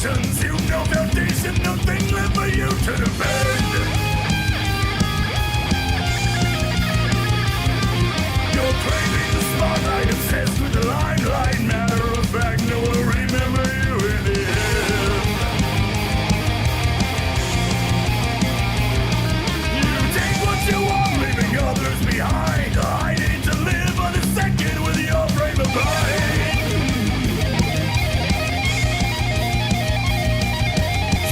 emotions. You've no foundation, nothing left for you to defend. You're craving the spotlight, obsessed with the limelight. Matter of fact, no one will remember you in the end. You take what you want, leaving others behind. Hiding to live on a second with your frame of mind.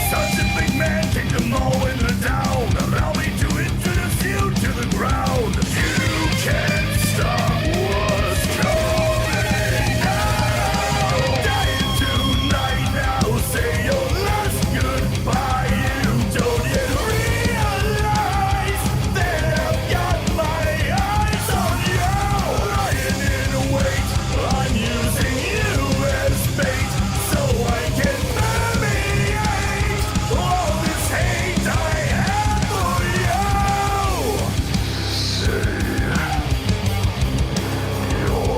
Such a big man, take them all in the down. Allow me to introduce you to the ground. You can't stop what's coming now. Dying tonight now, say your last goodbye. You don't yet realize that I've got my eyes on you. Lying in wait, I'm using you as bait, so I can permeate all this hate I have for you. Say your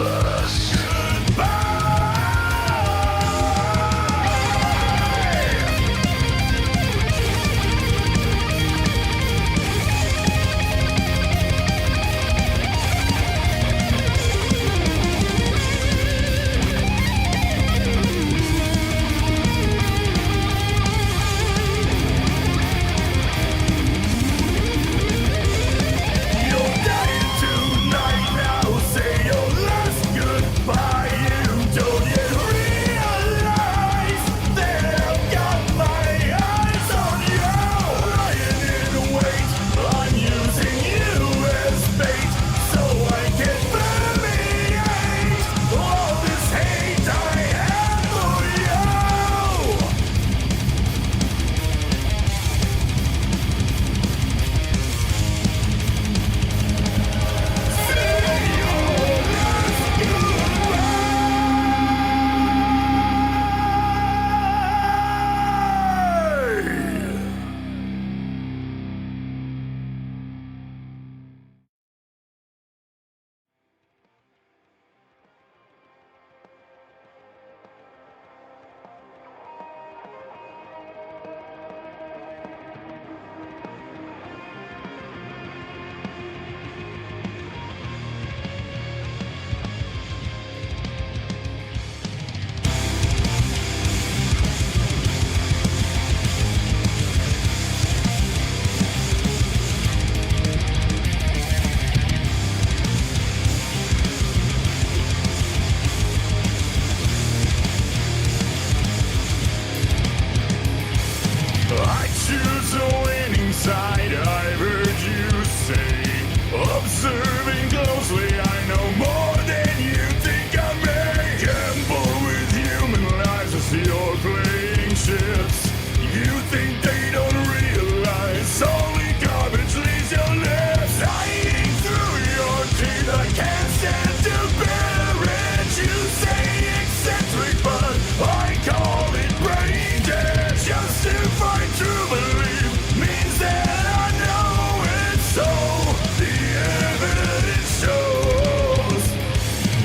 last goodbye. You're dying tonight now, say your last goodbye. You don't yet realize that I've got my eyes on you. Lying in wait, I'm using you as bait, so I can permeate all this hate I have for you. Say your last goodbye. I choose a winning side, I've heard you say. Observing closely, I know more than you think I may. Gamble with human lives as you're playing chips. You think they don't realize only garbage leaves your lips. Lying through your teeth, I can't stand to bear it. You say eccentric, but I call it brain dead. Just to find true belief means that I know it's so. The evidence shows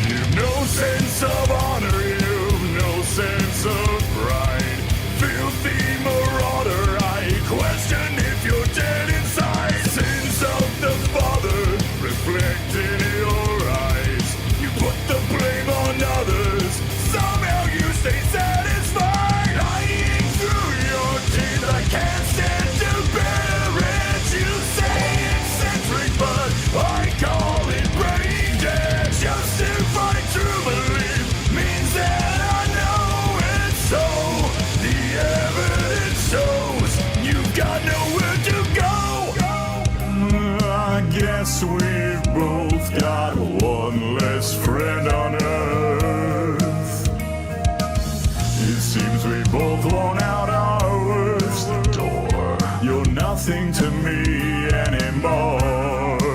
you've no sense of honor, you've no sense of pride. Filthy marauder, I question if you're dead inside. Sins of the Father reflected in your eyes. You put the blame on others, somehow you stay satisfied. Lying through your teeth, I can't stand to bear it. You say eccentric, but I call it brain dead. Just to find true belief means that I know it's so. The evidence shows you've got nowhere to go. I guess we've both got one less friend on earth. It seems we both worn out our worth. Door, you're nothing to me anymore.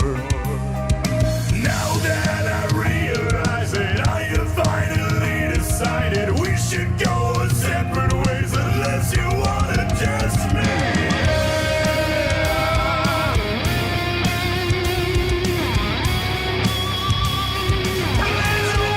Now that I realize it, I have finally decided we should go our separate ways unless you wanna test me. Let's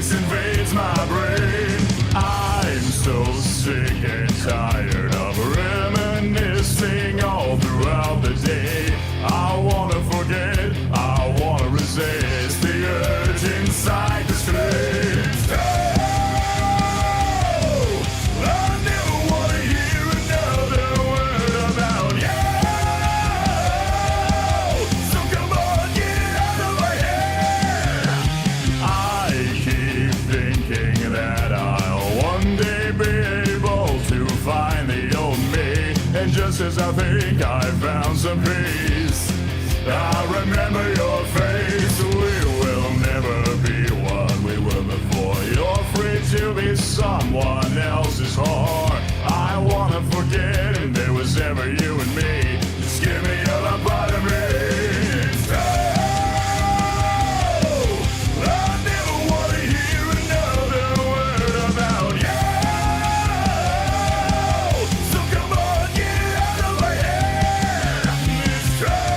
space invades my brain. I'm so sick and tired of reminiscing all throughout the day. I wanna forget, I wanna resist the urge inside the streets. Oh, I never wanna hear another word about you. So come on, get out of my head. I keep thinking that I'll one day be able to find the old me. And just as I think I found some peace, I remember your face. We will never be what we were before. You're free to be someone else's whore. I wanna forget if there was ever you and me. Just give me a lobotomy. Oh, I never wanna hear another word about you. So come on, get out of my head. It's true.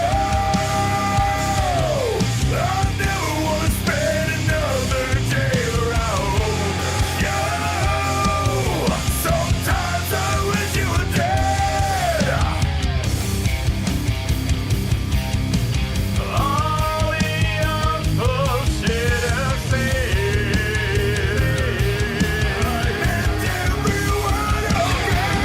I never wanna spend another day around you. Sometimes I wish you were dead. All the young bullshit I said, I meant every word of it.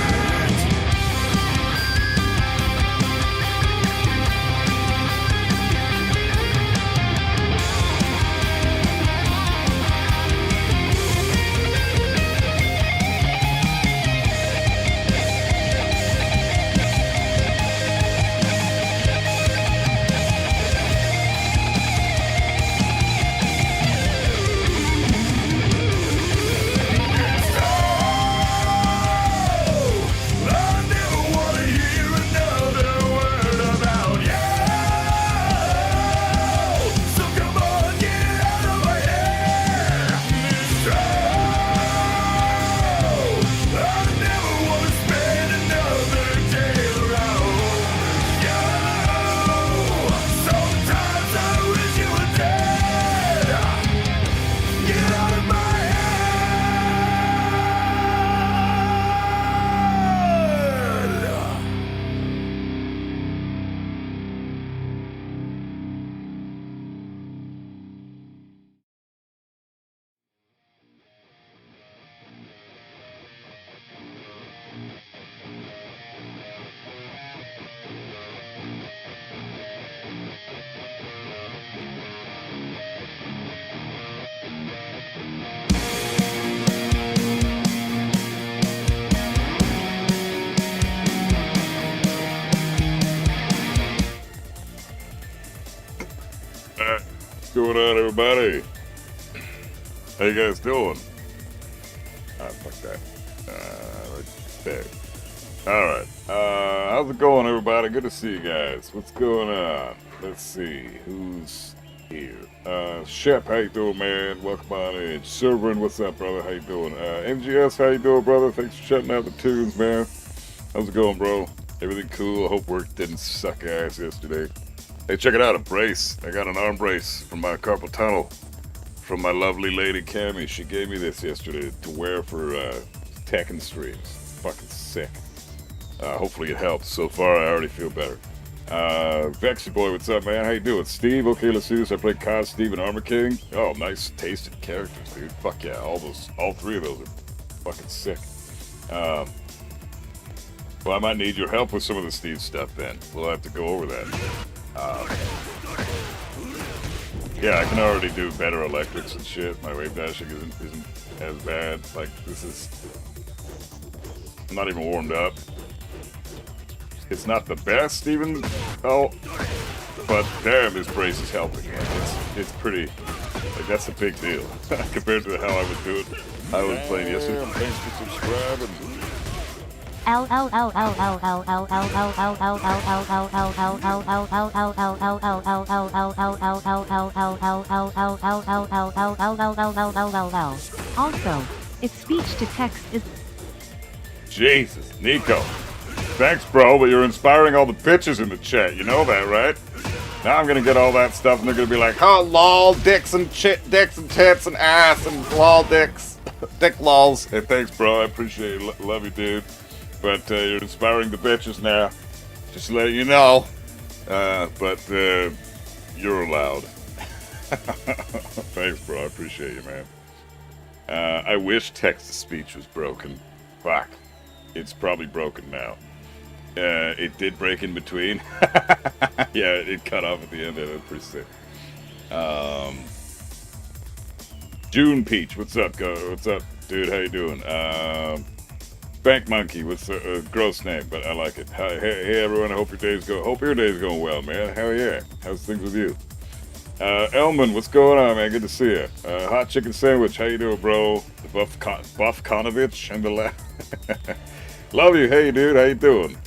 I never wanna hear another word about you. So come on, get out of my head. It's true. I never wanna spend another day around you. Sometimes I wish you were dead. Get out of my head. What's going on, everybody? How you guys doing? Fuck that. Right there. Alright. How's it going, everybody? Good to see you guys. What's going on? Let's see. Who's here? Shep, how you doing, man? Welcome on in. Serverin, what's up, brother? How you doing? MGS, how you doing, brother? Thanks for shutting out the tunes, man. How's it going, bro? Everything cool? I hope work didn't suck ass yesterday. Hey, check it out, a brace. I got an arm brace from my carpal tunnel from my lovely lady Cammy. She gave me this yesterday to wear for Tekken streams. Fucking sick. Hopefully it helps. So far, I already feel better. Vexy Boy, what's up, man? How you doing? Steve, okay, let's do this. I played COD, Steve, and Armor King. Oh, nice tasted characters, dude. Fuck yeah, all three of those are fucking sick. Well, I might need your help with some of the Steve stuff then. We'll have to go over that. Yeah, I can already do better electrics and shit. My wave dashing isn't as bad. Like, this is... I'm not even warmed up. It's not the best, even, oh, but damn, this brace is helping. It's pretty, like, that's a big deal compared to how I would do it. I was playing yesterday. Thanks for subscribing. Also, if speech to text is... Jesus, Nico. Thanks, bro, but you're inspiring all the bitches in the chat. You know that, right? Now I'm gonna get all that stuff, and they're gonna be like, "Oh, lol, dicks and tits and ass and lol dicks, dick lols." Hey, thanks, bro. I appreciate it. Love you, dude. But you're inspiring the bitches now. Just letting you know. But you're allowed. Thanks, bro. I appreciate you, man. I wish text-to-speech was broken. Fuck. It's probably broken now. It did break in between. Yeah, it cut off at the end. That was pretty sick. June Peach, what's up, what's up, dude? How you doing? Bank Monkey, what's a gross name, but I like it. Hey, everyone. I hope your day's going well, man. Hell yeah. How's things with you? Elman, what's going on, man? Good to see you. Hot Chicken Sandwich, how you doing, bro? The Buff Konovich and the Love you. Hey, dude, how you doing?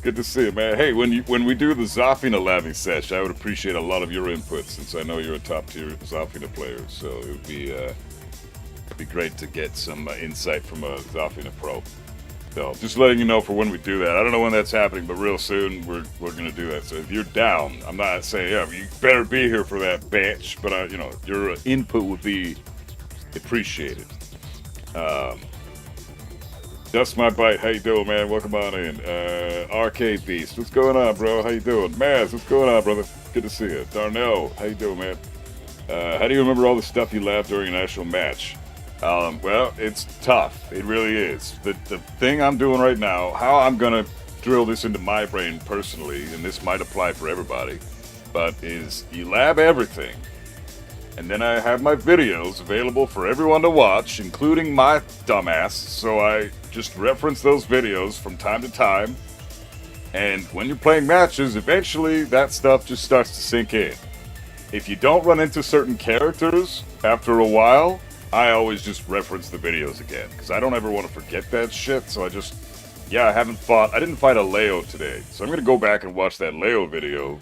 Good to see you, man. Hey, when we do the Zafina Lavi sesh, I would appreciate a lot of your input, since I know you're a top-tier Zafina player, so it would be great to get some insight from a Zafina pro. So, just letting you know for when we do that. I don't know when that's happening, but real soon we're going to do that. So if you're down, I'm not saying, yeah, you better be here for that, bitch, but, you know, your input would be appreciated. Just My Bite, how you doing, man? Welcome on in. Arcade Beast, what's going on, bro? How you doing? Maz, what's going on, brother? Good to see you. Darnell, how you doing, man? How do you remember all the stuff you laughed during an actual match? Well, it's tough. It really is. The thing I'm doing right now, how I'm gonna drill this into my brain personally, and this might apply for everybody, but is you lab everything. And then I have my videos available for everyone to watch, including my dumbass, so I just reference those videos from time to time. And when you're playing matches, eventually that stuff just starts to sink in. If you don't run into certain characters after a while, I always just reference the videos again, because I don't ever want to forget that shit, so I just... Yeah, I didn't fight a Leo today, so I'm going to go back and watch that Leo video,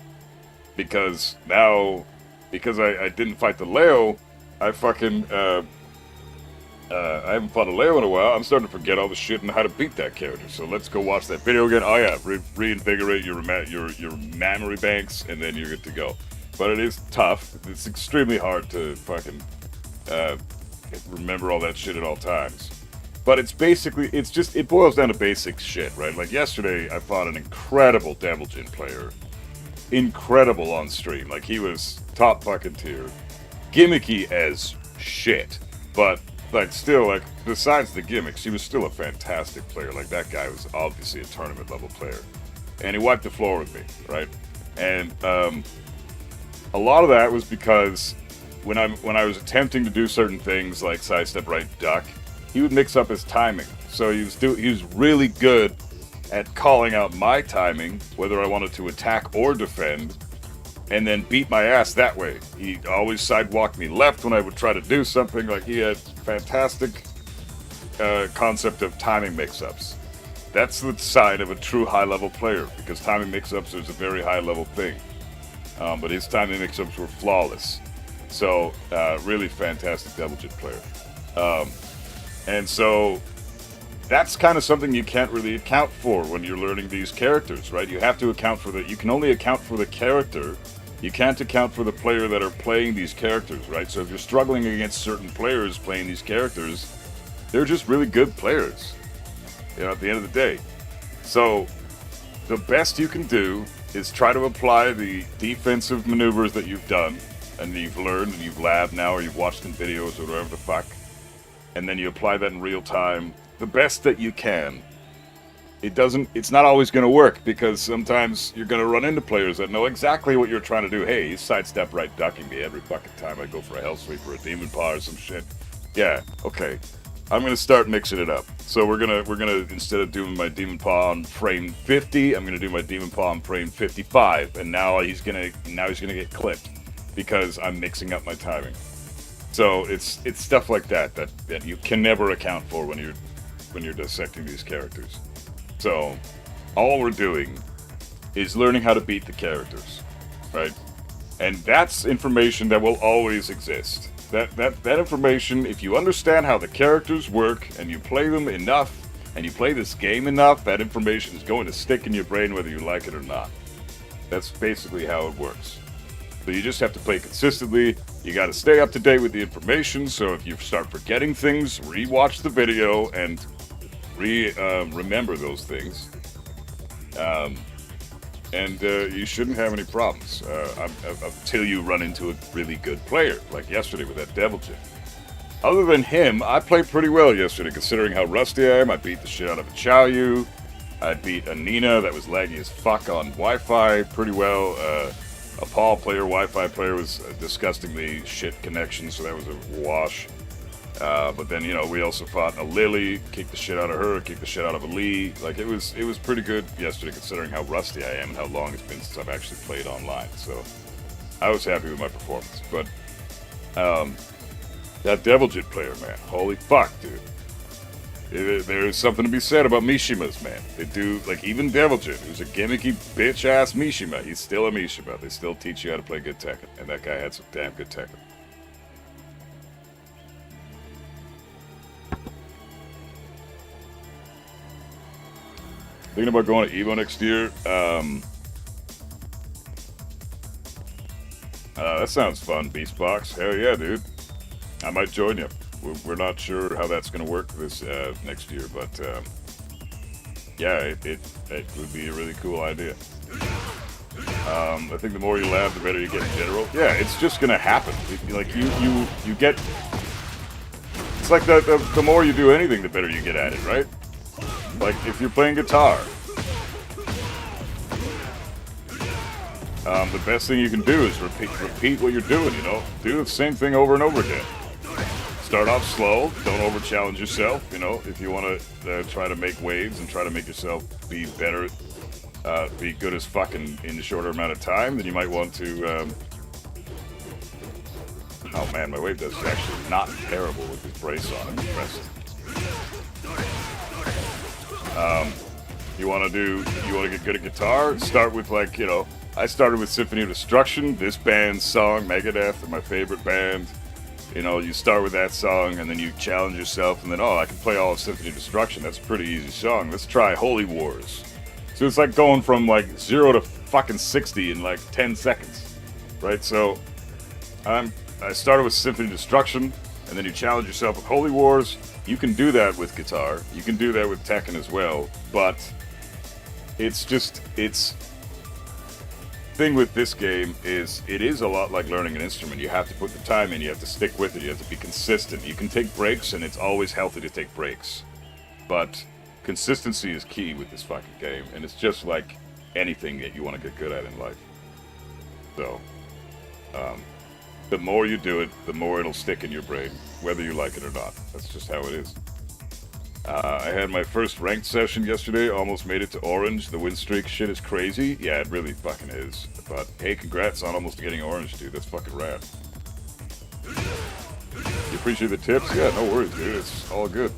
because now... Because I didn't fight the Leo, I fucking, I haven't fought a Leo in a while. I'm starting to forget all the shit and how to beat that character. So let's go watch that video again. Oh yeah, reinvigorate your memory banks, and then you're good to go. But it is tough. It's extremely hard to fucking remember all that shit at all times. But it's basically, it boils down to basic shit, right? Like yesterday, I fought an incredible Devil Jin player. Incredible on stream. Like, he was top fucking tier. Gimmicky as shit. But, like, still, like, besides the gimmicks, he was still a fantastic player. Like, that guy was obviously a tournament level player. And he wiped the floor with me, right? And, a lot of that was because when I was attempting to do certain things, like sidestep right duck, he would mix up his timing. So he was really good at calling out my timing, whether I wanted to attack or defend, and then beat my ass that way. He always sidewalked me left when I would try to do something. Like, he had fantastic concept of timing mix-ups. That's the sign of a true high-level player, because timing mix-ups is a very high-level thing. But his timing mix-ups were flawless. So, really fantastic Devil Jin player. And so, that's kind of something you can't really account for when you're learning these characters, right? You have to account for you can only account for the character. You can't account for the player that are playing these characters, right? So if you're struggling against certain players playing these characters, they're just really good players, you know, at the end of the day. So the best you can do is try to apply the defensive maneuvers that you've done and you've learned and you've labbed now, or you've watched in videos or whatever the fuck, and then you apply that in real time the best that you can. It's not always going to work, because sometimes you're going to run into players that know exactly what you're trying to do. Hey, he's sidestep right ducking me every fucking time I go for a Hell Sweep or a Demon Paw or some shit. Yeah, okay. I'm going to start mixing it up. So we're going to, instead of doing my Demon Paw on frame 50, I'm going to do my Demon Paw on frame 55. And now he's going to get clipped, because I'm mixing up my timing. So it's stuff like that you can never account for when you're dissecting these characters. So all we're doing is learning how to beat the characters, right? And that's information that will always exist. That information, if you understand how the characters work and you play them enough and you play this game enough, that information is going to stick in your brain whether you like it or not. That's basically how it works. So you just have to play consistently. You got to stay up to date with the information. So if you start forgetting things, re-watch the video and remember those things. And you shouldn't have any problems until you run into a really good player, like yesterday with that Devil Jin. Other than him, I played pretty well yesterday, considering how rusty I am. I beat the shit out of a Chaoyu. I beat a Nina that was laggy as fuck on Wi-Fi pretty well. A Paul player, Wi-Fi player, was a disgustingly shit connection, so that was a wash. But then, you know, we also fought a Lily, kicked the shit out of her, kicked the shit out of a Lee. Like, it was pretty good yesterday, considering how rusty I am and how long it's been since I've actually played online. So I was happy with my performance. But that Devil Jin player, man, holy fuck, dude. There is something to be said about Mishimas, man. They do, like, even Devil Jin, who's a gimmicky bitch-ass Mishima, he's still a Mishima. They still teach you how to play good Tekken, and that guy had some damn good Tekken. Thinking about going to EVO next year. That sounds fun, Beastbox. Hell yeah, dude. I might join you. We're not sure how that's going to work this next year, but yeah, it would be a really cool idea. I think the more you laugh, the better you get in general. Yeah, it's just going to happen. Like you get. It's like the more you do anything, the better you get at it, right? Like if you're playing guitar, the best thing you can do is repeat what you're doing. You know, do the same thing over and over again. Start off slow. Don't over-challenge yourself. You know, if you want to try to make waves and try to make yourself be better, be good as fuck in a shorter amount of time, then you might want to. Oh man, my wave does is actually not terrible with this brace on. I'm impressed. You want to get good at guitar? Start with, like, you know, I started with Symphony of Destruction. This band's song, Megadeth, my favorite band. You know, you start with that song, and then you challenge yourself, and then, oh, I can play all of Symphony of Destruction. That's a pretty easy song. Let's try Holy Wars. So it's like going from, like, 0 to fucking 60 in, like, 10 seconds. Right? So, I started with Symphony of Destruction, and then you challenge yourself with Holy Wars. You can do that with guitar. You can do that with Tekken as well. But it's thing with this game is it is a lot like learning an instrument. You have to put the time in, you have to stick with it, you have to be consistent. You can take breaks, and it's always healthy to take breaks. But consistency is key with this fucking game, and it's just like anything that you want to get good at in life. So, the more you do it, the more it'll stick in your brain, whether you like it or not. That's just how it is. I had my first ranked session yesterday, almost made it to orange. The win streak shit is crazy. Yeah, it really fucking is. But hey, congrats on almost getting orange, dude. That's fucking rad. You appreciate the tips? Yeah, no worries, dude. It's all good.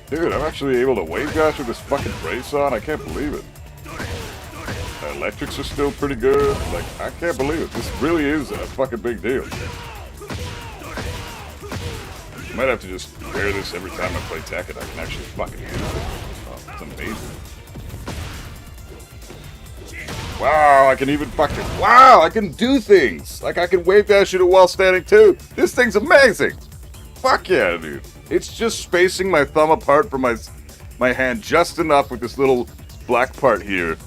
Dude, I'm actually able to wave dash with this fucking brace on. I can't believe it. The electrics are still pretty good. Like, I can't believe it. This really is a fucking big deal. I might have to just wear this every time I play Tekken. I can actually fucking use it. Oh, it's amazing. Wow, I can even fucking... Wow, I can do things! Like, I can wave dash it while standing too. This thing's amazing! Fuck yeah, dude. It's just spacing my thumb apart from my hand just enough with this little black part here.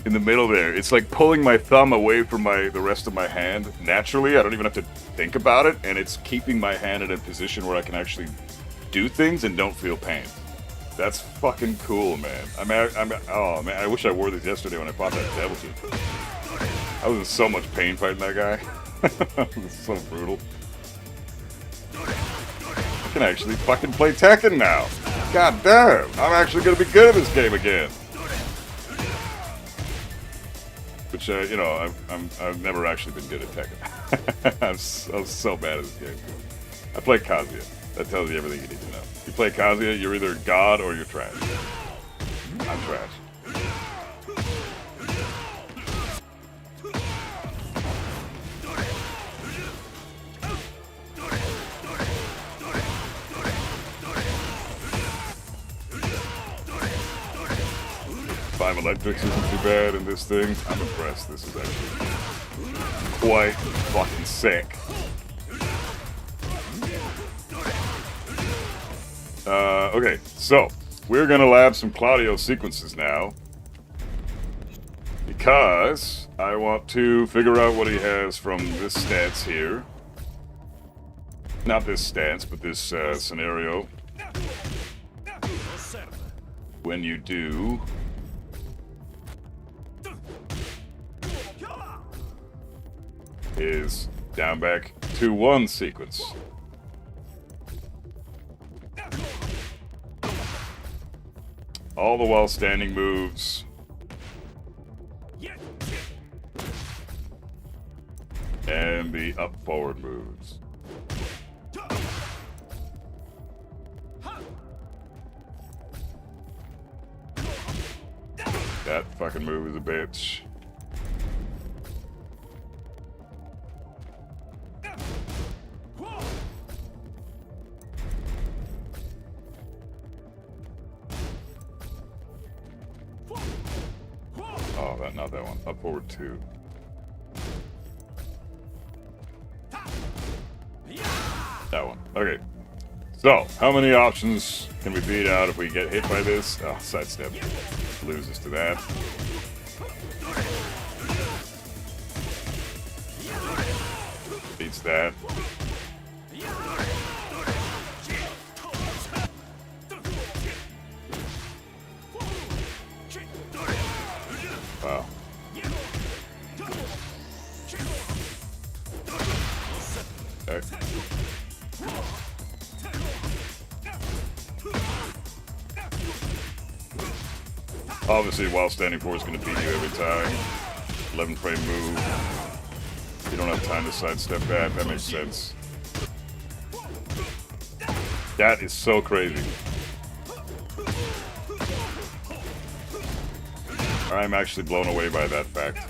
In the middle there. It's like pulling my thumb away from the rest of my hand naturally. I don't even have to think about it, and it's keeping my hand in a position where I can actually do things and don't feel pain. That's fucking cool, man. Oh man, I wish I wore this yesterday when I fought that Devil Jin. I was in so much pain fighting that guy. It was so brutal. I can actually fucking play Tekken now. God damn, I'm actually gonna be good at this game again. Which, you know, I've never actually been good at Tekken. I'm so bad at this game. I play Kazuya. That tells you everything you need to know. You play Kazuya, you're either god or you're trash. I'm trash. electrics isn't too bad in this thing. I'm impressed. This is actually quite fucking sick. Okay, so we're gonna lab some Claudio sequences now because I want to figure out what he has from this stance here. Not this stance, but this scenario. When you do is down back 2-1 sequence. All the while standing moves. And the up forward moves. That fucking move is a bitch. Oh, not that one. Up forward 2. That one. Okay. So, how many options can we beat out if we get hit by this? Oh, sidestep loses to that. Beats that. Wow. Okay. Obviously, while standing forward is going to beat you every time. 11 frame move. You don't have time to sidestep that. That makes sense. That is so crazy. I'm actually blown away by that fact.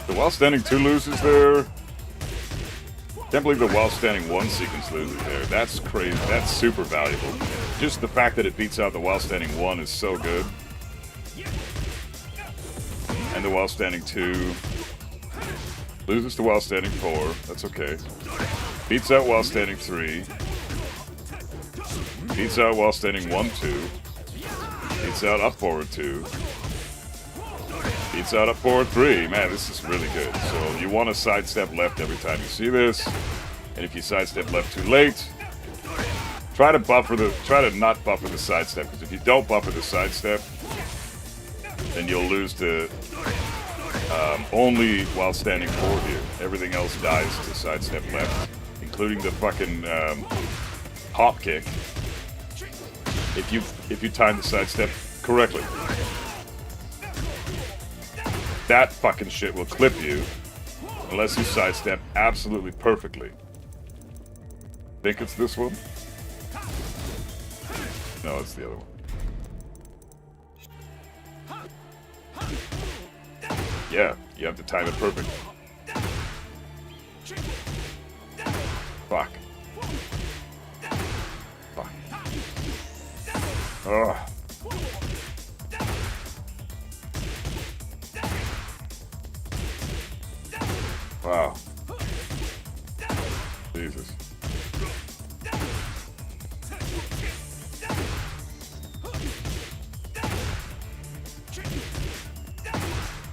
The while standing 2 loses there. Can't believe the while standing 1 sequence loses there. That's crazy. That's super valuable. Just the fact that it beats out the while standing 1 is so good. And the while standing 2 loses to while standing 4. That's okay. Beats out while standing 3. Beats out while standing 1-2. Beats out up forward 2. Beats out up forward 3. Man, this is really good. So you want to sidestep left every time you see this. And if you sidestep left too late, try to not buffer the sidestep, because if you don't buffer the sidestep, then you'll lose to only while standing forward here. Everything else dies to sidestep left, including the fucking hop kick. If you time the sidestep correctly. That fucking shit will clip you unless you sidestep absolutely perfectly. Think it's this one? No, it's the other one. Yeah, you have to time it perfectly. Fuck. Fuck. Ugh. Wow. Jesus.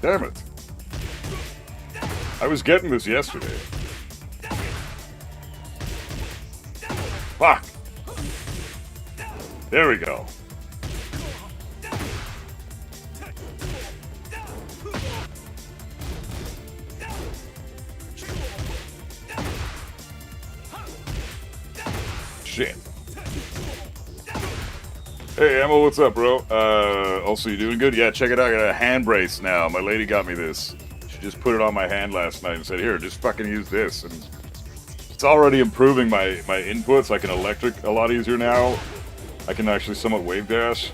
Damn it. I was getting this yesterday. Fuck. There we go. Shit. Hey, Emma, what's up, bro? Also, you doing good? Yeah, check it out. I got a hand brace now. My lady got me this. She just put it on my hand last night and said, here, just fucking use this. And it's already improving my inputs. I can electric a lot easier now. I can actually somewhat wave dash.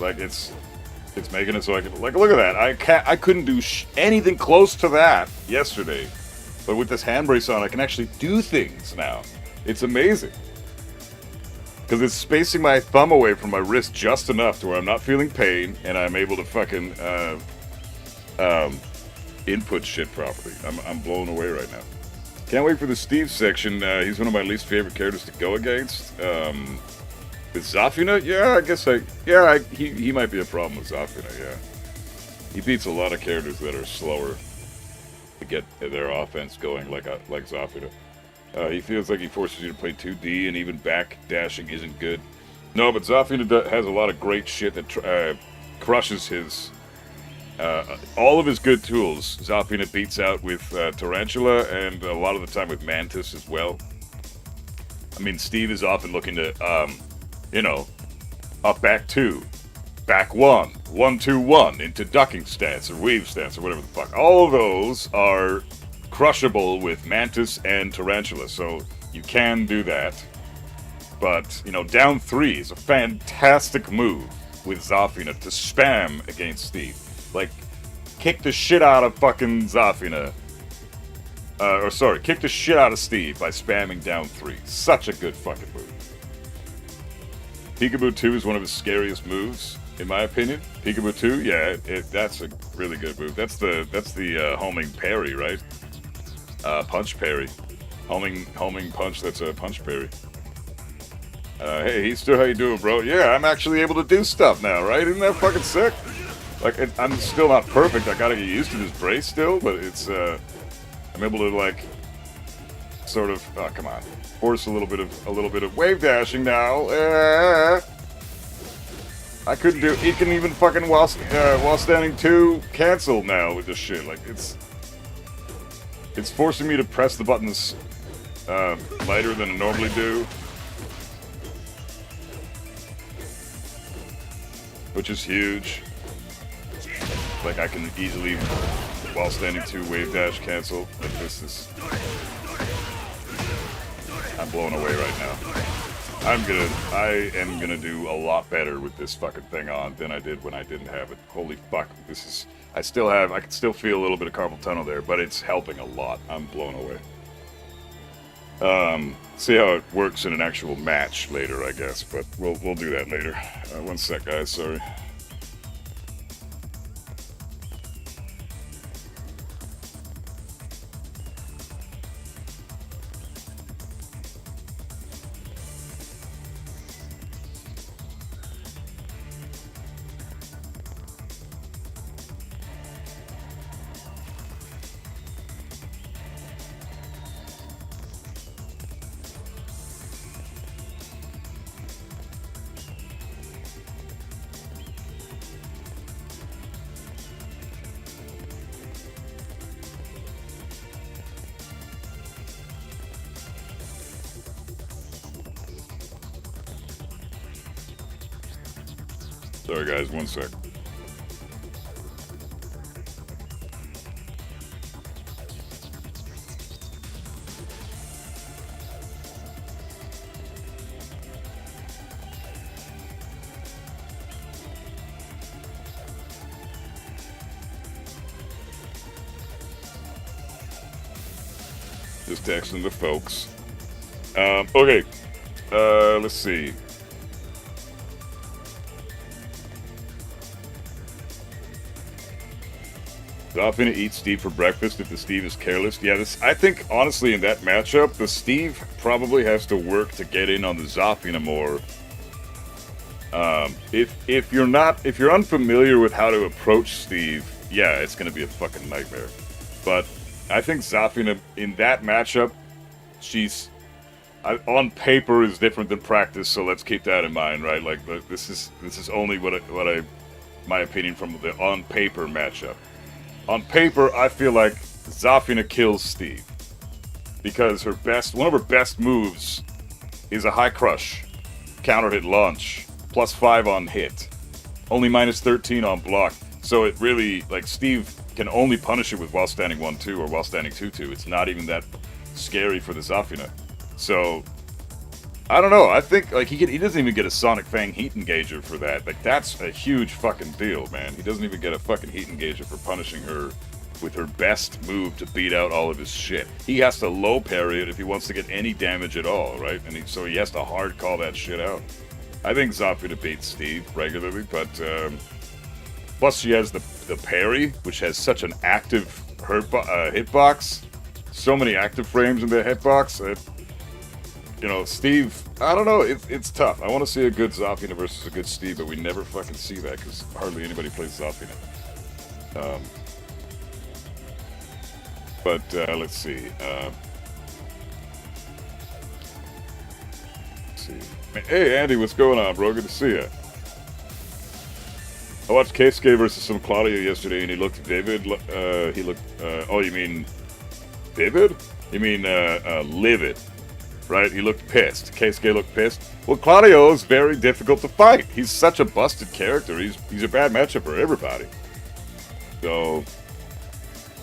Like, it's making it so I can, like, look at that. I couldn't do anything close to that yesterday. But with this hand brace on, I can actually do things now. It's amazing. Because it's spacing my thumb away from my wrist just enough to where I'm not feeling pain, and I'm able to fucking input shit properly. I'm blown away right now. Can't wait for the Steve section. He's one of my least favorite characters to go against. With Zafina? Yeah, I guess he might be a problem with Zafina, yeah. He beats a lot of characters that are slower to get their offense going, like Zafina. He feels like he forces you to play 2D, and even back dashing isn't good. No, but Zafina has a lot of great shit that crushes his... all of his good tools, Zafina beats out with Tarantula, and a lot of the time with Mantis as well. I mean, Steve is often looking to, up back 2, back 1, 1-2-1, into ducking stance, or weave stance, or whatever the fuck. All of those are crushable with Mantis and Tarantula, so you can do that. But, down 3 is a fantastic move with Zafina to spam against Steve. Like, kick the shit out of fucking Zafina. Kick the shit out of Steve by spamming down 3. Such a good fucking move. Peekaboo 2 is one of his scariest moves, in my opinion. Peekaboo 2, yeah, that's a really good move. That's the homing parry, right? Punch parry. Homing punch, that's a punch parry. Hey, Heaster, how you doing, bro? Yeah, I'm actually able to do stuff now, right? Isn't that fucking sick? Like, I'm still not perfect. I gotta get used to this brace still, but it's, I'm able to, like, sort of, oh, come on. Force a little bit of wave dashing now. I couldn't do, he can even fucking while standing 2 cancel now with this shit. Like, it's forcing me to press the buttons, lighter than I normally do. Which is huge. Like, I can easily, while standing 2, wave dash cancel. Like, I'm blown away right now. I am gonna do a lot better with this fucking thing on than I did when I didn't have it. Holy fuck, I can still feel a little bit of carpal tunnel there, but it's helping a lot. I'm blown away. See how it works in an actual match later, I guess, but we'll do that later. One sec, guys, sorry. Sorry guys, one sec. Just texting the folks. Okay. Let's see. Zafina eats Steve for breakfast if the Steve is careless. Yeah, I think, honestly, in that matchup, the Steve probably has to work to get in on the Zafina more. If you're unfamiliar with how to approach Steve, yeah, it's gonna be a fucking nightmare. But I think Zafina, in that matchup, she's... on paper is different than practice, so let's keep that in mind, right? Like, this is only my opinion from the on-paper matchup. On paper, I feel like Zafina kills Steve. Because one of her best moves is a high crush, counter hit launch, +5 on hit, only -13 on block. So it really, like, Steve can only punish it with while standing 1-2 or while standing 2-2. It's not even that scary for the Zafina. So, I don't know. I think, like, he doesn't even get a Sonic Fang heat engager for that. Like, that's a huge fucking deal, man. He doesn't even get a fucking heat engager for punishing her with her best move to beat out all of his shit. He has to low parry it if he wants to get any damage at all, right? And so he has to hard call that shit out. I think Zafina beats Steve regularly, but plus she has the parry, which has such an active hitbox. So many active frames in the hitbox. You know, Steve, I don't know, it's tough. I want to see a good Zafina versus a good Steve, but we never fucking see that because hardly anybody plays Zafina. But let's see. Hey, Andy, what's going on, bro? Good to see you. I watched Keisuke versus some Claudio yesterday, and he looked vivid. He looked, oh, you mean vivid? You mean livid, right? He looked pissed. Keisuke looked pissed. Well, Claudio is very difficult to fight. He's such a busted character. He's a bad matchup for everybody. So,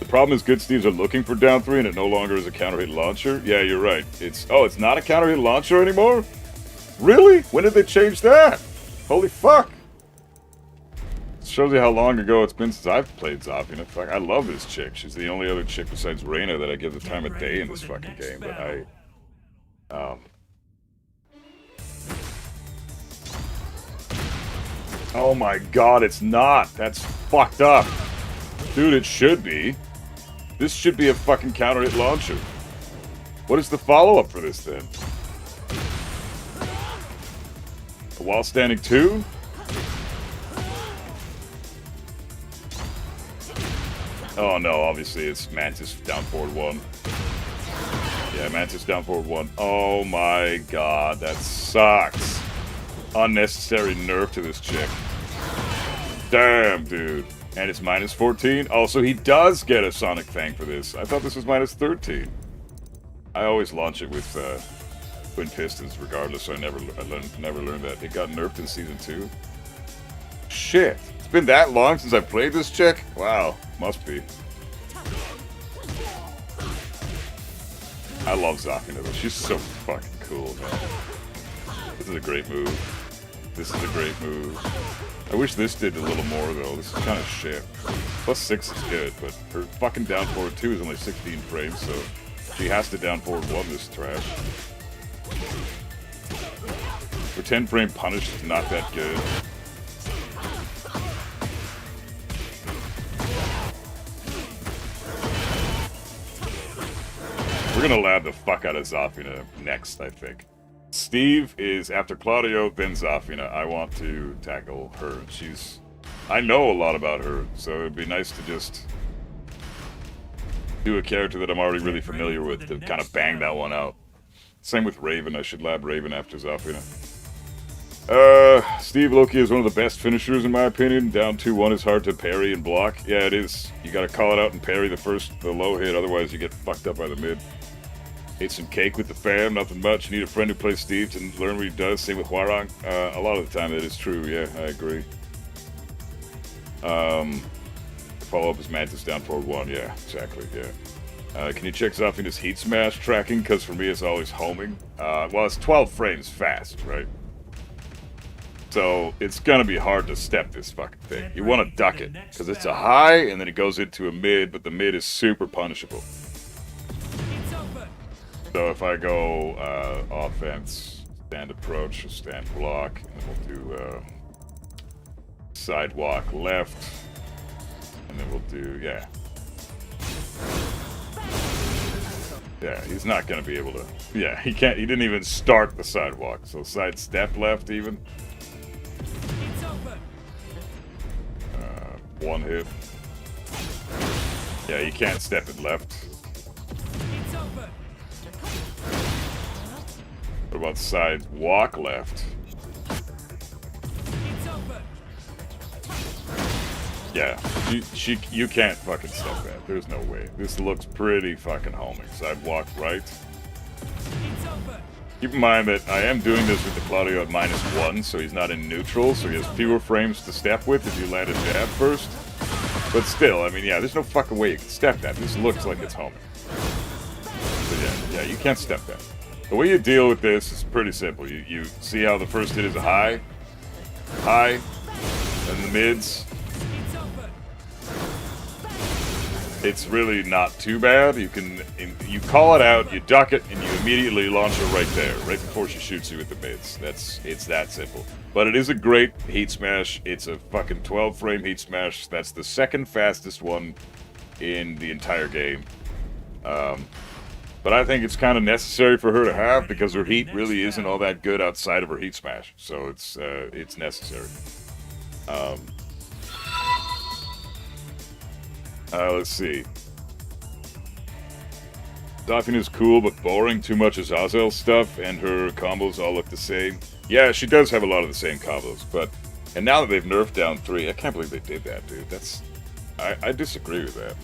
the problem is good Steves are looking for down 3, and it no longer is a counter hit launcher. Yeah, you're right. It's not a counter hit launcher anymore? Really? When did they change that? Holy fuck. It shows you how long ago it's been since I've played Zafina. Fuck, I love this chick. She's the only other chick besides Reina that I give the time of day in this fucking game. But oh my god, it's not. That's fucked up. Dude, it should be. This should be a fucking counter hit launcher. What is the follow-up for this then? A wall standing 2? Oh no, obviously it's Mantis down forward 1. Yeah, Mantis down forward 1. Oh my god, that sucks. Unnecessary nerf to this chick. Damn, dude. And it's minus 14. Oh, so he does get a Sonic Fang for this. I thought this was minus 13. I always launch it with Twin Pistons regardless, so I never learned that. It got nerfed in Season 2. Shit. It's been that long since I played this chick? Wow. Must be. I love Zafina though. She's so fucking cool, man. This is a great move. This is a great move. I wish this did a little more though. This is kind of shit. Plus 6 is good, but her fucking down forward 2 is only 16 frames, so she has to down forward 1 this trash. Her 10 frame punish is not that good. We're gonna lab the fuck out of Zafina next, I think. Steve is after Claudio, then Zafina. I want to tackle her. I know a lot about her, so it'd be nice to just do a character that I'm already really familiar with to kind of bang that one out. Same with Raven. I should lab Raven after Zafina. Steve Loki is one of the best finishers in my opinion. Down 2-1 is hard to parry and block. Yeah, it is. You gotta call it out and parry the low hit, otherwise you get fucked up by the mid. Ate some cake with the fam, nothing much. You need a friend who plays Steve to learn what he does. Same with Huarang. A lot of the time that is true, yeah, I agree. Follow-up is Mantis down forward 1, yeah, exactly, yeah. Can you check Zafina's heat smash tracking? Because for me it's always homing. Well, it's 12 frames fast, right? So it's gonna be hard to step this fucking thing. You want to duck it, because it's a high and then it goes into a mid, but the mid is super punishable. So if I go offense, stand approach, stand block, and then we'll do sidewalk left, and then we'll do, yeah. Yeah, he's not going to be able to, yeah, he didn't even start the sidewalk, so side step left even. One hit. Yeah, you can't step it left. What about side walk left? Yeah, you can't fucking step that. There's no way. This looks pretty fucking homing. Side walk right. Keep in mind that I am doing this with the Claudio at -1, so he's not in neutral, so he has fewer frames to step with if you land a jab first. But still, I mean, yeah, there's no fucking way you can step that. This looks like it's homing. So yeah, you can't step that. The way you deal with this is pretty simple. You see how the first hit is a high, and the mids. it's really not too bad. You call it out, you duck it, and you immediately launch her right there, right before she shoots you with the mids. It's that simple. But it is a great heat smash. It's a fucking 12-frame heat smash. That's the second fastest one in the entire game. But I think it's kind of necessary for her to have because her heat really isn't all that good outside of her heat smash. So it's necessary. Let's see. Zafina's cool but boring. Too much Azazel stuff, and her combos all look the same. Yeah, she does have a lot of the same combos, but... And now that they've nerfed down 3, I can't believe they did that, dude. That's... I disagree with that.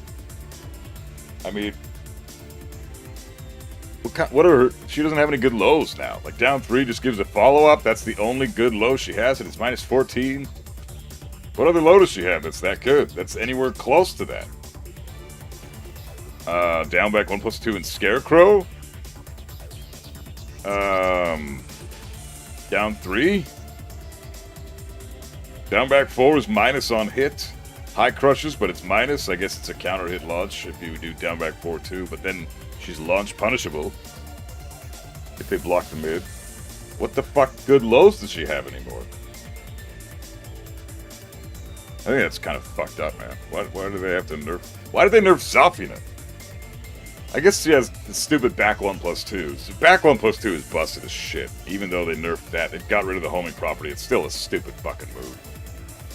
I mean... What are her... She doesn't have any good lows now. Like, down 3 just gives a follow-up. That's the only good low she has, and it's minus 14. What other low does she have that's that good? That's anywhere close to that. Down back 1+2 in Scarecrow. Down 3. Down back 4 is minus on hit. High crushes, but it's minus. I guess it's a counter hit launch if you do down back 4 too. But then she's launch punishable if they block the mid. What the fuck good lows does she have anymore? I think that's kind of fucked up, man. Why do they have to nerf? Why did they nerf Zafina? I guess she has the stupid back 1+2. So back 1+2 is busted as shit. Even though they nerfed that, it got rid of the homing property. It's still a stupid fucking move.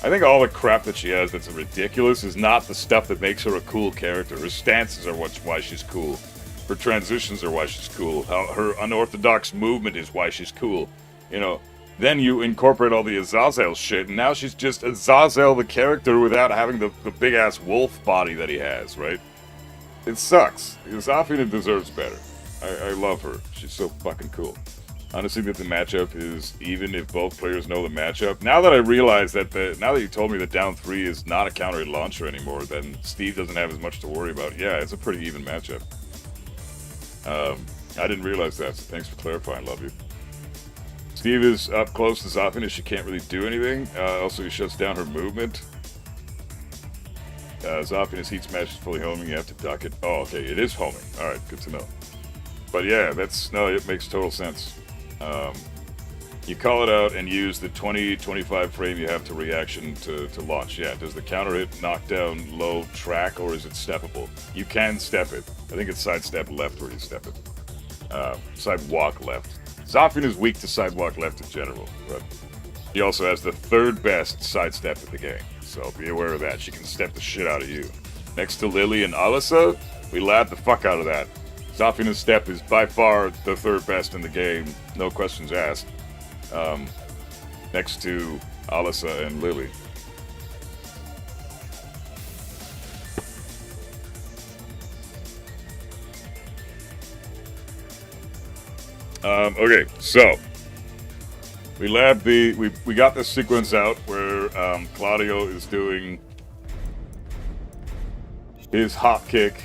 I think all the crap that she has that's ridiculous is not the stuff that makes her a cool character. Her stances are why she's cool. Her transitions are why she's cool. Her unorthodox movement is why she's cool. You know, then you incorporate all the Azazel shit, and now she's just Azazel the character without having the big-ass wolf body that he has, right? It sucks. Zafina deserves better. I love her. She's so fucking cool. Honestly, that the matchup is even if both players know the matchup. Now that I realize that now that you told me that down 3 is not a counter hit launcher anymore, then Steve doesn't have as much to worry about. Yeah, it's a pretty even matchup. I didn't realize that, so thanks for clarifying. Love you. Steve is up close to Zafina. She can't really do anything. Also, he shuts down her movement. Zafina's heat smash is fully homing. You have to duck it. Oh, okay. It is homing. All right. Good to know. But yeah, it makes total sense. You call it out and use the 20-25 frame you have to reaction to launch. Yeah. Does the counter hit knock down low track or is it steppable? You can step it. I think it's sidestep left where you step it. Sidewalk left. Zafina's weak to sidewalk left in general, but he also has the 3rd best sidestep in the game. So be aware of that. She can step the shit out of you. Next to Lily and Alyssa, we labbed the fuck out of that. Zafina's step is by far the 3rd best in the game. No questions asked. Next to Alyssa and Lily. Okay, so we labbed we got this sequence out where Claudio is doing his hop kick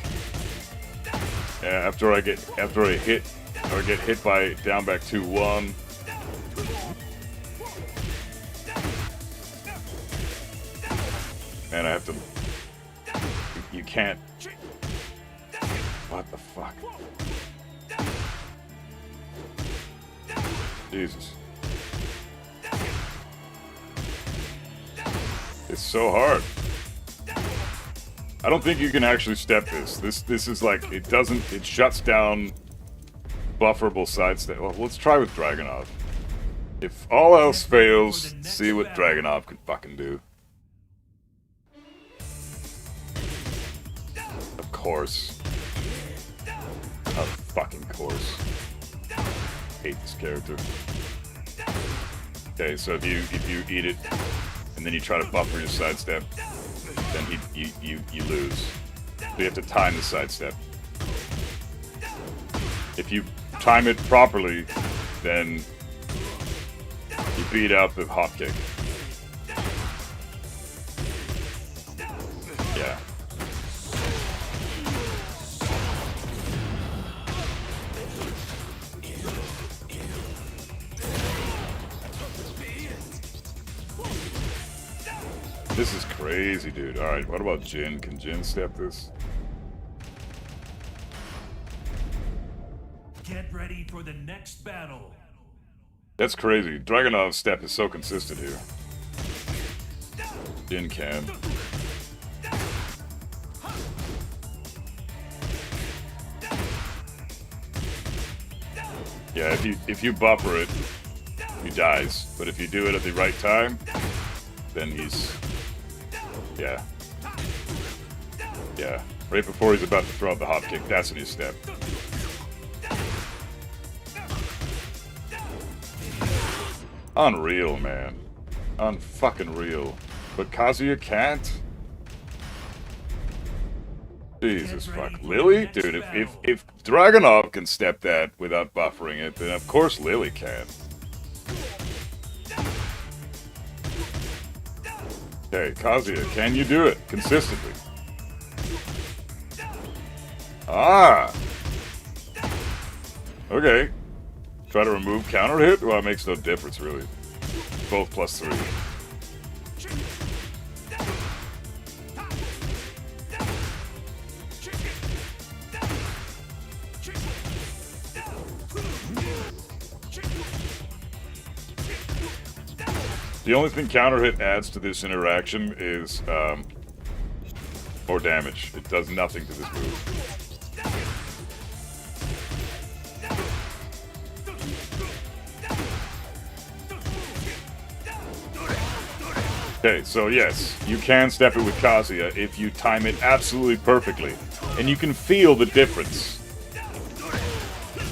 after I get hit by down back 2-1. And I have to. You can't. What the fuck? Jesus. It's so hard. I don't think you can actually step this. This is like, it shuts down bufferable sidestep. Well, let's try with Dragunov. If all else fails, see what Dragunov can fucking do. Of course. Of fucking course. Hate this character. Okay, so if you eat it and then you try to buffer your sidestep, then you lose. So you have to time the sidestep. If you time it properly, then you beat out the hop kick. Yeah. This is crazy, dude. Alright, what about Jin? Can Jin step this? Get ready for the next battle. That's crazy. Dragunov's step is so consistent here. Jin can. Yeah, if you buffer it, he dies. But if you do it at the right time, then he's... Yeah. Yeah. Right before he's about to throw out the hop kick, that's when you step. Unreal, man. Unfucking real. But Kazuya can't? Jesus fuck. Lily? Dude, if Dragunov can step that without buffering it, then of course Lily can. Okay, Kazuya, can you do it consistently? Ah! Okay. Try to remove counter hit? Well, it makes no difference, really. Both +3. The only thing counter hit adds to this interaction is more damage. It does nothing to this move. Okay, so yes, you can step it with Kazuya if you time it absolutely perfectly. And you can feel the difference.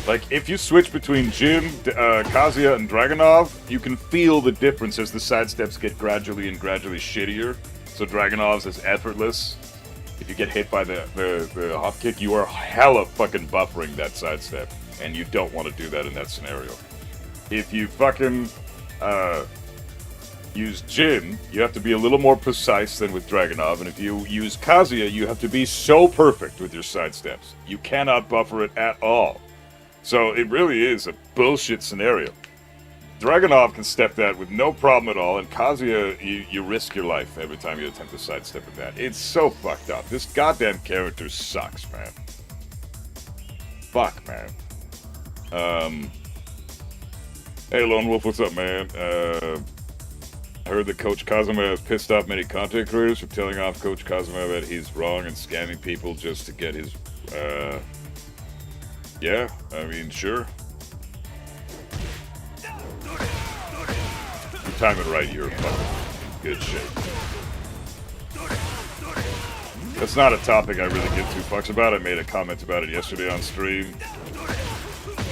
Like, if you switch between Jin, Kazuya, and Dragunov, you can feel the difference as the sidesteps get gradually and gradually shittier. So Dragunov's is effortless. If you get hit by the hop kick, you are hella fucking buffering that sidestep. And you don't want to do that in that scenario. If you fucking use Jin, you have to be a little more precise than with Dragunov. And if you use Kazuya, you have to be so perfect with your sidesteps. You cannot buffer it at all. So it really is a bullshit scenario. Dragunov can step that with no problem at all, and Kazuya, you risk your life every time you attempt to sidestep with that. It's so fucked up. This goddamn character sucks, man. Fuck, man. Hey, Lone Wolf, what's up, man? I heard that Coach Kazuma has pissed off many content creators for telling off Coach Kazuma that he's wrong and scamming people just to get his, yeah, I mean, sure. You time it right, you're fucking good shit. That's not a topic I really give two fucks about. I made a comment about it yesterday on stream.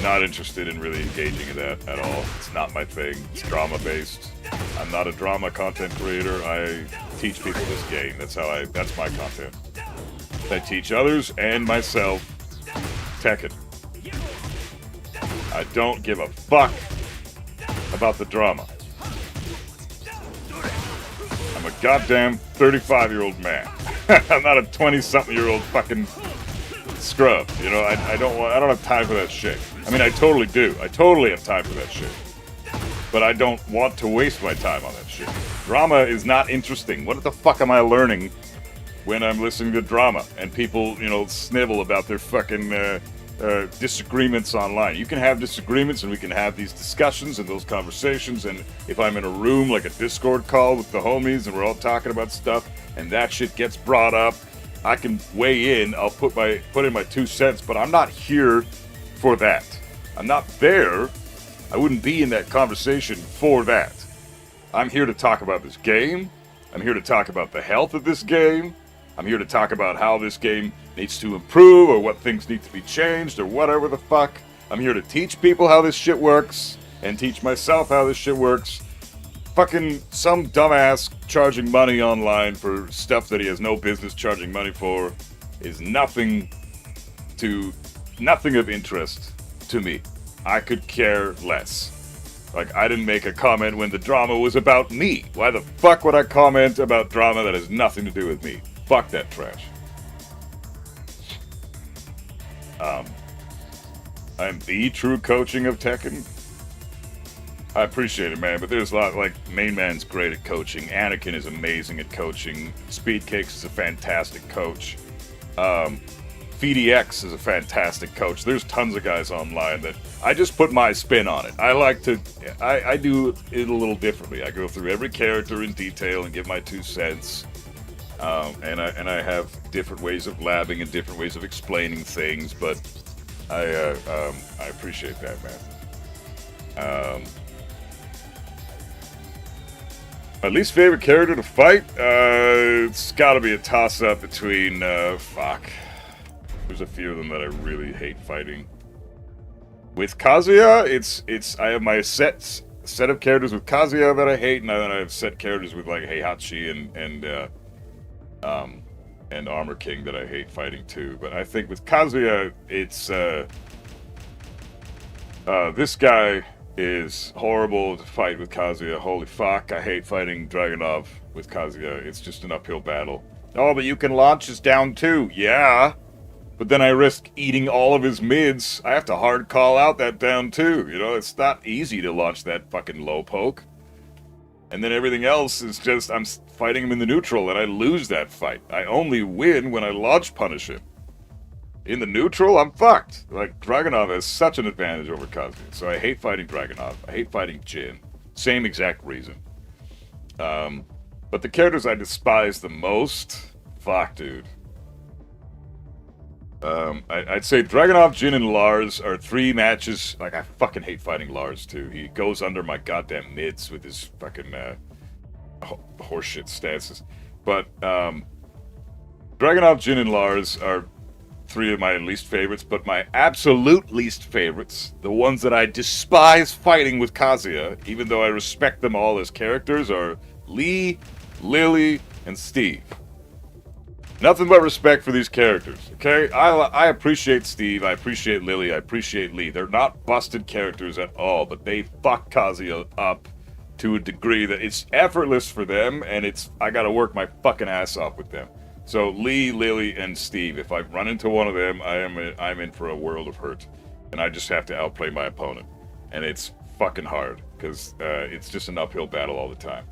Not interested in really engaging in that at all. It's not my thing. It's drama-based. I'm not a drama content creator. I teach people this game. That's my content. I teach others and myself Tekken. I don't give a fuck about the drama. I'm a goddamn 35-year-old man. I'm not a 20-something-year-old fucking scrub. You know, I don't have time for that shit. I mean, I totally do. I totally have time for that shit. But I don't want to waste my time on that shit. Drama is not interesting. What the fuck am I learning when I'm listening to drama and people, you know, snivel about their fucking disagreements online? You can have disagreements and we can have these discussions and those conversations, and if I'm in a room like a Discord call with the homies and we're all talking about stuff and that shit gets brought up, I can weigh in. I'll put in my 2 cents, but I'm not here for that. I'm not there. I wouldn't be in that conversation for that. I'm here to talk about this game. I'm here to talk about the health of this game. I'm here to talk about how this game needs to improve or what things need to be changed or whatever the fuck. I'm here to teach people how this shit works and teach myself how this shit works. Fucking some dumbass charging money online for stuff that he has no business charging money for is nothing of interest to me. I could care less. Like, I didn't make a comment when the drama was about me. Why the fuck would I comment about drama that has nothing to do with me? Fuck that trash. I'm the true coaching of Tekken. I appreciate it, man, but there's a lot, like, Main Man's great at coaching. Anakin is amazing at coaching. Speed Cakes is a fantastic coach. FeedEx is a fantastic coach. There's tons of guys online that I just put my spin on it. I like to, I do it a little differently. I go through every character in detail and give my 2 cents. And I have different ways of labbing and different ways of explaining things, but I appreciate that, man. My least favorite character to fight? It's gotta be a toss-up between, fuck. There's a few of them that I really hate fighting. With Kazuya, I have my set of characters with Kazuya that I hate, and then I have set characters with, like, Heihachi and Armor King that I hate fighting too. But I think with Kazuya, it's this guy is horrible to fight with Kazuya. Holy fuck, I hate fighting Dragunov with Kazuya. It's just an uphill battle. Oh, but you can launch us down too. Yeah, but then I risk eating all of his mids. I have to hard call out that down too. You know, it's not easy to launch that fucking low poke. And then everything else is just, I'm fighting him in the neutral, and I lose that fight. I only win when I launch punish him. In the neutral, I'm fucked. Like, Dragunov has such an advantage over Kazuya. So I hate fighting Dragunov. I hate fighting Jin. Same exact reason. But the characters I despise the most, fuck, dude. I'd say Dragunov, Jin, and Lars are 3 matches. Like, I fucking hate fighting Lars, too. He goes under my goddamn mids with his fucking horseshit stances. But Dragunov, Jin, and Lars are 3 of my least favorites, but my absolute least favorites, the ones that I despise fighting with Kazuya, even though I respect them all as characters, are Lee, Lily, and Steve. Nothing but respect for these characters, okay? I appreciate Steve, I appreciate Lily, I appreciate Lee. They're not busted characters at all, but they fuck Kazuya up to a degree that it's effortless for them, and I gotta work my fucking ass off with them. So Lee, Lily, and Steve, if I run into one of them, I'm in for a world of hurt. And I just have to outplay my opponent. And it's fucking hard, because it's just an uphill battle all the time.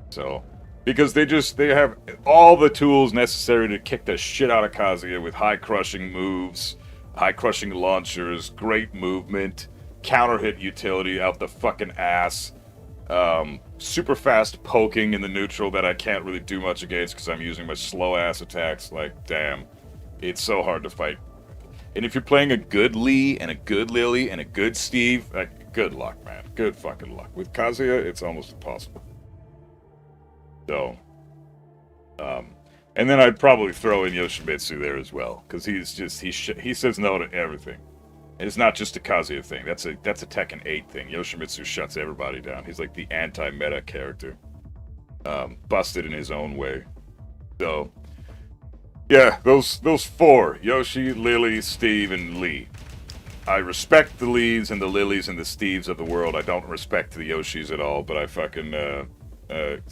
So, because they have all the tools necessary to kick the shit out of Kazuya with high crushing moves, high crushing launchers, great movement, counter hit utility out the fucking ass. Super fast poking in the neutral that I can't really do much against because I'm using my slow ass attacks. Like, damn, it's so hard to fight. And if you're playing a good Lee and a good Lily and a good Steve, like, good luck, man. Good fucking luck. With Kazuya, it's almost impossible. So, and then I'd probably throw in Yoshimitsu there as well, because he says no to everything. And it's not just a Kazuya thing. That's a Tekken 8 thing. Yoshimitsu shuts everybody down. He's like the anti-meta character. Busted in his own way. So, yeah, those 4. Yoshi, Lily, Steve, and Lee. I respect the Lees and the Lilies and the Steves of the world. I don't respect the Yoshis at all, but I fucking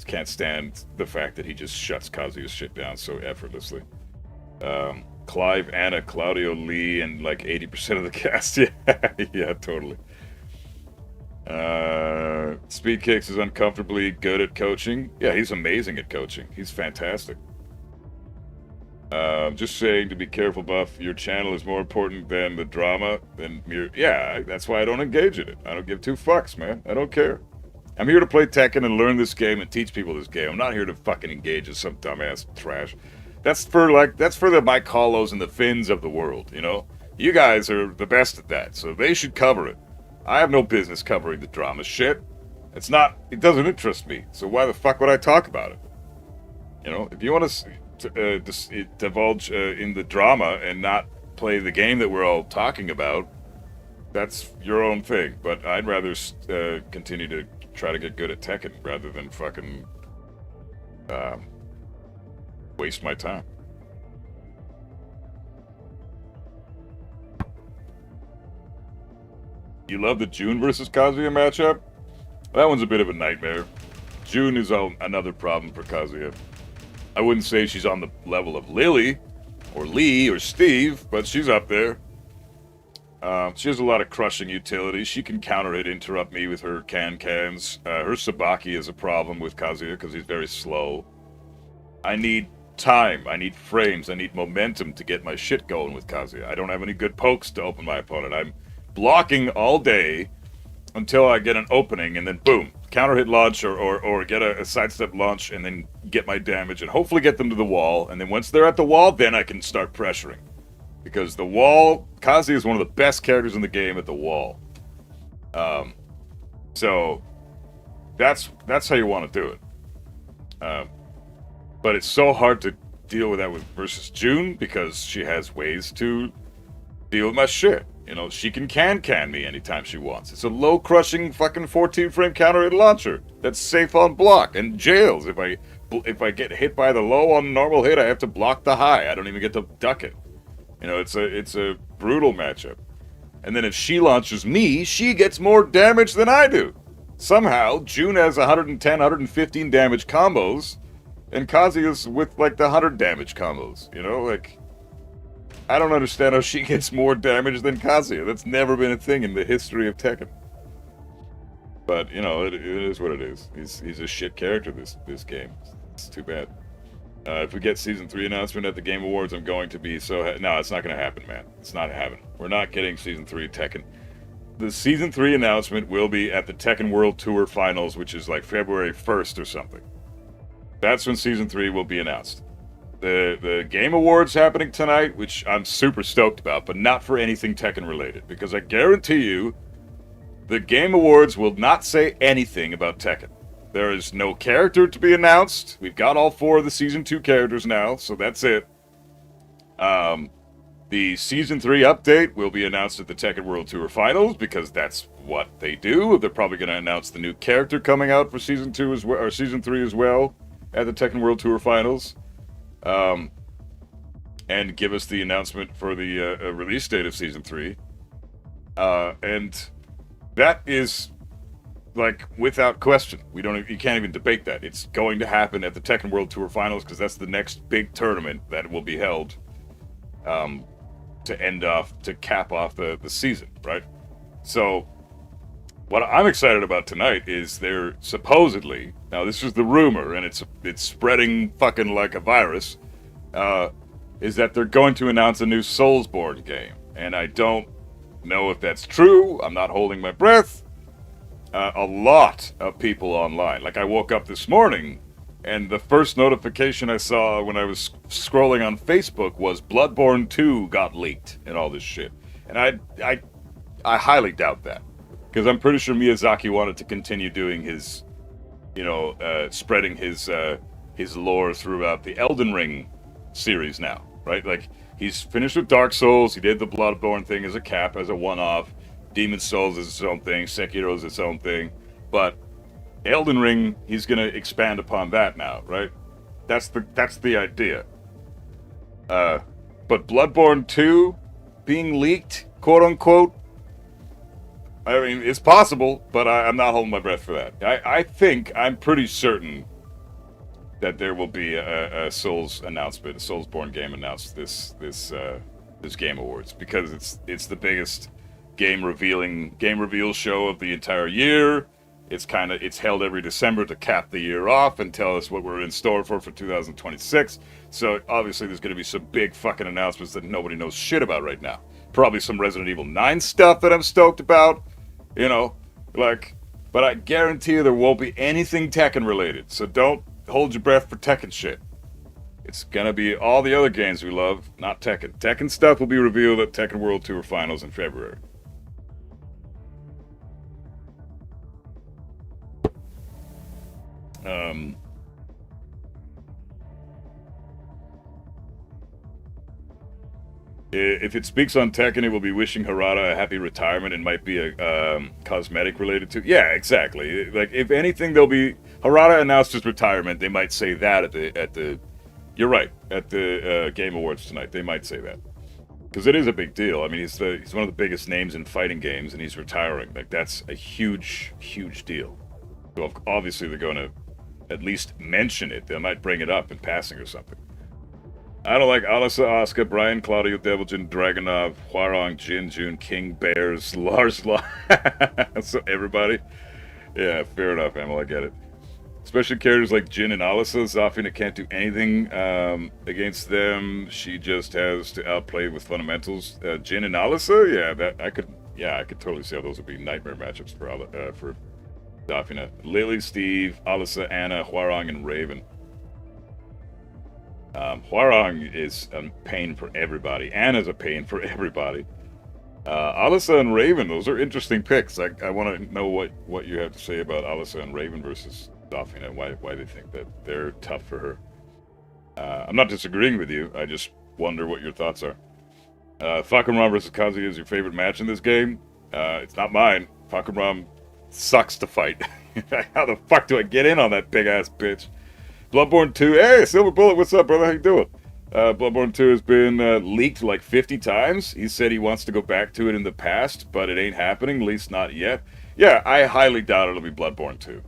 can't stand the fact that he just shuts Kazuya's shit down so effortlessly. Clive, Anna, Claudio, Lee, and like 80% of the cast. Yeah, yeah, totally. Speed Kicks is uncomfortably good at coaching. Yeah, he's amazing at coaching. He's fantastic. Just saying to be careful, Buff. Your channel is more important than the drama. Yeah, that's why I don't engage in it. I don't give 2 fucks, man. I don't care. I'm here to play Tekken and learn this game and teach people this game. I'm not here to fucking engage in some dumbass trash. That's for the Mike Hollows and the Finns of the world, you know? You guys are the best at that, so they should cover it. I have no business covering the drama shit. It doesn't interest me, so why the fuck would I talk about it? You know, if you want to divulge in the drama and not play the game that we're all talking about, that's your own thing. But I'd rather continue to try to get good at Tekken rather than fucking waste my time. You love the June versus Kazuya matchup? That one's a bit of a nightmare. June is another problem for Kazuya. I wouldn't say she's on the level of Lily, or Lee, or Steve, but she's up there. She has a lot of crushing utility. She can counter hit, interrupt me with her cans. Her Sabaki is a problem with Kazuya because he's very slow. I need time. I need frames. I need momentum to get my shit going with Kazuya. I don't have any good pokes to open my opponent. I'm blocking all day until I get an opening, and then boom, counter hit launch or get a sidestep launch, and then get my damage and hopefully get them to the wall. And then once they're at the wall, then I can start pressuring. Because the wall, Kazuya is one of the best characters in the game at the wall. So that's how you want to do it. But it's so hard to deal with that versus June because she has ways to deal with my shit. You know, she can me anytime she wants. It's a low crushing fucking 14 frame counter hit launcher that's safe on block and jails. If I get hit by the low on normal hit, I have to block the high. I don't even get to duck it. You know, it's a brutal matchup. And then if she launches me, she gets more damage than I do. Somehow, June has 110, 115 damage combos, and Kazuya's with like the 100 damage combos. You know, like, I don't understand how she gets more damage than Kazuya. That's never been a thing in the history of Tekken. But, you know, it is what it is. He's a shit character this game. It's too bad. If we get Season 3 announcement at the Game Awards, I'm going to be so... No, it's not going to happen, man. It's not happening. We're not getting Season 3 Tekken. The Season 3 announcement will be at the Tekken World Tour Finals, which is like February 1st or something. That's when Season 3 will be announced. The Game Awards happening tonight, which I'm super stoked about, but not for anything Tekken related, because I guarantee you, the Game Awards will not say anything about Tekken. There is no character to be announced. We've got all 4 of the Season 2 characters now, so that's it. The Season 3 update will be announced at the Tekken World Tour Finals, because that's what they do. They're probably going to announce the new character coming out for Season 2 as well, or Season 3 as well, at the Tekken World Tour Finals. And give us the announcement for the release date of Season 3. And that is... like, without question. You can't even debate that. It's going to happen at the Tekken World Tour Finals because that's the next big tournament that will be held to cap off the season, right? So, what I'm excited about tonight is they're supposedly, now this is the rumor and it's spreading fucking like a virus, is that they're going to announce a new Soulsborne game. And I don't know if that's true. I'm not holding my breath. A lot of people online. Like, I woke up this morning, and the first notification I saw when I was scrolling on Facebook was Bloodborne 2 got leaked and all this shit. And I highly doubt that. Because I'm pretty sure Miyazaki wanted to continue doing his, spreading his lore throughout the Elden Ring series now, right? Like, he's finished with Dark Souls, he did the Bloodborne thing as a cap, as a one-off. Demon Souls is its own thing, Sekiro is its own thing, but Elden Ring, he's going to expand upon that now, right? That's the idea. But Bloodborne 2 being leaked, quote unquote, I mean, it's possible, but I'm not holding my breath for that. I'm pretty certain that there will be a Souls announcement, a Soulsborne game announced this Game Awards, because it's the biggest game reveal show of the entire year. It's held every December to cap the year off and tell us what we're in store for 2026. So obviously there's going to be some big fucking announcements that nobody knows shit about right now. Probably some Resident Evil 9 stuff that I'm stoked about, but I guarantee you there won't be anything Tekken related. So don't hold your breath for Tekken shit. It's gonna be all the other games we love, not Tekken. Tekken stuff will be revealed at Tekken World Tour Finals in February. If it speaks on Tekken, it will be wishing Harada a happy retirement and might be a cosmetic related to. Yeah, exactly. Like, if anything, Harada announced his retirement. They might say that at the. You're right, at the Game Awards tonight. They might say that because it is a big deal. I mean, he's one of the biggest names in fighting games, and he's retiring. Like, that's a huge, huge deal. So obviously they're going to at least mention it. They might bring it up in passing or something. I don't like Alisa, Asuka, Brian, Claudio, Devilgen, Dragunov, Hwarong, Jin, Jun, King, Bears, Lars, So everybody? Yeah, fair enough, Emil, I get it. Especially characters like Jin and Alisa. Zafina can't do anything against them. She just has to outplay with fundamentals. Jin and Alisa, I could totally see how those would be nightmare matchups for Zafina. Lily, Steve, Alisa, Anna, Hwarang, and Raven. Hwarang is a pain for everybody. Anna's a pain for everybody. Alisa and Raven, those are interesting picks. I want to know what you have to say about Alisa and Raven versus Zafina, why they think that they're tough for her. I'm not disagreeing with you. I just wonder what your thoughts are. Fakumram versus Kazuya is your favorite match in this game? It's not mine. Fakumram sucks to fight. How the fuck do I get in on that big-ass bitch? Bloodborne 2, hey, Silver Bullet, what's up, brother? How you doing? Bloodborne 2 has been leaked like 50 times. He said he wants to go back to it in the past, but it ain't happening, at least not yet. Yeah, I highly doubt it'll be Bloodborne 2.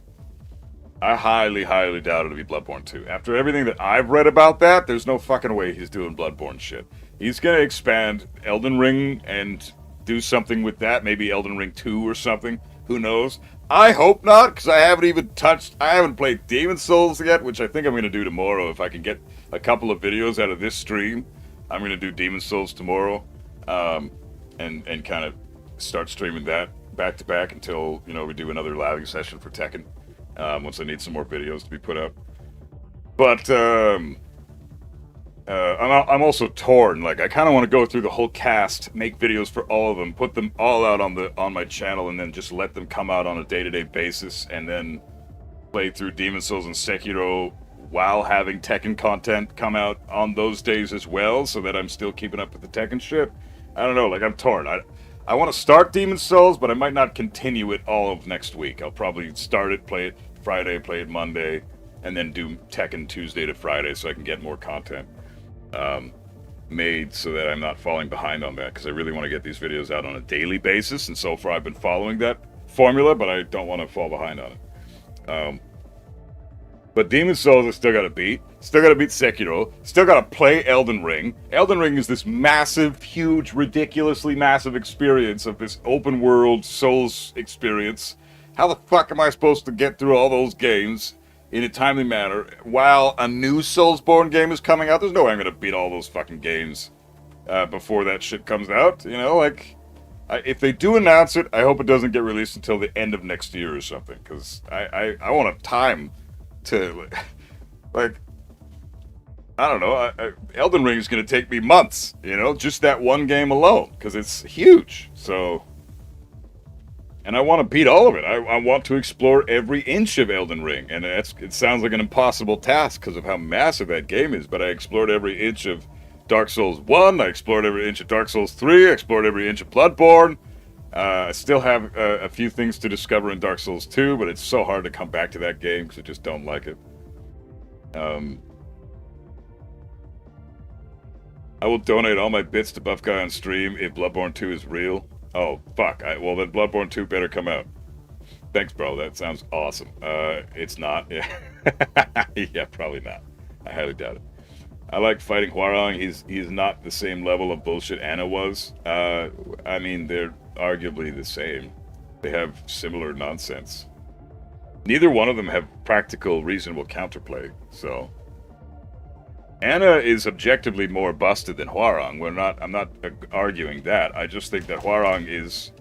I highly, highly doubt it'll be Bloodborne 2. After everything that I've read about that, there's no fucking way he's doing Bloodborne shit. He's gonna expand Elden Ring and do something with that, maybe Elden Ring 2 or something. Who knows? I hope not, because I haven't played Demon Souls yet, which I think I'm going to do tomorrow. If I can get a couple of videos out of this stream, I'm going to do Demon Souls tomorrow, and kind of start streaming that back to back until, we do another live session for Tekken, once I need some more videos to be put up. But, I'm also torn. Like, I kind of want to go through the whole cast, make videos for all of them, put them all out on my channel, and then just let them come out on a day-to-day basis, and then play through Demon Souls and Sekiro while having Tekken content come out on those days as well, so that I'm still keeping up with the Tekken shit. I don't know. Like, I'm torn. I want to start Demon Souls, but I might not continue it all of next week. I'll probably start it, play it Friday, play it Monday, and then do Tekken Tuesday to Friday, so I can get more content made, so that I'm not falling behind on that, because I really want to get these videos out on a daily basis, and so far I've been following that formula, but I don't want to fall behind on it. But Demon Souls I still got to beat Sekiro, still got to play Elden Ring. Elden Ring is this massive, huge, ridiculously massive experience of this open world Souls experience. How the fuck am I supposed to get through all those games in a timely manner while a new Soulsborne game is coming out? There's no way I'm gonna beat all those fucking games before that shit comes out. If they do announce it, I hope it doesn't get released until the end of next year or something, because I want a time to, I don't know, Elden Ring is gonna take me months, just that one game alone, because it's huge. So, and I want to beat all of it. I want to explore every inch of Elden Ring. And it sounds like an impossible task because of how massive that game is. But I explored every inch of Dark Souls 1. I explored every inch of Dark Souls 3. I explored every inch of Bloodborne. I still have a few things to discover in Dark Souls 2. But it's so hard to come back to that game because I just don't like it. I will donate all my bits to Buff Guy on stream if Bloodborne 2 is real. Oh, fuck. Well, then Bloodborne 2 better come out. Thanks, bro. That sounds awesome. It's not. Yeah. Yeah, probably not. I highly doubt it. I like fighting Hwarang. He's not the same level of bullshit Anna was. I mean, they're arguably the same. They have similar nonsense. Neither one of them have practical, reasonable counterplay, so... Anna is objectively more busted than Hwarang. I'm not arguing that. I just think that Hwarang is...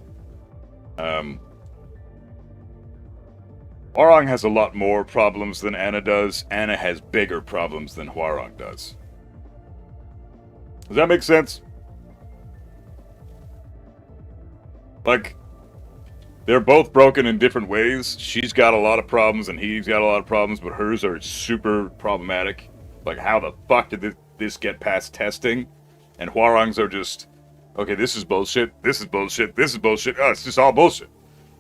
Hwarang has a lot more problems than Anna does. Anna has bigger problems than Hwarang does. Does that make sense? Like, they're both broken in different ways. She's got a lot of problems and he's got a lot of problems, but hers are super problematic. Like, how the fuck did this get past testing? And Hwarang's are just, okay, this is bullshit, this is bullshit, this is bullshit. Oh, it's just all bullshit.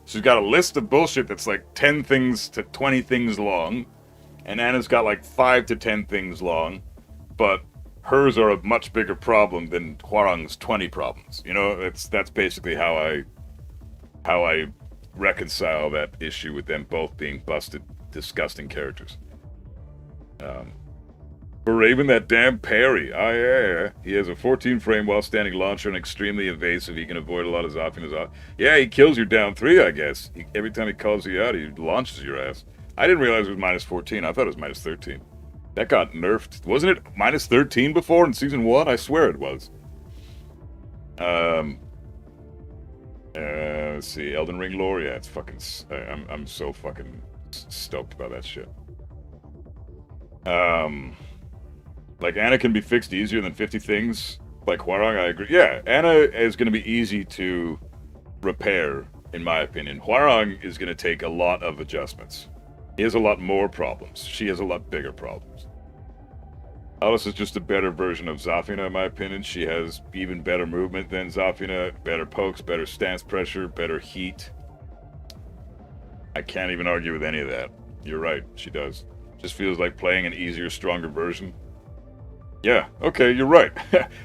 She's got a list of bullshit that's like 10 things to 20 things long. And Anna's got like 5 to 10 things long. But hers are a much bigger problem than Hwarang's 20 problems. That's basically how I reconcile that issue with them both being busted, disgusting characters. For Raven, that damn parry. Oh, yeah. He has a 14 frame while standing launcher and extremely evasive. He can avoid a lot of Zafina's off. Yeah, he kills you down 3, I guess. Every time he calls you out, he launches your ass. I didn't realize it was minus 14. I thought it was minus 13. That got nerfed. Wasn't it minus 13 before in Season 1? I swear it was. Let's see. Elden Ring lore? Yeah, it's fucking... I'm so fucking stoked about that shit. Like, Anna can be fixed easier than 50 things. Like Hwoarang, I agree. Yeah, Anna is going to be easy to repair, in my opinion. Hwoarang is going to take a lot of adjustments. He has a lot more problems. She has a lot bigger problems. Alice is just a better version of Zafina, in my opinion. She has even better movement than Zafina, better pokes, better stance pressure, better heat. I can't even argue with any of that. You're right, she does. Just feels like playing an easier, stronger version. Yeah, okay, you're right.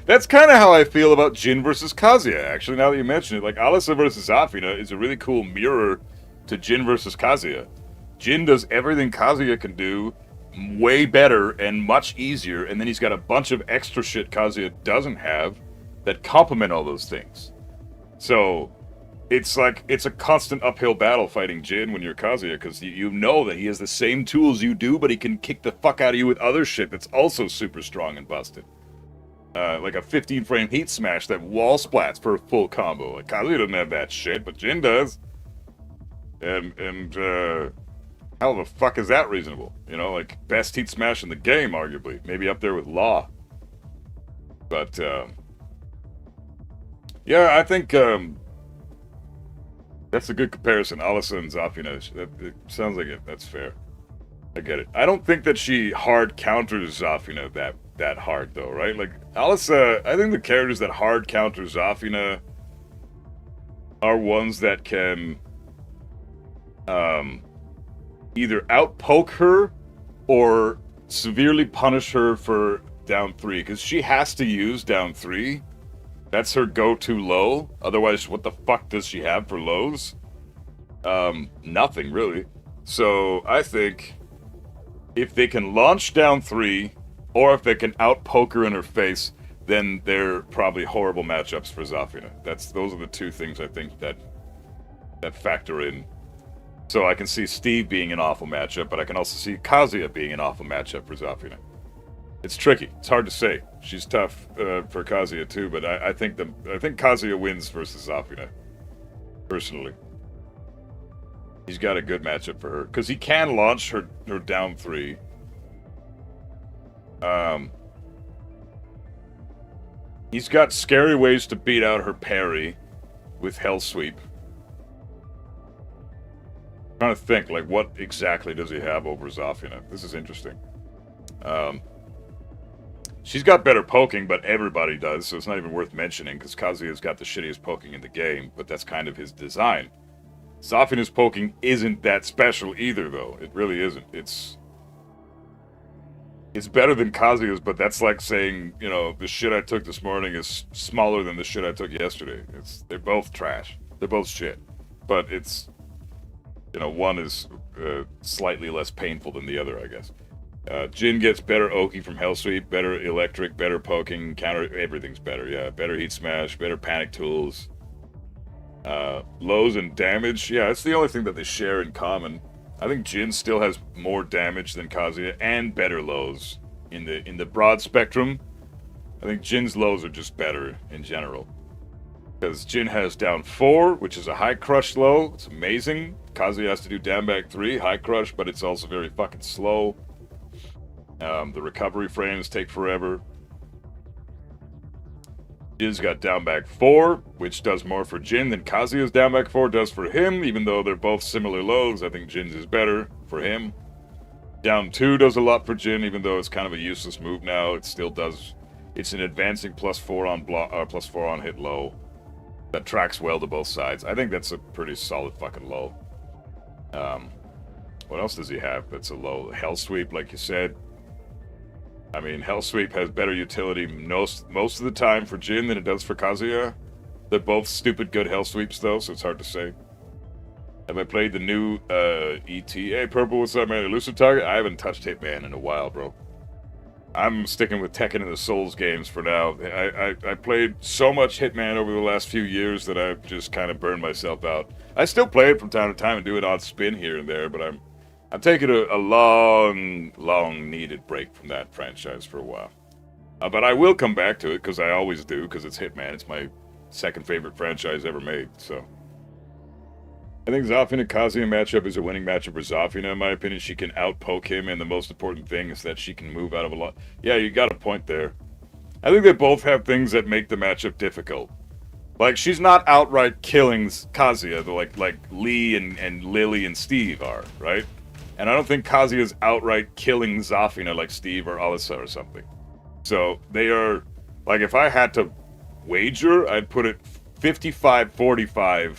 That's kind of how I feel about Jin versus Kazuya, actually, now that you mention it. Like, Alisa versus Zafina is a really cool mirror to Jin versus Kazuya. Jin does everything Kazuya can do way better and much easier, and then he's got a bunch of extra shit Kazuya doesn't have that complement all those things. So, it's like, it's a constant uphill battle fighting Jin when you're Kazuya, because you know that he has the same tools you do, but he can kick the fuck out of you with other shit that's also super strong and busted. Like a 15-frame heat smash that wall splats for a full combo. Like, Kazuya doesn't have that shit, but Jin does. And how the fuck is that reasonable? You know, like, best heat smash in the game, arguably. Maybe up there with Law. But, yeah, I think, that's a good comparison. Alisa and Zafina. It sounds like it. That's fair. I get it. I don't think that she hard counters Zafina that hard, though, right? Like, Alisa, I think the characters that hard counter Zafina are ones that can either outpoke her or severely punish her for down 3, because she has to use down 3. That's her go-to low. Otherwise, what the fuck does she have for lows? Nothing, really. So, I think if they can launch down 3, or if they can outpoke her in her face, then they're probably horrible matchups for Zafina. Those are the two things I think that factor in. So I can see Steve being an awful matchup, but I can also see Kazuya being an awful matchup for Zafina. It's tricky. It's hard to say. She's tough for Kazuya too, but I think Kazuya wins versus Zafina. Personally, he's got a good matchup for her because he can launch her down 3. He's got scary ways to beat out her parry with Hell Sweep. I'm trying to think, like, what exactly does he have over Zafina? This is interesting. She's got better poking, but everybody does, so it's not even worth mentioning, because Kazuya's got the shittiest poking in the game, but that's kind of his design. Zafina's poking isn't that special either, though. It really isn't. It's better than Kazuya's, but that's like saying, you know, the shit I took this morning is smaller than the shit I took yesterday. They're both trash. They're both shit. But it's, you know, one is slightly less painful than the other, I guess. Jin gets better Oki from Hell Sweep, better electric, better poking, counter, everything's better, yeah. Better heat smash, better panic tools. Lows and damage, yeah, it's the only thing that they share in common. I think Jin still has more damage than Kazuya, and better lows. In the broad spectrum, I think Jin's lows are just better in general. Because Jin has down 4, which is a high crush low, it's amazing. Kazuya has to do down back 3, high crush, but it's also very fucking slow. The recovery frames take forever. Jin's got down back 4, which does more for Jin than Kazuya's down back 4 does for him, even though they're both similar lows. I think Jin's is better for him. Down 2 does a lot for Jin, even though it's kind of a useless move now. It still does. It's an advancing +4 on block, +4 on hit low that tracks well to both sides. I think that's a pretty solid fucking low. What else does he have that's a low? Hell Sweep, like you said. I mean, Hell Sweep has better utility most of the time for Jin than it does for Kazuya. They're both stupid good Hell Sweeps, though, so it's hard to say. Have I played the new E.T.? Hey, Purple, what's up, man? Elusive Target? I haven't touched Hitman in a while, bro. I'm sticking with Tekken and the Souls games for now. I played so much Hitman over the last few years that I've just kind of burned myself out. I still play it from time to time and do an odd spin here and there, but I'm taking a long needed break from that franchise for a while. But I will come back to it, because I always do, because it's Hitman. It's my second favorite franchise ever made, so. I think Zafina-Kazuya matchup is a winning matchup for Zafina, in my opinion. She can outpoke him, and the most important thing is that she can move out of a lot. Yeah, you got a point there. I think they both have things that make the matchup difficult. Like, she's not outright killing Kazuya, like Lee and Lily and Steve are, right? And I don't think Kazuya's outright killing Zafina like Steve or Alyssa or something. So, they are... Like, if I had to wager, I'd put it 55-45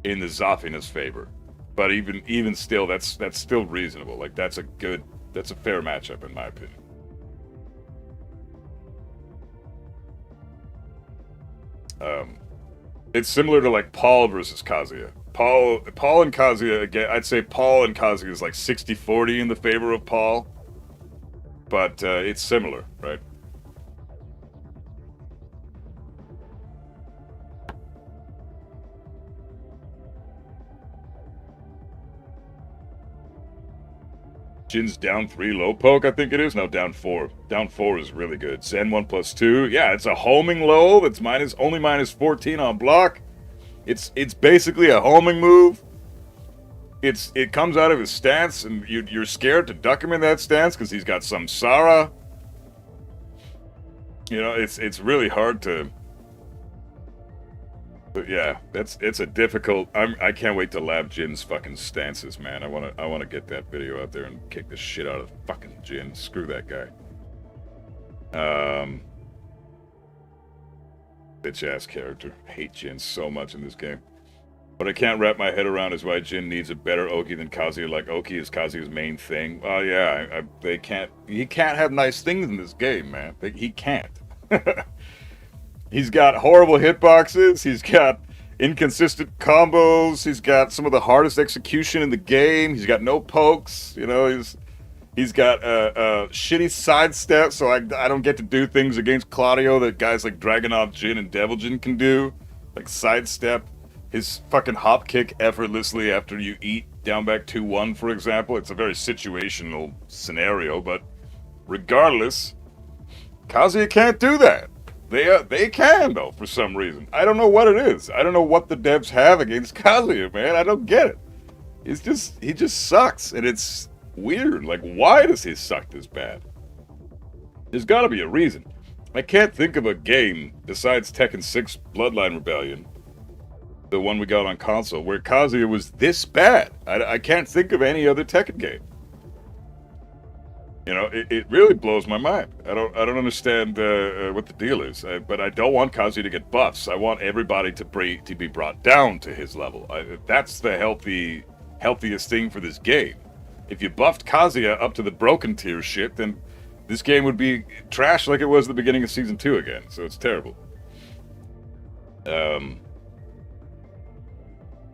in the Zafina's favor. But even still, that's still reasonable. Like, that's a fair matchup, in my opinion. It's similar to like Paul versus Kazuya. Paul and Kazuya, again, I'd say Paul and Kazuya is like 60-40 in the favor of Paul. But it's similar, right? Jin's down 3 low poke, I think it is. No, down 4. Down 4 is really good. Zen 1+2. Yeah, it's a homing low that's only minus 14 on block. It's basically a homing move. It comes out of his stance, and you're scared to duck him in that stance because he's got Samsara. You know, it's really hard to... But yeah, it's a difficult... I can't wait to lab Jin's fucking stances, man. I wanna get that video out there and kick the shit out of fucking Jin. Screw that guy. Bitch-ass character. Hate Jin so much in this game. What I can't wrap my head around is why Jin needs a better Oki than Kazuya. Like, Oki is Kazuya's main thing. Well, yeah, he can't have nice things in this game, man. He can't. He's got horrible hitboxes. He's got inconsistent combos. He's got some of the hardest execution in the game. He's got no pokes. You know, he's got shitty sidestep, so I don't get to do things against Claudio that guys like Dragunov Jin and Devil Jin can do. Like sidestep his fucking hop kick effortlessly after you eat down back 2-1, for example. It's a very situational scenario, but regardless, Kazuya can't do that. They can, though, for some reason. I don't know what it is. I don't know what the devs have against Kazuya, man. I don't get it. He just sucks, and it's weird. Like, why does he suck this bad? There's gotta be a reason. I can't think of a game, besides Tekken 6 Bloodline Rebellion, the one we got on console, where Kazuya was this bad. I can't think of any other Tekken game. You know, it really blows my mind. I don't understand what the deal is. But I don't want Kazuya to get buffs. I want everybody to be brought down to his level. That's the healthiest thing for this game. If you buffed Kazuya up to the broken tier shit, then this game would be trash like it was at the beginning of Season 2 again. So it's terrible.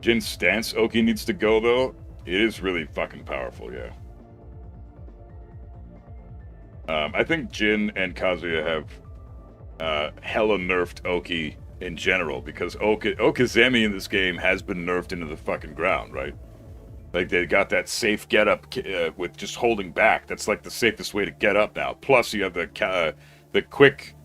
Jin's stance Oki needs to go, though. It is really fucking powerful, yeah. I think Jin and Kazuya have hella nerfed Oki in general, because Okizemi in this game has been nerfed into the fucking ground, right? Like, they got that safe get up with just holding back. That's like the safest way to get up now. Plus, you have the quick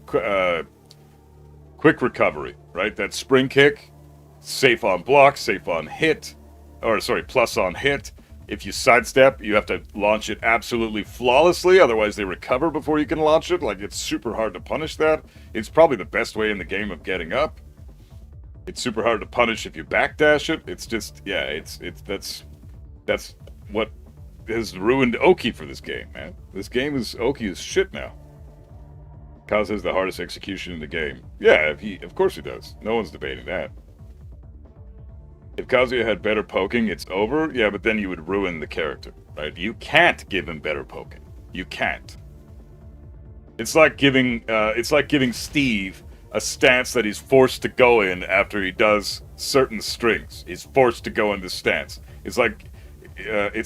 recovery, right? That spring kick, safe on block, safe on hit, or sorry, plus on hit. If you sidestep, you have to launch it absolutely flawlessly, otherwise they recover before you can launch it. Like, it's super hard to punish that. It's probably the best way in the game of getting up. It's super hard to punish if you backdash it. It's just, yeah, that's what has ruined Oki for this game, man. This game is, Oki is shit now. Kaz has the hardest execution in the game. Yeah, of course he does. No one's debating that. If Kazuya had better poking, it's over. Yeah, but then you would ruin the character, right? You can't give him better poking. You can't. It's like giving Steve a stance that he's forced to go in after he does certain strings. He's forced to go in this stance. It's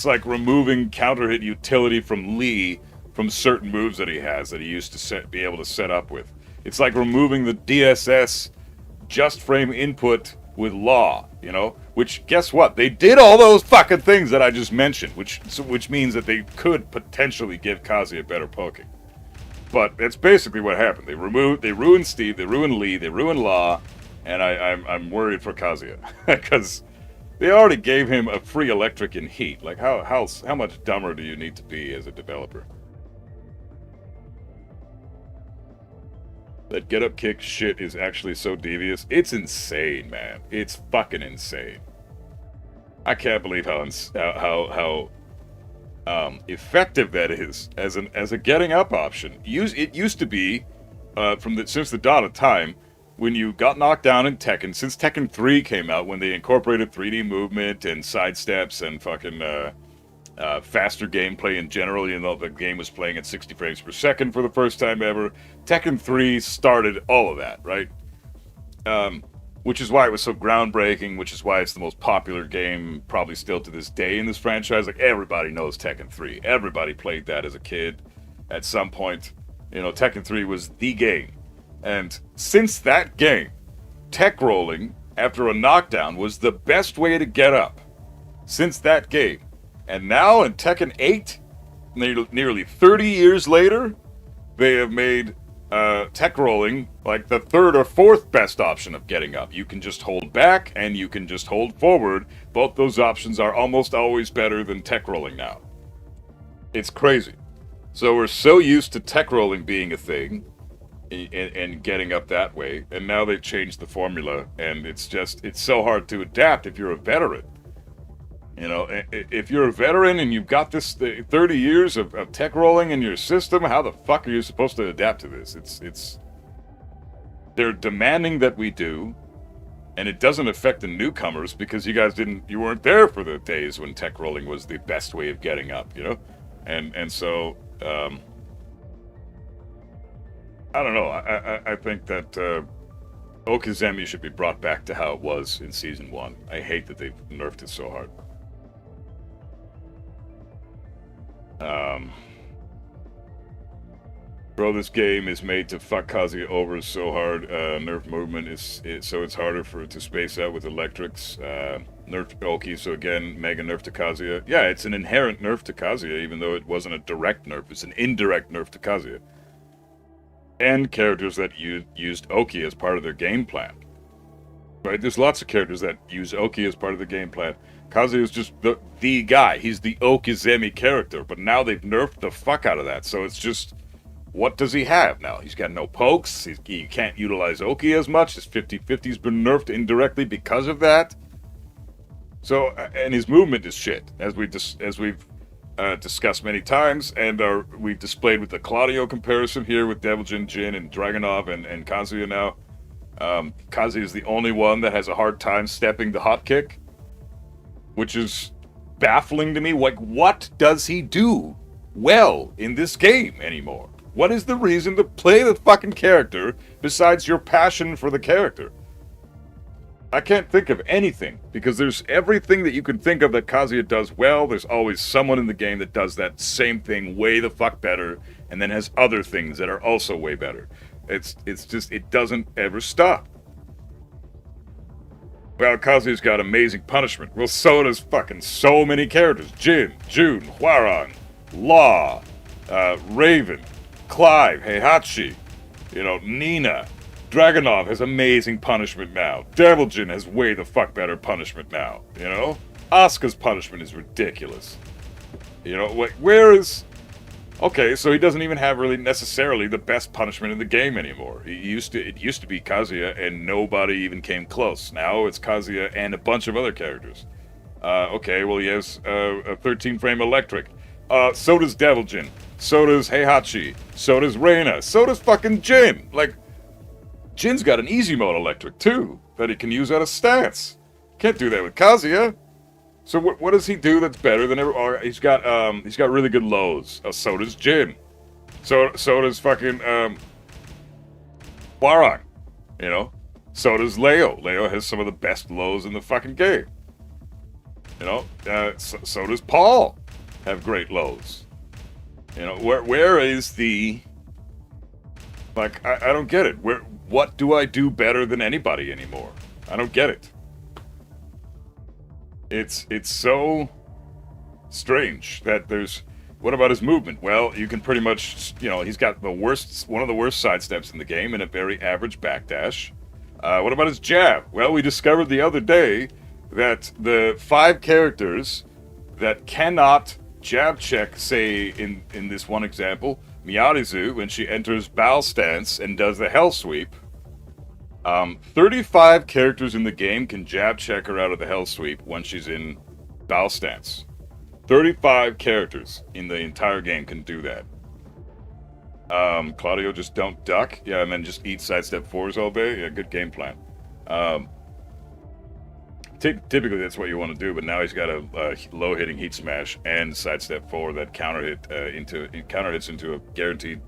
like removing counter hit utility from Lee from certain moves that he has that he used to be able to set up with. It's like removing the DSS just frame input with Law, you know? Which, guess what? They did all those fucking things that I just mentioned, which means that they could potentially give Kazuya better poking. But that's basically what happened. They ruined Steve, they ruined Lee, they ruined Law, and I'm worried for Kazuya. Because they already gave him a free electric and heat. Like, how much dumber do you need to be as a developer? That get-up kick shit is actually so devious. It's insane, man. It's fucking insane. I can't believe how effective that is as a getting up option. It used to be since the dawn of time when you got knocked down in Tekken. Since Tekken 3 came out, when they incorporated 3D movement and sidesteps and fucking faster gameplay in general, even though the game was playing at 60 frames per second for the first time ever. Tekken 3 started all of that, right? Which is why it was so groundbreaking, which is why it's the most popular game probably still to this day in this franchise. Like, everybody knows Tekken 3. Everybody played that as a kid at some point. You know, Tekken 3 was the game. And since that game, tech rolling after a knockdown was the best way to get up. Since that game. And now in Tekken 8, nearly 30 years later, they have made tech rolling like the third or fourth best option of getting up. You can just hold back and you can just hold forward. Both those options are almost always better than tech rolling now. It's crazy. So we're so used to tech rolling being a thing and getting up that way, and now they've changed the formula, and it's so hard to adapt if you're a veteran. You know, if you're a veteran and you've got this 30 years of tech rolling in your system, how the fuck are you supposed to adapt to this? They're demanding that we do, and it doesn't affect the newcomers because you weren't there for the days when tech rolling was the best way of getting up, you know? And so, I don't know, I think that Okizeme should be brought back to how it was in Season 1. I hate that they've nerfed it so hard. Bro, this game is made to fuck Kazuya over so hard. Nerf movement so it's harder for it to space out with electrics. Nerf Oki, so again, mega nerf to Kazuya. Yeah, it's an inherent nerf to Kazuya, even though it wasn't a direct nerf. It's an indirect nerf to Kazuya. And characters that used Oki as part of their game plan. Right? There's lots of characters that use Oki as part of the game plan. Kazuya is just the guy. He's the Okizeme character, but now they've nerfed the fuck out of that. So it's just, what does he have now? He's got no pokes. He can't utilize Oki as much. His 50-50's been nerfed indirectly because of that. So, and his movement is shit, as we've discussed many times, and we've displayed with the Claudio comparison here with Devil Jin and Dragunov and Kazuya now. Kazuya is the only one that has a hard time stepping the hot kick, which is baffling to me. Like, what does he do well in this game anymore? What is the reason to play the fucking character besides your passion for the character? I can't think of anything, because there's everything that you can think of that Kazuya does well. There's always someone in the game that does that same thing way the fuck better, and then has other things that are also way better. It's just, it doesn't ever stop. Well, Kazuya's got amazing punishment. Well, so does fucking so many characters. Jin, Jun, Hwoarang, Law, Raven, Clive, Heihachi, you know, Nina. Dragunov has amazing punishment now. Devil Jin has way the fuck better punishment now, you know? Asuka's punishment is ridiculous. You know, where is... Okay, so he doesn't even have really necessarily the best punishment in the game anymore. It used to be Kazuya, and nobody even came close. Now it's Kazuya and a bunch of other characters. Okay, well, he has a 13-frame electric. So does Devil Jin. So does Heihachi. So does Reina. So does fucking Jin. Like, Jin's got an easy mode electric, too, that he can use out of stance. Can't do that with Kazuya. So what does he do that's better than everyone? He's got really good lows. So does Jin. So does fucking Hwoarang. You know? So does Leo. Leo has some of the best lows in the fucking game. You know? So does Paul have great lows. You know, where is the... Like, I don't get it. What do I do better than anybody anymore? I don't get it. It's so strange that there's... What about his movement? Well, you can pretty much, you know, he's got one of the worst sidesteps in the game and a very average backdash. What about his jab? Well, we discovered the other day that the 5 characters that cannot jab check, say, in this one example, Miyarizu, when she enters bow stance and does the hell sweep, 35 characters in the game can jab check her out of the hell sweep when she's in bow stance. 35 characters in the entire game can do that. Claudio, just don't duck. Yeah, and then just eat sidestep 4s all day. Yeah, good game plan. Typically that's what you want to do, but now he's got a low hitting heat smash and sidestep 4 that counter hits into a guaranteed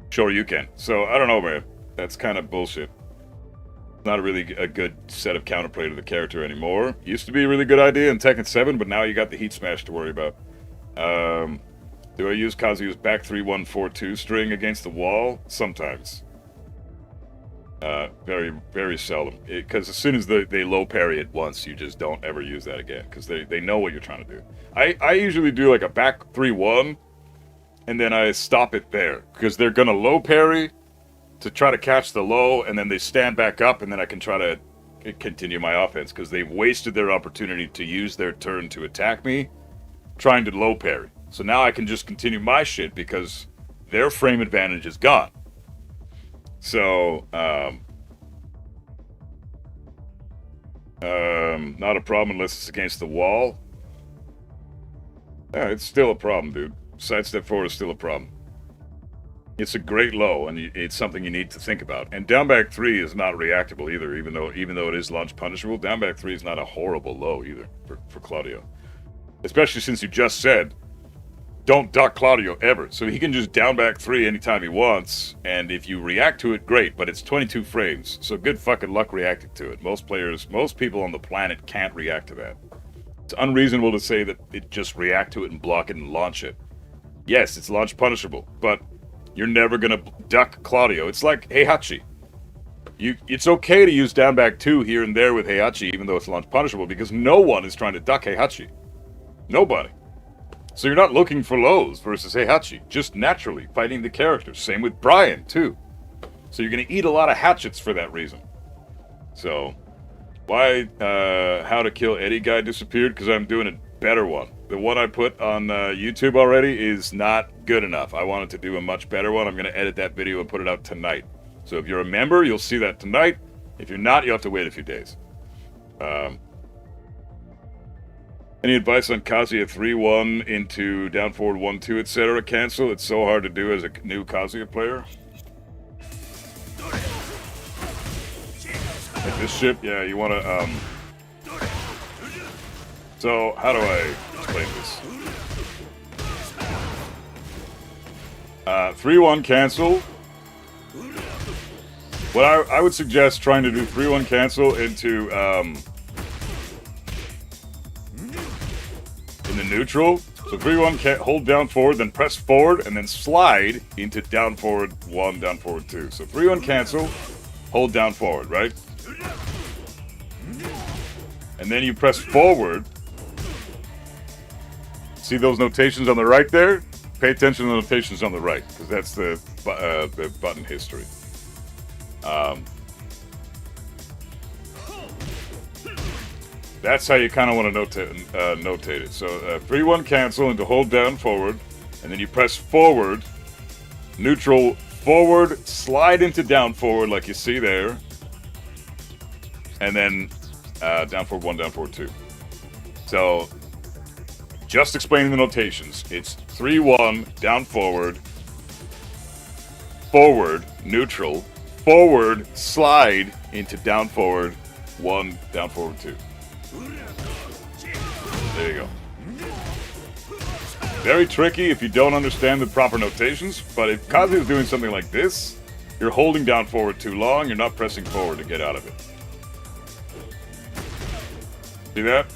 Shoryuken. So I don't know, man. That's kind of bullshit. Not really a good set of counterplay to the character anymore. Used to be a really good idea in Tekken 7, but now you got the heat smash to worry about. Do I use Kazuya's back 3-1-4-2 string against the wall? Sometimes. Very, very seldom. Because as soon as they low parry it once, you just don't ever use that again. Because they know what you're trying to do. I usually do like a back 3-1, and then I stop it there. Because they're going to low parry to try to catch the low, and then they stand back up, and then I can try to continue my offense, because they've wasted their opportunity to use their turn to attack me, trying to low parry. So now I can just continue my shit, because their frame advantage is gone. So, not a problem unless it's against the wall. Yeah, it's still a problem, dude. Sidestep 4 is still a problem. It's a great low, and it's something you need to think about. And down back 3 is not reactable either, even though it is launch punishable. Down back 3 is not a horrible low either for Claudio. Especially since you just said, don't duck Claudio ever. So he can just down back 3 anytime he wants, and if you react to it, great, but it's 22 frames, so good fucking luck reacting to it. Most people on the planet can't react to that. It's unreasonable to say that it just react to it and block it and launch it. Yes, it's launch punishable, but you're never gonna duck Claudio. It's like Heihachi. It's okay to use down back 2 here and there with Heihachi, even though it's launch punishable, because no one is trying to duck Heihachi. Nobody. So you're not looking for lows versus Heihachi, just naturally fighting the character. Same with Brian, too. So you're gonna eat a lot of hatchets for that reason. So, why How to Kill Eddie guy disappeared? Because I'm doing a better one. The one I put on YouTube already is not good enough. I wanted to do a much better one. I'm going to edit that video and put it out tonight. So if you're a member, you'll see that tonight. If you're not, you'll have to wait a few days. Any advice on Kazuya 3-1 into down forward 1-2, etc. cancel? It's so hard to do as a new Kazuya player. Like this ship? Yeah, you want to... So, how do I explain this? 3-1 cancel. What I would suggest trying to do 3-1 cancel into in the neutral. So 3-1 hold down forward, then press forward, and then slide into down forward 1, down forward 2. So 3-1 cancel, hold down forward, right? And then you press forward. See those notations on the right there? Pay attention to the notations on the right, because that's the button history. That's how you kind of want to notate it. So 3-1 cancel into hold down forward, and then you press forward, neutral forward, slide into down forward like you see there, and then down forward 1, down forward 2. So just explaining the notations. It's 3-1, down forward, forward, neutral, forward, slide into down forward 1, down forward 2. There you go. Very tricky if you don't understand the proper notations, but if Kazuya is doing something like this, you're holding down forward too long, you're not pressing forward to get out of it. See that?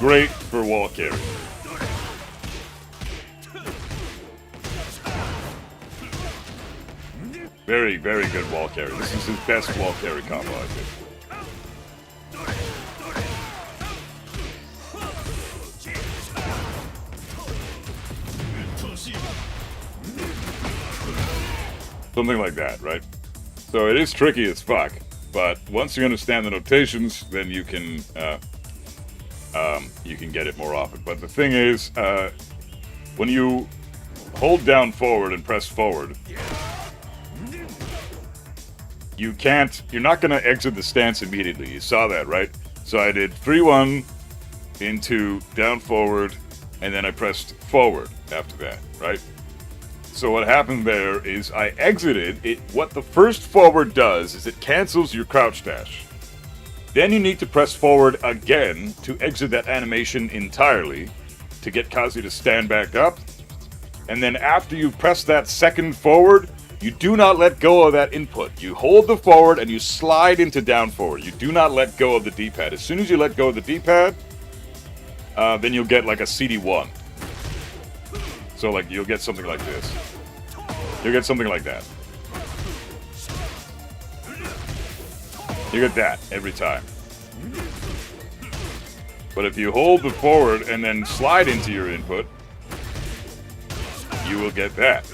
great for wall carry. Very, very good wall carry. This is his best wall carry combo, I think. Something like that, right? So it is tricky as fuck, but once you understand the notations, then you can get it more often. But the thing is, when you hold down forward and press forward, you're not going to exit the stance immediately. You saw that, right? So I did 3-1 into down forward, and then I pressed forward after that, right? So what happened there is I exited it. What the first forward does is it cancels your crouch dash. Then you need to press forward again to exit that animation entirely to get Kazuya to stand back up. And then after you press that second forward, you do not let go of that input. You hold the forward and you slide into down forward. You do not let go of the D-pad. As soon as you let go of the D-pad, then you'll get like a CD1. So like you'll get something like this. You'll get something like that. You get that every time. But if you hold the forward and then slide into your input, you will get that.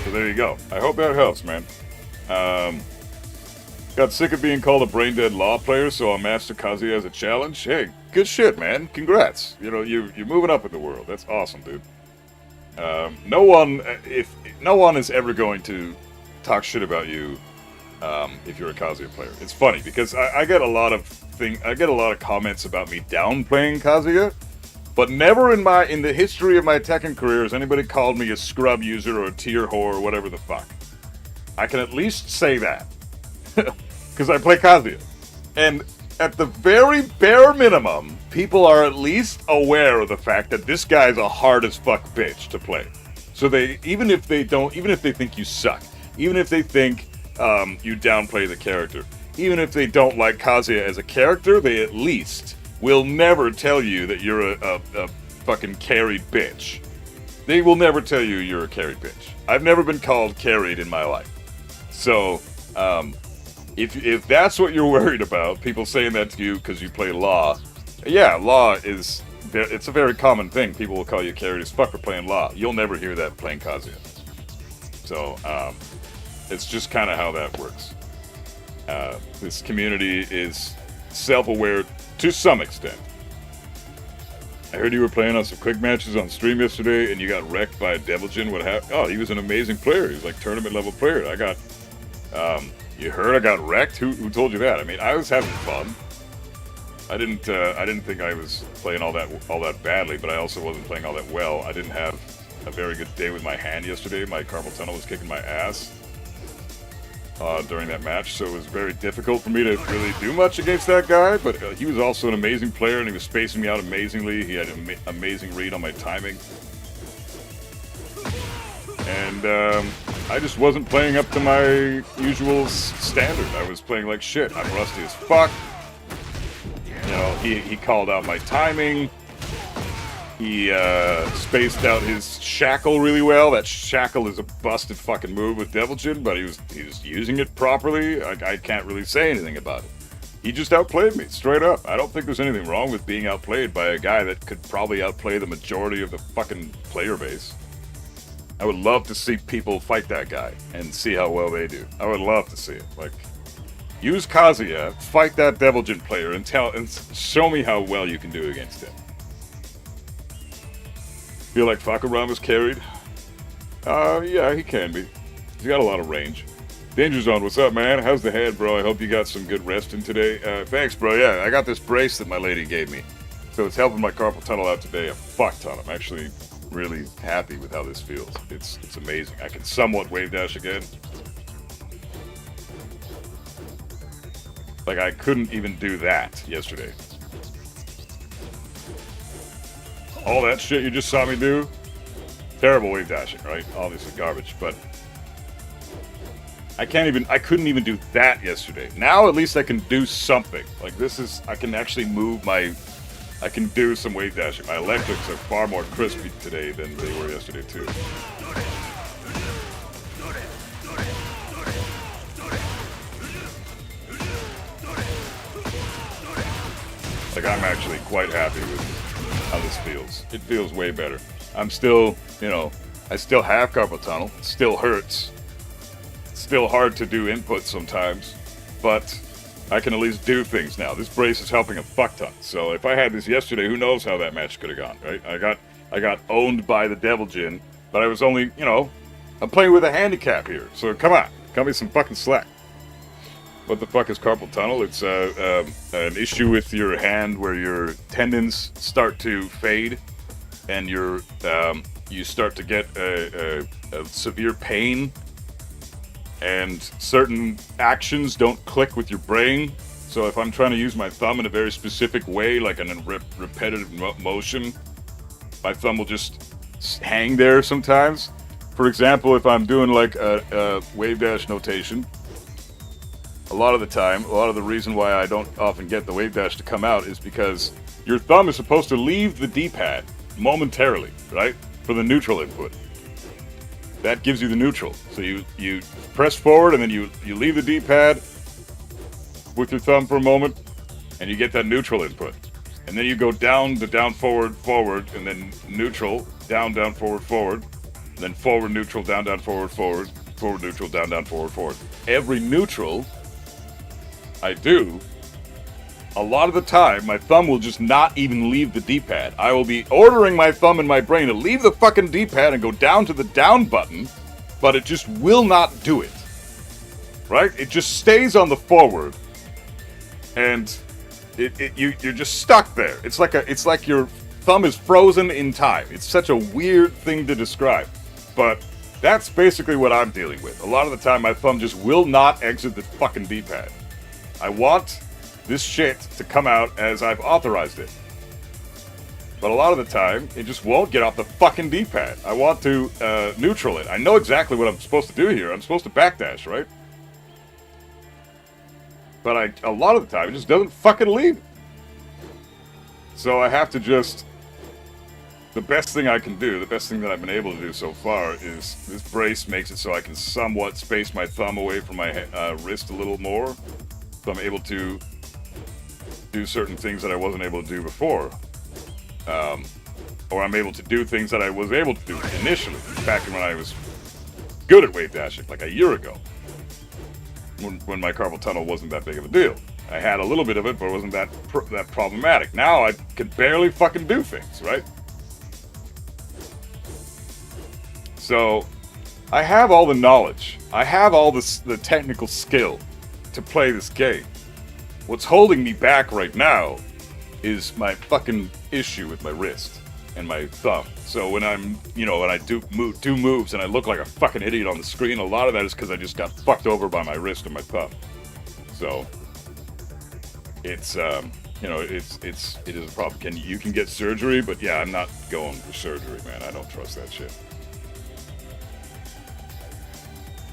So there you go. I hope that helps, man. Got sick of being called a brain-dead law player, so I master Kazuya as a challenge. Hey, good shit, man. Congrats. You know, you're moving up in the world. That's awesome, dude. No one is ever going to talk shit about you if you're a Kazuya player. It's funny because I get a lot of comments about me downplaying Kazuya, but never in the history of my Tekken career has anybody called me a scrub user or a tier whore or whatever the fuck. I can at least say that. Because I play Kazuya. And at the very bare minimum, people are at least aware of the fact that this guy's a hard as fuck bitch to play. So even if they think you suck, even if they think you downplay the character, even if they don't like Kazuya as a character, they at least will never tell you that you're a fucking carried bitch. They will never tell you you're a carried bitch. I've never been called carried in my life. So, if that's what you're worried about, people saying that to you because you play Law, yeah, Law it's a very common thing. People will call you carried as fuck for playing Law. You'll never hear that playing Kazuya. So, it's just kind of how that works. This community is self-aware to some extent. I heard you were playing on some quick matches on stream yesterday and you got wrecked by a Devilgen. What happened? Oh, he was an amazing player. He was like tournament level player. You heard I got wrecked? Who told you that? I mean, I was having fun. I didn't think I was playing all that badly, but I also wasn't playing all that well. I didn't have a very good day with my hand yesterday. My carpal tunnel was kicking my ass during that match, so it was very difficult for me to really do much against that guy, but he was also an amazing player, and he was spacing me out amazingly. He had an amazing read on my timing. And I just wasn't playing up to my usual standard. I was playing like shit. I'm rusty as fuck. You know, he called out my timing. He spaced out his shackle really well. That shackle is a busted fucking move with Devilgen, but he was using it properly. I can't really say anything about it. He just outplayed me, straight up. I don't think there's anything wrong with being outplayed by a guy that could probably outplay the majority of the fucking player base. I would love to see people fight that guy and see how well they do. I would love to see it. Like, use Kazuya, fight that Devilgen player, and show me how well you can do against him. Feel like Fakurama's carried? Yeah, he can be. He's got a lot of range. Danger Zone, what's up, man? How's the head, bro? I hope you got some good rest in today. Thanks, bro. Yeah, I got this brace that my lady gave me. So it's helping my carpal tunnel out today a fuck ton. I'm actually really happy with how this feels. It's amazing. I can somewhat wave dash again. Like, I couldn't even do that yesterday. All that shit you just saw me do, terrible wave dashing, right? Obviously garbage, but I couldn't even do that yesterday. Now at least I can do something. Like this is, I can actually move I can do some wave dashing. My electrics are far more crispy today than they were yesterday too. Like I'm actually quite happy with how this feels. It feels way better. I'm still, I still have carpal tunnel. It still hurts. It's still hard to do input sometimes, but I can at least do things now. This brace is helping a fuck ton. So if I had this yesterday, who knows how that match could have gone, right? I got owned by the Devil Jin, but I was only, I'm playing with a handicap here. So come on, cut me some fucking slack. What the fuck is carpal tunnel? It's an issue with your hand where your tendons start to fade, and you start to get a severe pain, and certain actions don't click with your brain. So if I'm trying to use my thumb in a very specific way, like in a repetitive motion, my thumb will just hang there sometimes. For example, if I'm doing like a wave dash notation, a lot of the reason why I don't often get the wave dash to come out is because your thumb is supposed to leave the D-pad momentarily, right? For the neutral input. That gives you the neutral. So you press forward and then you leave the D-pad with your thumb for a moment and you get that neutral input. And then you go down to down, forward, forward, and then neutral, down, forward, forward, and then forward, neutral, down, forward, forward, forward, neutral, down, forward, forward. Every neutral I do, a lot of the time, my thumb will just not even leave the D-pad. I will be ordering my thumb in my brain to leave the fucking D-pad and go down to the down button, but it just will not do it. Right? It just stays on the forward, and you're just stuck there. It's like your thumb is frozen in time. It's such a weird thing to describe, but that's basically what I'm dealing with. A lot of the time, my thumb just will not exit the fucking D-pad. I want this shit to come out as I've authorized it. But a lot of the time, it just won't get off the fucking D-pad. I want to neutral it. I know exactly what I'm supposed to do here. I'm supposed to backdash, right? But a lot of the time, it just doesn't fucking leave. So I have to just... The best thing I can do, the best thing that I've been able to do so far is this brace makes it so I can somewhat space my thumb away from my wrist a little more. So I'm able to do certain things that I wasn't able to do before. Or I'm able to do things that I was able to do initially, back when I was good at wave dashing, like a year ago. When my carpal tunnel wasn't that big of a deal. I had a little bit of it, but it wasn't that problematic. Now I can barely fucking do things, right? So, I have all the knowledge. I have all the technical skill to play this game. What's holding me back right now is my fucking issue with my wrist and my thumb. So when when I do moves and I look like a fucking idiot on the screen, a lot of that is because I just got fucked over by my wrist and my thumb. So it's it is a problem. You can get surgery, but yeah, I'm not going for surgery, man. I don't trust that shit.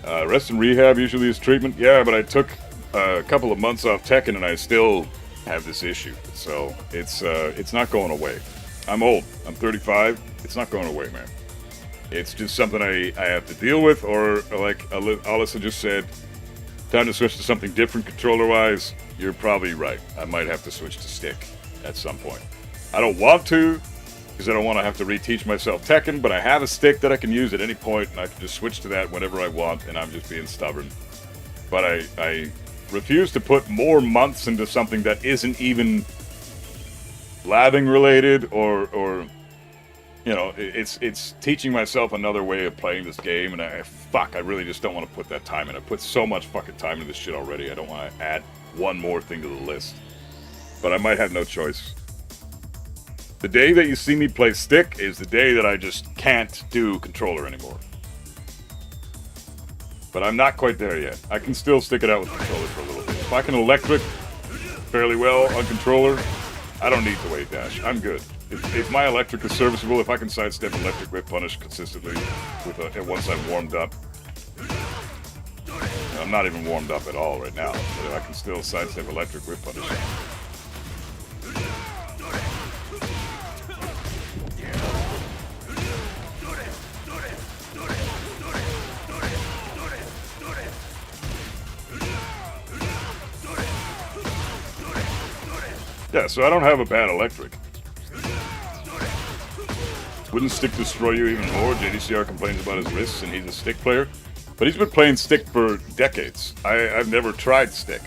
Rest and rehab usually is treatment. Yeah, but I took a couple of months off Tekken and I still have this issue. So it's not going away. I'm old. I'm 35. It's not going away, man. It's just something I have to deal with, or like Alyssa just said, time to switch to something different controller-wise. You're probably right. I might have to switch to stick at some point. I don't want to, because I don't want to have to reteach myself Tekken, but I have a stick that I can use at any point, and I can just switch to that whenever I want, and I'm just being stubborn. But I refuse to put more months into something that isn't even labbing related, or it's teaching myself another way of playing this game, and I really just don't want to put that time in. I put so much fucking time into this shit already. I don't want to add one more thing to the list. But I might have no choice. The day that you see me play stick is the day that I just can't do controller anymore. But I'm not quite there yet. I can still stick it out with controller for a little bit. If I can electric fairly well on controller, I don't need to wave dash. I'm good. if my electric is serviceable, if I can sidestep electric whip punish consistently once I'm warmed up. I'm not even warmed up at all right now, but I can still sidestep electric whip punish. Yeah, so I don't have a bad electric. Wouldn't stick destroy you even more? JDCR complains about his wrists and he's a stick player. But he's been playing stick for decades. I've never tried stick.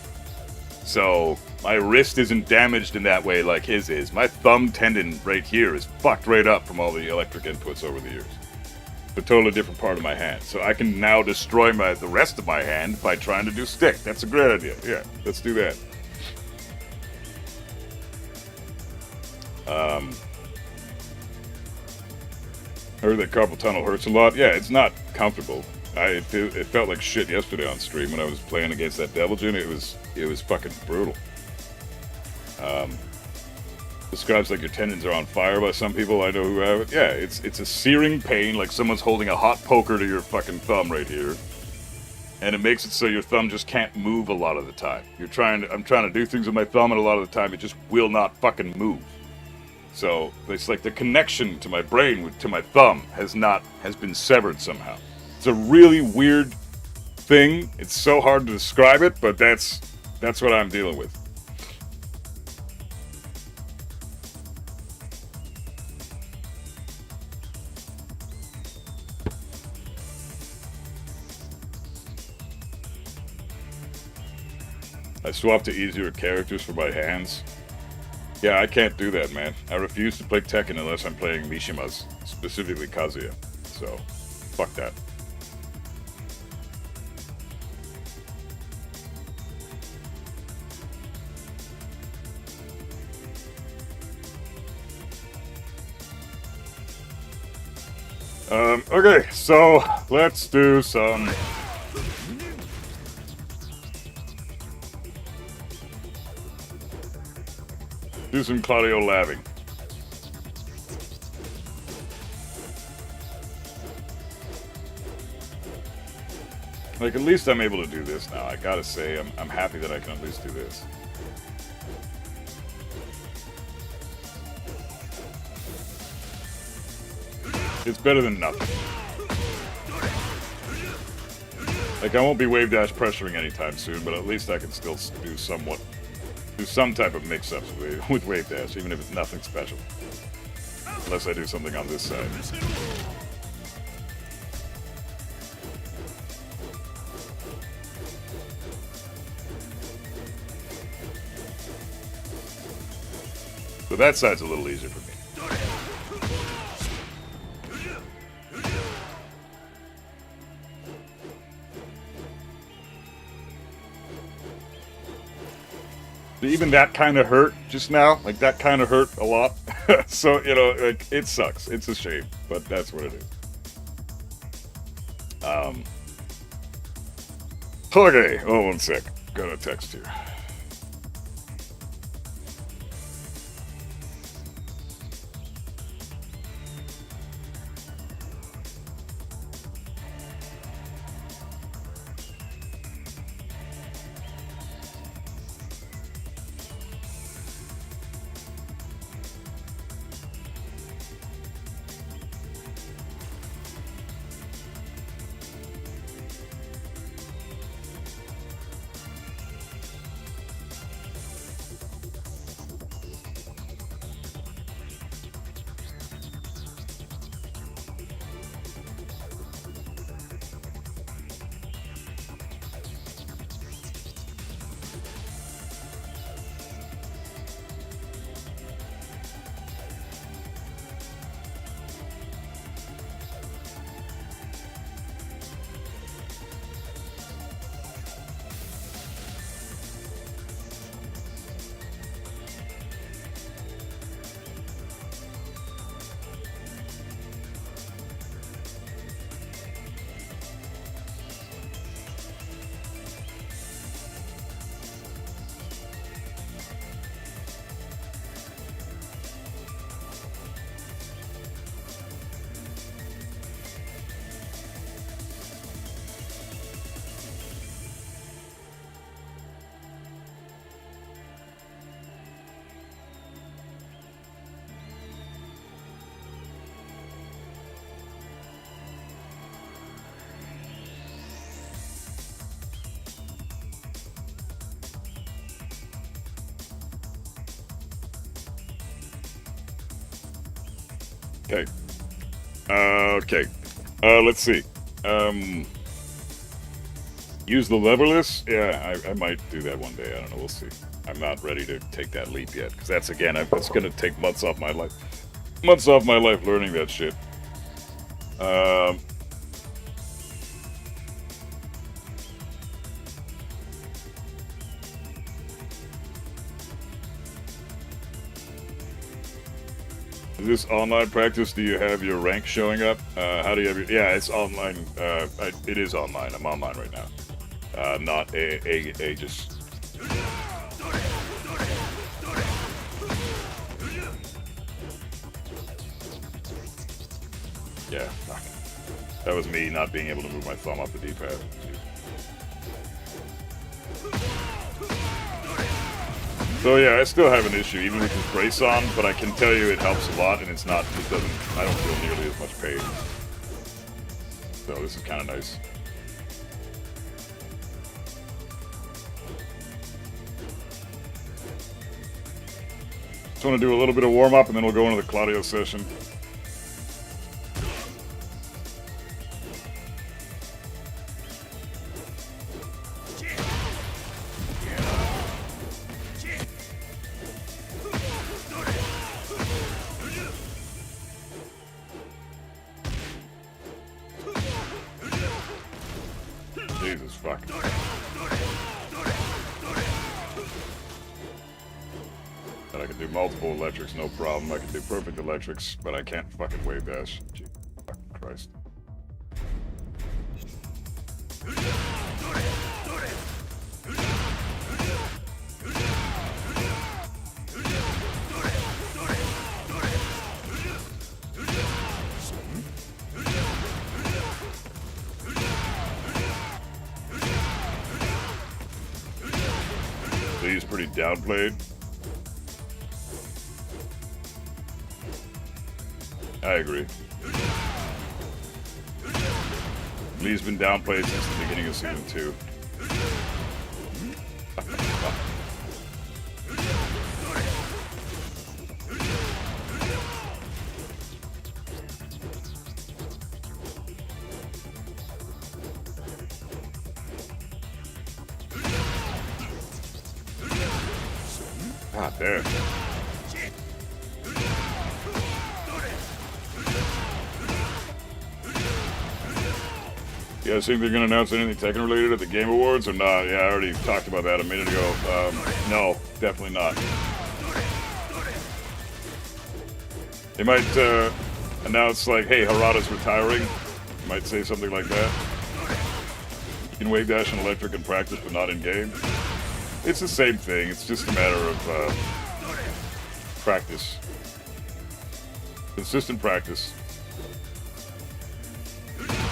So my wrist isn't damaged in that way like his is. My thumb tendon right here is fucked right up from all the electric inputs over the years. It's a totally different part of my hand. So I can now destroy the rest of my hand by trying to do stick. That's a great idea. Yeah, let's do that. I heard that carpal tunnel hurts a lot. Yeah, it's not comfortable. It felt like shit yesterday on stream when I was playing against that Devil Jin. It was fucking brutal. Describes like your tendons are on fire by some people I know who have it. Yeah, it's a searing pain, like someone's holding a hot poker to your fucking thumb right here. And it makes it so your thumb just can't move a lot of the time. I'm trying to do things with my thumb, and a lot of the time it just will not fucking move. So it's like the connection to my brain to my thumb has been severed somehow. It's a really weird thing. It's so hard to describe it, but that's what I'm dealing with. I swapped to easier characters for my hands. Yeah, I can't do that, man. I refuse to play Tekken unless I'm playing Mishima's, specifically Kazuya. So, fuck that. Okay, so let's do some... Do some Claudio labbing. Like, at least I'm able to do this now. I gotta say, I'm happy that I can at least do this. It's better than nothing. Like, I won't be wave dash pressuring anytime soon, but at least I can still do some type of mix-ups with wave dash, even if it's nothing special. Unless I do something on this side. So that side's a little easier for me. Even that kind of hurt just now. Like, that kind of hurt a lot. So, you know, like, it sucks. It's a shame, but that's what it is. Okay. Oh, one sec. Got a text here. Okay. Okay. Let's see. Use the leverless? Yeah, I might do that one day. I don't know. We'll see. I'm not ready to take that leap yet. Because that's, again, it's going to take months off my life. Months off my life learning that shit. Is this online practice? Do you have your rank showing up? How do you have your... Yeah, it's online. It is online. I'm online right now. Not a just... Yeah, fuck. That was me not being able to move my thumb off the D-pad. So yeah, I still have an issue, even with this brace on, but I can tell you it helps a lot, and it's not, it doesn't, I don't feel nearly as much pain. So this is kind of nice. Just want to do a little bit of warm-up, and then we'll go into the Claudio session. Jesus fuck. And I can do multiple electrics, no problem. I can do perfect electrics, but I can't fucking wave dash. Jesus fucking Christ. He's pretty downplayed. I agree. Lee's been downplayed since the beginning of season 2. God damn. You guys think they're going to announce anything Tekken related at the Game Awards or not? Yeah, I already talked about that a minute ago. No, definitely not. They might announce like, hey, Harada's retiring. Might say something like that. You can wave dash and electric in practice, but not in game. It's the same thing. It's just a matter of practice. Consistent practice.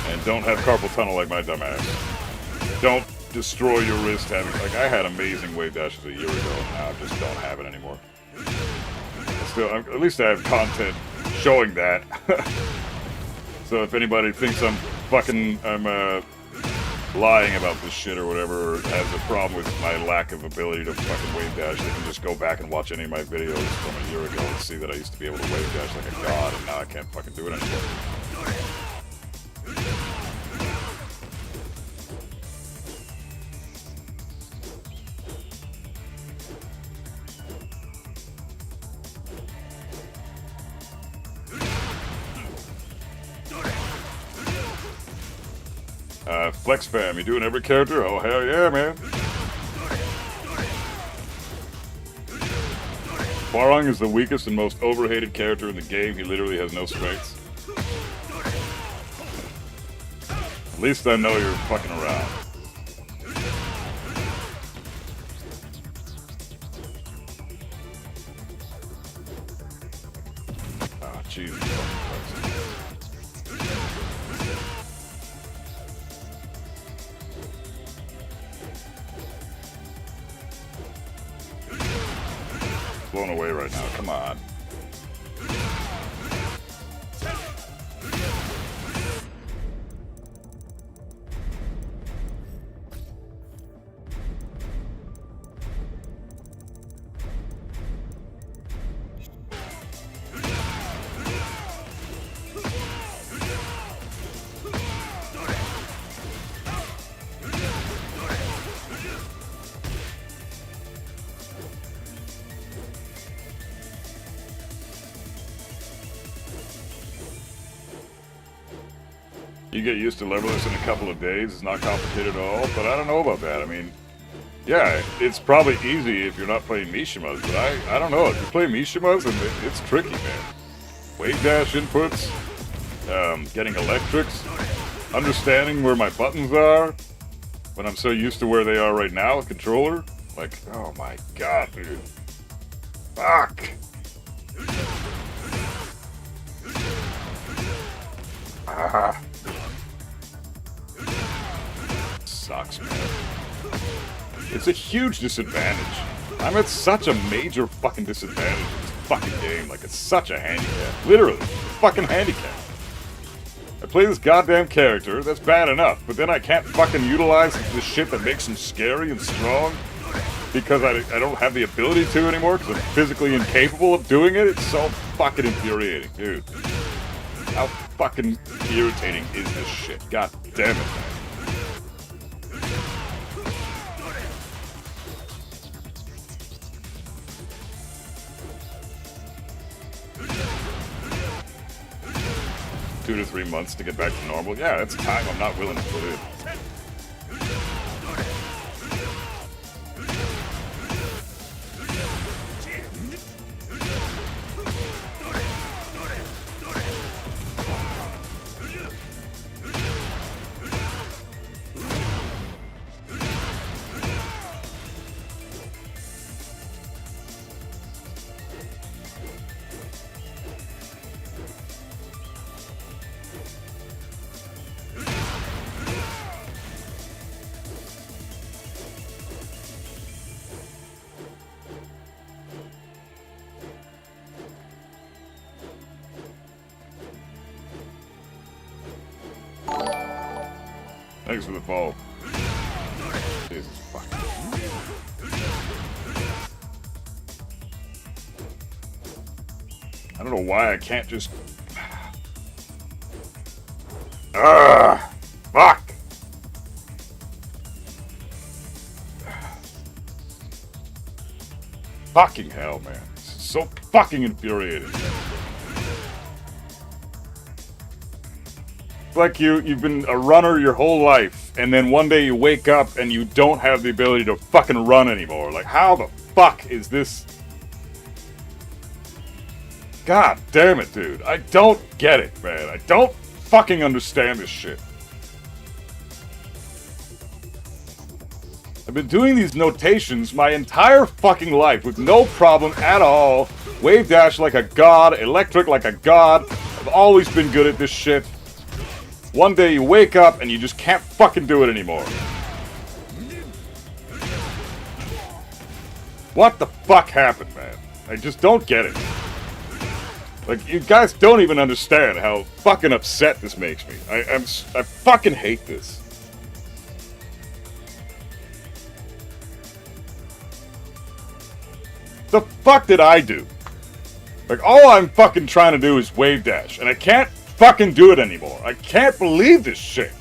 And don't have carpal tunnel like my dumbass. Don't destroy your wrist having... Like, I had amazing wave dashes a year ago, and now I just don't have it anymore. Still, at least I have content showing that. So if anybody thinks I'm lying about this shit or whatever, or has a problem with my lack of ability to fucking wave dash, they can just go back and watch any of my videos from a year ago and see that I used to be able to wave dash like a god, and now I can't fucking do it anymore. Flex fam, you doing every character? Oh, hell yeah, man. Barong is the weakest and most overhated character in the game. He literally has no strengths. At least I know you're fucking around. Oh, Jesus. Blown away right now. Come on. You get used to levelers in a couple of days. It's not complicated at all, but I don't know about that. I mean, yeah, it's probably easy if you're not playing Mishimas, but I don't know. If you play Mishimas, and it's tricky, man. Wave dash inputs, getting electrics, understanding where my buttons are when I'm so used to where they are right now with controller. Like, oh my god, dude. Fuck! Ah. Sucks, man. It's a huge disadvantage. I'm at such a major fucking disadvantage in this fucking game. Like, it's such a handicap. Literally, fucking handicap. I play this goddamn character, that's bad enough, but then I can't fucking utilize the shit that makes him scary and strong because I don't have the ability to anymore because I'm physically incapable of doing it. It's so fucking infuriating, dude. How fucking irritating is this shit? God damn it, man. Two to 3 months to get back to normal. Yeah, that's time I'm not willing to put in. Thanks for the follow. Jesus fuck. I don't know why I can't just... Fuck! Fucking hell, man. This is so fucking infuriating. Like you've been a runner your whole life, and then one day you wake up and you don't have the ability to fucking run anymore. Like, how the fuck is this? God damn it, dude. I don't get it, man. I don't fucking understand this shit. I've been doing these notations my entire fucking life with no problem at all. Wave dash like a god, electric like a god. I've always been good at this shit. One day you wake up and you just can't fucking do it anymore. What the fuck happened, man? I just don't get it. Like, you guys don't even understand how fucking upset this makes me. I fucking hate this. The fuck did I do? Like, all I'm fucking trying to do is wave dash, and I can't fucking do it anymore. I can't believe this shit.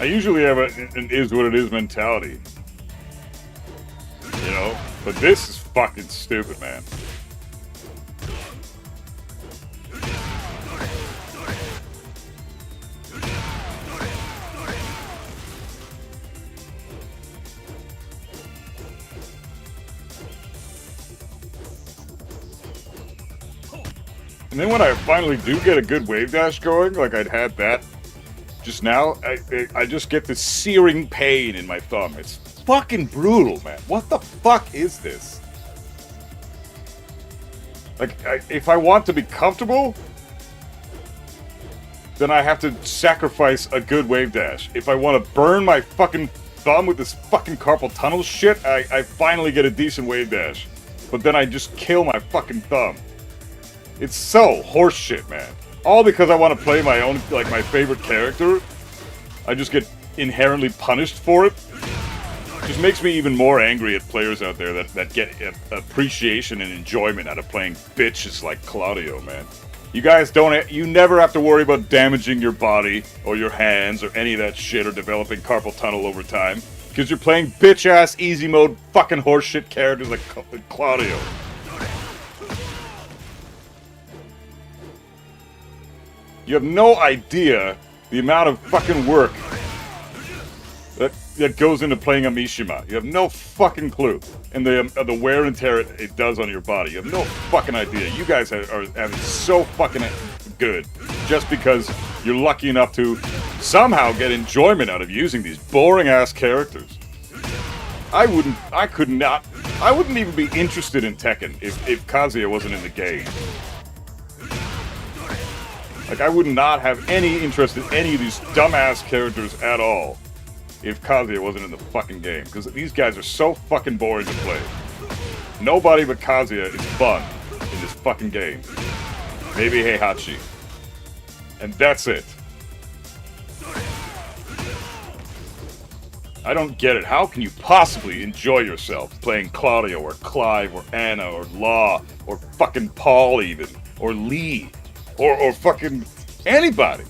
I usually have an is what it is mentality. You know? But this is fucking stupid, man. And then when I finally do get a good wave dash going, like I'd had that just now, I just get this searing pain in my thumb. It's fucking brutal, man. What the fuck is this? Like, if I want to be comfortable, then I have to sacrifice a good wave dash. If I want to burn my fucking thumb with this fucking carpal tunnel shit, I finally get a decent wave dash. But then I just kill my fucking thumb. It's so horseshit, man. All because I want to play my own, like, my favorite character. I just get inherently punished for it. Just makes me even more angry at players out there that get appreciation and enjoyment out of playing bitches like Claudio, man. You guys you never have to worry about damaging your body or your hands or any of that shit or developing carpal tunnel over time. Because you're playing bitch-ass, easy mode, fucking horseshit characters like Claudio. You have no idea the amount of fucking work that goes into playing a Mishima. You have no fucking clue. And the wear and tear it does on your body. You have no fucking idea. You guys are having so fucking good just because you're lucky enough to somehow get enjoyment out of using these boring-ass characters. I wouldn't even be interested in Tekken if Kazuya wasn't in the game. Like, I would not have any interest in any of these dumbass characters at all if Kazuya wasn't in the fucking game. Because these guys are so fucking boring to play. Nobody but Kazuya is fun in this fucking game. Maybe Heihachi. And that's it. I don't get it. How can you possibly enjoy yourself playing Claudio or Clive or Anna or Law or fucking Paul even? Or Lee? Or fucking anybody?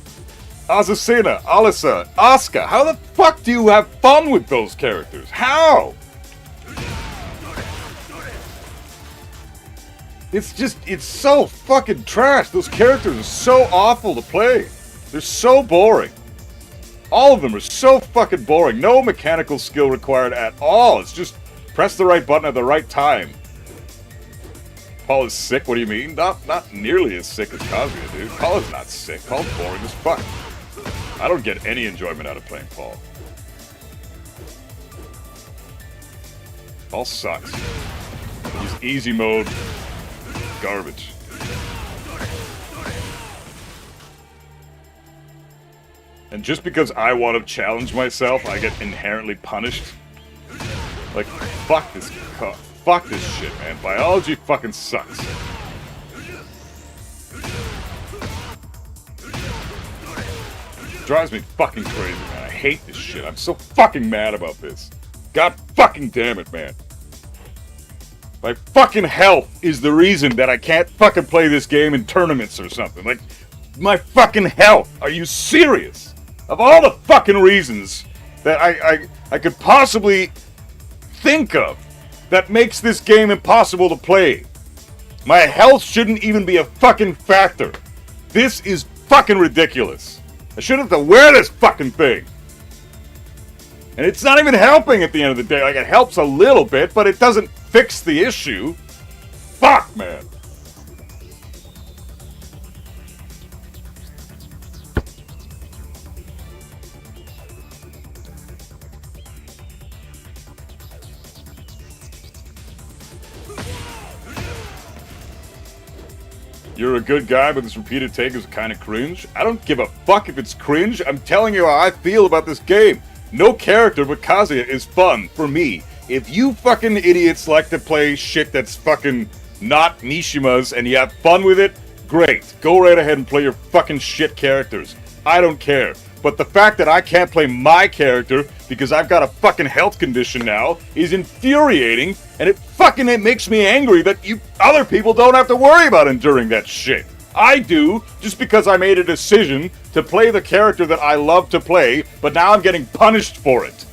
Azucena, Alisa, Asuka. How the fuck do you have fun with those characters? How? It's so fucking trash. Those characters are so awful to play. They're so boring. All of them are so fucking boring. No mechanical skill required at all. It's just press the right button at the right time. Paul is sick? What do you mean? Not nearly as sick as Kazuya, dude. Paul is not sick. Paul's boring as fuck. I don't get any enjoyment out of playing Paul. Paul sucks. He's easy mode garbage. And just because I want to challenge myself, I get inherently punished. Like, fuck this shit, man. Biology fucking sucks. Drives me fucking crazy, man. I hate this shit. I'm so fucking mad about this. God fucking damn it, man. My fucking health is the reason that I can't fucking play this game in tournaments or something. Like, my fucking health. Are you serious? Of all the fucking reasons that I could possibly think of that makes this game impossible to play, my health shouldn't even be a fucking factor. This is fucking ridiculous. I shouldn't have to wear this fucking thing. And it's not even helping at the end of the day. Like, it helps a little bit, but it doesn't fix the issue. Fuck, man. You're a good guy, but this repeated take is kind of cringe. I don't give a fuck if it's cringe. I'm telling you how I feel about this game. No character but Kazuya is fun for me. If you fucking idiots like to play shit that's fucking not Mishimas and you have fun with it, great. Go right ahead and play your fucking shit characters. I don't care. But the fact that I can't play my character because I've got a fucking health condition now is infuriating, and it makes me angry that you other people don't have to worry about enduring that shit. I do, just because I made a decision to play the character that I love to play, but now I'm getting punished for it.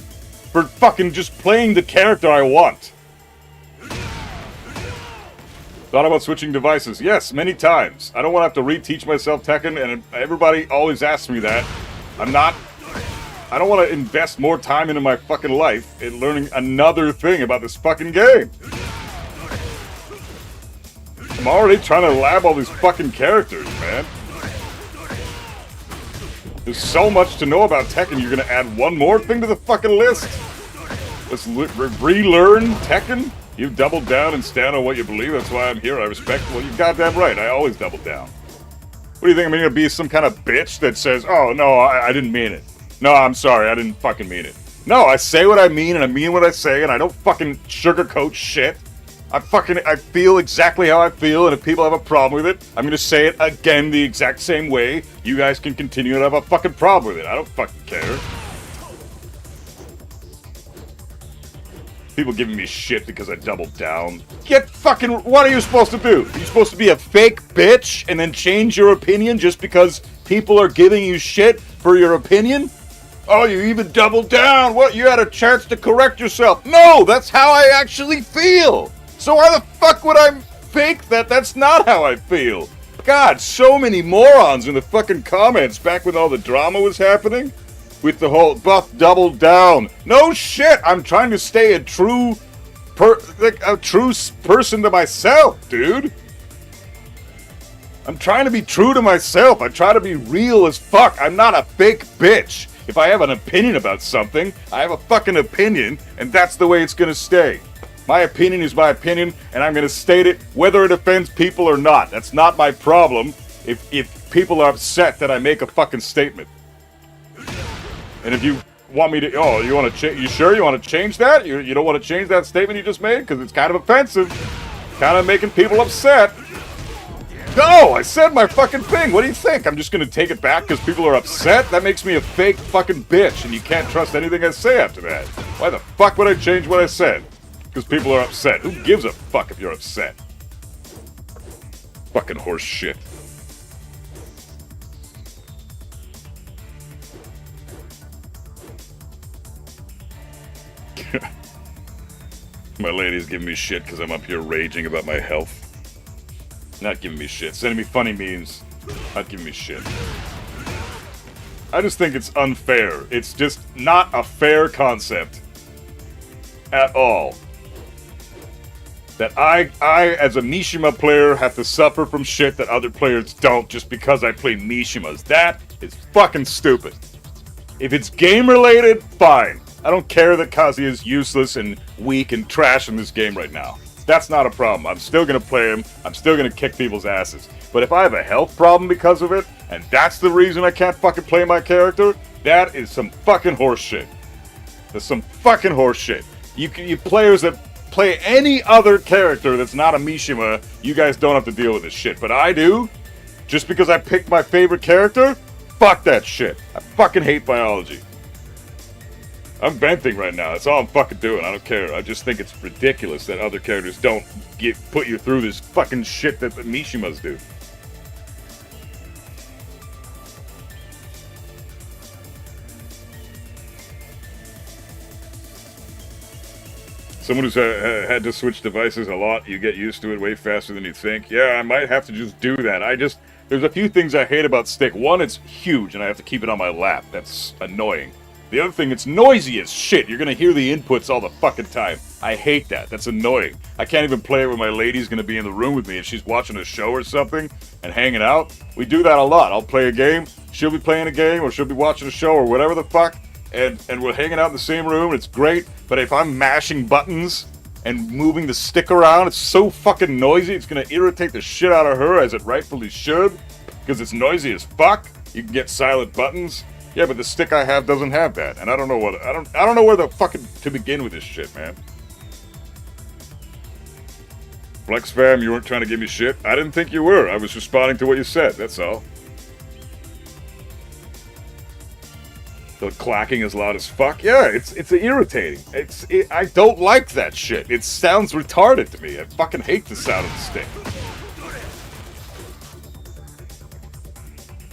For fucking just playing the character I want. Thought about switching devices? Yes, many times. I don't want to have to reteach myself Tekken, and everybody always asks me that. I don't want to invest more time into my fucking life in learning another thing about this fucking game. I'm already trying to lab all these fucking characters, man. There's so much to know about Tekken, you're gonna add one more thing to the fucking list? Let's relearn Tekken? You've doubled down and stand on what you believe, that's why I'm here, I respect. Well, you're goddamn right, I always double down. What do you think? I'm gonna be some kind of bitch that says, "Oh no, I didn't mean it. No, I'm sorry, I didn't fucking mean it." No, I say what I mean, and I mean what I say, and I don't fucking sugarcoat shit. I feel exactly how I feel, and if people have a problem with it, I'm gonna say it again the exact same way. You guys can continue to have a fucking problem with it. I don't fucking care. People giving me shit because I doubled down. What are you supposed to do? Are you supposed to be a fake bitch and then change your opinion just because people are giving you shit for your opinion? Oh, you even doubled down. What? You had a chance to correct yourself. No, that's how I actually feel. So why the fuck would I fake that? That's not how I feel. God, so many morons in the fucking comments back when all the drama was happening. With the whole Buff doubled down. No shit, I'm trying to stay a true person to myself, dude. I'm trying to be true to myself. I try to be real as fuck. I'm not a fake bitch. If I have an opinion about something, I have a fucking opinion, and that's the way it's gonna stay. My opinion is my opinion, and I'm gonna state it whether it offends people or not. That's not my problem if people are upset that I make a fucking statement. And if you want me to, you sure you want to change that? You don't want to change that statement you just made? Because it's kind of offensive. Kind of making people upset. No, I said my fucking thing. What do you think? I'm just going to take it back because people are upset? That makes me a fake fucking bitch, and you can't trust anything I say after that. Why the fuck would I change what I said? Because people are upset. Who gives a fuck if you're upset? Fucking horse shit. My lady's giving me shit because I'm up here raging about my health. Not giving me shit. Sending me funny memes. Not giving me shit. I just think it's unfair. It's just not a fair concept. At all. That I as a Mishima player, have to suffer from shit that other players don't just because I play Mishimas. That is fucking stupid. If it's game-related, fine. I don't care that Kazuya is useless and weak and trash in this game right now. That's not a problem. I'm still gonna play him. I'm still gonna kick people's asses. But if I have a health problem because of it, and that's the reason I can't fucking play my character, that is some fucking horse shit. That's some fucking horse shit. You players that play any other character that's not a Mishima, you guys don't have to deal with this shit. But I do. Just because I picked my favorite character? Fuck that shit. I fucking hate biology. I'm venting right now. That's all I'm fucking doing. I don't care. I just think it's ridiculous that other characters don't put you through this fucking shit that the Mishimas do. Someone who's had to switch devices a lot, you get used to it way faster than you think. Yeah, I might have to just do that. There's a few things I hate about Stick. One, it's huge and I have to keep it on my lap. That's annoying. The other thing, it's noisy as shit. You're gonna hear the inputs all the fucking time. I hate that. That's annoying. I can't even play it when my lady's gonna be in the room with me if she's watching a show or something and hanging out. We do that a lot. I'll play a game, she'll be playing a game, or she'll be watching a show or whatever the fuck, and we're hanging out in the same room, it's great, but if I'm mashing buttons and moving the stick around, it's so fucking noisy, it's gonna irritate the shit out of her, as it rightfully should, because it's noisy as fuck. You can get silent buttons. Yeah, but the stick I have doesn't have that, and I don't know where the fucking to begin with this shit, man. Flex fam, you weren't trying to give me shit. I didn't think you were. I was responding to what you said. That's all. The clacking is loud as fuck. Yeah, it's irritating. I don't like that shit. It sounds retarded to me. I fucking hate the sound of the stick.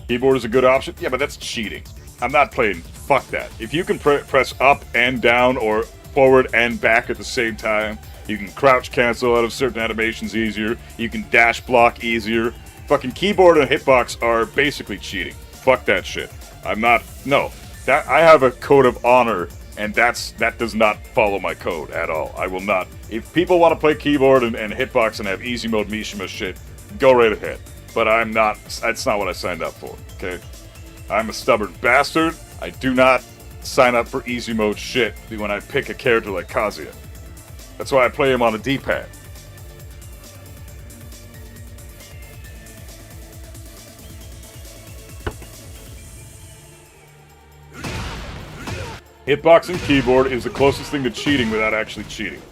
Keyboard is a good option. Yeah, but that's cheating. I'm not playing. Fuck that. If you can press up and down or forward and back at the same time, you can crouch cancel out of certain animations easier. You can dash block easier. Fucking keyboard and hitbox are basically cheating. Fuck that shit. I'm not. No. I have a code of honor, and that does not follow my code at all. I will not. If people want to play keyboard and hitbox and have easy mode Mishima shit, go right ahead. But I'm not. That's not what I signed up for. Okay. I'm a stubborn bastard. I do not sign up for easy mode shit when I pick a character like Kazuya. That's why I play him on a D-pad. Hitbox and keyboard is the closest thing to cheating without actually cheating.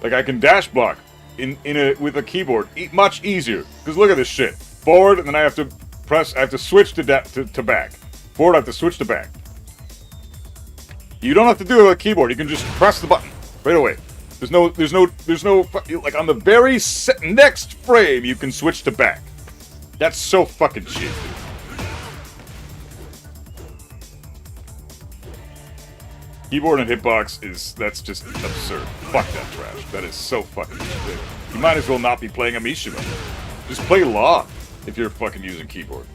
Like, I can dash block with a keyboard much easier. Because look at this shit. Forward, and then I have to switch to back. Forward, I have to switch to back. You don't have to do it with a keyboard. You can just press the button right away. There's no, like, on the very next frame, you can switch to back. That's so fucking cheap. Keyboard and hitbox that's just absurd. Fuck that trash. That is so fucking stupid. You might as well not be playing a Mishima. Just play Law if you're fucking using keyboard.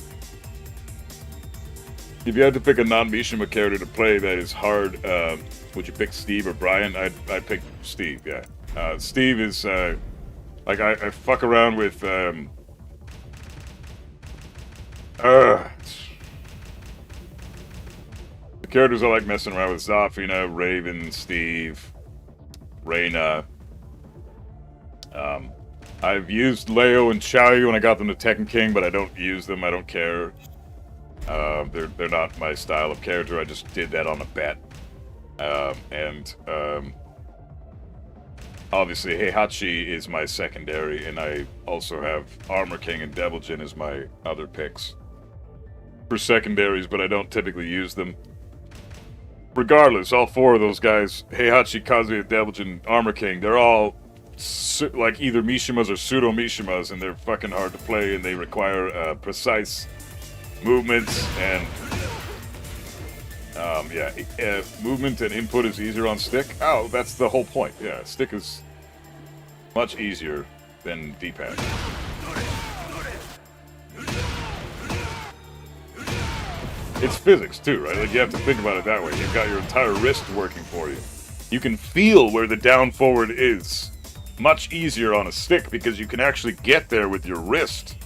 If you had to pick a non-Mishima character to play that is hard, would you pick Steve or Brian? I'd pick Steve, yeah. Steve is, like, I fuck around with, the characters I like messing around with: Zafina, Raven, Steve, Reyna. I've used Leo and Xiaoyu when I got them to Tekken King, but I don't use them. I don't care. They're not my style of character. I just did that on a bet. Obviously Heihachi is my secondary, and I also have Armor King and Devil Jin as my other picks for secondaries, but I don't typically use them. Regardless, all four of those guys, Heihachi, Kazuya, Devil Jin, Armor King, they're all like either Mishimas or pseudo Mishimas, and they're fucking hard to play, and they require precise movements, and movement and input is easier on stick. Oh, that's the whole point. Yeah, stick is much easier than D-pad. It's physics too, right? Like, you have to think about it that way. You've got your entire wrist working for you. You can feel where the down forward is much easier on a stick because you can actually get there with your wrist.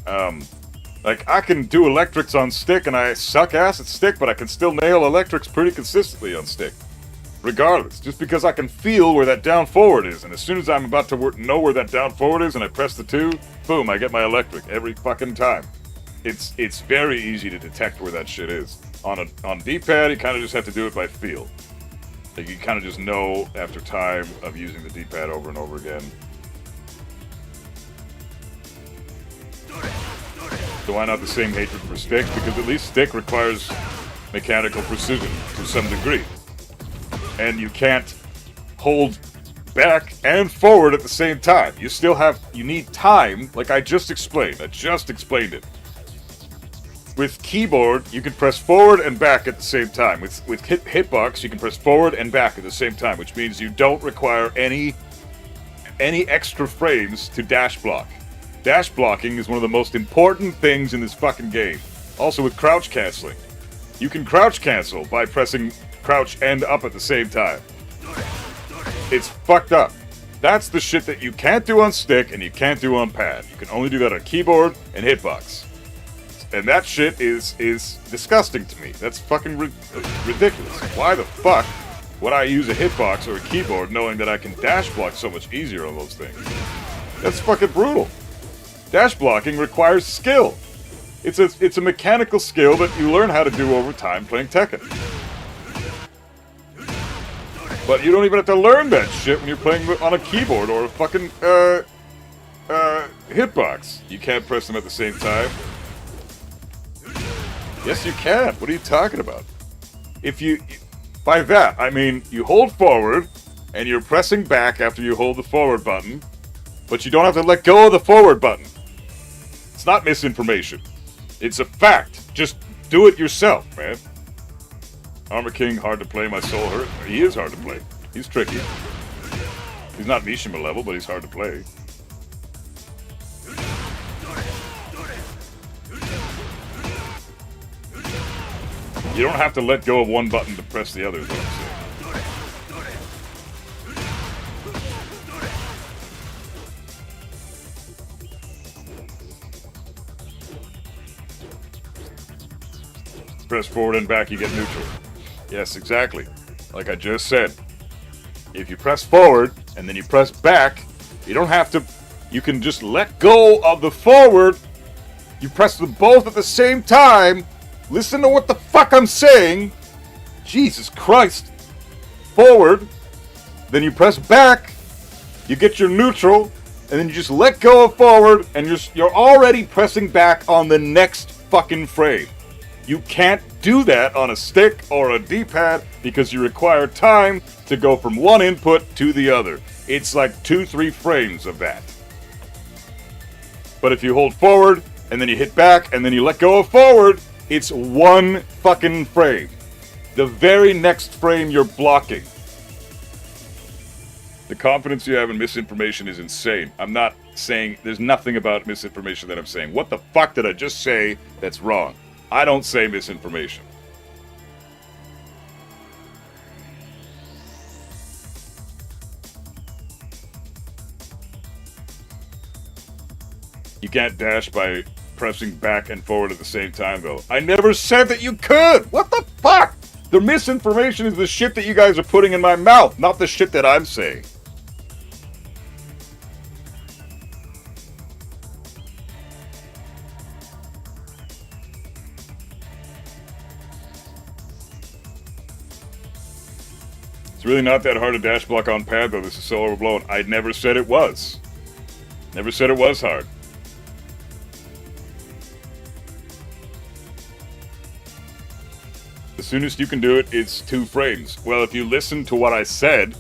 Like, I can do electrics on stick, and I suck ass at stick, but I can still nail electrics pretty consistently on stick. Regardless, just because I can feel where that down forward is, and as soon as I'm about to know where that down forward is, and I press the 2, boom, I get my electric every fucking time. It's very easy to detect where that shit is. On D-pad, you kind of just have to do it by feel. Like, you kind of just know after time of using the D-pad over and over again. So why not the same hatred for stick? Because at least stick requires mechanical precision to some degree. And you can't hold back and forward at the same time. You need time, like I just explained. It. With keyboard, you can press forward and back at the same time. With hitbox, you can press forward and back at the same time, which means you don't require any extra frames to dash block. Dash blocking is one of the most important things in this fucking game. Also with crouch canceling. You can crouch cancel by pressing crouch and up at the same time. It's fucked up. That's the shit that you can't do on stick and you can't do on pad. You can only do that on keyboard and hitbox. And that shit is disgusting to me. That's fucking ridiculous. Why the fuck would I use a hitbox or a keyboard knowing that I can dash block so much easier on those things? That's fucking brutal. Dash blocking requires skill. It's a mechanical skill that you learn how to do over time playing Tekken. But you don't even have to learn that shit when you're playing on a keyboard or a fucking hitbox. You can't press them at the same time. Yes, you can. What are you talking about? By that, I mean you hold forward and you're pressing back after you hold the forward button, but you don't have to let go of the forward button. It's not misinformation. It's a fact. Just do it yourself, man. Armor King, hard to play, my soul hurt. He is hard to play. He's tricky. He's not Mishima level, but he's hard to play. You don't have to let go of one button to press the other, is what I'm saying. Press forward and back, you get neutral. Yes, exactly. Like I just said. If you press forward and then you press back, you don't have to... You can just let go of the forward. You press them both at the same time, Listen to what the fuck I'm saying. Jesus Christ. Forward. Then you press back. You get your neutral. And then you just let go of forward. And you're already pressing back on the next fucking frame. You can't do that on a stick or a D-pad because you require time to go from one input to the other. It's like 2-3 frames of that. But if you hold forward and then you hit back and then you let go of forward, it's one fucking frame. The very next frame you're blocking. The confidence you have in misinformation is insane. I'm not saying, there's nothing about misinformation that I'm saying. What the fuck did I just say that's wrong? I don't say misinformation. You can't dash by pressing back and forward at the same time, though. I never said that you could! What the fuck? The misinformation is the shit that you guys are putting in my mouth, not the shit that I'm saying. It's really not that hard to dash block on pad, though. This is so overblown. I never said it was. Never said it was hard. The soonest you can do it is 2 frames. Well, if you listen to what I said,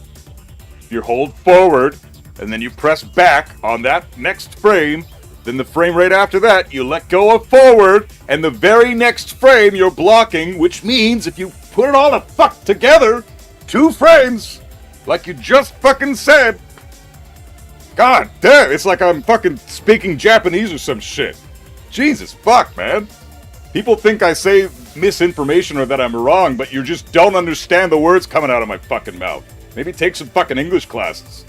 you hold forward, and then you press back on that next frame, then the frame right after that, you let go of forward, and the very next frame you're blocking, which means if you put it all the fuck together, 2 frames, like you just fucking said. God damn, it's like I'm fucking speaking Japanese or some shit. Jesus fuck, man. People think I say misinformation or that I'm wrong, but you just don't understand the words coming out of my fucking mouth. Maybe take some fucking English classes.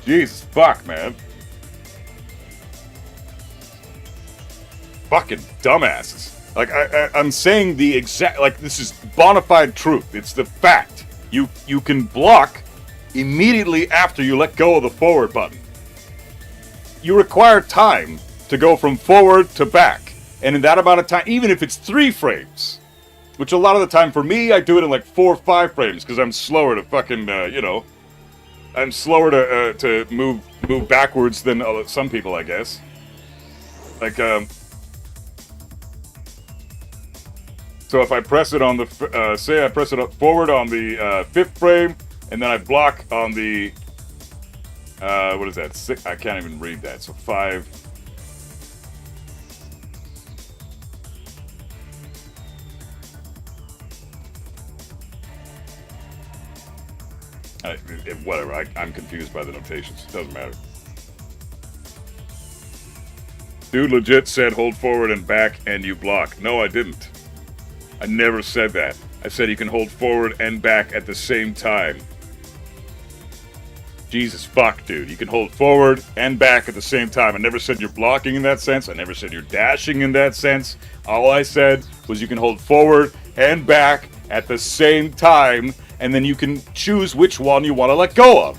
Jesus fuck, man. Fucking dumbasses. Like, I'm saying the exact, like, this is bona fide truth. It's the fact. You can block immediately after you let go of the forward button. You require time to go from forward to back. And in that amount of time, even if it's 3 frames, which a lot of the time for me, I do it in like 4 or 5 frames because I'm slower to fucking, I'm slower to move backwards than some people, I guess. Like, so if I press it on the, say I press it up forward on the 5th frame, and then I block on the, what is that, 6, I can't even read that, so 5. Whatever, I'm confused by the notations, it doesn't matter. Dude legit said hold forward and back and you block. No, I didn't. I never said that. I said you can hold forward and back at the same time. Jesus fuck, dude. You can hold forward and back at the same time. I never said you're blocking in that sense. I never said you're dashing in that sense. All I said was you can hold forward and back at the same time, and then you can choose which one you want to let go of.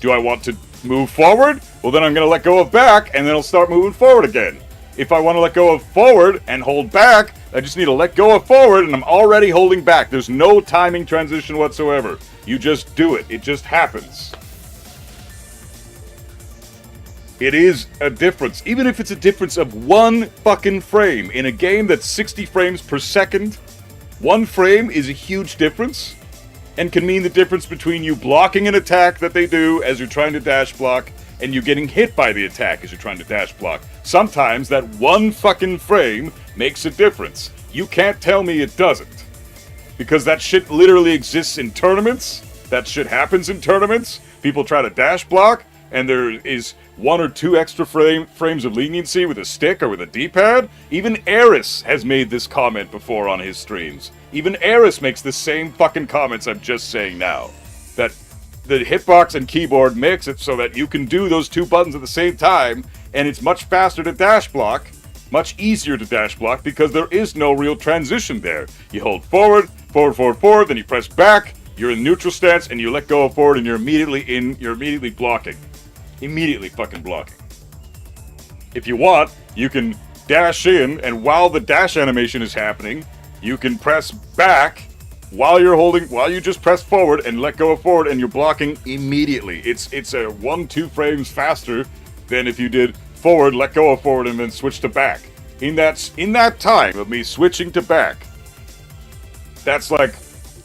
Do I want to move forward? Well, then I'm going to let go of back, and then I'll start moving forward again. If I want to let go of forward and hold back, I just need to let go of forward, and I'm already holding back. There's no timing transition whatsoever. You just do it. It just happens. It is a difference. Even if it's a difference of 1 fucking frame. In a game that's 60 frames per second, 1 frame is a huge difference, and can mean the difference between you blocking an attack that they do as you're trying to dash block, and you getting hit by the attack as you're trying to dash block. Sometimes that 1 fucking frame makes a difference. You can't tell me it doesn't. Because that shit literally exists in tournaments. That shit happens in tournaments. People try to dash block, and there is 1 or 2 extra frames of leniency with a stick or with a D-pad. Even Eris has made this comment before on his streams. Even Eris makes the same fucking comments I'm just saying now. That the hitbox and keyboard makes it so that you can do those 2 buttons at the same time, and it's much faster to dash block, much easier to dash block, because there is no real transition there. You hold forward, forward, forward, forward, then you press back, you're in neutral stance, and you let go of forward, and you're immediately blocking. Immediately fucking blocking. If you want, you can dash in, and while the dash animation is happening, you can press back while you just press forward and let go of forward, and you're blocking immediately. It's a 1-2 frames faster than if you did forward, let go of forward, and then switch to back. In that time of me switching to back, that's like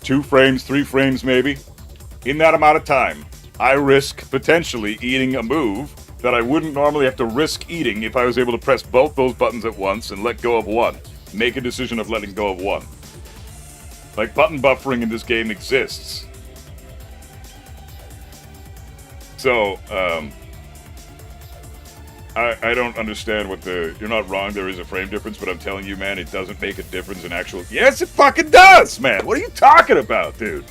2 frames, 3 frames maybe. In that amount of time, I risk potentially eating a move that I wouldn't normally have to risk eating if I was able to press both those buttons at once and let go of one. Make a decision of letting go of one. Like, button buffering in this game exists. So, I don't understand what you're not wrong, there is a frame difference, but I'm telling you, man, it doesn't make a difference in actual... Yes, it fucking does, man! What are you talking about, dude?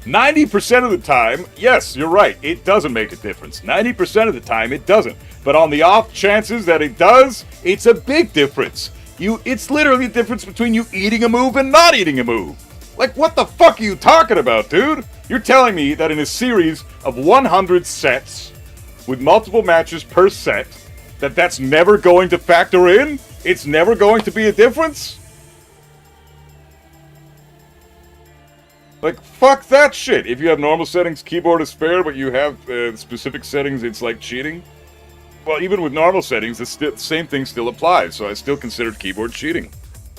90% of the time, yes, you're right, it doesn't make a difference. 90% of the time, it doesn't. But on the off chances that it does, it's a big difference. It's literally the difference between you eating a move and not eating a move. Like, what the fuck are you talking about, dude? You're telling me that in a series of 100 sets, with multiple matches per set, that's never going to factor in? It's never going to be a difference? Like, fuck that shit. If you have normal settings, keyboard is fair, but you have specific settings, it's like cheating. Well, even with normal settings, the same thing still applies, so I still consider keyboard cheating,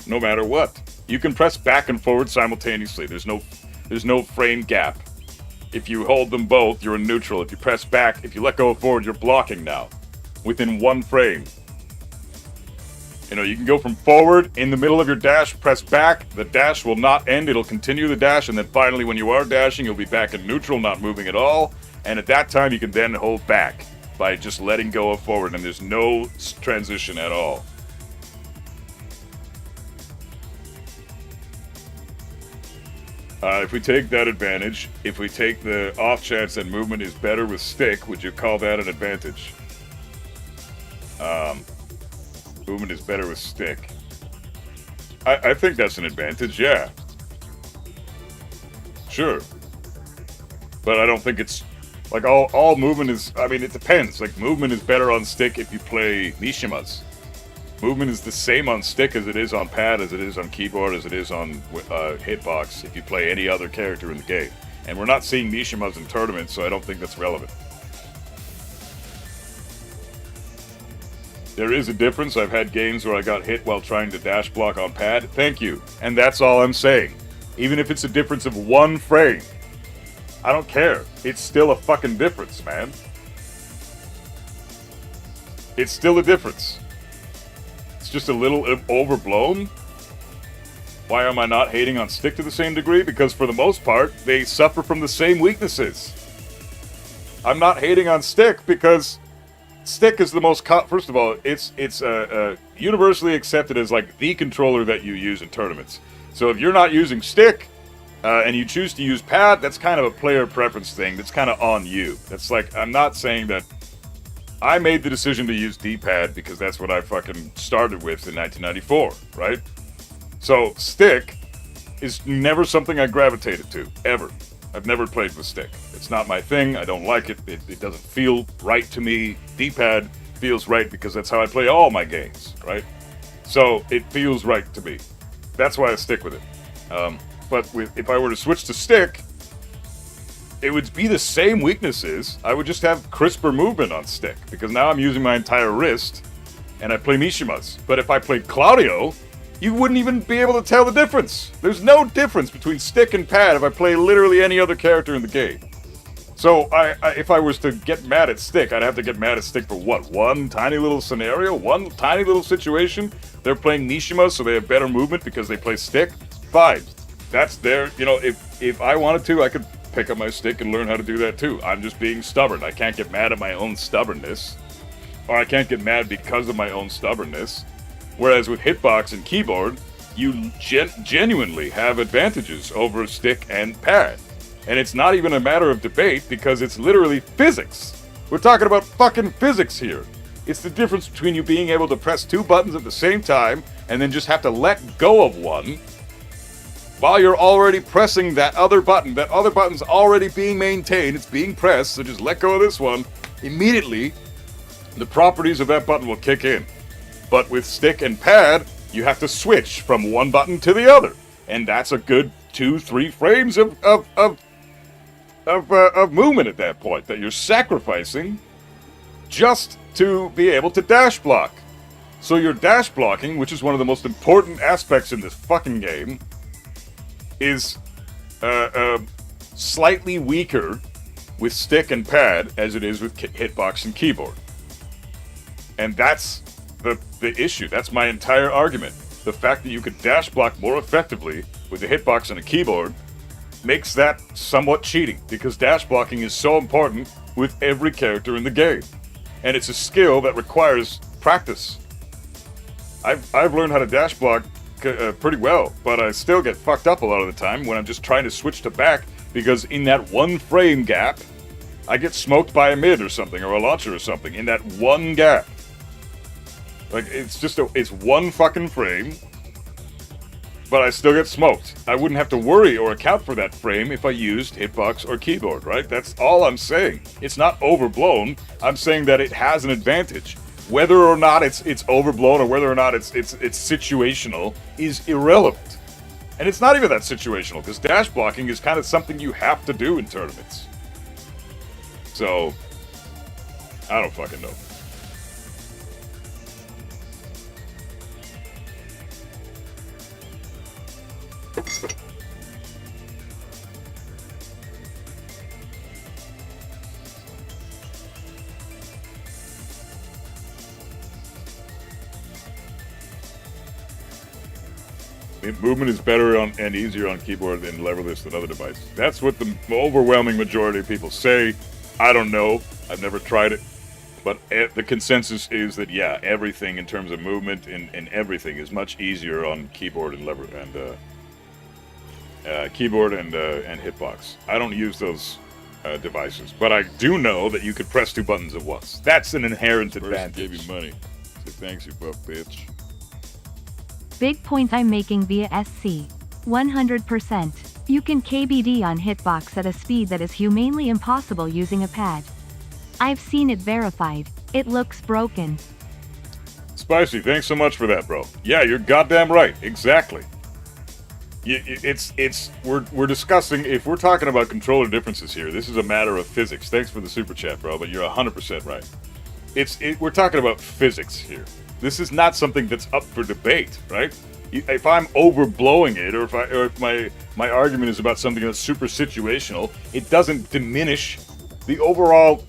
no matter what. You can press back and forward simultaneously. There's no frame gap. If you hold them both, you're in neutral. If you press back, if you let go of forward, you're blocking now, within 1 frame. You know, you can go from forward, in the middle of your dash, press back, the dash will not end, it'll continue the dash, and then finally when you are dashing, you'll be back in neutral, not moving at all, and at that time you can then hold back by just letting go of forward, and there's no transition at all. If we take that advantage, if we take the off chance that movement is better with stick, would you call that an advantage? Movement is better with stick. I think that's an advantage, yeah. Sure. But I don't think it's... Like, all movement is... I mean, it depends. Like, movement is better on stick if you play Mishimas. Movement is the same on stick as it is on pad, as it is on keyboard, as it is on hitbox, if you play any other character in the game. And we're not seeing Mishimas in tournaments, so I don't think that's relevant. There is a difference. I've had games where I got hit while trying to dash block on pad. Thank you. And that's all I'm saying. Even if it's a difference of 1 frame. I don't care. It's still a fucking difference, man. It's still a difference. It's just a little overblown. Why am I not hating on stick to the same degree? Because for the most part, they suffer from the same weaknesses. I'm not hating on stick because... Stick is the most... First of all, it's universally accepted as like the controller that you use in tournaments. So if you're not using stick and you choose to use pad, that's kind of a player preference thing. That's kind of on you. That's like, I'm not saying that... I made the decision to use D-pad because that's what I fucking started with in 1994, right? So stick is never something I gravitated to, ever. I've never played with stick. It's not my thing. I don't like it. It doesn't feel right to me. D-pad feels right because that's how I play all my games, right? So it feels right to me. That's why I stick with it. But if I were to switch to stick, it would be the same weaknesses. I would just have crisper movement on stick because now I'm using my entire wrist and I play Mishimas. But if I played Claudio, you wouldn't even be able to tell the difference. There's no difference between stick and pad if I play literally any other character in the game. So if I was to get mad at stick, I'd have to get mad at stick for what? One tiny little scenario? One tiny little situation? They're playing Mishimas, so they have better movement because they play stick? Fine. That's their... You know, if I wanted to, I could pick up my stick and learn how to do that too. I'm just being stubborn. I can't get mad at my own stubbornness. Or I can't get mad because of my own stubbornness. Whereas with hitbox and keyboard, you genuinely have advantages over stick and pad. And it's not even a matter of debate because it's literally physics. We're talking about fucking physics here. It's the difference between you being able to press 2 buttons at the same time and then just have to let go of one while you're already pressing that other button. That other button's already being maintained. It's being pressed, so just let go of this one. Immediately, the properties of that button will kick in. But with stick and pad, you have to switch from one button to the other. And that's a good 2-3 frames of movement at that point that you're sacrificing just to be able to dash block. So your dash blocking, which is one of the most important aspects in this fucking game, is slightly weaker with stick and pad as it is with hitbox and keyboard. And that's the issue. That's my entire argument. The fact that you could dash block more effectively with a hitbox and a keyboard makes that somewhat cheating, because dash blocking is so important with every character in the game. And it's a skill that requires practice. I've learned how to dash block pretty well, but I still get fucked up a lot of the time when I'm just trying to switch to back, because in that one frame gap, I get smoked by a mid or something, or a launcher or something, in that one gap. Like, it's one fucking frame, but I still get smoked. I wouldn't have to worry or account for that frame if I used hitbox or keyboard, right? That's all I'm saying. It's not overblown. I'm saying that it has an advantage. Whether or not it's overblown or whether or not it's situational is irrelevant. And it's not even that situational, because dash blocking is kind of something you have to do in tournaments. So, I don't fucking know. Movement is better and easier on keyboard and leverless than other devices. That's what the overwhelming majority of people say. I don't know. I've never tried it. But the consensus is that, yeah, everything in terms of movement and everything is much easier on keyboard and keyboard and hitbox. I don't use those devices, but I do know that you could press 2 buttons at once. That's an inherent advantage. Gave you money. Say thanks, you buff bitch. Big point I'm making via SC. 100%. You can KBD on hitbox at a speed that is humanly impossible using a pad. I've seen it verified. It looks broken. Spicy, thanks so much for that, bro. Yeah, you're goddamn right. Exactly. We're discussing, if we're talking about controller differences here, this is a matter of physics. Thanks for the super chat, bro, but you're 100% right. We're talking about physics here. This is not something that's up for debate, right? If I'm overblowing it, or if my argument is about something that's super situational, it doesn't diminish the overall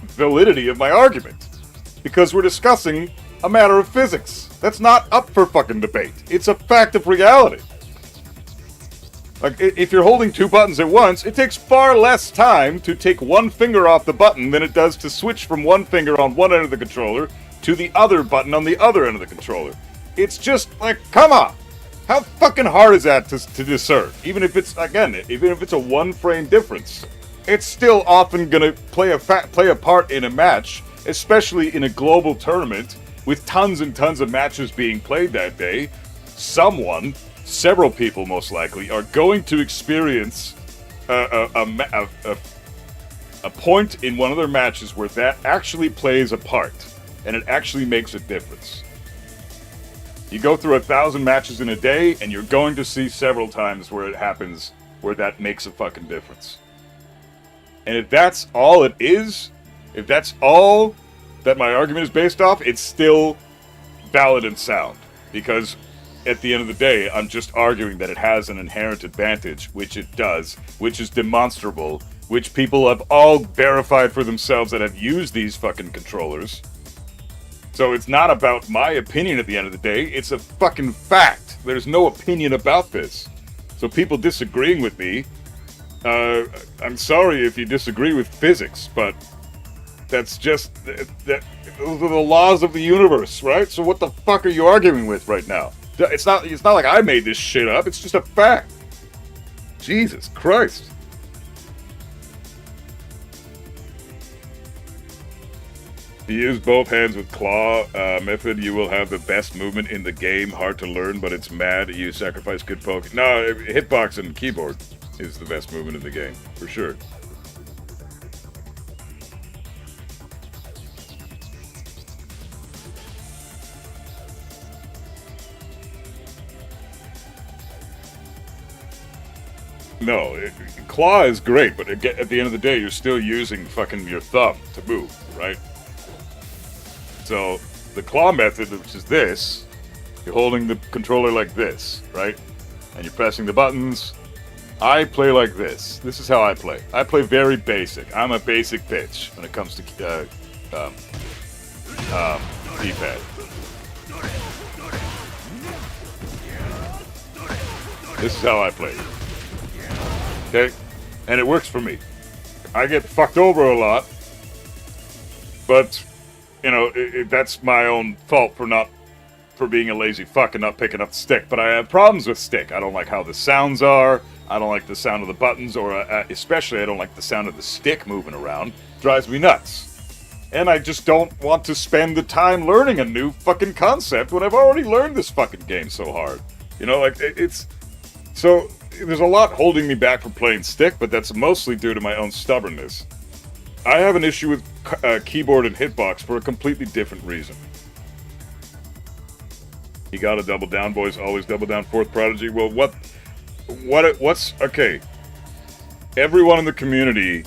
validity of my argument, because we're discussing a matter of physics. That's not up for fucking debate. It's a fact of reality. Like, if you're holding 2 buttons at once, it takes far less time to take one finger off the button than it does to switch from one finger on one end of the controller to the other button on the other end of the controller. It's just like, come on! How fucking hard is that to discern? Even if it's a 1 frame difference, it's still often gonna play a part in a match, especially in a global tournament with tons and tons of matches being played that day. Several people most likely, are going to experience a point in one of their matches where that actually plays a part, and it actually makes a difference. You go through 1,000 matches in a day, and you're going to see several times where it happens, where that makes a fucking difference. And if that's all it is, if that's all that my argument is based off, it's still valid and sound. Because at the end of the day, I'm just arguing that it has an inherent advantage, which it does, which is demonstrable, which people have all verified for themselves that have used these fucking controllers. So it's not about my opinion at the end of the day, it's a fucking fact. There's no opinion about this. So people disagreeing with me, I'm sorry if you disagree with physics, but that's just, those are the laws of the universe, right? So what the fuck are you arguing with right now? It's not like I made this shit up, it's just a fact. Jesus Christ. If you use both hands with claw method, you will have the best movement in the game. Hard to learn, but it's mad. You sacrifice good poke. No, hitbox and keyboard is the best movement in the game, for sure. No, claw is great, but at the end of the day, you're still using fucking your thumb to move, right? So, the claw method, which is this, you're holding the controller like this, right? And you're pressing the buttons. I play like this. This is how I play. I play very basic. I'm a basic bitch when it comes to D-pad. This is how I play. Okay? And it works for me. I get fucked over a lot, but, you know, that's my own fault for being a lazy fuck and not picking up the stick. But I have problems with stick. I don't like how the sounds are. I don't like the sound of the buttons, or especially I don't like the sound of the stick moving around. Drives me nuts. And I just don't want to spend the time learning a new fucking concept when I've already learned this fucking game so hard. You know, like, it's... So, there's a lot holding me back from playing stick, but that's mostly due to my own stubbornness. I have an issue with keyboard and hitbox for a completely different reason. You gotta double down, boys. Always double down, fourth prodigy. Well, what's... Okay. Everyone in the community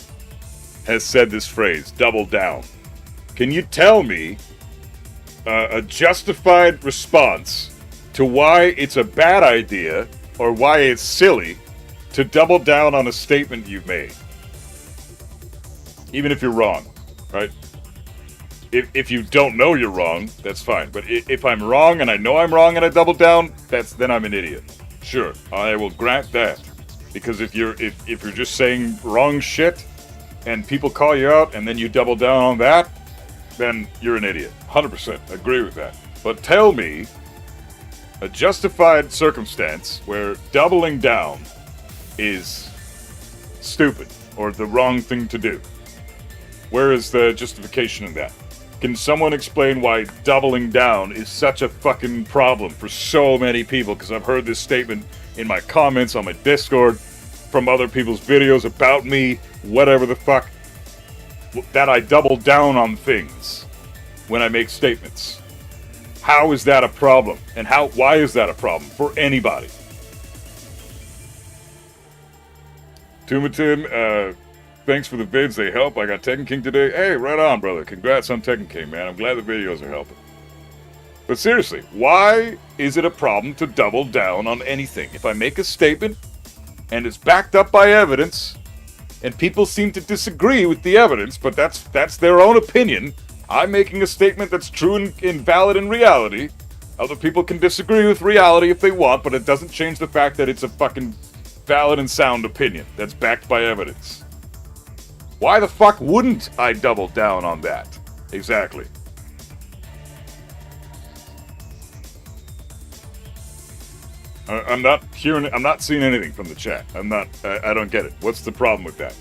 has said this phrase, double down. Can you tell me a justified response to why it's a bad idea or why it's silly to double down on a statement you've made? Even if you're wrong, right? If you don't know you're wrong, that's fine. But if I'm wrong and I know I'm wrong and I double down, then I'm an idiot. Sure, I will grant that. Because if you're just saying wrong shit and people call you out and then you double down on that, then you're an idiot. 100% agree with that. But tell me a justified circumstance where doubling down is stupid or the wrong thing to do. Where is the justification in that? Can someone explain why doubling down is such a fucking problem for so many people? Because I've heard this statement in my comments on my Discord, from other people's videos about me, whatever the fuck, that I double down on things when I make statements. How is that a problem? And why is that a problem for anybody? Tumatim, thanks for the vids, they help. I got Tekken King today. Hey, right on, brother. Congrats on Tekken King, man. I'm glad the videos are helping. But seriously, why is it a problem to double down on anything? If I make a statement and it's backed up by evidence, and people seem to disagree with the evidence, but that's their own opinion. I'm making a statement that's true and valid in reality. Other people can disagree with reality if they want, but it doesn't change the fact that it's a fucking valid and sound opinion that's backed by evidence. Why the fuck wouldn't I double down on that? Exactly. I'm not seeing anything from the chat. I don't get it. What's the problem with that?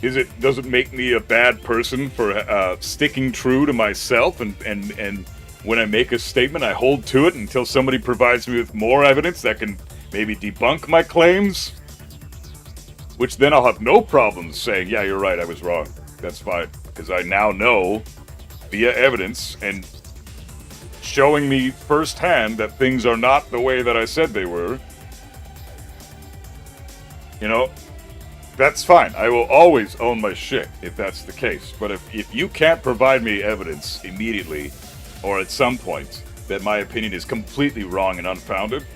Does it make me a bad person for sticking true to myself and when I make a statement, I hold to it until somebody provides me with more evidence that can maybe debunk my claims? Which then I'll have no problems saying, yeah, you're right, I was wrong. That's fine. Because I now know, via evidence and showing me firsthand that things are not the way that I said they were, you know, that's fine. I will always own my shit if that's the case. But if you can't provide me evidence immediately or at some point that my opinion is completely wrong and unfounded,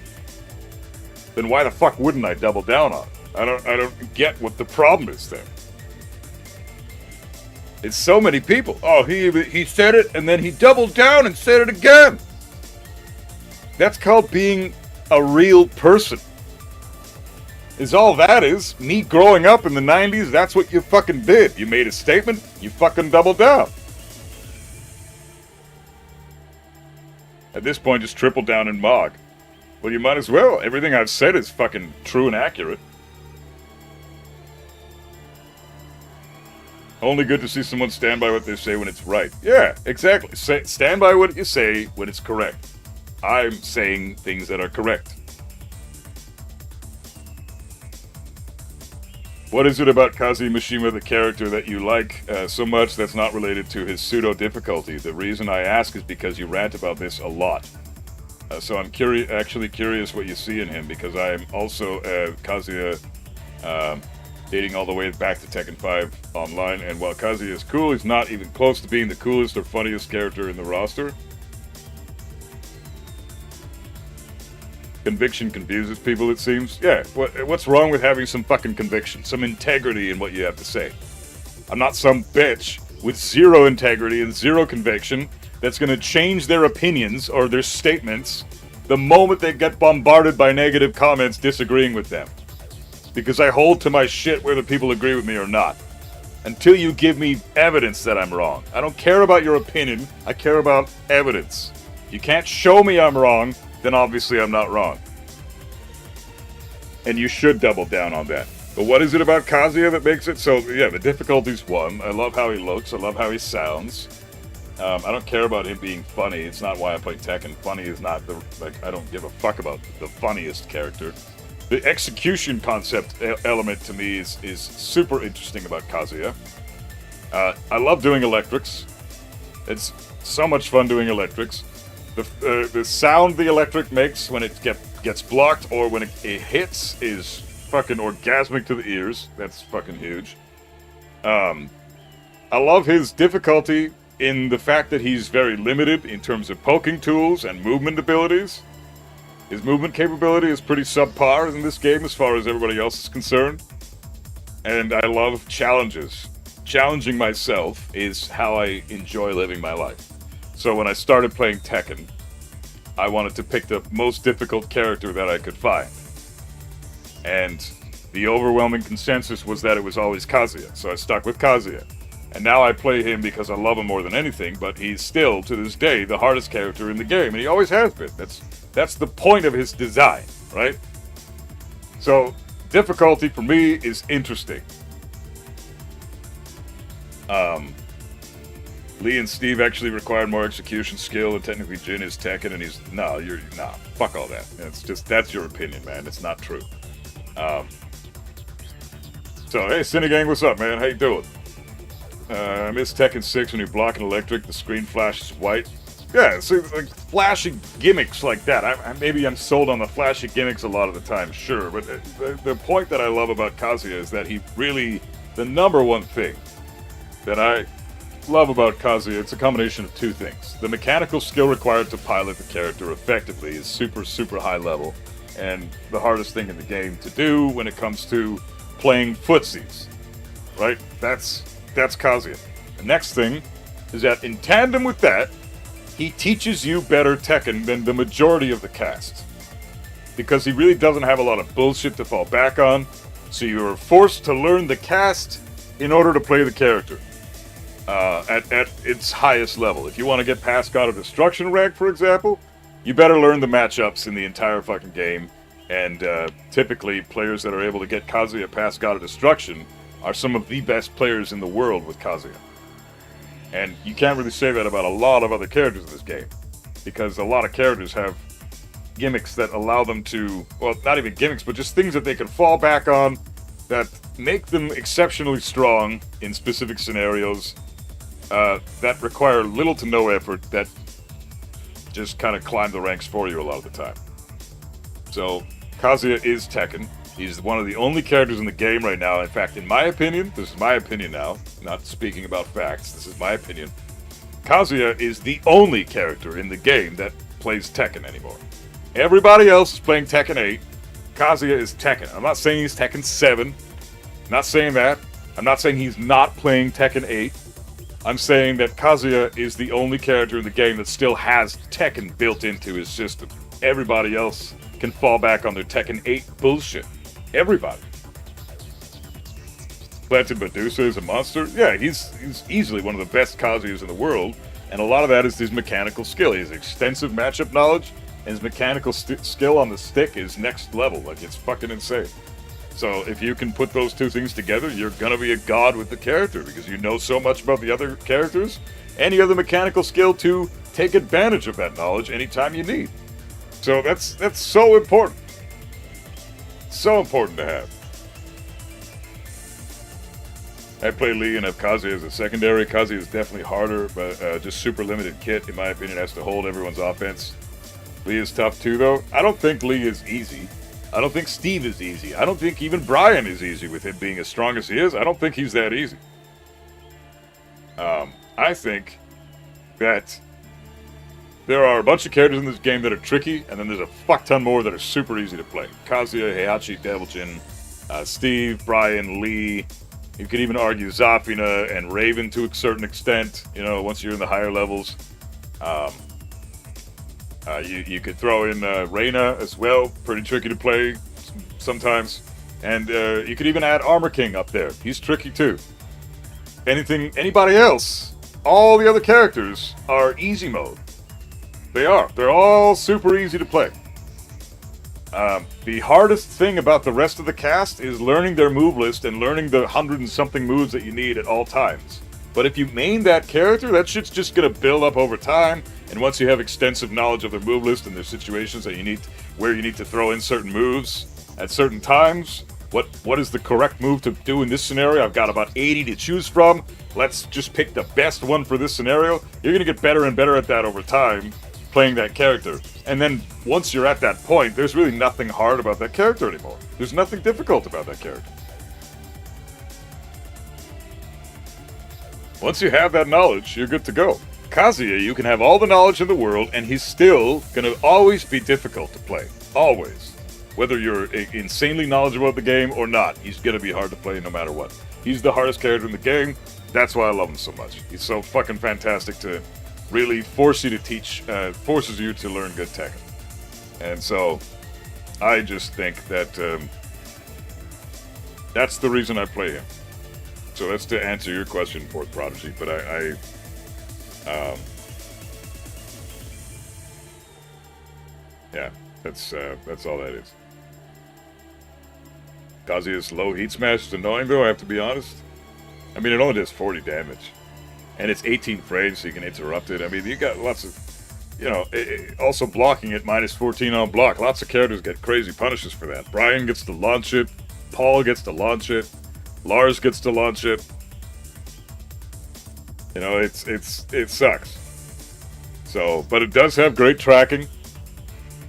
then why the fuck wouldn't I double down on it? I don't get what the problem is there. It's so many people. Oh, he said it and then he doubled down and said it again. That's called being a real person. Is all that is. Me growing up in the 90s, that's what you fucking did. You made a statement, you fucking doubled down. At this point, just triple down and mog. Well, you might as well. Everything I've said is fucking true and accurate. Only good to see someone stand by what they say when it's right. Yeah, exactly. Stand by what you say when it's correct. I'm saying things that are correct. What is it about Kazuya Mishima, the character, that you like so much that's not related to his pseudo-difficulty? The reason I ask is because you rant about this a lot. So I'm actually curious what you see in him, because I'm also Kazuya, dating all the way back to Tekken 5 online, and while Kazuya is cool, he's not even close to being the coolest or funniest character in the roster. Conviction confuses people, it seems. Yeah, what's wrong with having some fucking conviction, some integrity in what you have to say? I'm not some bitch with zero integrity and zero conviction that's going to change their opinions or their statements the moment they get bombarded by negative comments disagreeing with them. Because I hold to my shit whether people agree with me or not. Until you give me evidence that I'm wrong. I don't care about your opinion, I care about evidence. If you can't show me I'm wrong, then obviously I'm not wrong. And you should double down on that. But what is it about Kazuya that makes it so? Yeah, the difficulty's one. I love how he looks. I love how he sounds. I don't care about him being funny. It's not why I play Tekken. Funny is not the, like, I don't give a fuck about the funniest character. The execution concept element to me is super interesting about Kazuya. I love doing electrics. It's so much fun doing electrics. The sound the electric makes when it gets blocked or when it hits is fucking orgasmic to the ears. That's fucking huge. I love his difficulty in the fact that he's very limited in terms of poking tools and movement abilities. His movement capability is pretty subpar in this game as far as everybody else is concerned. And I love challenges. Challenging myself is how I enjoy living my life. So when I started playing Tekken, I wanted to pick the most difficult character that I could find. And the overwhelming consensus was that it was always Kazuya, so I stuck with Kazuya. And now I play him because I love him more than anything, but he's still, to this day, the hardest character in the game, and he always has been. That's the point of his design, right? So, difficulty for me is interesting. Lee and Steve actually required more execution skill, and technically Jin is Tekken, and he's... Nah, fuck all that. That's your opinion, man. It's not true. So, hey, Cinegang, what's up, man? How you doing? I miss Tekken 6 when you block an electric, the screen flashes white. Yeah, so like flashy gimmicks like that. Maybe I'm sold on the flashy gimmicks a lot of the time, sure. But the point that I love about Kazuya is that he really... The number one thing that I love about Kazuya, it's a combination of two things. The mechanical skill required to pilot the character effectively is super, super high level. And the hardest thing in the game to do when it comes to playing footsies. Right? That's Kazuya. The next thing is that in tandem with that, he teaches you better Tekken than the majority of the cast. Because he really doesn't have a lot of bullshit to fall back on, so you are forced to learn the cast in order to play the character. At its highest level. If you want to get past God of Destruction rank, for example, you better learn the matchups in the entire fucking game. And typically, players that are able to get Kazuya past God of Destruction are some of the best players in the world with Kazuya. And you can't really say that about a lot of other characters in this game. Because a lot of characters have gimmicks that allow them to... Well, not even gimmicks, but just things that they can fall back on that make them exceptionally strong in specific scenarios that require little to no effort, that just kind of climb the ranks for you a lot of the time. So, Kazuya is Tekken. He's one of the only characters in the game right now. In fact, in my opinion, this is my opinion now, not speaking about facts, this is my opinion, Kazuya is the only character in the game that plays Tekken anymore. Everybody else is playing Tekken 8. Kazuya is Tekken. I'm not saying he's Tekken 7. I'm not saying that. I'm not saying he's not playing Tekken 8. I'm saying that Kazuya is the only character in the game that still has Tekken built into his system. Everybody else can fall back on their Tekken 8 bullshit. Everybody. Planted Medusa is a monster. Yeah, he's easily one of the best Kazuyas in the world, and a lot of that is his mechanical skill. He has extensive matchup knowledge, and his mechanical skill on the stick is next level. Like, it's fucking insane. So if you can put those two things together, you're gonna be a god with the character, because you know so much about the other characters, and you have the mechanical skill to take advantage of that knowledge anytime you need. So that's so important. So important to have. I play Lee and have Kazuya as a secondary. Kazuya is definitely harder, but just super limited kit, in my opinion, has to hold everyone's offense. Lee is tough too, though. I don't think Lee is easy. I don't think Steve is easy. I don't think even Brian is easy with him being as strong as he is. I don't think he's that easy. I think that there are a bunch of characters in this game that are tricky, and then there's a fuck ton more that are super easy to play. Kazuya, Heihachi, Devil Jin, Steve, Brian, Lee. You could even argue Zafina and Raven to a certain extent, you know, once you're in the higher levels. You could throw in Reina as well, pretty tricky to play sometimes. And you could even add Armor King up there. He's tricky too. Anybody else, all the other characters are easy mode. They are. They're all super easy to play. The hardest thing about the rest of the cast is learning their move list and learning the 100 and something moves that you need at all times. But if you main that character, that shit's just gonna build up over time. And once you have extensive knowledge of their move list and their situations that where you need to throw in certain moves at certain times, what is the correct move to do in this scenario? I've got about 80 to choose from. Let's just pick the best one for this scenario. You're gonna get better and better at that over time, playing that character. And then once you're at that point, there's really nothing hard about that character anymore. There's nothing difficult about that character. Once you have that knowledge, you're good to go. Kazuya, you can have all the knowledge in the world, and he's still going to always be difficult to play. Always. Whether you're insanely knowledgeable of the game or not, he's going to be hard to play no matter what. He's the hardest character in the game. That's why I love him so much. He's so fucking fantastic to really forces you to learn good Tekken. And so, I just think that that's the reason I play him. So that's to answer your question, Fourth Prodigy, but yeah, that's all that is. Kazuya's low heat smash is annoying, though, I have to be honest. I mean, it only does 40 damage. And it's 18 frames, so you can interrupt it. I mean, you got lots of, you know, also blocking it, minus 14 on block. Lots of characters get crazy punishes for that. Brian gets to launch it. Paul gets to launch it. Lars gets to launch it. You know, it sucks. So, but it does have great tracking.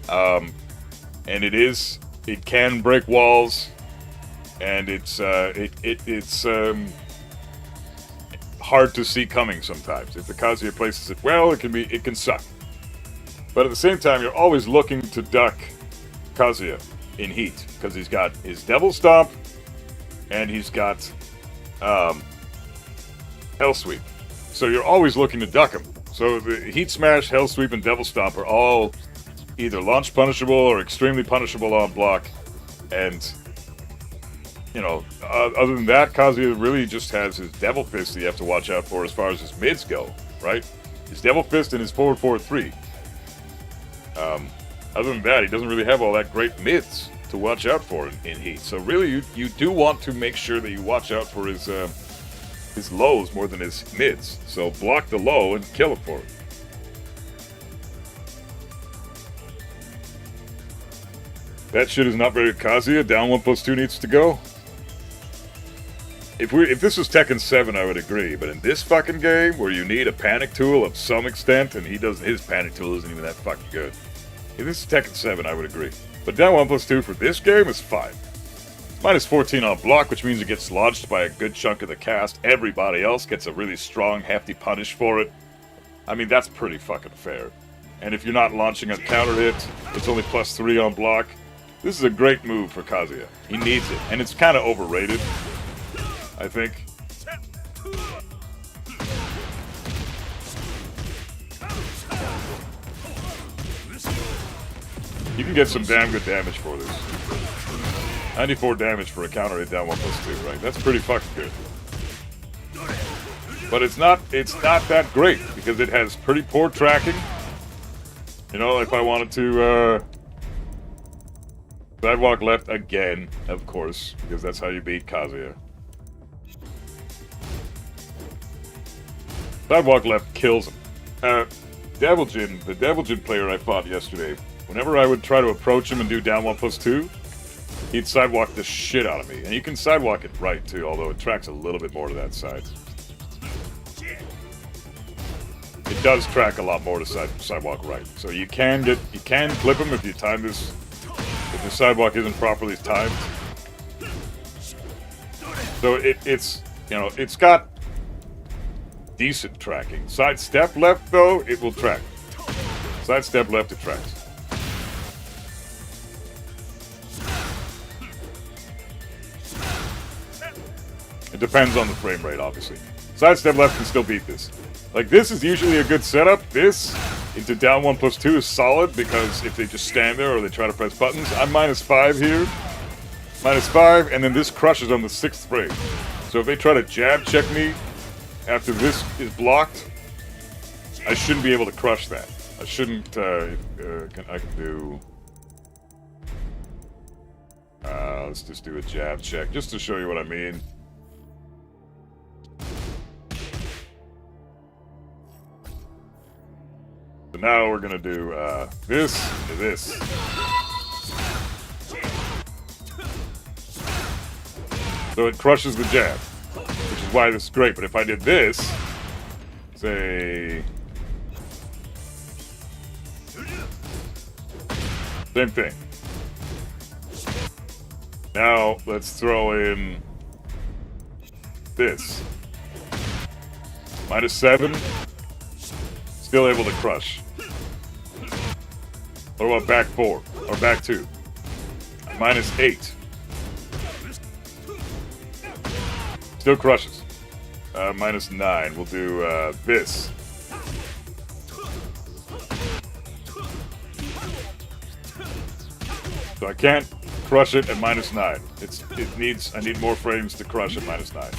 And it can break walls. And it's hard to see coming sometimes. If the Kazuya places it well, it can suck. But at the same time, you're always looking to duck Kazuya in heat, because he's got his Devil Stomp, and he's got Hell Sweep. So you're always looking to duck him. So the Heat Smash, Hell Sweep, and Devil Stomp are all either launch punishable or extremely punishable on block. And, you know, other than that, Kazuya really just has his Devil Fist that you have to watch out for as far as his mids go, right? His Devil Fist and his forward 4-3. Other than that, he doesn't really have all that great mids to watch out for in heat. So really, you do want to make sure that you watch out for his lows more than his mids. So block the low and kill him for it. That shit is not very Kazuya. Down 1+2 needs to go. If this was Tekken 7, I would agree. But in this fucking game, where you need a panic tool of some extent, and his panic tool isn't even that fucking good. If this is Tekken 7, I would agree. But down 1+2 for this game is fine. Minus 14 on block, which means it gets launched by a good chunk of the cast. Everybody else gets a really strong, hefty punish for it. I mean, that's pretty fucking fair. And if you're not launching a counter hit, it's only +3 on block. This is a great move for Kazuya. He needs it. And it's kind of overrated, I think. You can get some damn good damage for this. 94 damage for a counter hit down 1+2, right? That's pretty fucking good. But it's not that great, because it has pretty poor tracking. You know, if I wanted to, sidewalk left again, of course, because that's how you beat Kazuya. Sidewalk left kills him. Devil Jin, the Devil Jin player I fought yesterday, whenever I would try to approach him and do down 1+2, he'd sidewalk the shit out of me. And you can sidewalk it right, too, although it tracks a little bit more to that side. It does track a lot more to sidewalk right. So you can clip him if you time this, if the sidewalk isn't properly timed. So it's, you know, it's got decent tracking. Side step left though, it will track. Side step left, it tracks. It depends on the frame rate, obviously. Side step left can still beat this. Like, this is usually a good setup. This into down 1+2 is solid because if they just stand there or they try to press buttons, I'm -5 here. -5, and then this crushes on the 6th frame. So if they try to jab check me after this is blocked, I shouldn't be able to crush that. I shouldn't, I can do... let's just do a jab check, just to show you what I mean. So now we're gonna do, this to this. So it crushes the jab, which is why this is great. But if I did this, say... Same thing. Now, let's throw in this. -7. Still able to crush. What about back 4? Or back 2? -8. Still crushes. -9. We'll do this. So I can't crush it at -9. I need more frames to crush at -9.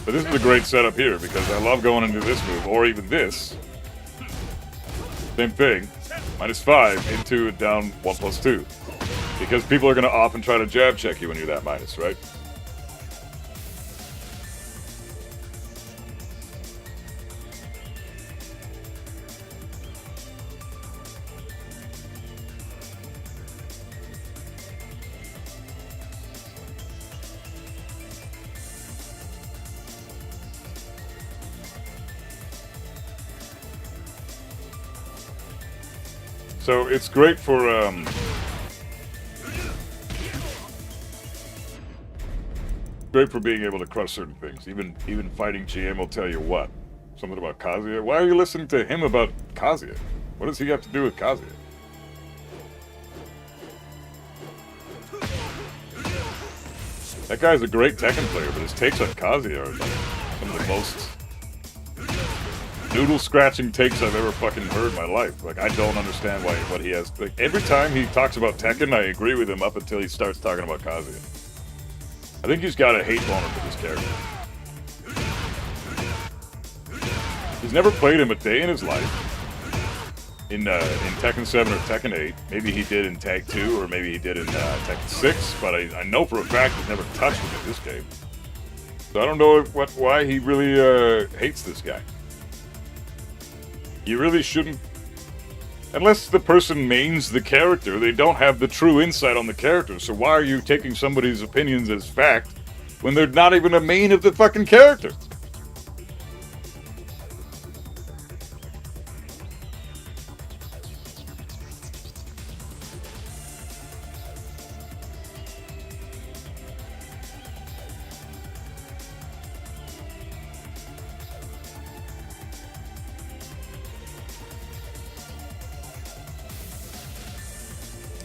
But this is a great setup here because I love going into this move, or even this. Same thing. -5 into down 1+2. Because people are going to often try to jab check you when you're that minus, right? So it's great for being able to crush certain things. Even fighting GM will tell you what. Something about Kazuya. Why are you listening to him about Kazuya? What does he have to do with Kazuya? That guy's a great Tekken player, but his takes on Kazuya are like some of the most noodle scratching takes I've ever fucking heard in my life. Like, I don't understand what he has. Like, every time he talks about Tekken, I agree with him up until he starts talking about Kazuya. I think he's got a hate boner for this character. He's never played him a day in his life. In Tekken 7 or Tekken 8. Maybe he did in Tag 2, or maybe he did in Tekken 6, but I know for a fact he's never touched him in this game. So I don't know why he really hates this guy. You really shouldn't... Unless the person mains the character, they don't have the true insight on the character. So why are you taking somebody's opinions as fact when they're not even a main of the fucking character?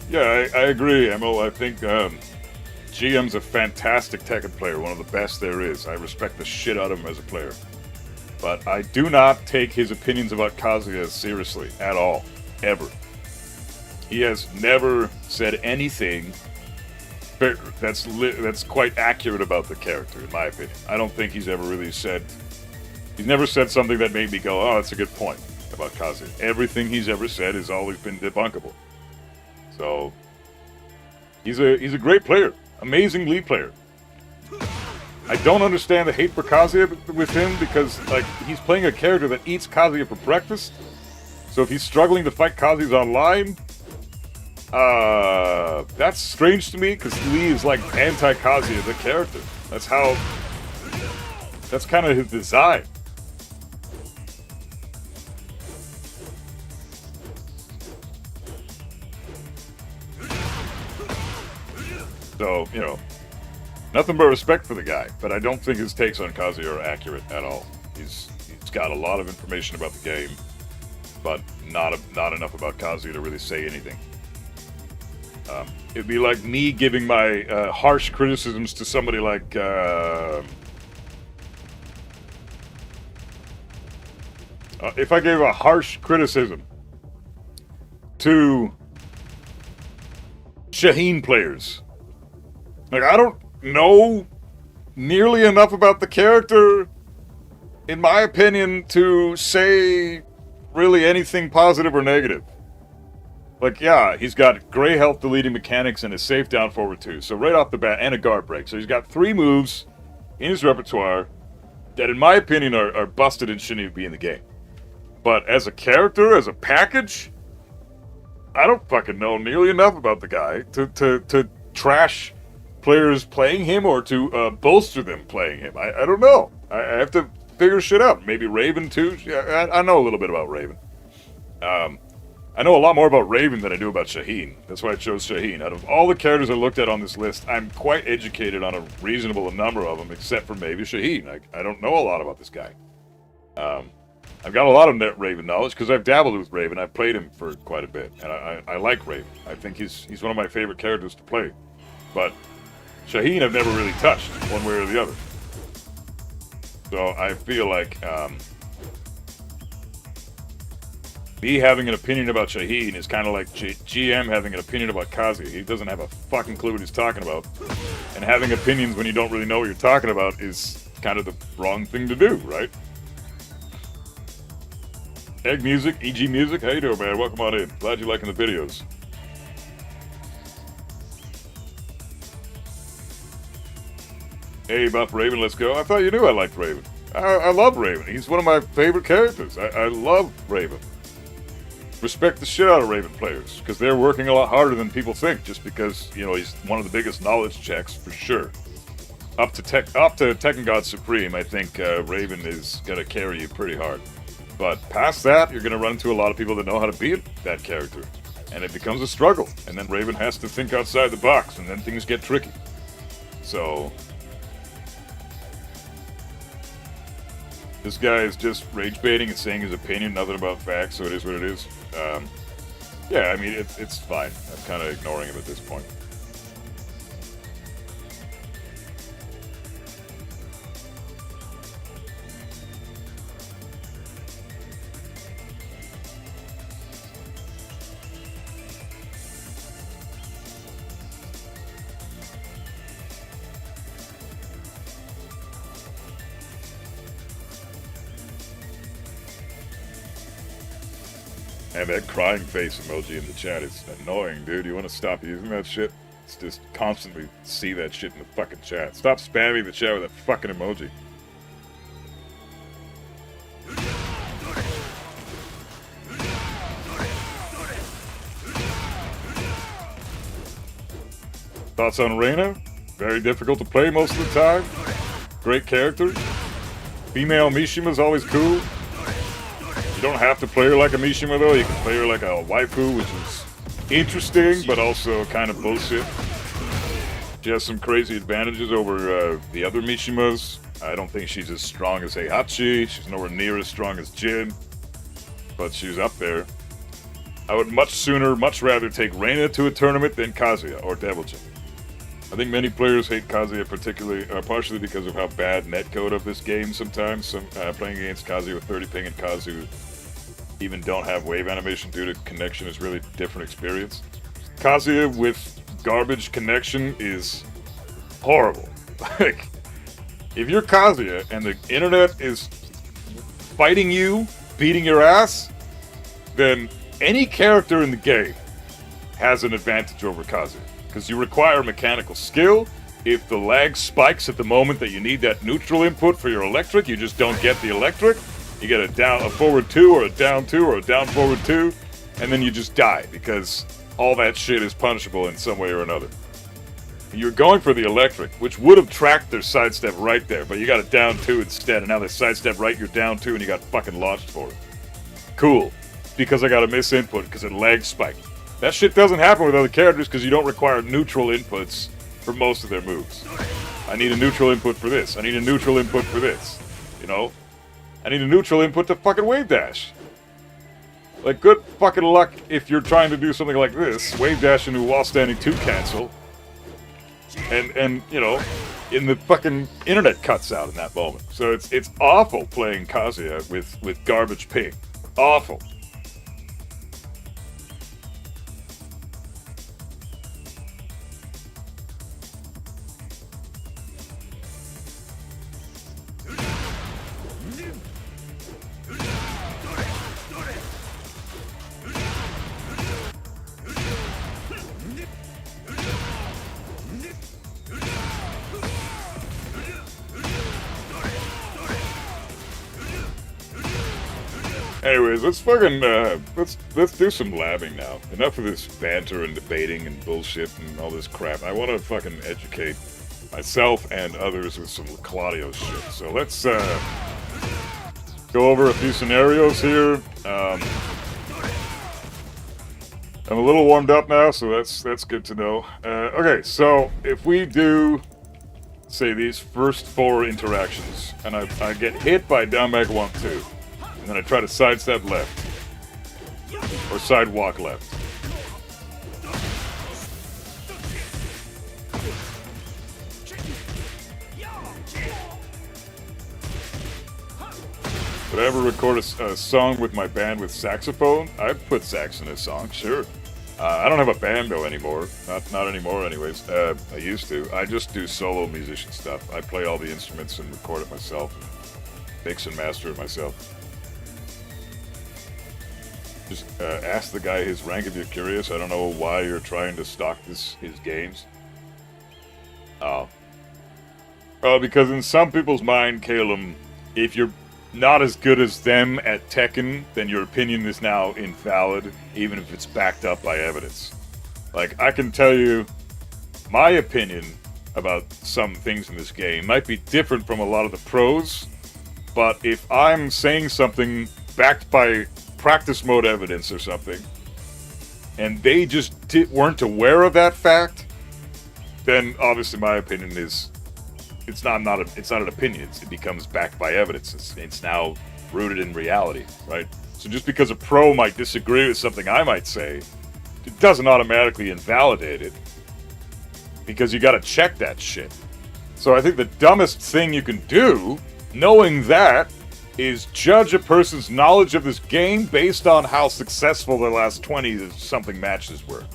Yeah, I agree, Emil. I think GM's a fantastic Tekken player, one of the best there is. I respect the shit out of him as a player. But I do not take his opinions about Kazuya seriously, at all. Ever. He has never said anything that's quite accurate about the character, in my opinion. I don't think he's ever really said... He's never said something that made me go, oh, that's a good point about Kazuya. Everything he's ever said has always been debunkable. So, he's a great player. Amazing League player. I don't understand the hate for Kazuya with him because, like, he's playing a character that eats Kazuya for breakfast. So if he's struggling to fight Kazuya online, that's strange to me because Lee is like anti-Kazuya, the character. That's kind of his design. So, you know, nothing but respect for the guy, but I don't think his takes on Kazuya are accurate at all. He's got a lot of information about the game, but not enough about Kazuya to really say anything. It'd be like me giving my harsh criticisms to somebody like if I gave a harsh criticism to Shaheen players. Like, I don't know nearly enough about the character, in my opinion, to say really anything positive or negative. Like, yeah, he's got gray health deleting mechanics and a safe down forward 2. So right off the bat, and a guard break. So he's got 3 moves in his repertoire that, in my opinion, are busted and shouldn't even be in the game. But as a character, as a package, I don't fucking know nearly enough about the guy to trash players playing him or to bolster them playing him. I don't know. I have to figure shit out. Maybe Raven too. Yeah, I know a little bit about Raven. I know a lot more about Raven than I do about Shaheen. That's why I chose Shaheen. Out of all the characters I looked at on this list, I'm quite educated on a reasonable number of them, except for maybe Shaheen. I don't know a lot about this guy. I've got a lot of Raven knowledge because I've dabbled with Raven. I've played him for quite a bit, and I like Raven. I think he's one of my favorite characters to play. But Shaheen I've never really touched, one way or the other. So I feel like me having an opinion about Shaheen is kind of like GM having an opinion about Kazuya. He doesn't have a fucking clue what he's talking about. And having opinions when you don't really know what you're talking about is kind of the wrong thing to do, right? Egg Music, EG Music, how you doing, man? Welcome on in. Glad you're liking the videos. Hey, Buff Raven, let's go. I thought you knew I liked Raven. I love Raven. He's one of my favorite characters. I love Raven. Respect the shit out of Raven players, because they're working a lot harder than people think, just because, you know, he's one of the biggest knowledge checks, for sure. Up to Tekken God Supreme, I think Raven is going to carry you pretty hard. But past that, you're going to run into a lot of people that know how to beat that character. And it becomes a struggle. And then Raven has to think outside the box, and then things get tricky. So this guy is just rage baiting and saying his opinion, nothing about facts, so it is what it is. Yeah, I mean, it's fine. I'm kind of ignoring him at this point. And that crying face emoji in the chat is annoying, dude. You want to stop using that shit? It's just constantly see that shit in the fucking chat. Stop spamming the chat with that fucking emoji. Thoughts on Reina? Very difficult to play most of the time. Great character. Female Mishima's always cool. You don't have to play her like a Mishima, though. You can play her like a waifu, which is interesting, but also kind of bullshit. She has some crazy advantages over the other Mishimas. I don't think she's as strong as Heihachi. She's nowhere near as strong as Jin, but she's up there. I would much rather take Reina to a tournament than Kazuya or Deviljin. I think many players hate Kazuya partially because of how bad netcode of this game sometimes. Playing against Kazuya with 30 ping and Kazu even don't have wave animation due to connection is really a different experience. Kazuya with garbage connection is horrible. Like, if you're Kazuya and the internet is fighting you, beating your ass, then any character in the game has an advantage over Kazuya. Because you require mechanical skill. If the lag spikes at the moment that you need that neutral input for your electric, you just don't get the electric. You get a forward 2 or a down 2 or a down forward 2, and then you just die because all that shit is punishable in some way or another. You're going for the electric, which would have tracked their sidestep right there, but you got a down 2 instead, and now they sidestep right, you're down 2, and you got fucking launched for it. Cool. Because I got a miss input because it lag spiked. That shit doesn't happen with other characters because you don't require neutral inputs for most of their moves. I need a neutral input for this. I need a neutral input for this. You know? I need a neutral input to fucking wave dash. Like, good fucking luck if you're trying to do something like this. Wave dash into while standing 2 cancel. And you know, in the fucking internet cuts out in that moment. So it's awful playing Kazuya with garbage ping. Awful. Anyways, let's fucking let's do some labbing now. Enough of this banter and debating and bullshit and all this crap. I want to fucking educate myself and others with some Claudio shit. So let's go over a few scenarios here. I'm a little warmed up now, so that's good to know. Okay, so if we do, say, these first 4 interactions, and I get hit by down back 1-2. And then I try to sidestep left. Or sidewalk left. Would I ever record a song with my band with saxophone? I'd put sax in a song, sure. I don't have a band though anymore. Not anymore anyways. I used to. I just do solo musician stuff. I play all the instruments and record it myself. Mix and master it myself. Just ask the guy his rank if you're curious. I don't know why you're trying to stalk his games. Oh. Oh, because in some people's mind, Calum, if you're not as good as them at Tekken, then your opinion is now invalid, even if it's backed up by evidence. Like, I can tell you, my opinion about some things in this game might be different from a lot of the pros, but if I'm saying something backed by practice mode evidence or something, and they just weren't aware of that fact, then obviously my opinion is it's not an opinion. It becomes backed by evidence. It's now rooted in reality, right? So just because a pro might disagree with something I might say, it doesn't automatically invalidate it, because you got to check that shit. So I think the dumbest thing you can do, knowing that, is judge a person's knowledge of this game based on how successful their last 20-something matches were.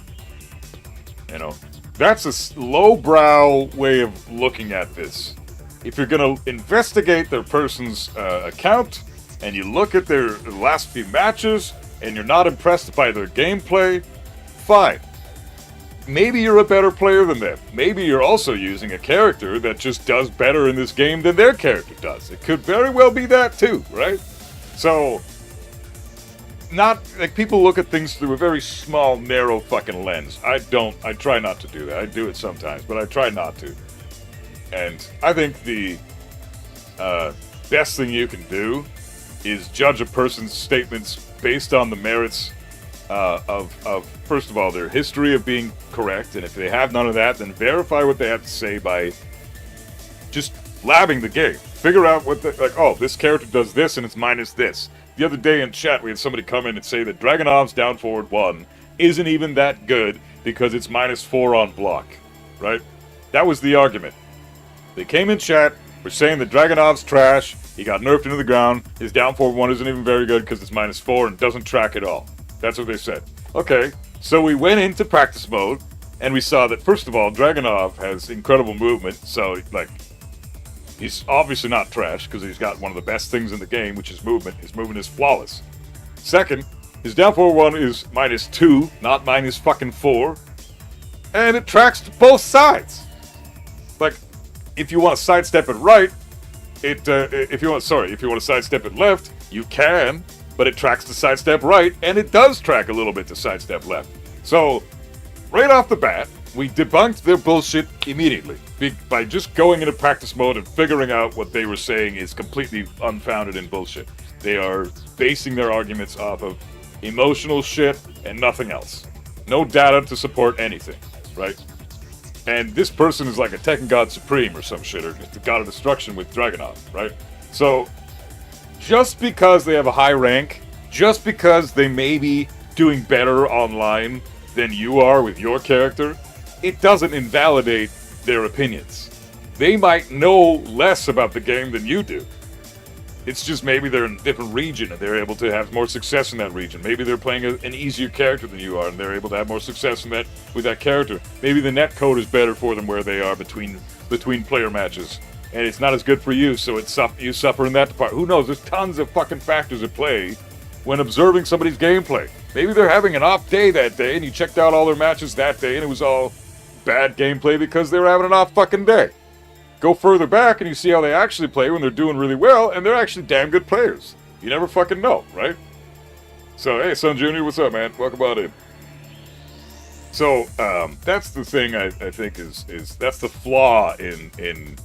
You know, that's a lowbrow way of looking at this. If you're going to investigate their person's account, and you look at their last few matches, and you're not impressed by their gameplay, fine. Maybe you're a better player than them. Maybe you're also using a character that just does better in this game than their character does. It could very well be that too, right? So, not, like, people look at things through a very small, narrow fucking lens. I try not to do that. I do it sometimes, but I try not to. And I think the best thing you can do is judge a person's statements based on the merits of first of all, their history of being correct, and if they have none of that, then verify what they have to say by just labbing the game. Figure out what oh, this character does this and it's minus this. The other day in chat, we had somebody come in and say that Dragunov's down forward 1 isn't even that good because it's -4 on block, right? That was the argument. They came in chat, were saying that Dragunov's trash, he got nerfed into the ground, his down forward 1 isn't even very good because it's -4 and doesn't track at all. That's what they said. Okay, so we went into practice mode, and we saw that, first of all, Dragunov has incredible movement, so, like, he's obviously not trash, because he's got one of the best things in the game, which is movement. His movement is flawless. Second, his down forward 1 is -2, not -4, and it tracks to both sides. Like, if you want to sidestep it right, if you want to sidestep it left, you can, but it tracks to sidestep right, and it does track a little bit to sidestep left. So, right off the bat, we debunked their bullshit immediately by just going into practice mode and figuring out what they were saying is completely unfounded and bullshit. They are basing their arguments off of emotional shit and nothing else. No data to support anything, right? And this person is like a Tekken God Supreme or some shit, or the God of Destruction with Dragunov, right? So, just because they have a high rank, just because they may be doing better online than you are with your character, it doesn't invalidate their opinions. They might know less about the game than you do. It's just maybe they're in a different region and they're able to have more success in that region. Maybe they're playing an easier character than you are and they're able to have more success in that with that character. Maybe the net code is better for them where they are between player matches, and it's not as good for you, so you suffer in that department. Who knows? There's tons of fucking factors at play when observing somebody's gameplay. Maybe they're having an off day that day and you checked out all their matches that day and it was all bad gameplay because they were having an off fucking day. Go further back and you see how they actually play when they're doing really well, and they're actually damn good players. You never fucking know, right? So, hey, Son Jr., what's up, man? Welcome on in. So, that's the thing I think is that's the flaw in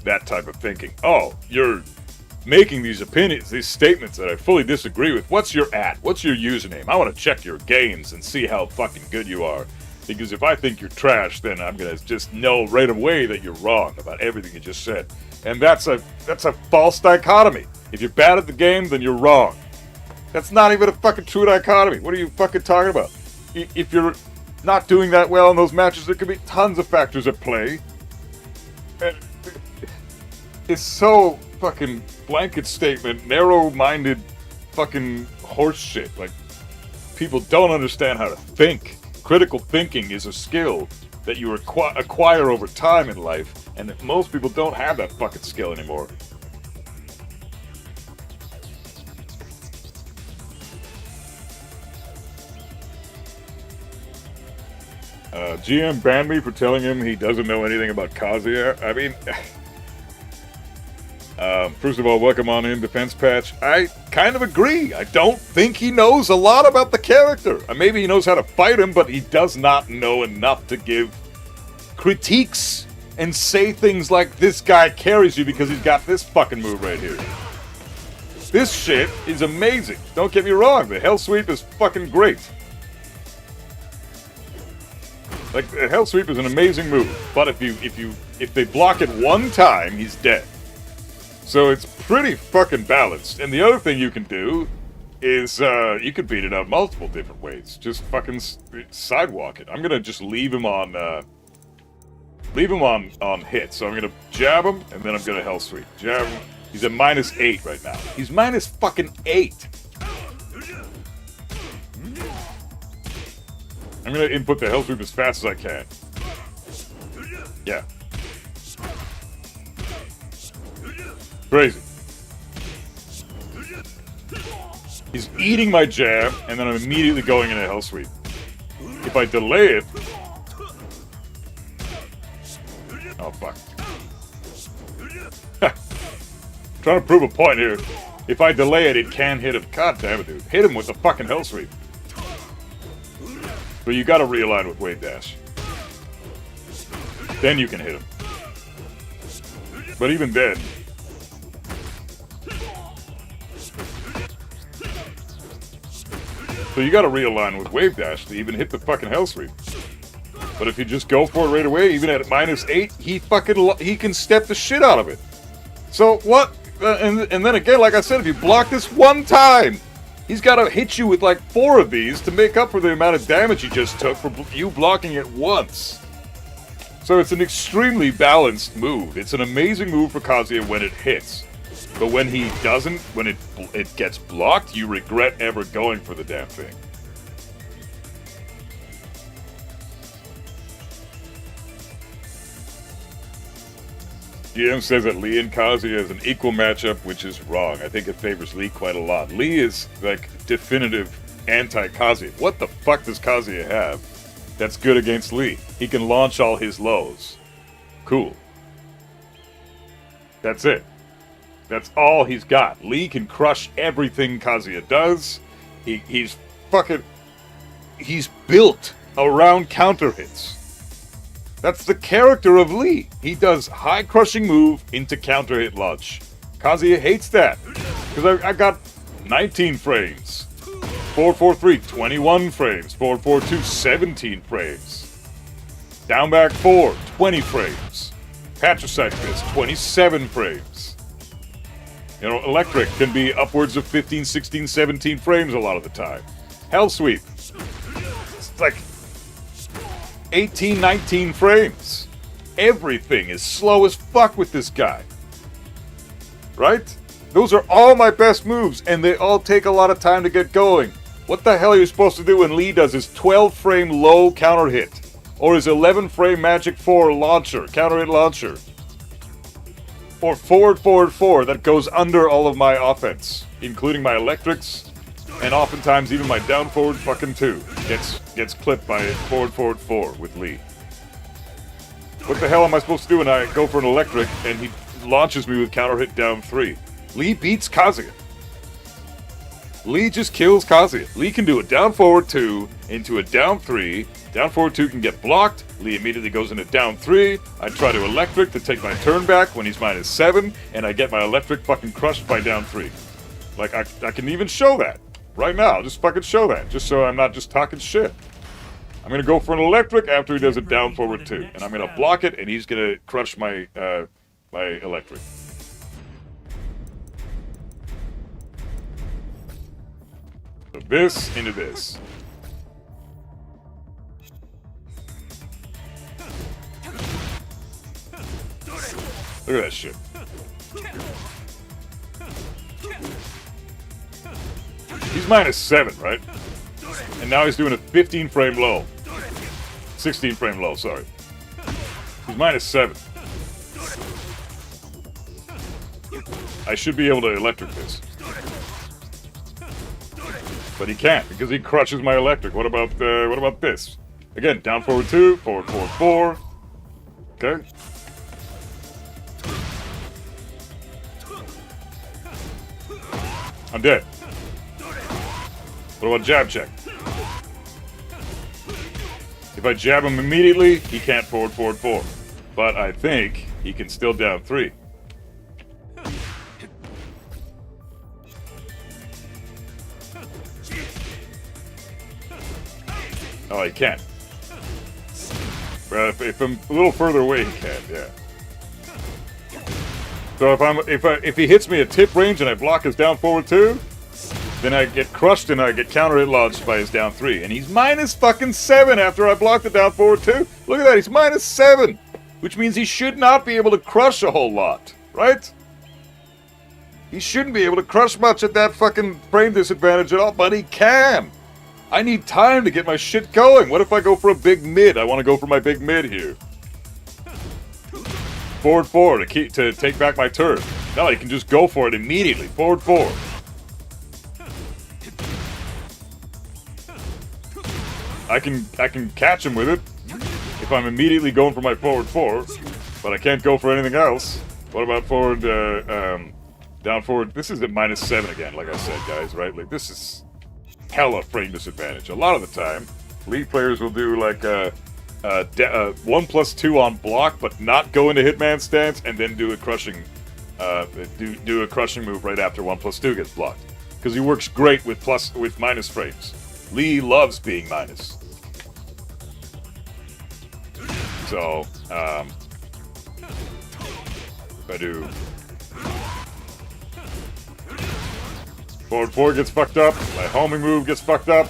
that type of thinking. Oh, you're making these opinions, these statements that I fully disagree with. What's your @ What's your username? I want to check your games and see how fucking good you are. Because if I think you're trash, then I'm gonna just know right away that you're wrong about everything you just said. And that's a false dichotomy. If you're bad at the game, then you're wrong. That's not even a fucking true dichotomy. What are you fucking talking about? If you're not doing that well in those matches, there could be tons of factors at play. And it's so fucking blanket statement, narrow-minded fucking horse shit. Like, people don't understand how to think. Critical thinking is a skill that you acquire over time in life, and that most people don't have that fucking skill anymore. GM banned me for telling him he doesn't know anything about Kazuya. I mean, first of all, welcome on in, Defense Patch. I kind of agree. I don't think he knows a lot about the character. Maybe he knows how to fight him, but he does not know enough to give critiques and say things like, this guy carries you because he's got this fucking move right here. This shit is amazing. Don't get me wrong, the Hell Sweep is fucking great. Like, the Hell Sweep is an amazing move, but if they block it one time, he's dead. So it's pretty fucking balanced. And the other thing you can do is you can beat it up multiple different ways. Just fucking sidewalk it. I'm gonna just leave him on hit. So I'm gonna jab him and then I'm gonna Hell Sweep. Jab him. He's at -8 right now. He's minus fucking 8. I'm gonna input the Hell Sweep as fast as I can. Yeah. Crazy. He's eating my jab, and then I'm immediately going into Hell Sweep. If I delay it... Oh, fuck. Trying to prove a point here. If I delay it, it can hit him. God damn it, dude. Hit him with the fucking Hell Sweep. But you gotta realign with Wave Dash. Then you can hit him. But even then... So you gotta realign with Wave Dash to even hit the fucking Hell Sweep. But if you just go for it right away, even at -8, he can step the shit out of it. So what? And then again, like I said, if you block this one time, he's gotta hit you with like 4 of these to make up for the amount of damage he just took for you blocking it once. So it's an extremely balanced move. It's an amazing move for Kazuya when it hits. But when he doesn't, when it gets blocked, you regret ever going for the damn thing. GM says that Lee and Kazuya is an equal matchup, which is wrong. I think it favors Lee quite a lot. Lee is, like, definitive anti-Kazuya. What the fuck does Kazuya have that's good against Lee? He can launch all his lows. Cool. That's it. That's all he's got. Lee can crush everything Kazuya does. He's built around counter hits. That's the character of Lee. He does high crushing move into counter hit launch. Kazuya hates that. Because I got 19 frames. 443, 21 frames. 442, 17 frames. Down back 4, 20 frames. Patricide Fist, 27 frames. You know, electric can be upwards of 15, 16, 17 frames a lot of the time. Hell Sweep, it's like 18, 19 frames. Everything is slow as fuck with this guy. Right? Those are all my best moves, and they all take a lot of time to get going. What the hell are you supposed to do when Lee does his 12 frame low counter hit? Or his 11 frame Magic 4 launcher, counter hit launcher? Or forward, forward, forward that goes under all of my offense, including my electrics, and oftentimes even my down forward fucking 2 gets clipped by forward, forward, 4 with Lee. What the hell am I supposed to do when I go for an electric and he launches me with counter hit down 3? Lee beats Kazuya. Lee just kills Kazuya. Lee can do a down forward 2 into a down 3. Down forward 2 can get blocked. Lee immediately goes into down 3. I try to electric to take my turn back when he's -7, and I get my electric fucking crushed by down 3. Like, I can even show that. Right now, I'll just fucking show that. Just so I'm not just talking shit. I'm gonna go for an electric after he does a down forward 2. And I'm gonna block it, and he's gonna crush my, my electric. So this into this. Look at that shit. He's -7, right? And now he's doing a 15 frame low. 16 frame low, sorry. He's -7. I should be able to electric this. But he can't, because he crushes my electric. What about this? Again, down forward 2, forward, forward, 4. Okay. I'm dead. What about jab check? If I jab him immediately, he can't forward, forward, 4. But I think he can still down 3. Oh, he can't. Well, if I'm a little further away, he can, yeah. So if he hits me at tip range and I block his down forward 2, then I get crushed and I get counter hit launched by his down 3. And he's -7 after I block the down forward 2. Look at that, he's -7. Which means he should not be able to crush a whole lot, right? He shouldn't be able to crush much at that fucking frame disadvantage at all, but he can. I need time to get my shit going. What if I go for a big mid? I want to go for my big mid here. Forward 4 to take back my turn. No, you can just go for it immediately. Forward 4. I can catch him with it if I'm immediately going for my forward 4, but I can't go for anything else. What about forward, down forward? This is at -7 again, like I said, guys, right? Like, this is hella frame disadvantage. A lot of the time, League players will do like a 1+2 on block, but not go into Hitman stance, and then do a crushing, do a crushing move right after 1+2 gets blocked, because he works great with minus frames. Lee loves being minus. So if I do forward 4 gets fucked up, my homing move gets fucked up.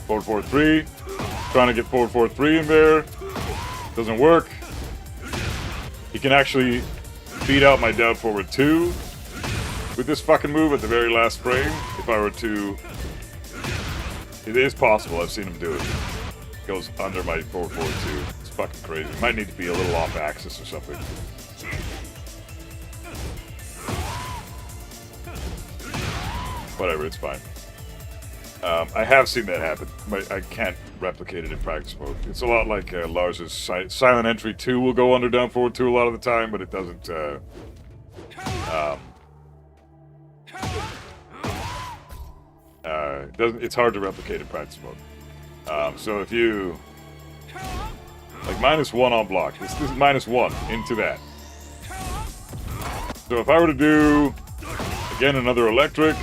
Forward 4-3, trying to get forward 4-3 in there, doesn't work. He can actually beat out my down forward 2 with this fucking move at the very last frame. If I were to, it is possible. I've seen him do it. Goes under my forward 4-2. It's fucking crazy. Might need to be a little off axis or something. Whatever, it's fine. I have seen that happen, but I can't replicate it in practice mode. It's a lot like Lars's silent entry 2 will go under down forward 2 a lot of the time, but it doesn't. It's hard to replicate in practice mode. So if you like -1 on block, this is -1 into that. So if I were to do again another electric,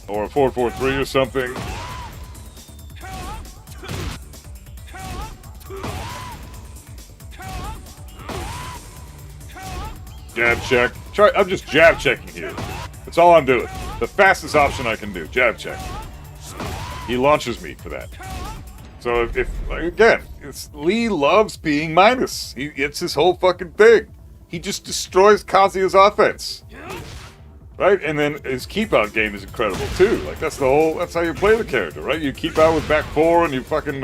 or a 4-4-3 or something, Jab check. I'm just jab checking here. That's all I'm doing. The fastest option I can do. Jab check. He launches me for that. So if again, Lee loves being minus. It's his whole fucking thing. He just destroys Kazuya's offense. Right? And then his keep out game is incredible too. Like that's how you play the character, right? You keep out with back four and you fucking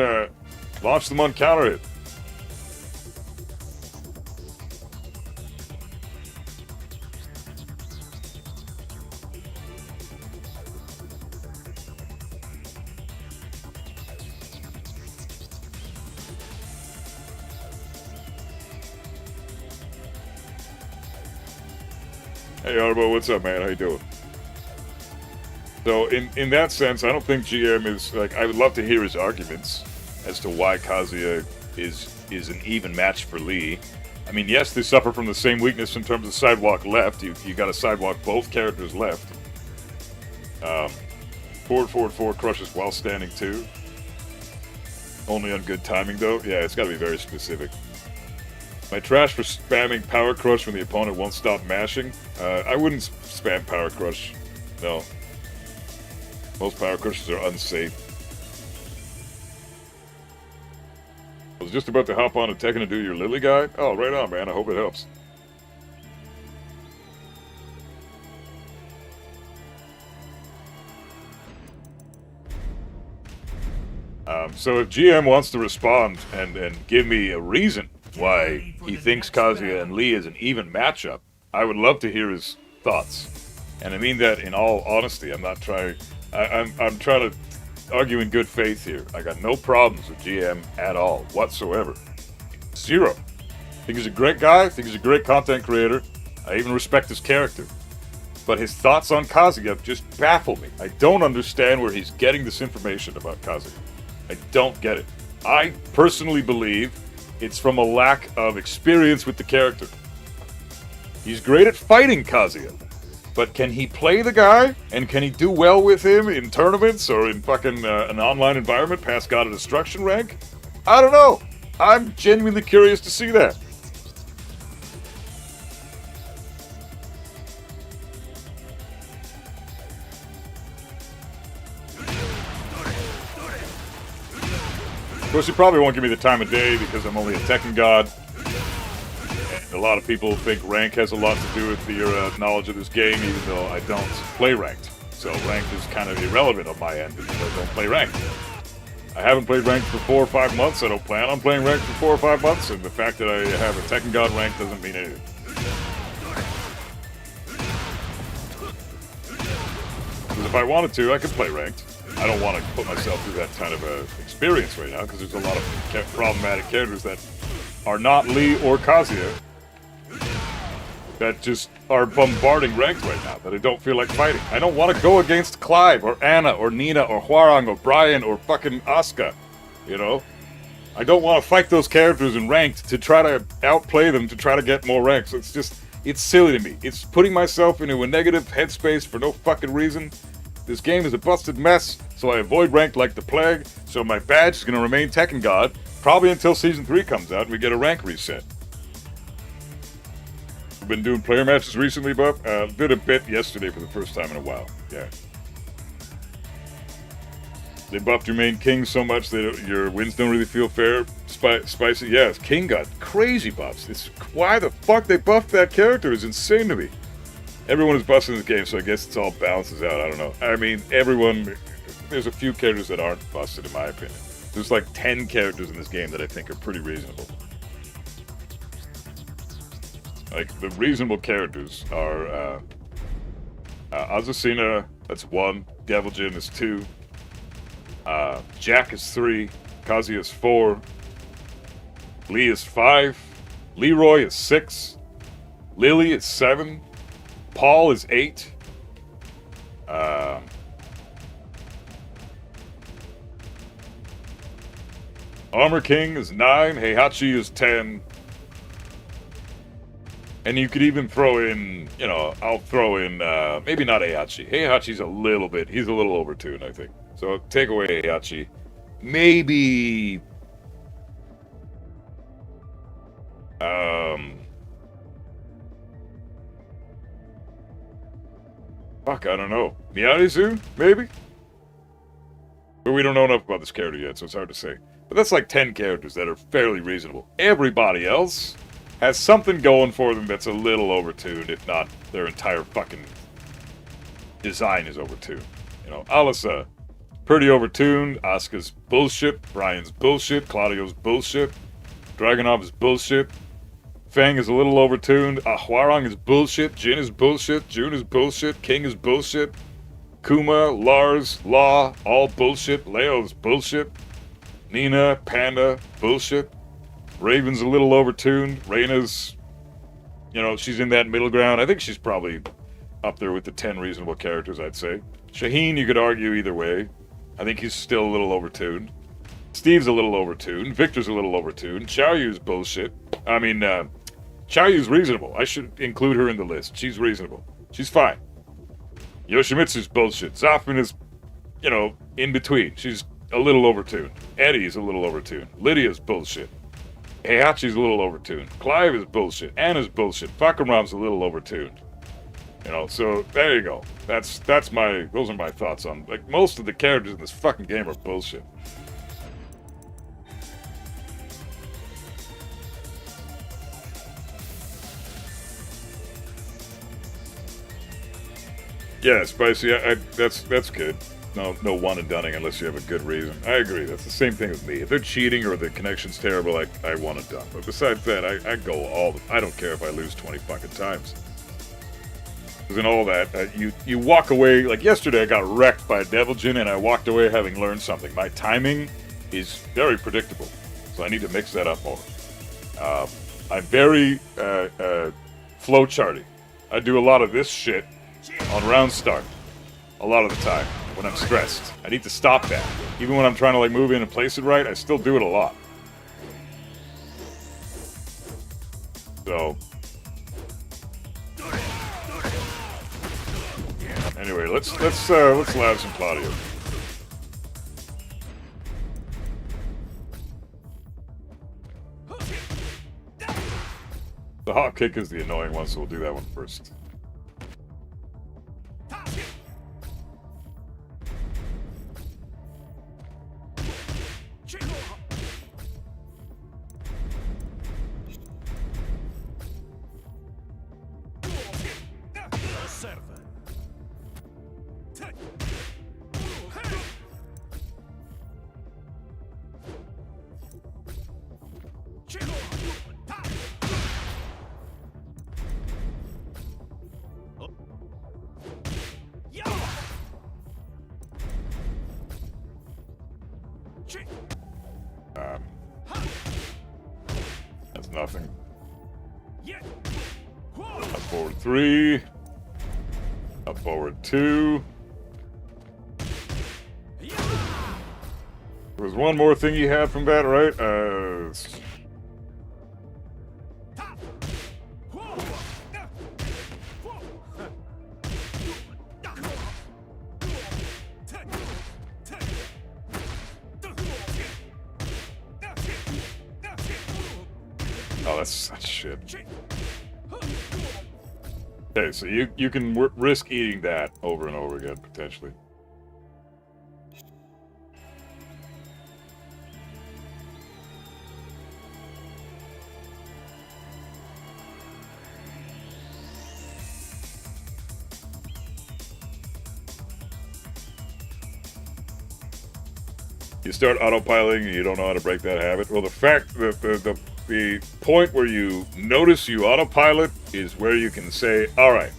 launch them on counter hit. Hey Arbo, what's up, man? How you doing? So in that sense, I don't think GM is like. I would love to hear his arguments as to why Kazuya is an even match for Lee. I mean, yes, they suffer from the same weakness in terms of sidewalk left. You got to sidewalk both characters left. Forward crushes while standing too. Only on good timing though. Yeah, it's got to be very specific. My trash for spamming Power Crush when the opponent won't stop mashing? I wouldn't spam Power Crush. No. Most Power Crushes are unsafe. I was just about to hop on a Tekken to do your Lily guide. Oh, right on, man. I hope it helps. So if GM wants to respond and give me a reason why he thinks Kazuya and Lee is an even matchup, I would love to hear his thoughts. And I mean that in all honesty. I'm not trying. I'm trying to argue in good faith here. I got no problems with GM at all whatsoever. Zero. I think he's a great guy. I think he's a great content creator. I even respect his character. But his thoughts on Kazuya just baffle me. I don't understand where he's getting this information about Kazuya. I don't get it. I personally believe it's from a lack of experience with the character. He's great at fighting Kazuya, but can he play the guy? And can he do well with him in tournaments or in fucking an online environment past God of Destruction rank? I don't know. I'm genuinely curious to see that. Of course, he probably won't give me the time of day because I'm only a Tekken god. And a lot of people think rank has a lot to do with your knowledge of this game, even though I don't play ranked. So ranked is kind of irrelevant on my end because I don't play ranked. I haven't played ranked for 4 or 5 months. I don't plan on playing ranked for 4 or 5 months, and the fact that I have a Tekken god rank doesn't mean anything. Because if I wanted to, I could play ranked. I don't want to put myself through that kind of experience right now because there's a lot of problematic characters that are not Lee or Kazuya that just are bombarding ranked right now that I don't feel like fighting. I don't want to go against Clive or Anna or Nina or Hwarang or Brian or fucking Asuka, you know? I don't want to fight those characters in ranked to try to outplay them to try to get more ranks. It's silly to me. It's putting myself into a negative headspace for no fucking reason. This game is a busted mess, so I avoid ranked like the plague, so my badge is going to remain Tekken God, probably until Season 3 comes out and we get a rank reset. I've been doing player matches recently, Buff. Did a bit yesterday for the first time in a while, yeah. They buffed your main king so much that your wins don't really feel fair. Spicy, yes, King got crazy buffs. It's why the fuck they buffed that character is insane to me. Everyone is busting this game, so I guess it's all balances out. I don't know. I mean, there's a few characters that aren't busted, in my opinion. There's like 10 characters in this game that I think are pretty reasonable. Like, the reasonable characters are Azucena, that's 1. Deviljin is 2. Jack is 3. Kazuya is 4. Lee is 5. Leroy is 6. Lily is 7. Paul is 8. Armor King is 9. Heihachi is 10. And you could even throw in, you know, I'll throw in, maybe not Heihachi. Heihachi's he's a little overtuned, I think. So take away Heihachi. Maybe, Fuck, I don't know. Miyazu, maybe? But we don't know enough about this character yet, so it's hard to say. But that's like 10 characters that are fairly reasonable. Everybody else has something going for them that's a little overtuned, if not their entire fucking design is overtuned. You know, Alisa, pretty overtuned. Asuka's bullshit. Brian's bullshit. Claudio's bullshit. Dragonov's bullshit. Fang is a little overtuned. Hwarang is bullshit. Jin is bullshit. June is bullshit. King is bullshit. Kuma, Lars, Law, all bullshit. Leo's bullshit. Nina, Panda, bullshit. Raven's a little overtuned. Reyna's, you know, she's in that middle ground. I think she's probably up there with the 10 reasonable characters, I'd say. Shaheen, you could argue either way. I think he's still a little overtuned. Steve's a little overtuned. Victor's a little overtuned. Xiaoyu's bullshit. I mean, Xiaoyu's reasonable. I should include her in the list. She's reasonable. She's fine. Yoshimitsu's bullshit. Zafin is, you know, in between. She's a little overtuned. Eddie's a little overtuned. Lydia's bullshit. Heihachi's a little overtuned. Clive is bullshit. Anna's bullshit. Fakaram's a little overtuned. You know, so there you go. Those are my thoughts on, like, most of the characters in this fucking game are bullshit. Yeah, Spicy, that's good. No one and doneing unless you have a good reason. I agree, that's the same thing with me. If they're cheating or the connection's terrible, I one and done. But besides that, I go I don't care if I lose 20 fucking times. Because in all that, you walk away, like yesterday I got wrecked by a Devil Jin and I walked away having learned something. My timing is very predictable, so I need to mix that up more. I'm very flowcharty. I do a lot of this shit on round start, a lot of the time, when I'm stressed. I need to stop that. Even when I'm trying to like move in and place it right, I still do it a lot. So, anyway, let's lab some Claudio. The hop kick is the annoying one, so we'll do that one first. That's nothing. Up forward 3. Up forward 2. There was one more thing you had from that, right? Oh, that's such shit. Okay, so you can risk eating that over and over again, potentially. You start autopiloting and you don't know how to break that habit. Well, the fact that the point where you notice you autopilot is where you can say, all right,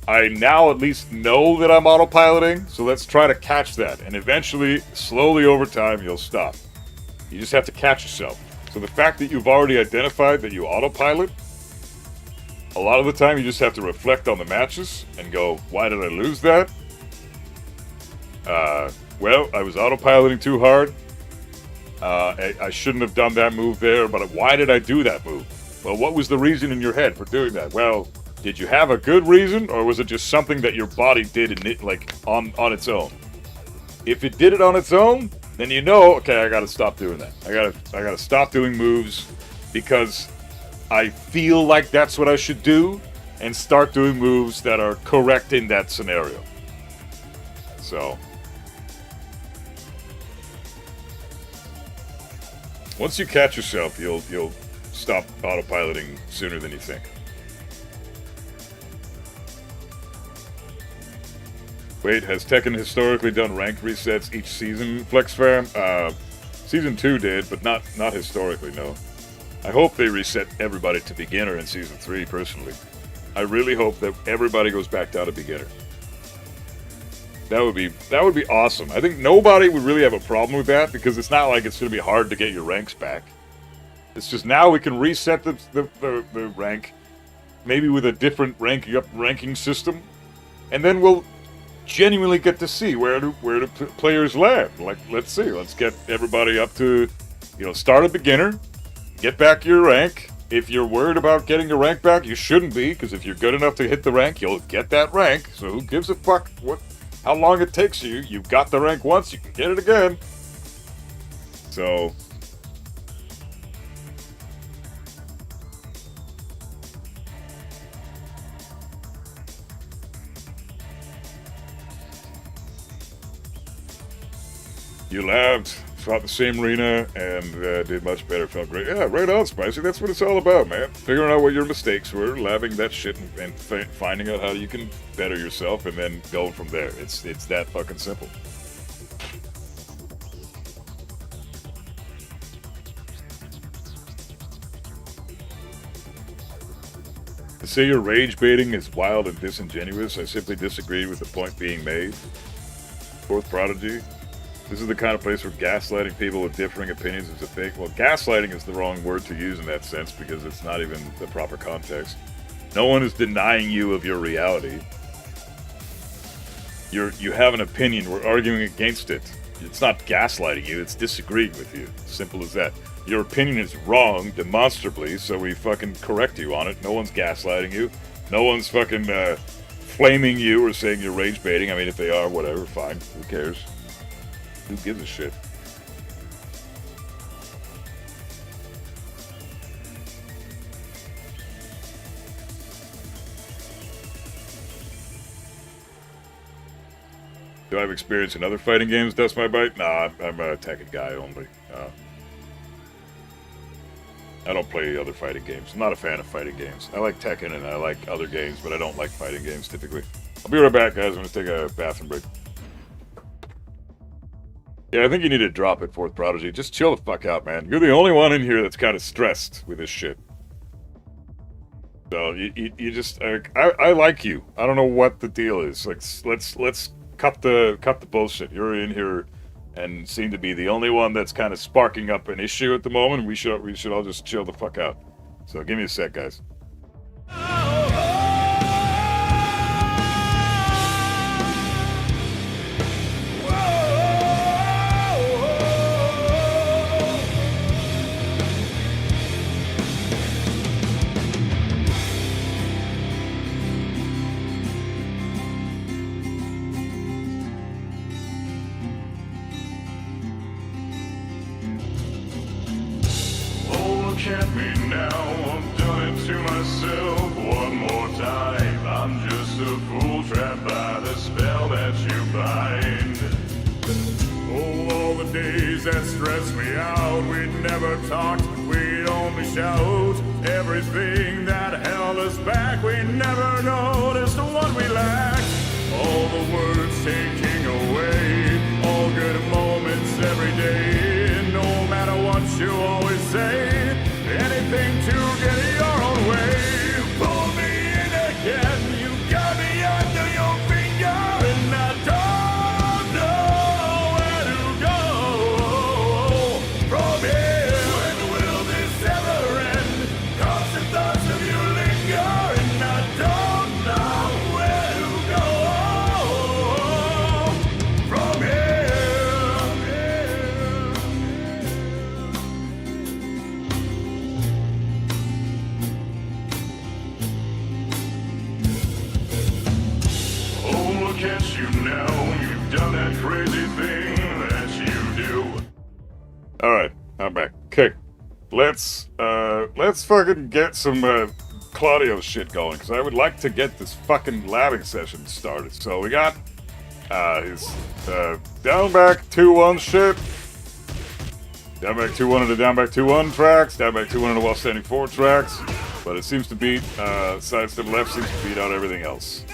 I now at least know that I'm autopiloting, so let's try to catch that. And eventually, slowly over time, you'll stop. You just have to catch yourself. So the fact that you've already identified that you autopilot, a lot of the time you just have to reflect on the matches and go, why did I lose that? Well, I was autopiloting too hard. I shouldn't have done that move there, but why did I do that move? Well, what was the reason in your head for doing that? Well, did you have a good reason, or was it just something that your body did on its own? If it did it on its own, then you know, okay, I gotta stop doing that. I gotta stop doing moves because I feel like that's what I should do, and start doing moves that are correct in that scenario. So, once you catch yourself, you'll stop autopiloting sooner than you think. Wait, has Tekken historically done rank resets each season, FlexFam? Season 2 did, but not historically, no. I hope they reset everybody to beginner in Season 3, personally. I really hope that everybody goes back down to beginner. That would be awesome. I think nobody would really have a problem with that, because it's not like it's going to be hard to get your ranks back. It's just now we can reset the rank, maybe with a different ranking system, and then we'll genuinely get to see where the players land. Like, let's see, let's get everybody up to, start a beginner, get back your rank. If you're worried about getting your rank back, you shouldn't be, because if you're good enough to hit the rank, you'll get that rank. So who gives a fuck how long it takes you? You got the rank once, you can get it again. So you labbed, fought the same arena, and did much better, felt great. Yeah, right on, Spicy. That's what it's all about, man. Figuring out what your mistakes were, labbing that shit, and finding out how you can better yourself, and then going from there. It's that fucking simple. To say your rage baiting is wild and disingenuous, I simply disagree with the point being made. Fourth Prodigy. This is the kind of place where gaslighting people with differing opinions is a thing. Well, gaslighting is the wrong word to use in that sense, because it's not even the proper context. No one is denying you of your reality. You have an opinion, we're arguing against it. It's not gaslighting you, it's disagreeing with you. Simple as that. Your opinion is wrong, demonstrably, so we fucking correct you on it. No one's gaslighting you. No one's fucking flaming you or saying you're rage baiting. I mean, if they are, whatever, fine. Who cares? Who gives a shit? Do I have experience in other fighting games, Dust My Bite? Nah, I'm a Tekken guy only. I don't play other fighting games. I'm not a fan of fighting games. I like Tekken and I like other games, but I don't like fighting games typically. I'll be right back, guys. I'm going to take a bathroom break. Yeah, I think you need to drop it, Fourth Prodigy. Just chill the fuck out, man. You're the only one in here that's kind of stressed with this shit. So you just I like you. I don't know what the deal is. Like, let's cut the bullshit. You're in here and seem to be the only one that's kind of sparking up an issue at the moment. We should all just chill the fuck out. So give me a sec, guys. Look at me now, I've done it to myself one more time. I'm just a fool trapped by the spell that you bind. Oh, all the days that stressed me out, we never talked, we'd only shout. Everything that held us back, we never noticed what we lacked. All the words taking away, all good moments every day. No matter what you always say, anything to get your own way. Pull me in again, you got me under your finger, and I don't know where to go from here. When will this ever end? Constant thoughts of you linger, and I don't know where to go from here. Look at you now, you've done that crazy thing that you do. All right, I'm back. Okay, let's fucking get some Claudio's shit going, because I would like to get this fucking labbing session started. So we got his down back 2-1 shit. Down back 2-1 into down back 2-1 tracks, down back 2-1 into while standing 4 tracks. But it seems to beat, sidestep left seems to beat out everything else.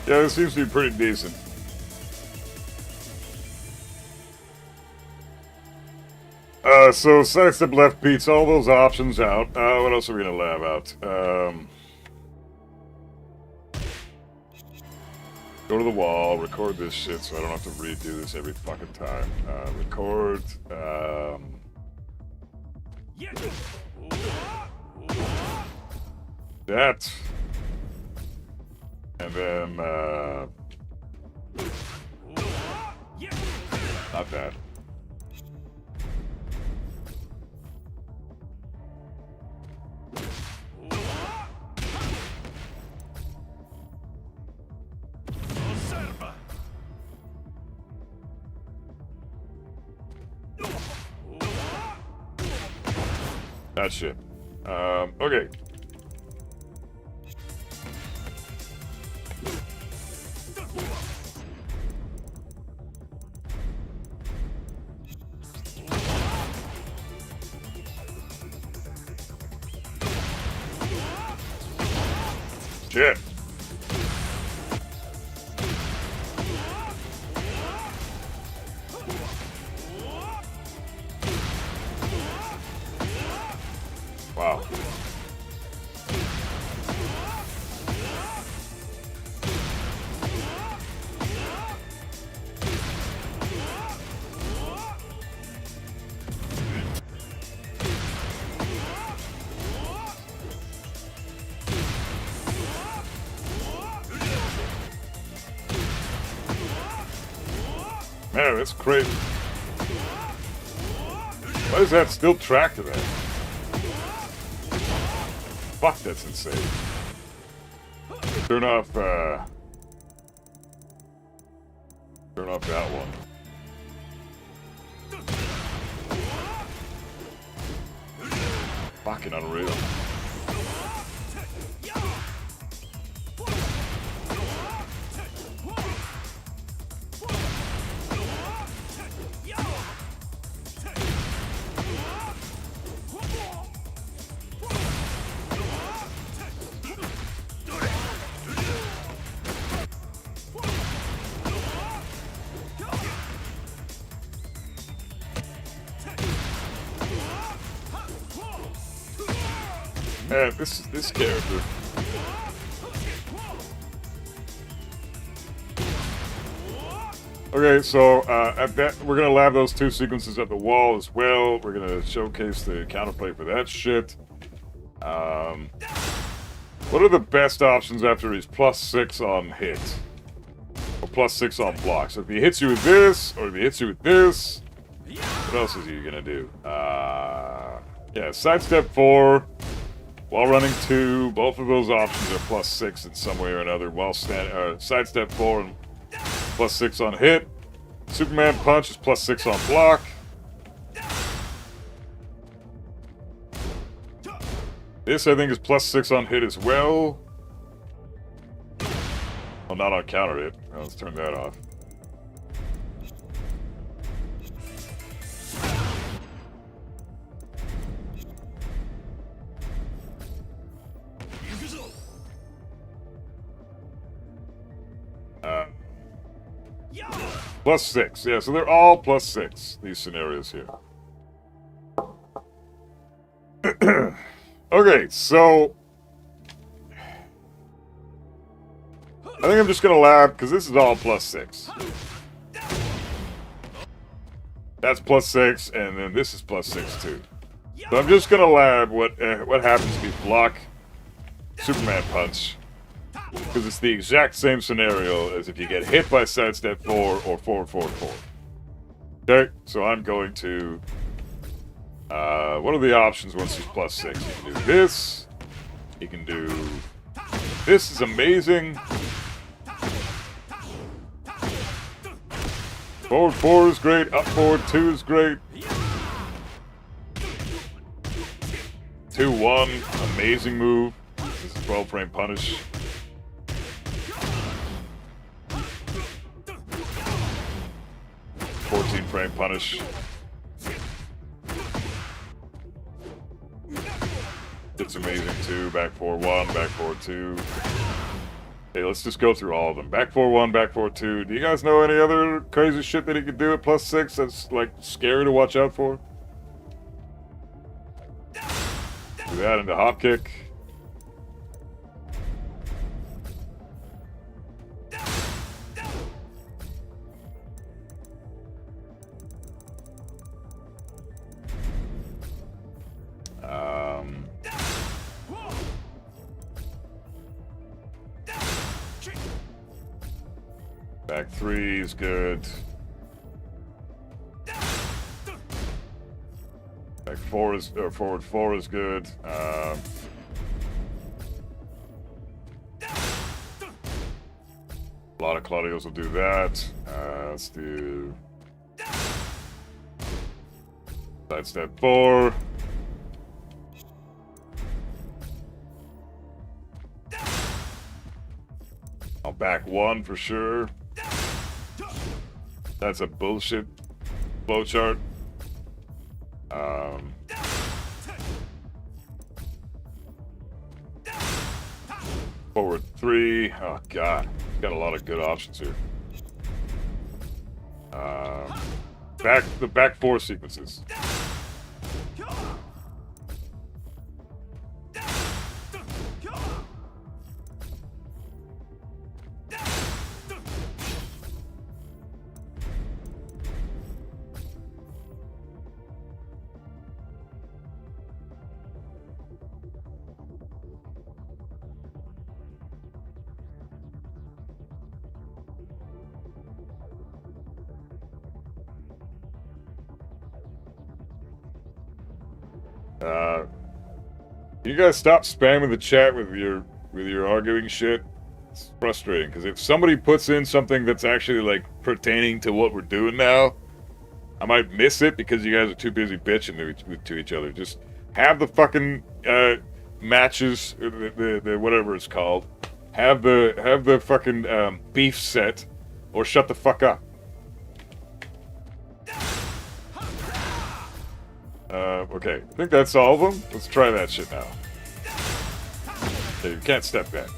Yeah, this seems to be pretty decent. So sidestep left beats all those options out. What else are we gonna lab out? Go to the wall, record this shit so I don't have to redo this every fucking time. Record, that. And then, not that. That shit. Okay. Shit. Wow. Man, that's crazy. Why does that still track to that? Fuck, that's insane. Turn off that one. Fucking unreal. Man, this character. Okay, so at that we're gonna lab those 2 sequences at the wall as well. We're gonna showcase the counterplay for that shit. What are the best options after he's +6 on hit? Or +6 on block? So if he hits you with this, or if he hits you with this, what else is he gonna do? Yeah, sidestep 4. While running 2, both of those options are +6 in some way or another. While sidestep 4 and +6 on hit. Superman punch is +6 on block. This I think is +6 on hit as well. Well, not on counter hit. Let's turn that off. +6. Yeah, so they're all +6, these scenarios here. Okay, so I think I'm just gonna lab because this is all +6. That's +6, and then this is +6 too. So I'm just gonna lab what happens if you block Superman punch, because it's the exact same scenario as if you get hit by sidestep 4 or forward, forward, forward. Okay, so I'm going to. What are the options once he's +6? You can do this. You can do. This is amazing. Forward 4 is great. Up forward 2 is great. 2-1, amazing move. This is 12 frame punish. Frame punish. It's amazing too. Back 4-1, back 4-2. Okay, let's just go through all of them. Back 4-1, back 4-2. Do you guys know any other crazy shit that he could do at +6 that's like scary to watch out for? Do that into hop kick. Back 3 is good. Back 4 is, or forward 4 is good. A lot of Claudios will do that. Let's do sidestep 4. I'll back 1 for sure. That's a bullshit flowchart. Forward 3. Oh god, got a lot of good options here. The back 4 sequences. You guys stop spamming the chat with your arguing shit. It's frustrating because if somebody puts in something that's actually like pertaining to what we're doing now, I might miss it because you guys are too busy bitching to each other. Just have the fucking matches, the whatever it's called. Have the fucking beef set, or shut the fuck up. Okay, I think that's all of them. Let's try that shit now. Okay, you can't step back.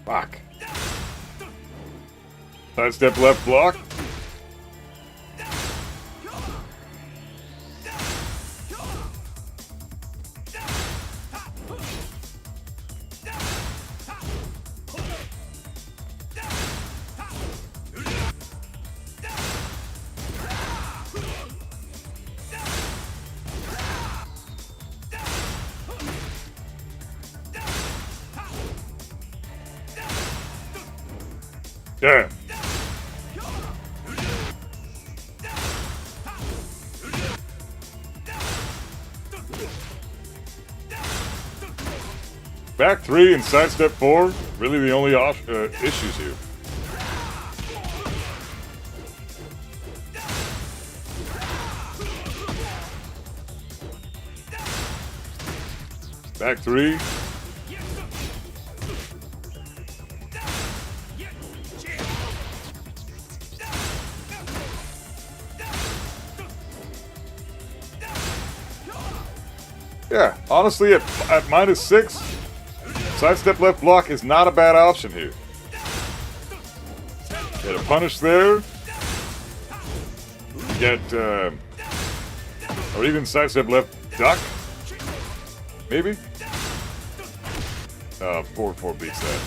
Fuck. Sidestep left block. Damn. Back 3 and sidestep 4, really the only issues here. Back 3. Yeah, honestly, at -6, sidestep left block is not a bad option here. Get a punish there. Get, or even sidestep left duck. Maybe? 4-4 beats that.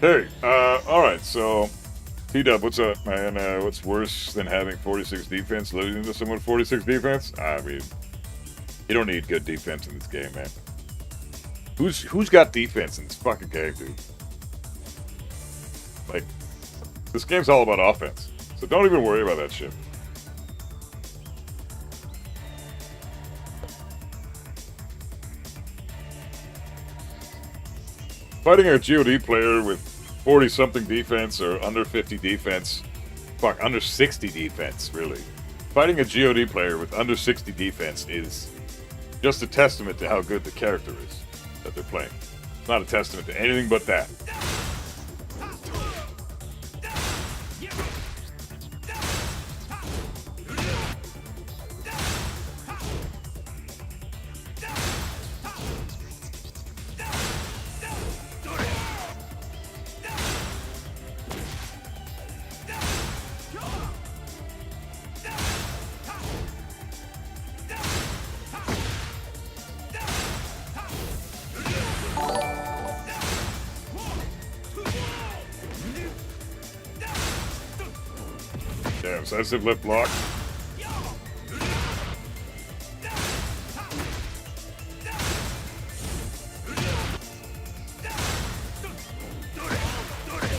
Hey, alright, so T-Dub, what's up, man? What's worse than having 46 defense, losing into someone with 46 defense? I mean, you don't need good defense in this game, man. Who's got defense in this fucking game, dude? Like, this game's all about offense, so don't even worry about that shit. Fighting a GOD player with 40-something defense or under 50 defense, fuck, under 60 defense, really. Fighting a GOD player with under 60 defense is just a testament to how good the character is that they're playing. It's not a testament to anything but that. Damn, sidestep left block.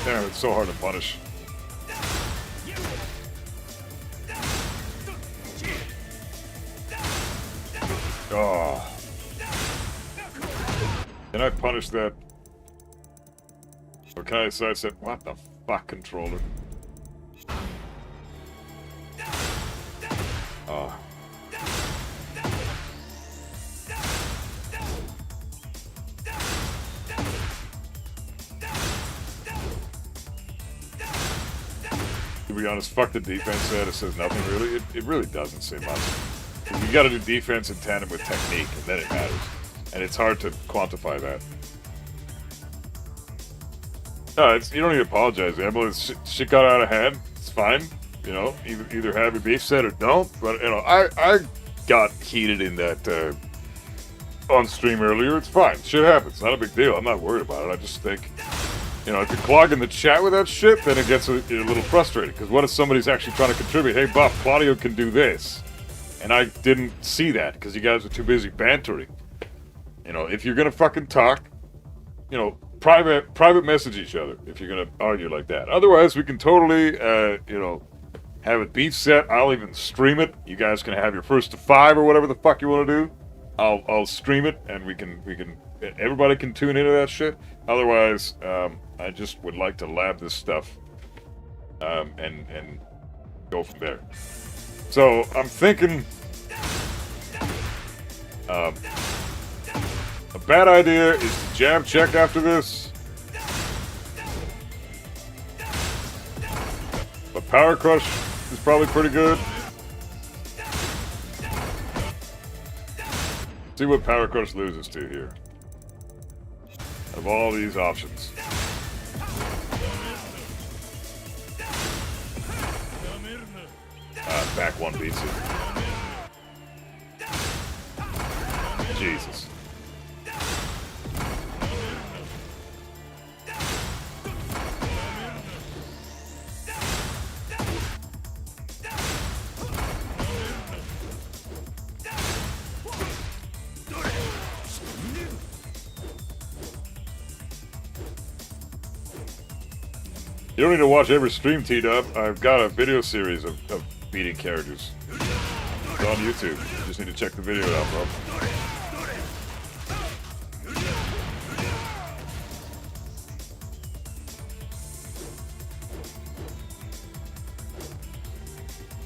Damn, it's so hard to punish. Oh. Can I punish that? Or can I sidestep? What the fuck, controller? Oh. To be honest, fuck the defense set. It says nothing really. It really doesn't say much. You gotta do defense in tandem with technique, and then it matters. And it's hard to quantify that. No, you don't need to apologize, Ambulance. Shit got out of hand. It's fine. You know, either have your beef set or don't. But, you know, I got heated in that on stream earlier. It's fine. Shit happens. Not a big deal. I'm not worried about it. I just think, you know, if you're clogging the chat with that shit, then it gets a little frustrating. Because what if somebody's actually trying to contribute? Hey, Buff, Claudio can do this. And I didn't see that because you guys were too busy bantering. You know, if you're going to fucking talk, you know, private message each other if you're going to argue like that. Otherwise, we can totally, you know, have it beef set. I'll even stream it. You guys can have your first to 5 or whatever the fuck you want to do. I'll stream it and we can everybody can tune into that shit. Otherwise, I just would like to lab this stuff and go from there. So I'm thinking a bad idea is to jab check after this. But Power Crush is probably pretty good. See what Power Crush loses to here. Of all these options. Back one beats it. Jesus. You don't need to watch every stream teed up. I've got a video series of beating characters. It's on YouTube. You just need to check the video out, bro.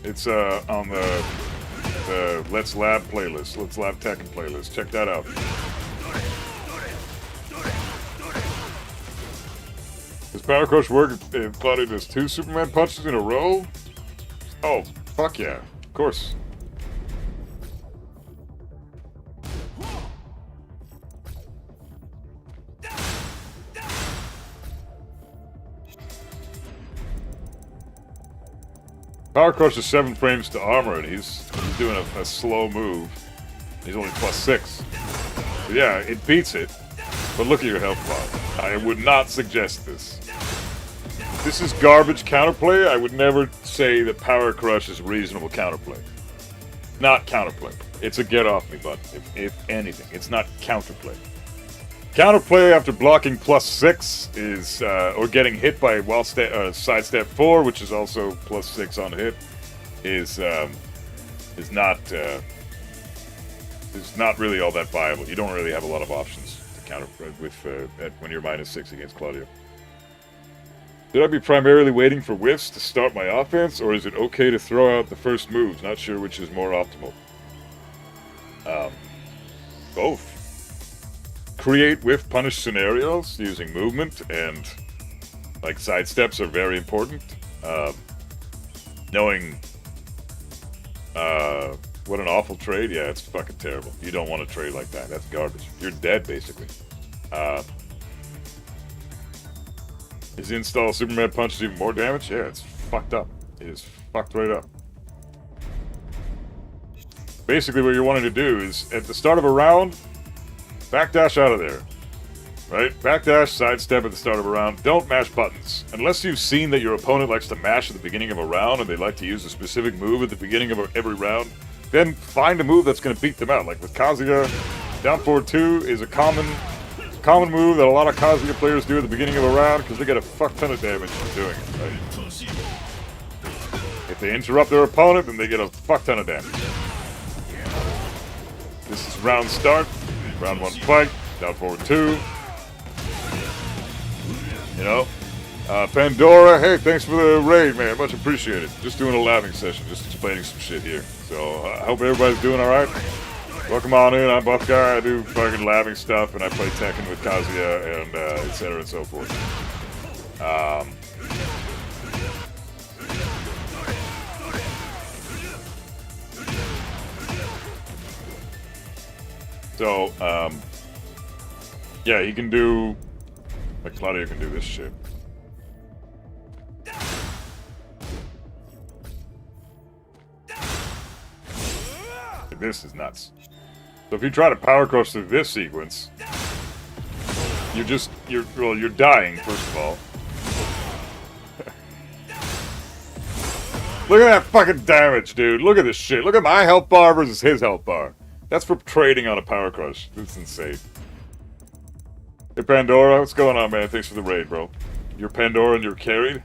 It's on the Let's Lab playlist, Let's Lab Tekken playlist. Check that out. Does Power Crush work if Claudio does 2 Superman punches in a row? Oh, fuck yeah. Of course. Power Crush is 7 frames to armor, and he's doing a slow move. He's only +6. So yeah, it beats it. But look at your health bar. I would not suggest this. This is garbage counterplay. I would never say that Power Crush is reasonable counterplay. Not counterplay. It's a get off me button, if anything. It's not counterplay. Counterplay after blocking +6 is, or getting hit by sidestep 4, which is also +6 on hit, is not really all that viable. You don't really have a lot of options to counter with when you're -6 against Claudio. Should I be primarily waiting for whiffs to start my offense, or is it okay to throw out the first moves? Not sure which is more optimal. Both. Create whiff punish scenarios using movement, and like sidesteps are very important. Knowing what an awful trade, yeah, it's fucking terrible. You don't want to trade like that. That's garbage. You're dead, basically. Is install Superman punches even more damage? Yeah, it's fucked up. It is fucked right up. Basically, what you're wanting to do is, at the start of a round, backdash out of there. Right? Backdash, sidestep at the start of a round. Don't mash buttons. Unless you've seen that your opponent likes to mash at the beginning of a round, and they like to use a specific move at the beginning of every round, then find a move that's going to beat them out. Like with Kazuya, down forward 2 is a common move that a lot of Kazuya players do at the beginning of a round because they get a fuck ton of damage from doing it. Right? If they interrupt their opponent, then they get a fuck ton of damage. This is round start. Round 1 fight. Down forward 2. You know? Pandora, hey, thanks for the raid, man. Much appreciated. Just doing a laughing session, just explaining some shit here. So, I hope everybody's doing alright. Welcome on in. I'm Buff Guy. I do fucking laughing stuff, and I play Tekken with Kazuya, and etc. and so forth. So, yeah, he can do, like Claudio can do this shit. This is nuts. So if you try to power crush through this sequence, you're dying, first of all. Look at that fucking damage, dude. Look at this shit. Look at my health bar versus his health bar. That's for trading on a power crush. This is insane. Hey, Pandora, what's going on, man? Thanks for the raid, bro. You're Pandora and you're carried?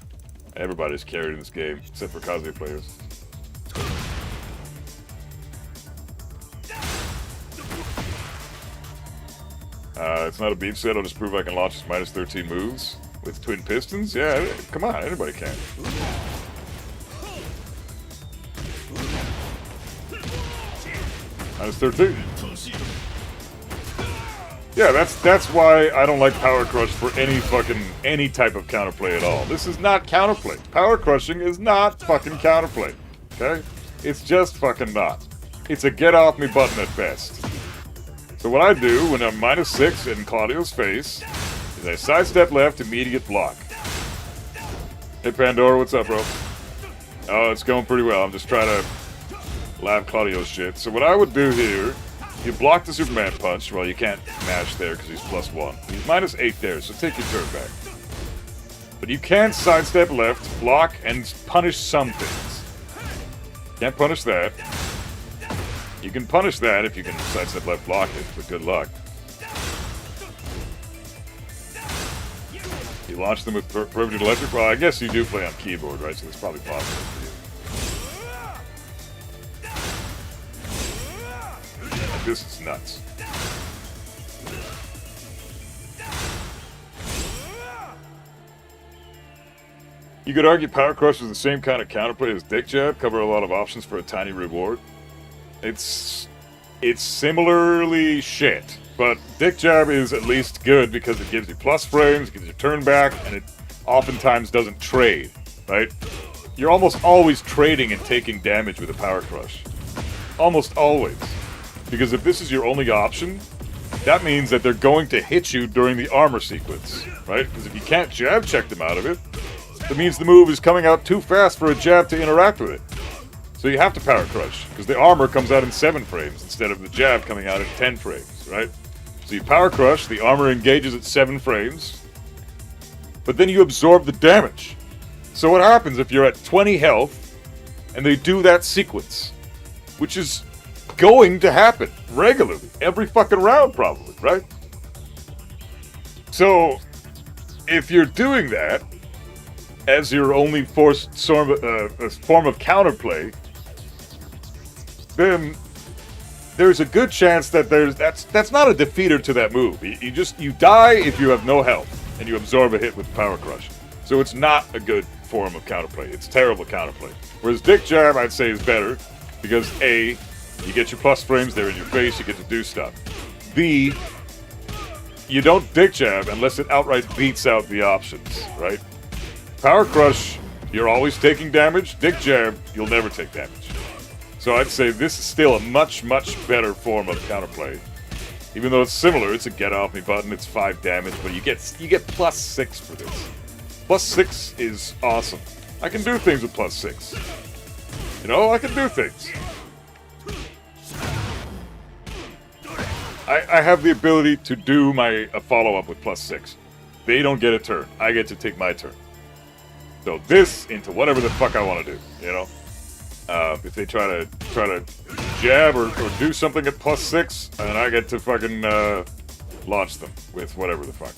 Everybody's carried in this game, except for Kazuya players. It's not a beat set. I'll just prove I can launch his -13 moves with twin pistons. Yeah, come on, anybody can. -13. Yeah, that's why I don't like Power Crush for any type of counterplay at all. This is not counterplay. Power crushing is not fucking counterplay. Okay? It's just fucking not. It's a get off me button at best. So what I do when I'm -6 in Claudio's face is I sidestep left, immediate block. Hey Pandora, what's up, bro? Oh, it's going pretty well. I'm just trying to laugh Claudio's shit. So what I would do here, you block the Superman punch. Well, you can't mash there because he's +1. He's -8 there, so take your turn back. But you can sidestep left, block, and punish some things. Can't punish that. You can punish that if you can sidestep left, block it, but good luck. You launch them with Prohibited Electric? Well, I guess you do play on keyboard, right? So it's probably possible for you. Like, this is nuts. You could argue Power Crush is the same kind of counterplay as Dick Jab, cover a lot of options for a tiny reward. It's similarly shit, but Dick Jab is at least good because it gives you plus frames, it gives you turn back, and it oftentimes doesn't trade, right? You're almost always trading and taking damage with a Power Crush. Almost always. Because if this is your only option, that means that they're going to hit you during the armor sequence, right? Because if you can't jab check them out of it, that means the move is coming out too fast for a jab to interact with it. So you have to Power Crush, because the armor comes out in 7 frames instead of the jab coming out in 10 frames, right? So you Power Crush, the armor engages at 7 frames, but then you absorb the damage. So what happens if you're at 20 health, and they do that sequence? Which is going to happen regularly, every fucking round probably, right? So, if you're doing that, as your only form of counterplay, then there's a good chance that that's not a defeater to that move. You die if you have no health and you absorb a hit with Power Crush. So it's not a good form of counterplay. It's terrible counterplay. Whereas Dick Jab, I'd say, is better because A, you get your plus frames, they're in your face, you get to do stuff. B, you don't Dick Jab unless it outright beats out the options, right? Power Crush, you're always taking damage. Dick Jab, you'll never take damage. So I'd say this is still a much, much better form of counterplay. Even though it's similar, it's a get off me button, it's 5 damage, but you get plus 6 for this. Plus 6 is awesome. I can do things with plus 6. You know, I can do things. I have the ability to do a follow-up with plus 6. They don't get a turn. I get to take my turn. So this into whatever the fuck I want to do, you know? If they try to jab or do something at plus 6, and I get to fucking launch them with whatever the fuck.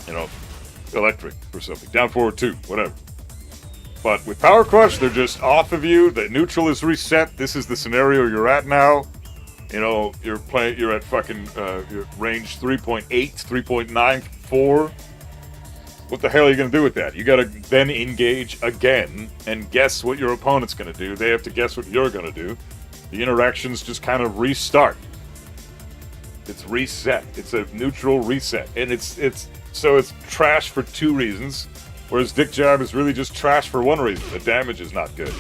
You know, electric or something. Down forward 2, whatever. But with Power Crush, they're just off of you. The neutral is reset. This is the scenario you're at now. You know, you're at fucking your range 3.8, 3.94. What the hell are you going to do with that? You got to then engage again and guess what your opponent's going to do. They have to guess what you're going to do. The interactions just kind of restart. It's reset. It's a neutral reset. And it's trash for 2 reasons, whereas Dick Jab is really just trash for 1 reason. The damage is not good.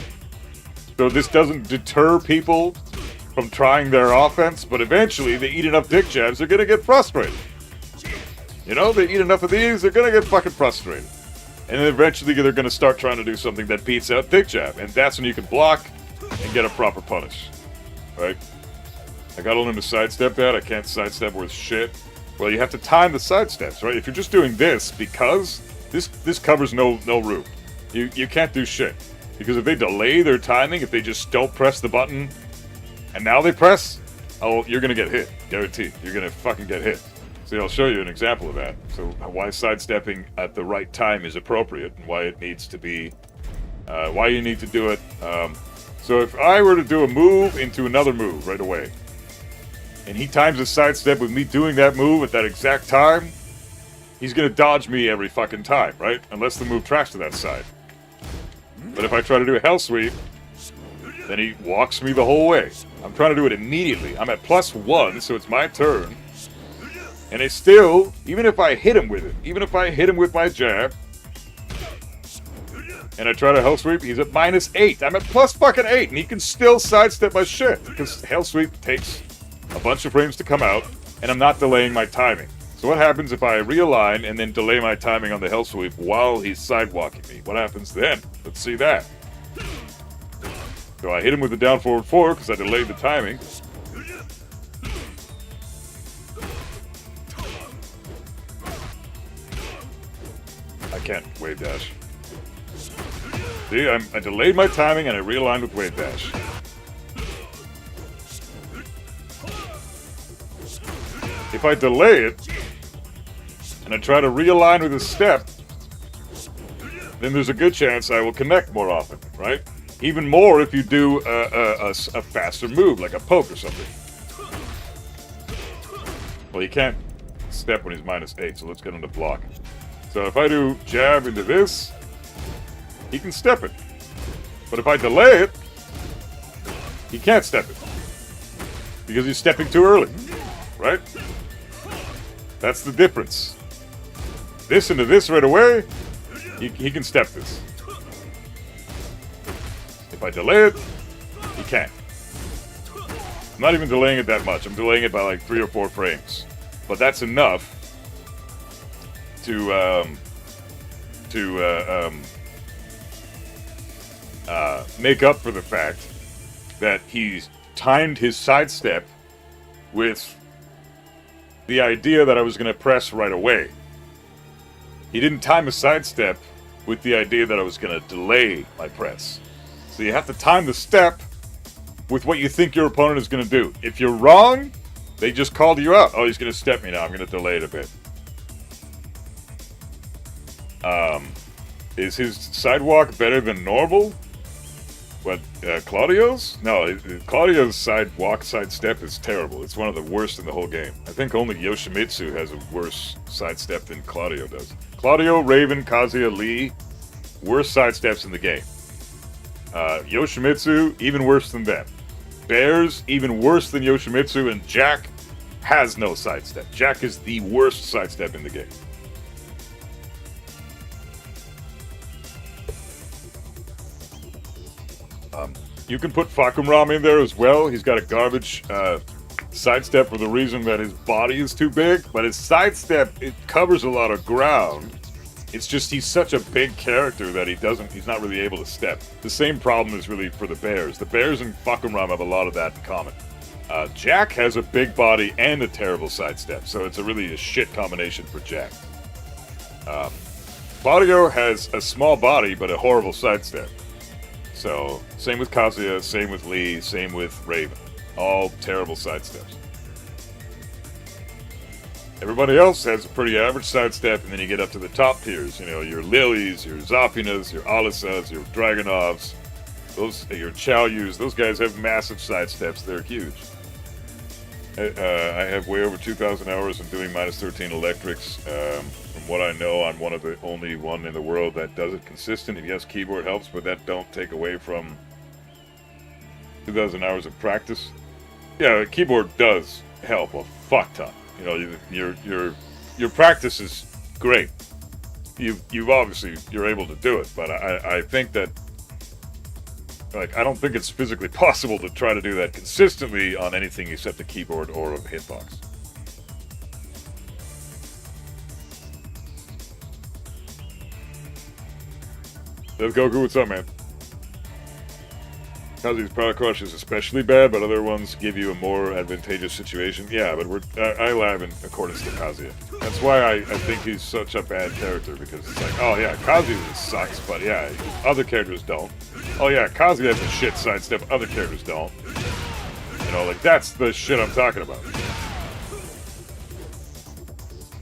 So this doesn't deter people from trying their offense, but eventually they eat enough Dick Jabs, they're going to get frustrated. You know, they eat enough of these, they're going to get fucking frustrated. And then eventually they're going to start trying to do something that beats out Dick Jab. And that's when you can block and get a proper punish. Right? I gotta learn to sidestep that. I can't sidestep worth shit. Well, you have to time the sidesteps, right? If you're just doing this, because this covers no room. You can't do shit. Because if they delay their timing, if they just don't press the button, and now they press, oh, you're going to get hit. Guaranteed. You're going to fucking get hit. See, I'll show you an example of that. So why sidestepping at the right time is appropriate and why it needs to be, why you need to do it. So if I were to do a move into another move right away, and he times his sidestep with me doing that move at that exact time, he's going to dodge me every fucking time, right? Unless the move tracks to that side. But if I try to do a hell sweep, then he walks me the whole way. I'm trying to do it immediately. I'm at +1, so it's my turn. And it's still, even if I hit him with it, even if I hit him with my jab, and I try to hell sweep, he's at -8. I'm at +8, and he can still sidestep my shit, because hell sweep takes a bunch of frames to come out, and I'm not delaying my timing. So what happens if I realign and then delay my timing on the hell sweep while he's sidewalking me? What happens then? Let's see that. So I hit him with the down forward 4 because I delayed the timing. I can't wave dash. See, I delayed my timing and I realigned with wave dash. If I delay it and I try to realign with a step, then there's a good chance I will connect more often, right? Even more if you do a faster move, like a poke or something. Well, you can't step when he's -8, so let's get him to block. So if I do jab into this, he can step it. But if I delay it, he can't step it. Because he's stepping too early. Right? That's the difference. This into this right away, he can step this. If I delay it, he can't. I'm not even delaying it that much. I'm delaying it by like 3 or 4 frames. But that's enough to make up for the fact that he's timed his sidestep with the idea that I was going to press right away. He didn't time a sidestep with the idea that I was going to delay my press. So you have to time the step with what you think your opponent is going to do. If you're wrong, they just called you out. Oh, he's going to step me now. I'm going to delay it a bit. Is his sidewalk better than normal? What, Claudio's? No, Claudio's sidestep is terrible. It's one of the worst in the whole game. I think only Yoshimitsu has a worse sidestep than Claudio does. Claudio, Raven, Kazuya, Lee, worst sidesteps in the game. Yoshimitsu, even worse than them. Bears, even worse than Yoshimitsu, and Jack has no sidestep. Jack is the worst sidestep in the game. You can put Fakumram in there as well. He's got a garbage sidestep for the reason that his body is too big, but his sidestep, it covers a lot of ground. It's just he's such a big character that he's not really able to step. The same problem is really for the Bears. The Bears and Fakumram have a lot of that in common. Jack has a big body and a terrible sidestep, so it's really a shit combination for Jack. Claudio has a small body, but a horrible sidestep. So, same with Kazuya, same with Lee, same with Raven. All terrible sidesteps. Everybody else has a pretty average sidestep, and then you get up to the top tiers. You know, your Lilies, your Zapinas, your Alisas, your Dragonovs, your Chaoyus. Those guys have massive sidesteps. They're huge. I have way over 2,000 hours of doing -13 electrics. From what I know, I'm one of the only one in the world that does it consistent. And yes, keyboard helps, but that don't take away from 2,000 hours of practice. Yeah, keyboard does help a fuck ton. You know, your practice is great. You've obviously you're able to do it, but I think that, like, I don't think it's physically possible to try to do that consistently on anything except a keyboard or a hitbox. Let's Goku, what's up, man? Kazuya's Power Crush is especially bad, but other ones give you a more advantageous situation. Yeah, but I laugh in accordance to Kazuya. That's why I think he's such a bad character, because it's like, oh yeah, Kazuya sucks, but yeah, other characters don't. Oh yeah, Kazuya has a shit sidestep, other characters don't. You know, like, that's the shit I'm talking about.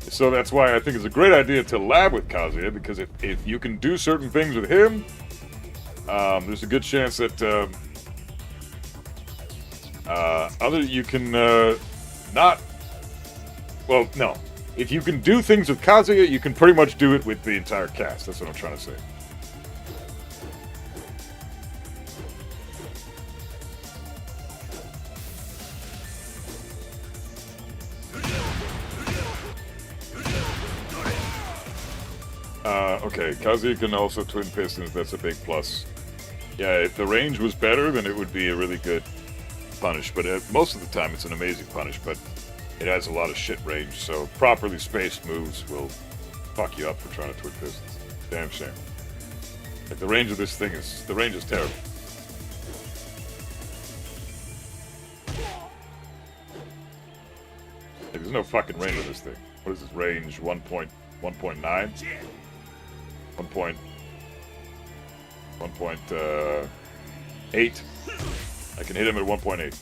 So that's why I think it's a great idea to lab with Kazuya, because if you can do certain things with him, there's a good chance that you can not. Well, no. If you can do things with Kazuya, you can pretty much do it with the entire cast. That's what I'm trying to say. Okay, Kazuya can also twin pistons, that's a big plus. Yeah, if the range was better, then it would be a really good punish, but most of the time it's an amazing punish, but it has a lot of shit range, so properly spaced moves will fuck you up for trying to twin pistons. Damn shame. Like, the range of this thing is terrible. Like, there's no fucking range of this thing. What is this range? 1.9? 1.8. I can hit him at 1.8.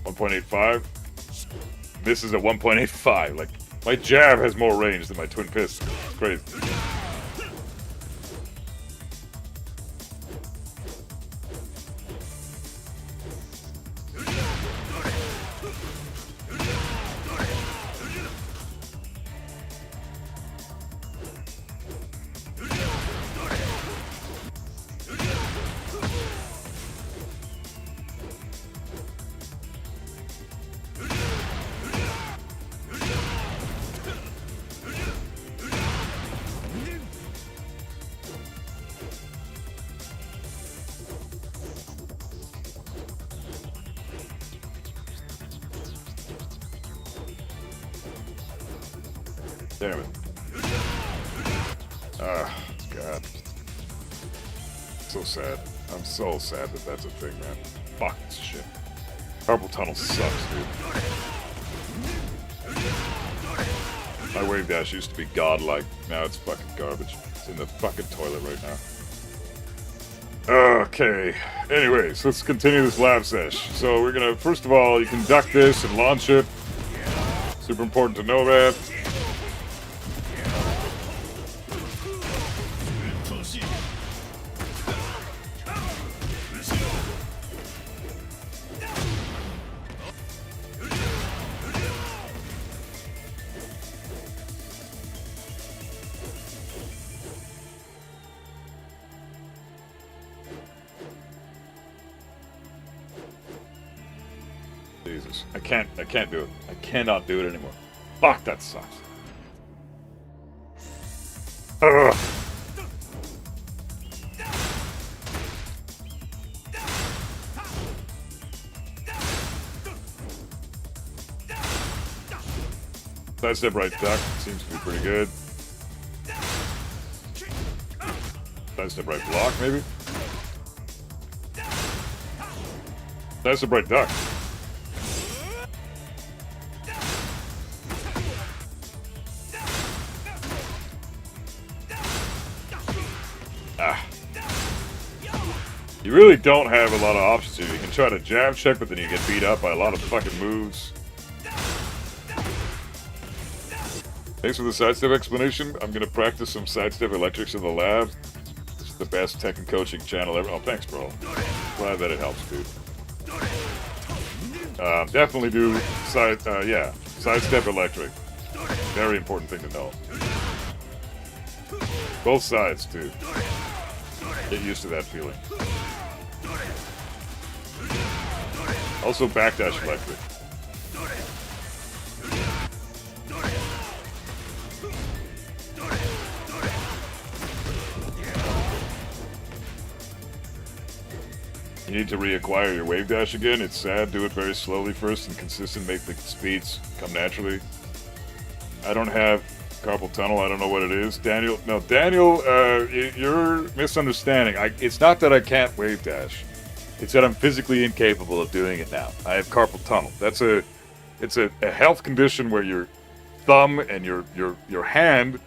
1.85. This is a 1.85. Like, my jab has more range than my twin pistol. It's crazy. Damn it. Ah, God. So sad. I'm so sad that that's a thing, man. Fuck this shit. Carpal tunnel sucks, dude. My wave dash used to be godlike. Now it's fucking garbage. It's in the fucking toilet right now. Okay. Anyways, let's continue this lab sesh. So we're gonna, first of all, you can duck this and launch it. Super important to know that. Jesus. I can't do it. I cannot do it anymore. Fuck, that sucks. Ugh. Sidestep right duck seems to be pretty good. Sidestep right block, maybe? Sidestep right duck. You really don't have a lot of options here. You can try to jab check, but then you get beat up by a lot of fucking moves. Thanks for the sidestep explanation. I'm gonna practice some sidestep electrics in the lab. This is the best tech and coaching channel ever. Oh, thanks, bro. Glad that it helps, dude. Definitely do sidestep electric. Very important thing to know. Both sides, too. Get used to that feeling. Also backdash electric. You need to reacquire your wave dash again. It's sad. Do it very slowly first and consistent. Make the speeds come naturally. I don't have carpal tunnel. I don't know what it is. Daniel, you're misunderstanding. It's not that I can't wave dash. It's that I'm physically incapable of doing it now. I have carpal tunnel. It's a health condition where your thumb and your hand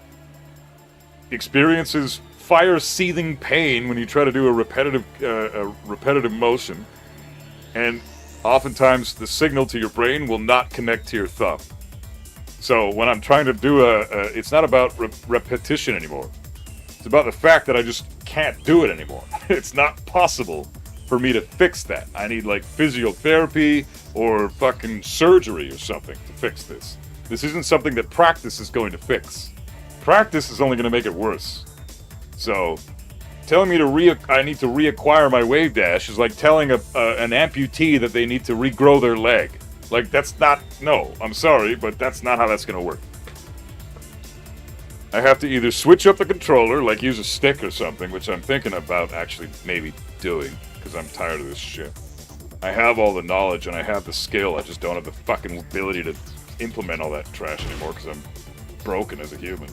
experiences fire-seething pain when you try to do a repetitive motion, and oftentimes the signal to your brain will not connect to your thumb. So when I'm trying to do it's not about repetition anymore. It's about the fact that I just can't do it anymore. It's not possible for me to fix that. I need like physiotherapy or fucking surgery or something to fix this. This isn't something that practice is going to fix. Practice is only going to make it worse. So telling me I need to reacquire my wave dash is like telling an amputee that they need to regrow their leg. Like, that's not, no, I'm sorry, but that's not how that's going to work. I have to either switch up the controller, like use a stick or something, which I'm thinking about actually maybe doing, because I'm tired of this shit. I have all the knowledge and I have the skill, I just don't have the fucking ability to implement all that trash anymore, because I'm broken as a human.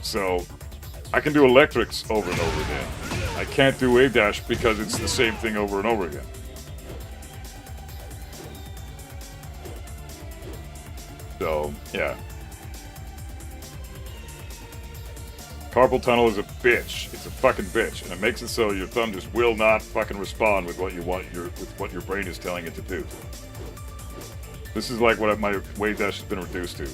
So, I can do electrics over and over again. I can't do wave dash because it's the same thing over and over again. So, yeah. Carpal tunnel is a bitch. It's a fucking bitch. And it makes it so your thumb just will not fucking respond with what you want with what your brain is telling it to do. This is like what my wave dash has been reduced to.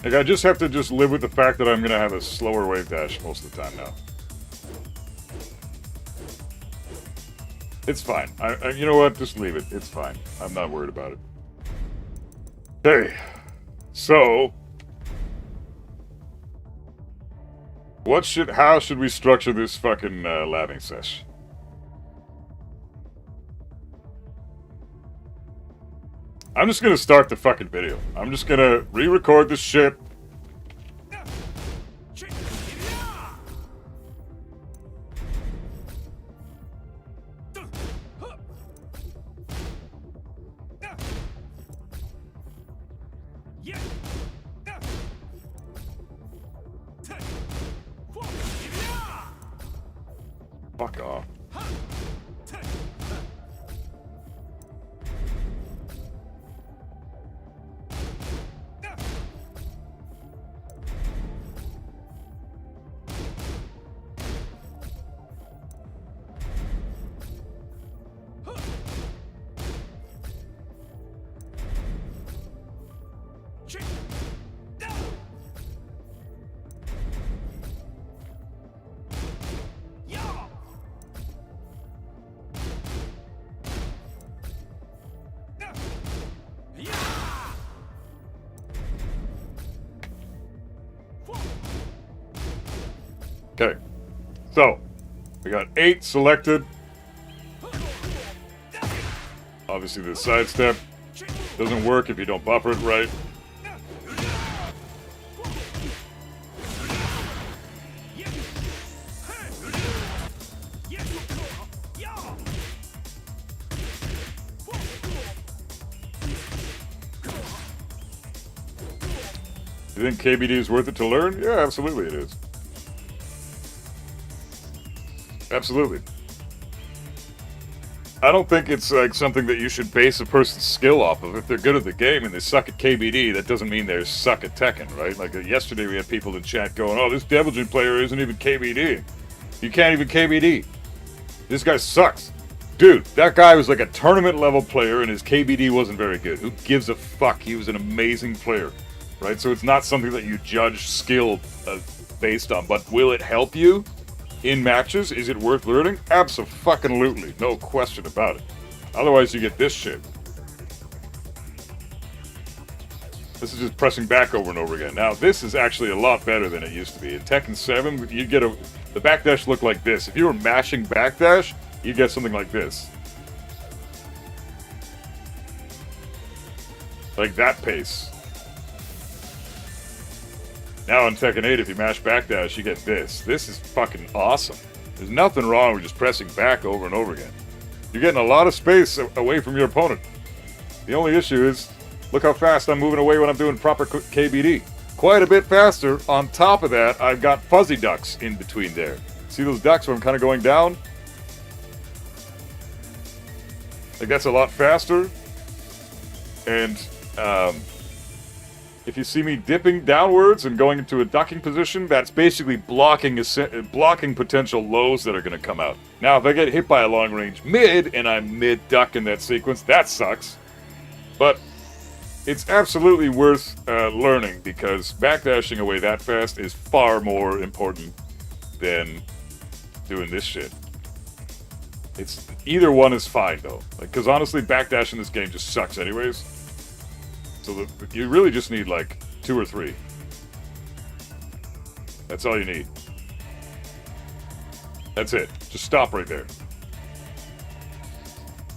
Like, I just have to just live with the fact that I'm going to have a slower wave dash most of the time now. It's fine. You know what? Just leave it. It's fine. I'm not worried about it. Okay. So, how should we structure this fucking labbing sesh? I'm just gonna start the fucking video. I'm just gonna re-record this shit. Fuck off. Okay, so we got 8 selected. Obviously the sidestep doesn't work if you don't buffer it right. You think KBD is worth it to learn? Yeah, absolutely it is. Absolutely. I don't think it's like something that you should base a person's skill off of. If they're good at the game and they suck at KBD, that doesn't mean they suck at Tekken, right? Like yesterday we had people in chat going, oh, this Devilgen player isn't even KBD. You can't even KBD. This guy sucks. Dude, that guy was like a tournament level player and his KBD wasn't very good. Who gives a fuck? He was an amazing player, right? So it's not something that you judge skill based on, but will it help you in matches? Is it worth learning? Abso-fucking-lutely. No question about it. Otherwise, you get this shit. This is just pressing back over and over again. Now, this is actually a lot better than it used to be. In Tekken 7, you'd get the backdash looked like this. If you were mashing backdash, you'd get something like this. Like that pace. Now in Tekken 8, if you mash backdash, you get this. This is fucking awesome. There's nothing wrong with just pressing back over and over again. You're getting a lot of space away from your opponent. The only issue is, look how fast I'm moving away when I'm doing proper KBD. Quite a bit faster. On top of that, I've got fuzzy ducks in between there. See those ducks where I'm kind of going down? Like that's a lot faster. And, if you see me dipping downwards and going into a ducking position, that's basically blocking potential lows that are going to come out. Now, if I get hit by a long-range mid, and I'm mid-duck in that sequence, that sucks. But it's absolutely worth learning, because backdashing away that fast is far more important than doing this shit. Either one is fine, though. Because honestly, backdash in this game just sucks anyways. So you really just need like 2 or 3. That's all you need. That's it. Just stop right there.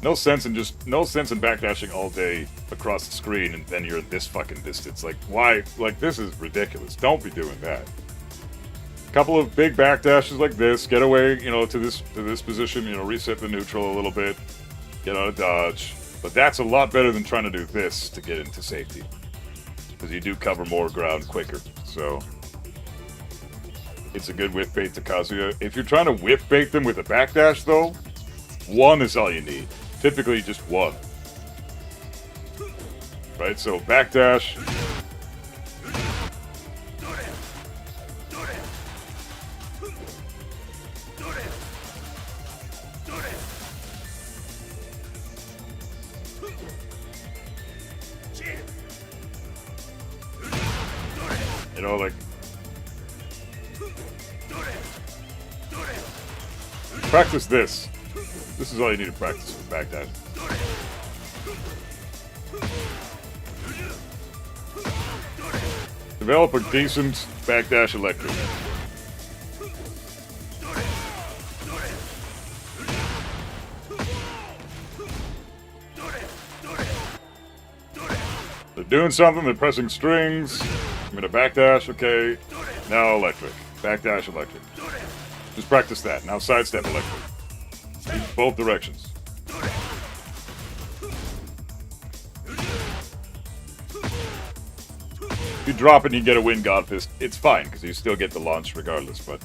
No sense in backdashing all day across the screen and then you're at this fucking distance. Like why? Like this is ridiculous. Don't be doing that. A couple of big backdashes like this. Get away, to this position. Reset the neutral a little bit. Get out of dodge. But that's a lot better than trying to do this to get into safety. Because you do cover more ground quicker. So, it's a good whiff bait to Kazuya. If you're trying to whiff bait them with a backdash, though, 1 is all you need. Typically just 1. Right, so backdash. Like practice this. This is all you need to practice with backdash. Develop a decent backdash electric. They're doing something, they're pressing strings. I'm gonna backdash, okay. Now electric. Backdash electric. Just practice that. Now sidestep electric. In both directions. If you drop it and you get a wind god fist, it's fine, because you still get the launch regardless, but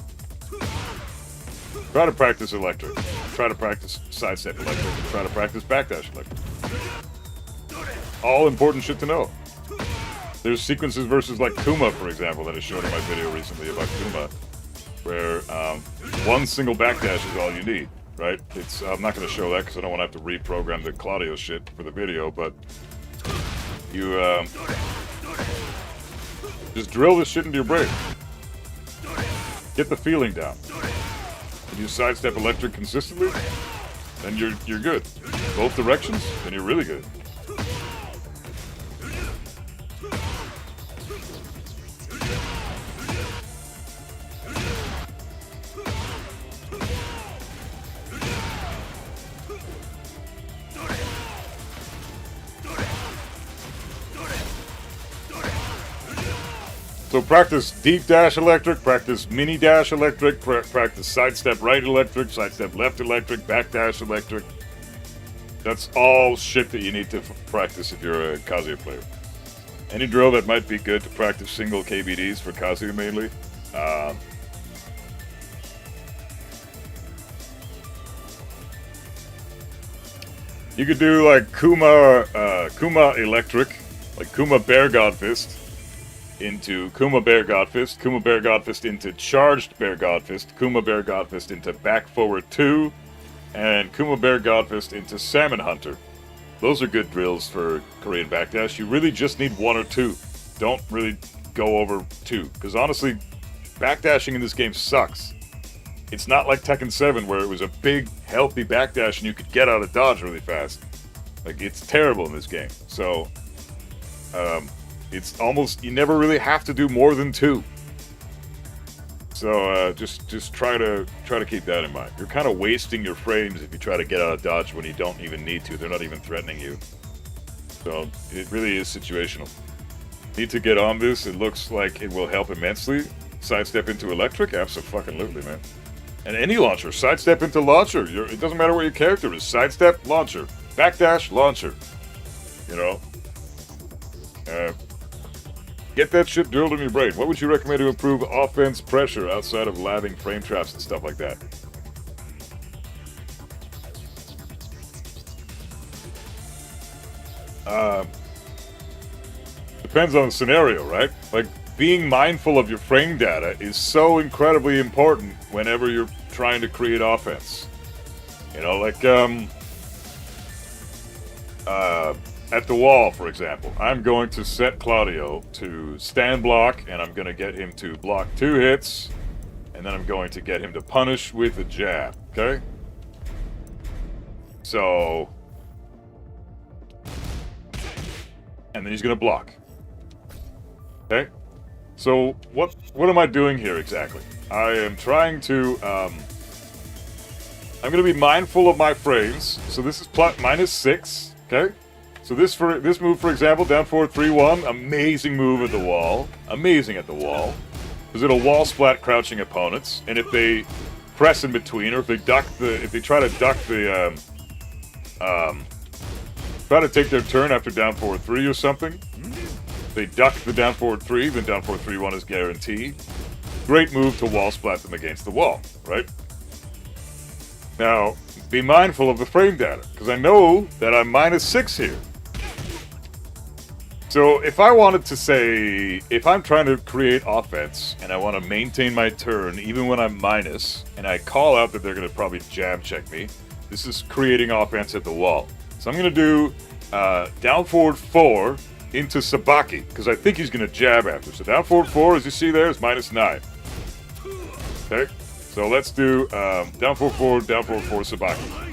try to practice electric. Try to practice sidestep electric. Try to practice backdash electric. All important shit to know. There's sequences versus like Kuma, for example, that I showed in my video recently about Kuma, where one single backdash is all you need, right? I'm not going to show that because I don't want to have to reprogram the Claudio shit for the video, but you just drill this shit into your brain. Get the feeling down. If you sidestep electric consistently, then you're good. Both directions, then you're really good. So practice deep dash electric, practice mini dash electric, practice sidestep right electric, sidestep left electric, back dash electric. That's all shit that you need to practice if you're a Kazuya player. Any drill that might be good to practice single KBDs for Kazuya mainly. You could do like Kuma electric, like Kuma Bear God Fist into Kuma Bear God Fist, Kuma Bear God Fist into Charged Bear God Fist, Kuma Bear God Fist into Back Forward 2, and Kuma Bear God Fist into Salmon Hunter. Those are good drills for Korean backdash. You really just need one or two. Don't really go over two, because honestly, backdashing in this game sucks. It's not like Tekken 7 where it was a big, healthy backdash and you could get out of dodge really fast. Like, it's terrible in this game. So, it's almost, you never really have to do more than two. So just try to keep that in mind. You're kind of wasting your frames if you try to get out of dodge when you don't even need to. They're not even threatening you. So it really is situational. Need to get on this. It looks like it will help immensely. Sidestep into electric, absolutely, man. And any launcher, sidestep into launcher. It doesn't matter what your character is. Sidestep, launcher, backdash, launcher. You know. Get that shit drilled in your brain. What would you recommend to improve offense pressure outside of lathing frame traps and stuff like that? Depends on the scenario, right? Like, being mindful of your frame data is so incredibly important whenever you're trying to create offense. You know, like, at the wall, for example, I'm going to set Claudio to stand block, and I'm going to get him to block 2 hits, and then I'm going to get him to punish with a jab, okay? So, and then he's going to block, okay? So, what am I doing here exactly? I am trying to, I'm going to be mindful of my frames, so this is -6, okay? So this move, for example, down forward 3-1, amazing move at the wall. Amazing at the wall. Because it'll wall splat crouching opponents, and if they press in between, or if they try to duck the, try to take their turn after down forward 3 or something, they duck the down forward 3, then down forward 3-1 is guaranteed. Great move to wall splat them against the wall, right? Now, be mindful of the frame data, because I know that I'm -6 here. So if I wanted to say, if I'm trying to create offense and I want to maintain my turn even when I'm minus, and I call out that they're going to probably jab check me, this is creating offense at the wall. So I'm going to do down forward 4 into Sabaki, because I think he's going to jab after. So down forward 4, as you see there, is -9. Okay, so let's do down forward 4, Sabaki.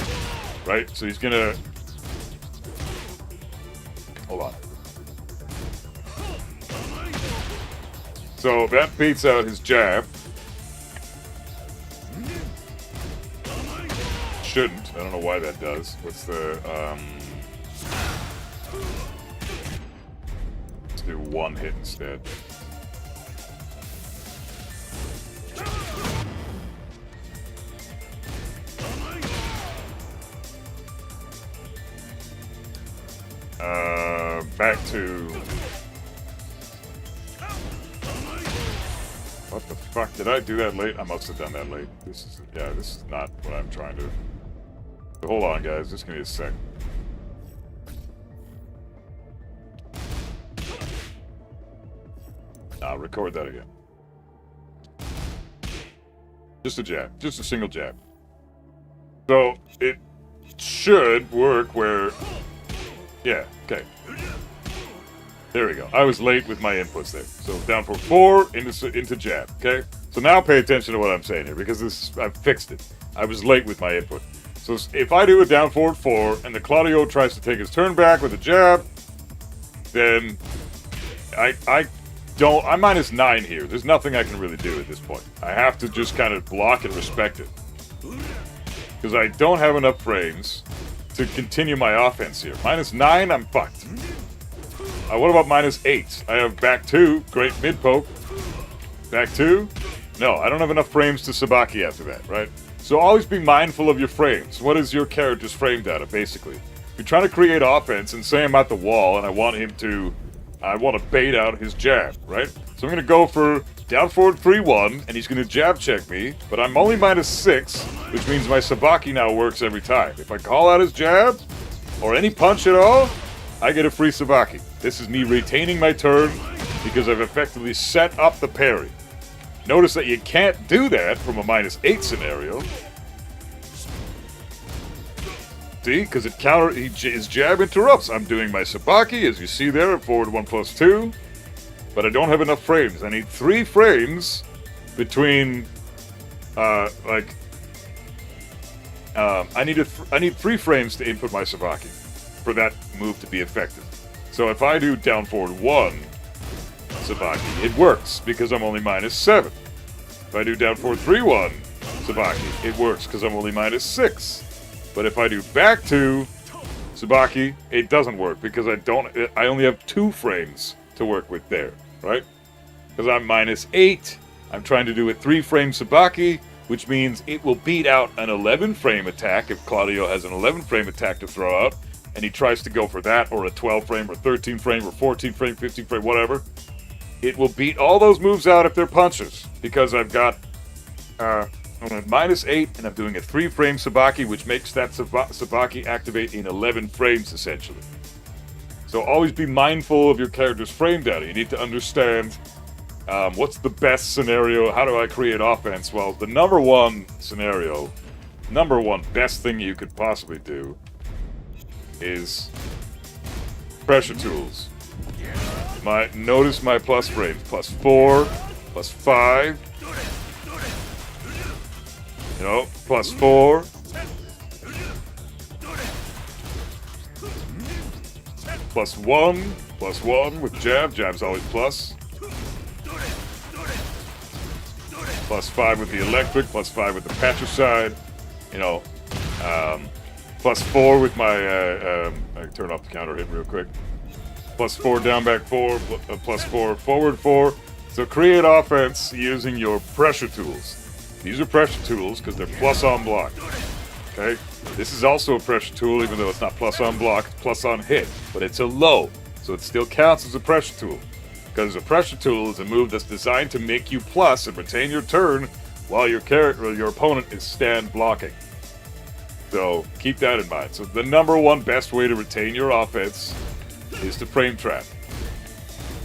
right? So he's gonna... Hold on. So that beats out his jab. Shouldn't. I don't know why that does. What's the, let's do one hit instead. Back to... What the fuck? Did I do that late? I must have done that late. This is... Yeah, this is not what I'm trying to... Hold on, guys. Just give me a sec. I'll record that again. Just a jab. Just a single jab. So, it should work where... Yeah, okay. There we go. I was late with my inputs there. So down for 4 into jab, okay? So now pay attention to what I'm saying here, because this I've fixed it. I was late with my input. So if I do a down forward 4, and the Claudio tries to take his turn back with a jab, then I'm -9 here. There's nothing I can really do at this point. I have to just kind of block and respect it. Because I don't have enough frames to continue my offense here. -9, I'm fucked. What about -8? I have back 2, great mid poke. Back 2? No, I don't have enough frames to Sabaki after that, right? So always be mindful of your frames. What is your character's frame data, basically? If you're trying to create offense and say I'm at the wall and I want to bait out his jab, right? So I'm going to go for down forward 3-1, and he's going to jab check me, but I'm only -6, which means my Sabaki now works every time. If I call out his jab, or any punch at all, I get a free Sabaki. This is me retaining my turn, because I've effectively set up the parry. Notice that you can't do that from a -8 scenario. See? Because his jab interrupts. I'm doing my Sabaki, as you see there, forward 1+2. But I don't have enough frames. I need 3 frames between, I need 3 frames to input my Sabaki for that move to be effective. So if I do down forward 1 Sabaki, it works because I'm only -7. If I do down forward 3-1 Sabaki, it works because I'm only -6. But if I do back 2 Sabaki, it doesn't work because I only have 2 frames to work with there, right? Because I'm -8. I'm trying to do a 3-frame Sabaki, which means it will beat out an 11-frame attack if Claudio has an 11-frame attack to throw out, and he tries to go for that, or a 12-frame, or 13-frame, or 14-frame, 15-frame, whatever. It will beat all those moves out if they're punches, because I've got, I'm at -8, and I'm doing a 3-frame Sabaki, which makes that Sabaki activate in 11 frames, essentially. So always be mindful of your character's frame data. You need to understand what's the best scenario, how do I create offense? Well, the number one scenario, number one best thing you could possibly do is pressure tools. Notice my plus frames, +4, +5, you know, +4, +1 with jab. Jab's always plus. +5 with the electric. +5 with the patricide. You know, +4 with my. I turn off the counter hit real quick. +4 down back 4. +4 forward 4. So create offense using your pressure tools. These are pressure tools because they're plus on block. Okay. This is also a pressure tool, even though it's not plus on block, it's plus on hit, but it's a low, so it still counts as a pressure tool. Because a pressure tool is a move that's designed to make you plus and retain your turn while your opponent is stand blocking. So keep that in mind. So the number one best way to retain your offense is to frame trap.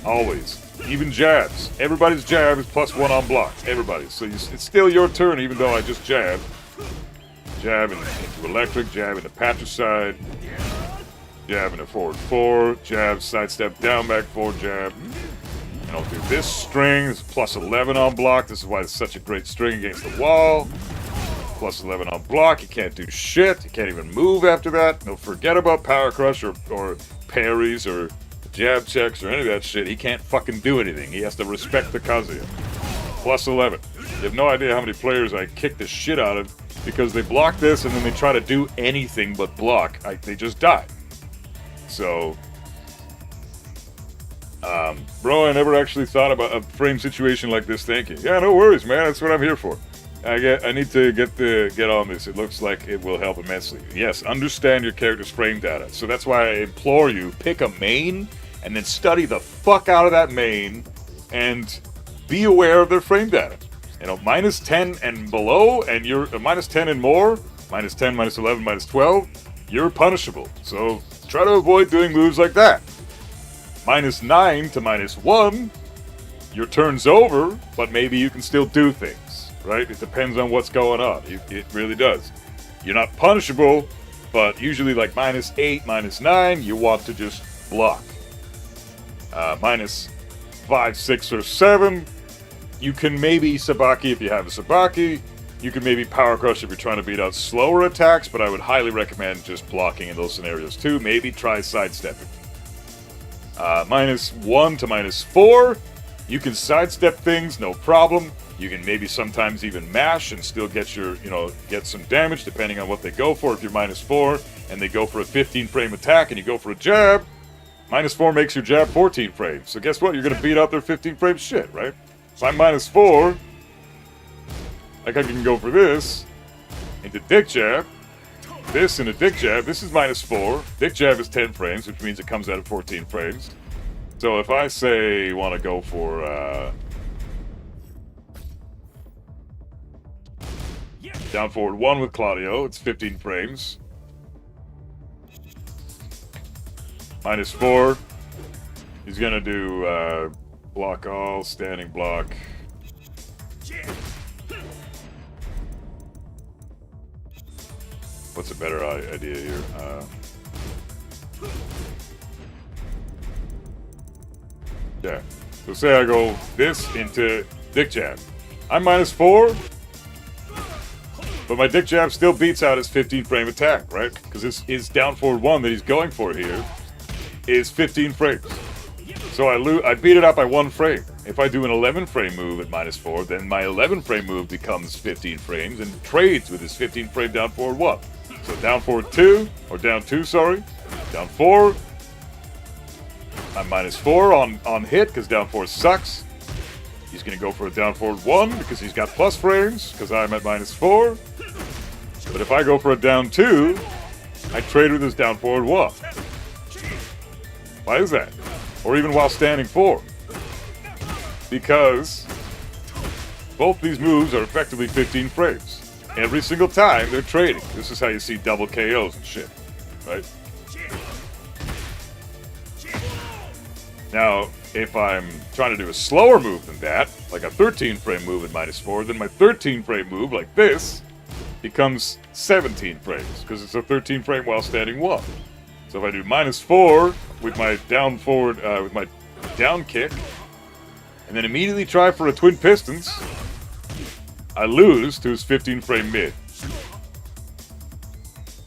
Always. Even jabs. Everybody's jab is +1 on block. Everybody's. So it's still your turn, even though I just jabbed. Jab into electric, jab into patricide, jab into forward 4, jab, sidestep, down back 4, jab. And I'll do this string, it's +11 on block. This is why it's such a great string against the wall. plus 11 on block. He can't do shit. He can't even move after that. No, forget about power crush or parries or jab checks or any of that shit. He can't fucking do anything. He has to respect the Kazuya. Plus 11. You have no idea how many players I kick the shit out of because they block this and then they try to do anything but block. They just die. So, bro, I never actually thought about a frame situation like this. Thank you. Yeah, no worries, man. That's what I'm here for. I need to get on this. It looks like it will help immensely. Yes, understand your character's frame data. So that's why I implore you, pick a main and then study the fuck out of that main and be aware of their frame data. You know, minus 10 and below, and you're minus 10 and more, minus 10, minus 11, minus 12, you're punishable. So try to avoid doing moves like that. Minus 9 to minus 1, your turn's over, but maybe you can still do things, right? It depends on what's going on. It really does. You're not punishable, but usually like minus 8, minus 9, you want to just block. Minus 5, 6, or 7, you can maybe Sabaki if you have a Sabaki. You can maybe Power Crush if you're trying to beat out slower attacks, but I would highly recommend just blocking in those scenarios too. Maybe try sidestepping. Minus 1 to minus 4, you can sidestep things, no problem. You can maybe sometimes even mash and still get your, get some damage depending on what they go for. If you're minus 4 and they go for a 15 frame attack and you go for a jab, minus 4 makes your jab 14 frames. So guess what? You're going to beat out their 15 frame shit, right? So I'm minus 4. Like I can go for this into dick jab. This into dick jab. This is minus 4. Dick jab is 10 frames, which means it comes out at 14 frames. So if I say want to go for down forward 1 with Claudio, it's 15 frames. Minus 4. He's gonna do block all, standing block. What's a better idea here? Yeah. So say I go this into dick jab. I'm minus 4, but my dick jab still beats out his 15 frame attack, right? Because his down forward 1 that he's going for here is 15 frames. So I beat it out by 1 frame. If I do an 11 frame move at minus 4, then my 11 frame move becomes 15 frames and trades with his 15 frame down forward 1. So down forward 2, or down 2, sorry. Down 4. I'm minus 4 on hit because down 4 sucks. He's going to go for a down forward 1 because he's got plus frames because I'm at minus 4. But if I go for a down 2, I trade with his down forward 1. Why is that? Or even while standing 4. Because both these moves are effectively 15 frames. Every single time they're trading. This is how you see double KOs and shit, right? Now, if I'm trying to do a slower move than that, like a 13 frame move at minus 4, then my 13 frame move, like this, becomes 17 frames, because it's a 13 frame while standing 1. So if I do minus 4 with my down forward, with my down kick, and then immediately try for a twin pistons, I lose to his 15 frame mid.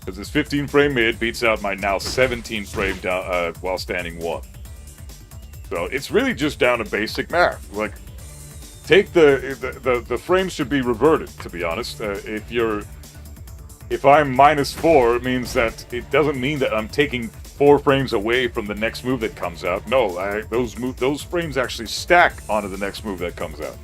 Because his 15 frame mid beats out my now 17 frame down, while standing 1. So it's really just down to basic math. Like, take the frames should be reverted, to be honest. If I'm minus 4, it means that it doesn't mean that I'm taking 4 frames away from the next move that comes out. No, those frames actually stack onto the next move that comes out.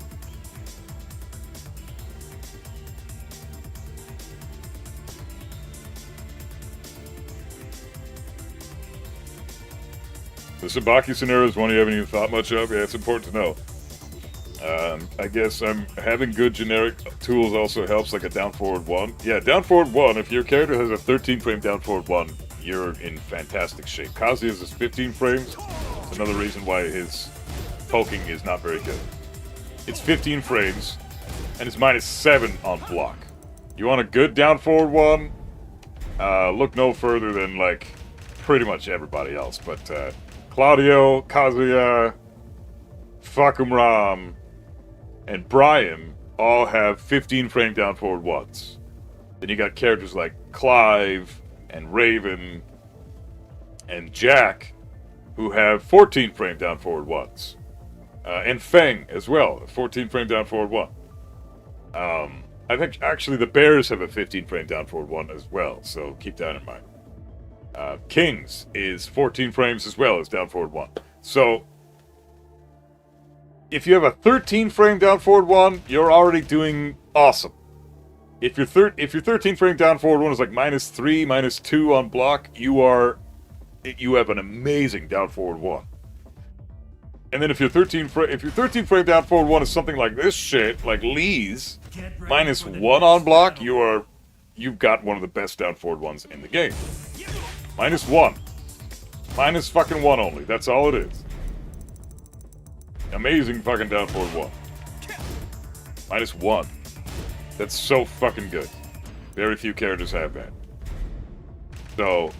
The Sabaki scenario is one you haven't even thought much of. Yeah, it's important to know. I guess having good generic tools also helps, like a down forward 1. Yeah, down forward 1, if your character has a 13 frame down forward 1, you're in fantastic shape. Kazuya's is 15 frames. It's another reason why his poking is not very good. It's 15 frames, and it's minus 7 on block. You want a good down forward 1? Look no further than, like, pretty much everybody else. But Claudio, Kazuya, Fakumram, and Brian all have 15 frame down forward 1s. Then you got characters like Clive and Raven and Jack, who have 14 frame down forward ones. And Feng as well, 14 frame down forward one. I think actually the Bears have a 15 frame down forward one as well, so keep that in mind. Kings is 14 frames as well as down forward one. So if you have a 13 frame down forward one, you're already doing awesome. If your 13 frame down forward one is like -3, -2 on block, you have an amazing down forward one. And then if your 13 frame down forward one is something like this shit, like Lee's, -1 on block, you've got one of the best down forward ones in the game. -1. -1 only. That's all it is. Amazing fucking down forward one. -1. That's so fucking good. Very few characters have that. So,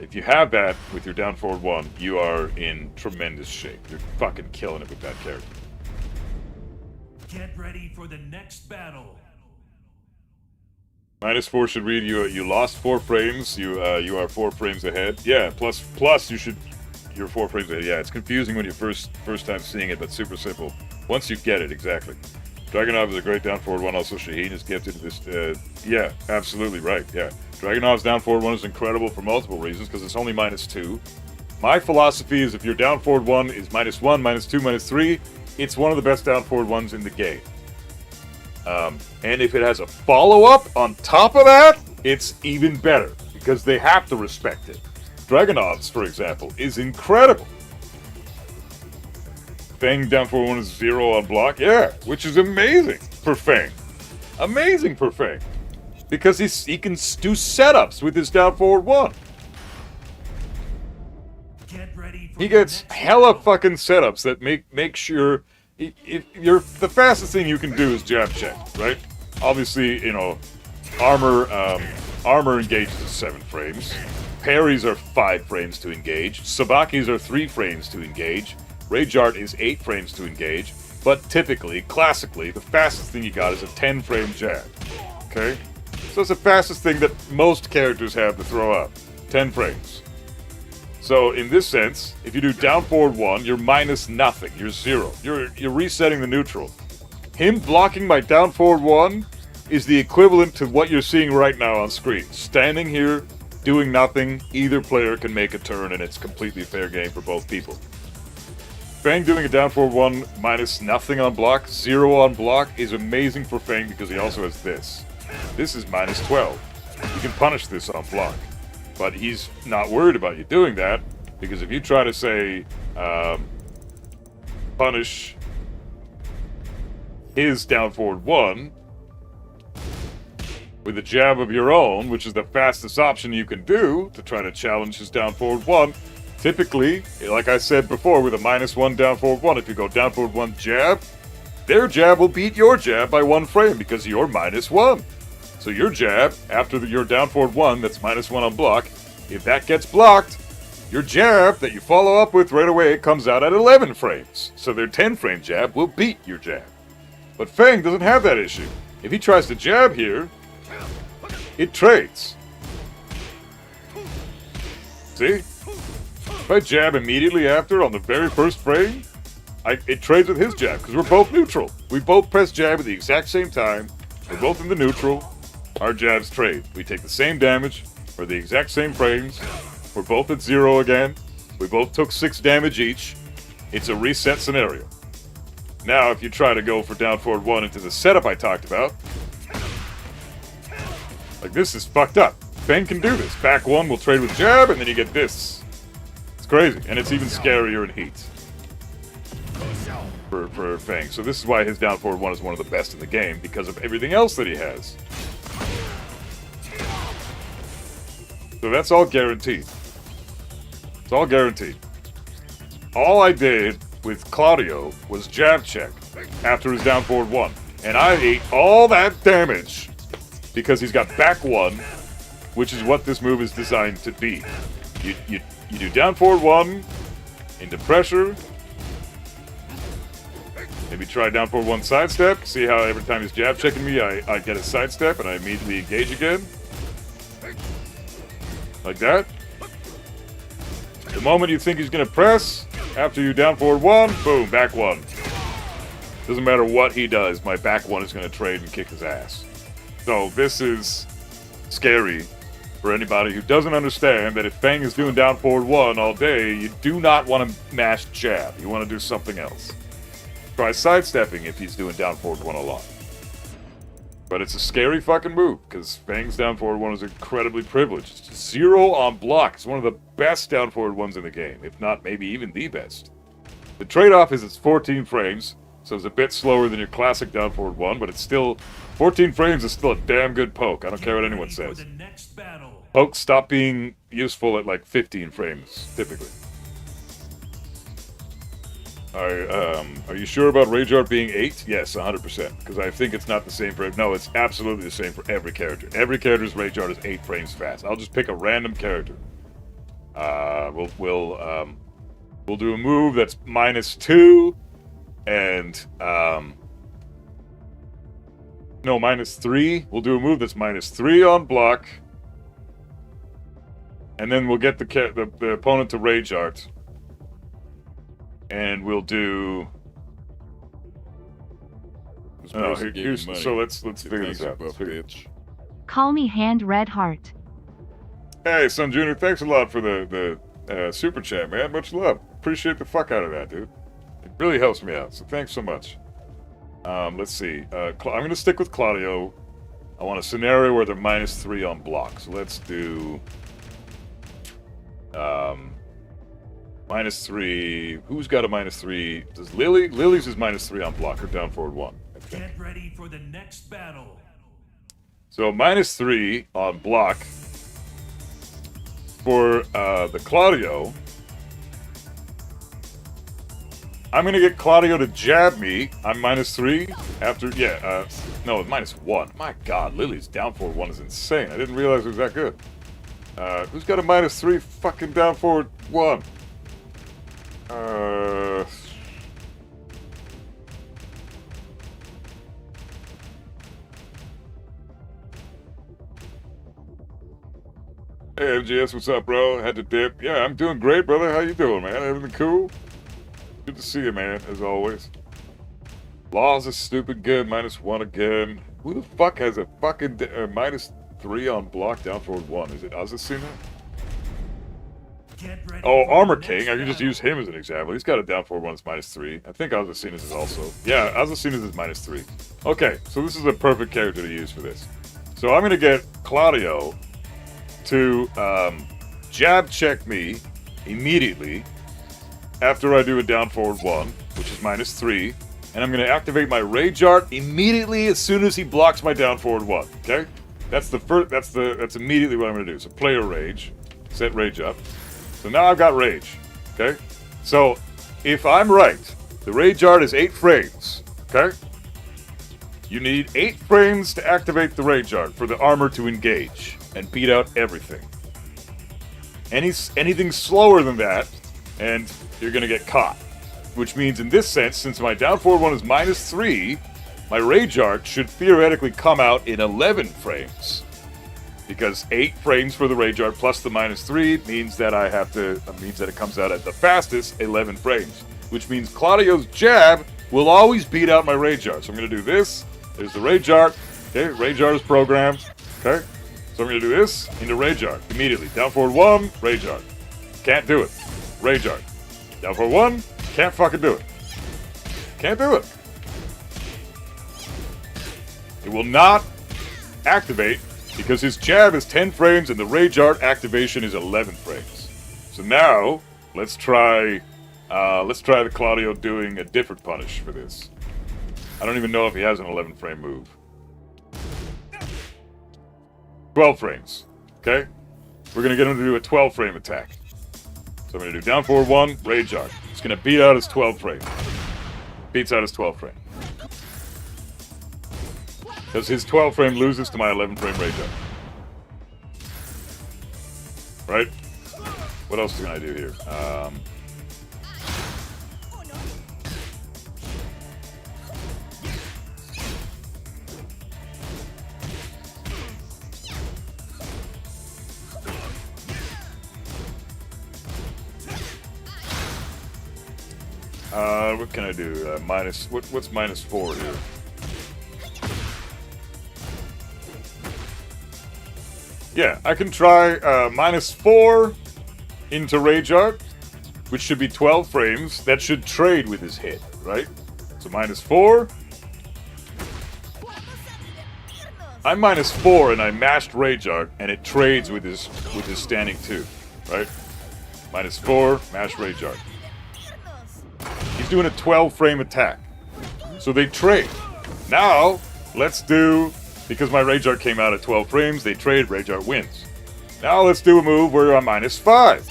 if you have that with your down forward one, you are in tremendous shape. You're fucking killing it with that character. Get ready for the next battle. -4 should read you lost 4 frames. You are 4 frames ahead. Yeah, plus you're 4 frames ahead. Yeah, it's confusing when you're first time seeing it, but super simple. Once you get it, exactly. Dragunov is a great down forward one. Also, Shaheen is gifted this. Yeah, absolutely right. Yeah, Dragunov's down forward one is incredible for multiple reasons because it's only -2. My philosophy is if your down forward one is -1, -2, -3, it's one of the best down forward ones in the game. And if it has a follow-up on top of that, it's even better because they have to respect it. Dragunov's, for example, is incredible. Feng down forward one is 0 on block, yeah, which is amazing for Feng. Amazing for Feng. Because he can do setups with his down forward one. Get ready for He gets hella fucking setups that make sure the fastest thing you can do is jab check, right? Obviously, armor engages at 7 frames. Parries are 5 frames to engage. Sabaki's are 3 frames to engage. Rage Art is 8 frames to engage. But typically, classically, the fastest thing you got is a 10 frame jab. Okay? So it's the fastest thing that most characters have to throw up. 10 frames. So in this sense, if you do down forward one, you're -0. You're 0. You're resetting the neutral. Him blocking my down forward one is the equivalent to what you're seeing right now on screen. Standing here, doing nothing, either player can make a turn and it's completely fair game for both people. Feng doing a down forward one -0 on block, 0 on block is amazing for Feng because he also has this. This is -12. You can punish this on block. But he's not worried about you doing that, because if you try to say, punish his down forward one with a jab of your own, which is the fastest option you can do to try to challenge his down forward one, typically, like I said before, with a -1 down forward one, if you go down forward one jab, their jab will beat your jab by 1 frame because you're -1. So your jab, after your down forward one that's -1 on block, if that gets blocked, your jab that you follow up with right away comes out at 11 frames. So their 10 frame jab will beat your jab. But Feng doesn't have that issue. If he tries to jab here, it trades. See? If I jab immediately after on the very first frame, it trades with his jab because we're both neutral. We both press jab at the exact same time. We're both in the neutral. Our jabs trade. We take the same damage for the exact same frames. We're both at 0 again. We both took 6 damage each. It's a reset scenario. Now, if you try to go for down forward one into the setup I talked about, like this is fucked up. Feng can do this. Back one will trade with jab, and then you get this. It's crazy, and it's even scarier in heat for Feng. So this is why his down forward one is one of the best in the game, because of everything else that he has. So that's all guaranteed. It's all guaranteed. All I did with Claudio was jab check after his down forward one. And I ate all that damage because he's got back one, which is what this move is designed to be. You do down forward one into pressure, Maybe try down forward 1 sidestep. See how every time he's jab checking me, I get a sidestep and I immediately engage again. Like that. The moment you think he's going to press, after you down forward 1, boom, back 1. Doesn't matter what he does, my back 1 is going to trade and kick his ass. So this is scary for anybody who doesn't understand that if Fang is doing down forward 1 all day, you do not want to mash jab. You want to do something else. Try sidestepping if he's doing down forward 1 a lot. But it's a scary fucking move, because Fang's down forward 1 is incredibly privileged. It's 0 on block. It's one of the best down forward 1s in the game, if not maybe even the best. The trade-off is it's 14 frames, so it's a bit slower than your classic down forward 1, but it's still... 14 frames is still a damn good poke. I don't care what anyone says. Pokes stop being useful at like 15 frames, typically. Are you sure about Rage Art being 8? Yes, 100%. Because I think it's not the same for... No, it's absolutely the same for every character. Every character's Rage Art is 8 frames fast. I'll just pick a random character. We'll do a move that's -2, and no, -3. We'll do a move that's -3 on block, and then we'll get the opponent to Rage Art. And we'll do. So let's figure this out. Call me Hand Red Heart. Hey, Son Jr., thanks a lot for the super chat, man. Much love. Appreciate the fuck out of that, dude. It really helps me out. So thanks so much. Let's see. I'm gonna stick with Claudio. I want a scenario where they're -3 on block. So let's do. -3. Who's got a -3? Does Lily? Lily's is -3 on block or down forward 1. I think. Get ready for the next battle. So -3 on block for the Claudio. I'm gonna get Claudio to jab me. I'm -3 after. Yeah. No, -1. My God, Lily's down forward 1 is insane. I didn't realize it was that good. Who's got a -3 fucking down forward 1? Hey MGS, what's up, bro? Had to dip. Yeah, I'm doing great, brother. How you doing, man? Everything cool? Good to see you, man, as always. Laws is stupid good, -1 again. Who the fuck has a fucking -3 on block down forward 1? Is it Azucena? Oh, Armor King. I can just use him as an example. He's got a down forward 1 that's -3. I think Azucena's is also. Yeah, Azucena's is -3. Okay, so this is a perfect character to use for this. So I'm going to get Claudio to jab check me immediately after I do a down forward 1, which is -3. And I'm going to activate my Rage Art immediately as soon as he blocks my down forward 1. Okay? That's the first. That's immediately what I'm going to do. So player Rage. Set Rage up. So now I've got Rage, okay? So, if I'm right, the Rage Art is 8 frames, okay? You need 8 frames to activate the Rage Art for the armor to engage and beat out everything. Anything slower than that, and you're gonna get caught. Which means, in this sense, since my down forward 1 is -3, my Rage Art should theoretically come out in 11 frames. Because 8 frames for the Rage Art plus the -3 means that it comes out at the fastest 11 frames. Which means Claudio's jab will always beat out my Rage Art. So I'm going to do this. There's the Rage Art. Okay, Rage Art is programmed. Okay, so I'm going to do this into Rage Art immediately. Down forward 1, Rage Art. Can't do it. Rage Art. Down forward 1, can't fucking do it. Can't do it. It will not activate because his jab is 10 frames and the Rage Art activation is 11 frames. So now, let's try the Claudio doing a different punish for this. I don't even know if he has an 11 frame move. 12 frames, okay? We're gonna get him to do a 12 frame attack. So I'm gonna do down forward 1, Rage Art. It's gonna beat out his 12 frame. Beats out his 12 frame. Because his 12 frame loses to my 11 frame Rage Art. Right? What else can I do here? What can I do? What's -4 here? Yeah, I can try -4 into Rage Art, which should be 12 frames. That should trade with his hit, right? So -4. I'm -4 and I mashed Rage Art and it trades with his standing 2, right? -4, mash Rage Art. He's doing a 12 frame attack. So they trade. Now, let's do, because my Rage Art came out at 12 frames, they trade, Rage Art wins. Now let's do a move where I'm -5.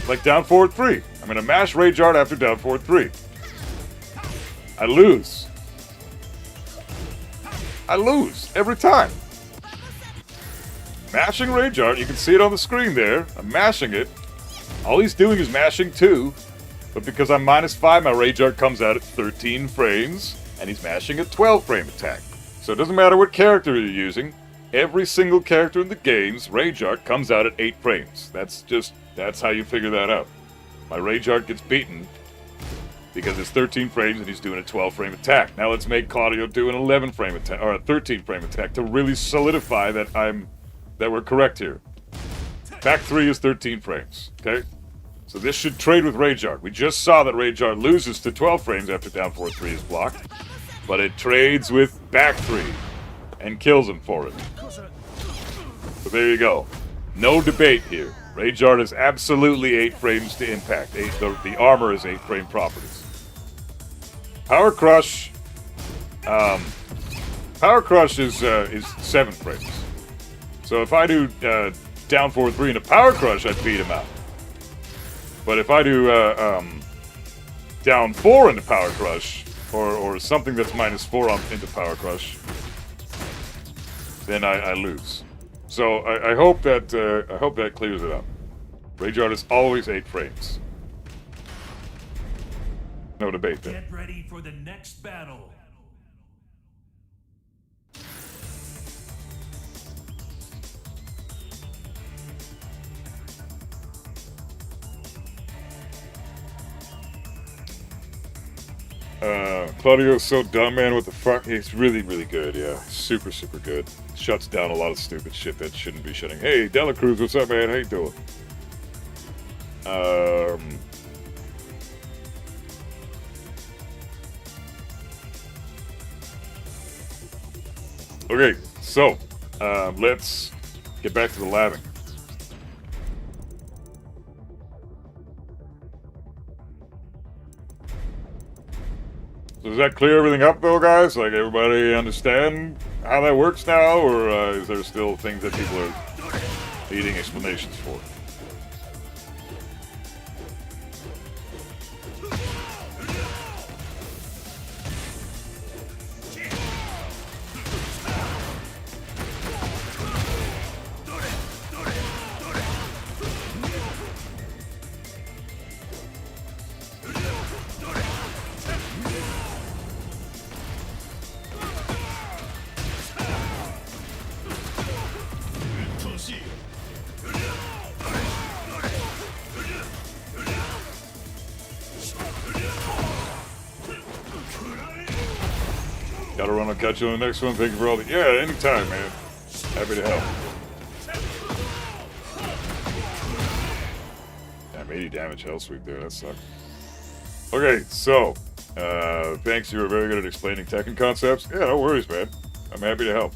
Like down forward 3. I'm gonna mash Rage Art after down forward 3. I lose. I lose every time. Mashing Rage Art, you can see it on the screen there. I'm mashing it. All he's doing is mashing 2, but because I'm -5, my Rage Art comes out at 13 frames, and he's mashing a 12 frame attack. So it doesn't matter what character you're using, every single character in the game's Rage Art comes out at 8 frames. That's how you figure that out. My Rage Art gets beaten because it's 13 frames and he's doing a 12 frame attack. Now let's make Claudio do an 11 frame attack, or a 13 frame attack to really solidify that we're correct here. Back 3 is 13 frames, okay? So this should trade with Rage Art. We just saw that Rage Art loses to 12 frames after down forward 3 is blocked, but it trades with back 3 and kills him for it. So there you go. No debate here. Rage Art is absolutely 8 frames to impact. The armor is 8 frame properties. Power Crush is 7 frames. So if I do down forward 3 into Power Crush, I'd beat him out. But if I do down 4 into Power Crush, or something that's -4 into Power Crush, then I lose. So I hope that clears it up. Rage Art is always 8 frames. No debate there. Get ready for the next battle. Claudio's so dumb, man. What the fuck? He's really, really good, yeah. Super, super good. Shuts down a lot of stupid shit that shouldn't be shutting. Hey, Delacruz, what's up, man? How you doing? Okay, so, let's get back to the labbing. So does that clear everything up, though, guys? Like, everybody understand how that works now? Or is there still things that people are needing explanations for? Gotta run, I'll catch you on the next one. Thank you for all the... Yeah, anytime, man. Happy to help. Damn, 80 damage hell sweep there. That sucked. Okay, so... thanks, you were very good at explaining Tekken concepts. Yeah, no worries, man. I'm happy to help.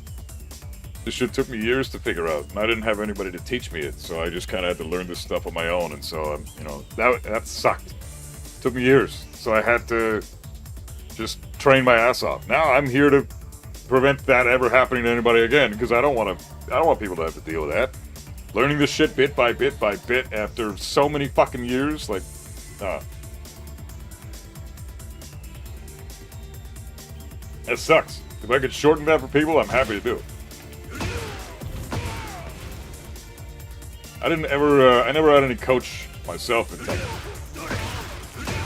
This shit took me years to figure out, and I didn't have anybody to teach me it, so I just kind of had to learn this stuff on my own, and so, you know, that sucked. It took me years, so I had to just train my ass off. Now I'm here to prevent that ever happening to anybody again, because I don't want people to have to deal with that. Learning this shit bit by bit by bit after so many fucking years, like, that sucks. If I could shorten that for people, I'm happy to do it. I never had any coach myself in Tekken.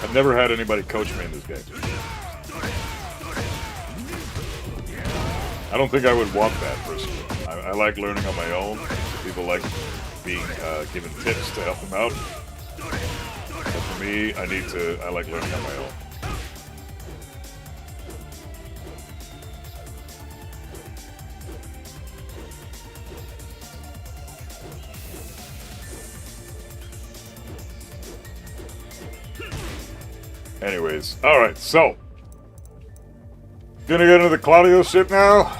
I've never had anybody coach me in this game. I don't think I would want that personally. I like learning on my own. People like being given tips to help them out. But for me, I like learning on my own. Anyways, alright, so. Gonna get into the Claudio shit now.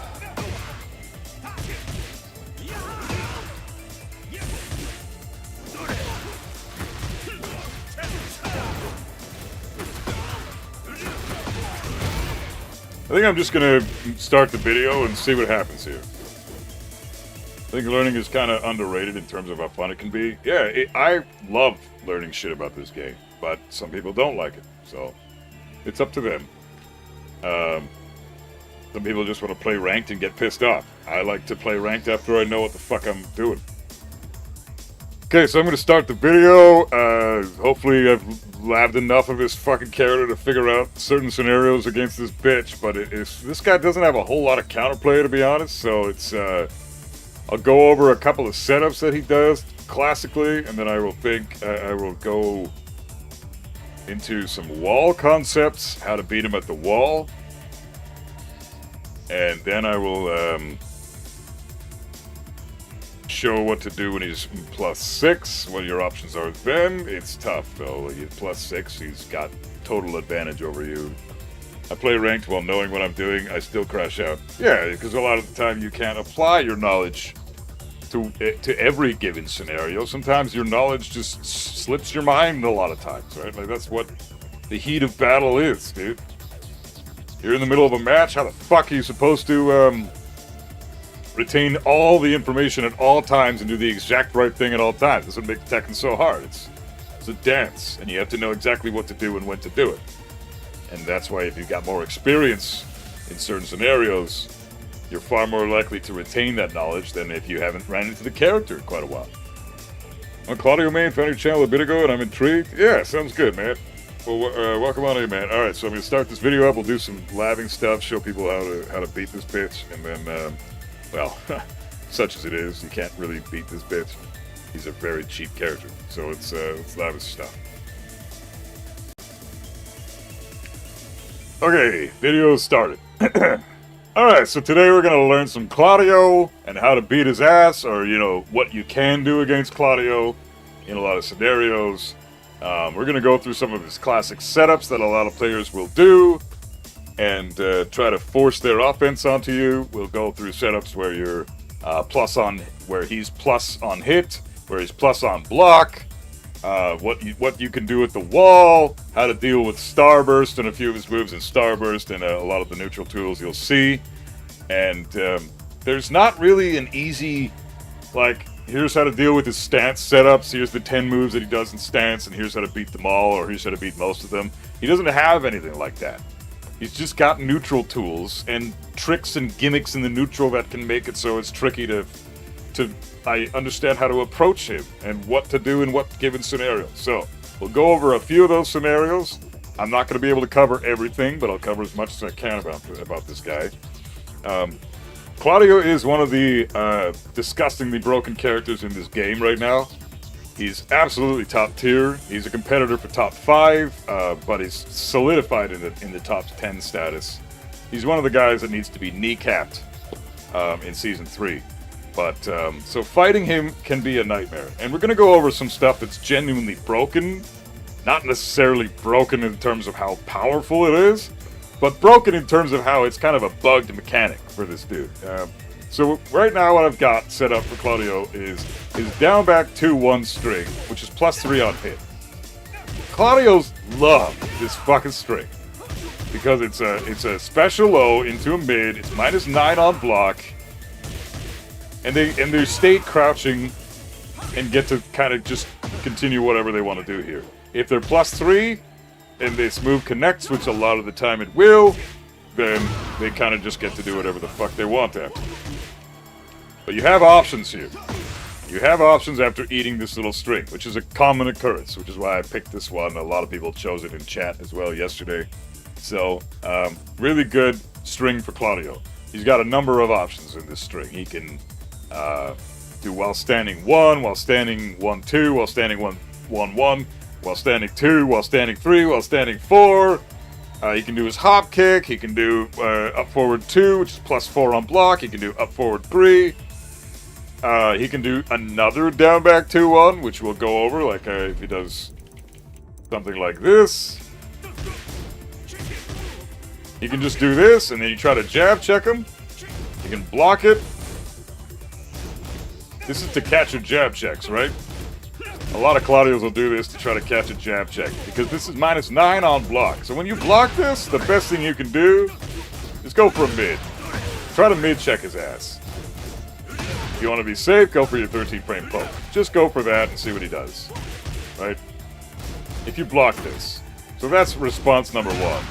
I think I'm just gonna start the video and see what happens here. I think learning is kind of underrated in terms of how fun it can be. Yeah, I love learning shit about this game, but some people don't like it, so it's up to them. Some people just want to play ranked and get pissed off. I like to play ranked after I know what the fuck I'm doing. Okay, so I'm going to start the video. Hopefully I've labbed enough of this fucking character to figure out certain scenarios against this bitch, but this guy doesn't have a whole lot of counterplay, to be honest, so it's, I'll go over a couple of setups that he does classically, and then I will go into some wall concepts, how to beat him at the wall, and then I will show what to do when he's +6, what your options are then. It's tough though, he's +6, he's got total advantage over you. I play ranked while knowing what I'm doing, I still crash out. Yeah, because a lot of the time you can't apply your knowledge to every given scenario. Sometimes your knowledge just slips your mind a lot of times, right? Like that's what the heat of battle is, dude. You're in the middle of a match, how the fuck are you supposed to retain all the information at all times and do the exact right thing at all times? That's what makes Tekken so hard. It's a dance, and you have to know exactly what to do and when to do it. And that's why if you've got more experience in certain scenarios, you're far more likely to retain that knowledge than if you haven't ran into the character in quite a while. I'm Claudio main, found your channel a bit ago, and I'm intrigued. Yeah, sounds good, man. Well, welcome on in, man. Alright, so I'm going to start this video up. We'll do some labbing stuff, show people how to beat this bitch, and then, well, such as it is, you can't really beat this bitch. He's a very cheap character, so let's lab his stuff. Okay, video started. Alright, so today we're going to learn some Claudio and how to beat his ass, or, you know, what you can do against Claudio in a lot of scenarios. We're going to go through some of his classic setups that a lot of players will do and try to force their offense onto you. We'll go through setups where you're where he's plus on hit, where he's plus on block, what you can do at the wall, how to deal with Starburst and a few of his moves in Starburst, and a lot of the neutral tools you'll see. And there's not really an easy, like, here's how to deal with his stance setups, here's the 10 moves that he does in stance, and here's how to beat them all, or here's how to beat most of them. He doesn't have anything like that. He's just got neutral tools and tricks and gimmicks in the neutral that can make it so it's tricky to I understand how to approach him and what to do in what given scenario. So, we'll go over a few of those scenarios. I'm not going to be able to cover everything, but I'll cover as much as I can about this guy. Claudio is one of the disgustingly broken characters in this game right now. He's absolutely top tier. He's a competitor for top 5, but he's solidified in the top 10 status. He's one of the guys that needs to be kneecapped in Season 3. But, so fighting him can be a nightmare. And we're going to go over some stuff that's genuinely broken. Not necessarily broken in terms of how powerful it is, but broken in terms of how it's kind of a bugged mechanic for this dude. So right now what I've got set up for Claudio is his down back 2-1 string, which is +3 on hit. Claudios love this fucking string because it's a special low into a mid, it's -9 on block, and they stay crouching and get to kind of just continue whatever they want to do here. If they're +3 and this move connects, which a lot of the time it will, then they kind of just get to do whatever the fuck they want after. But you have options here. You have options after eating this little string, which is a common occurrence, which is why I picked this one. A lot of people chose it in chat as well yesterday. So, really good string for Claudio. He's got a number of options in this string. He can do while standing 1, while standing 1-2, while standing 1-1-1. while standing 2, while standing 3, while standing 4. He can do his hop kick. He can do up forward 2, which is +4 on block. He can do up forward 3. He can do another down back 2-1, which we'll go over, like if he does something like this. You can just do this, and then you try to jab check him. You can block it. This is to catch your jab checks, right? A lot of Claudios will do this to try to catch a jab check, because this is -9 on block. So when you block this, the best thing you can do is go for a mid. Try to mid check his ass. If you want to be safe, go for your 13 frame poke. Just go for that and see what he does, right? If you block this. So that's response number 1.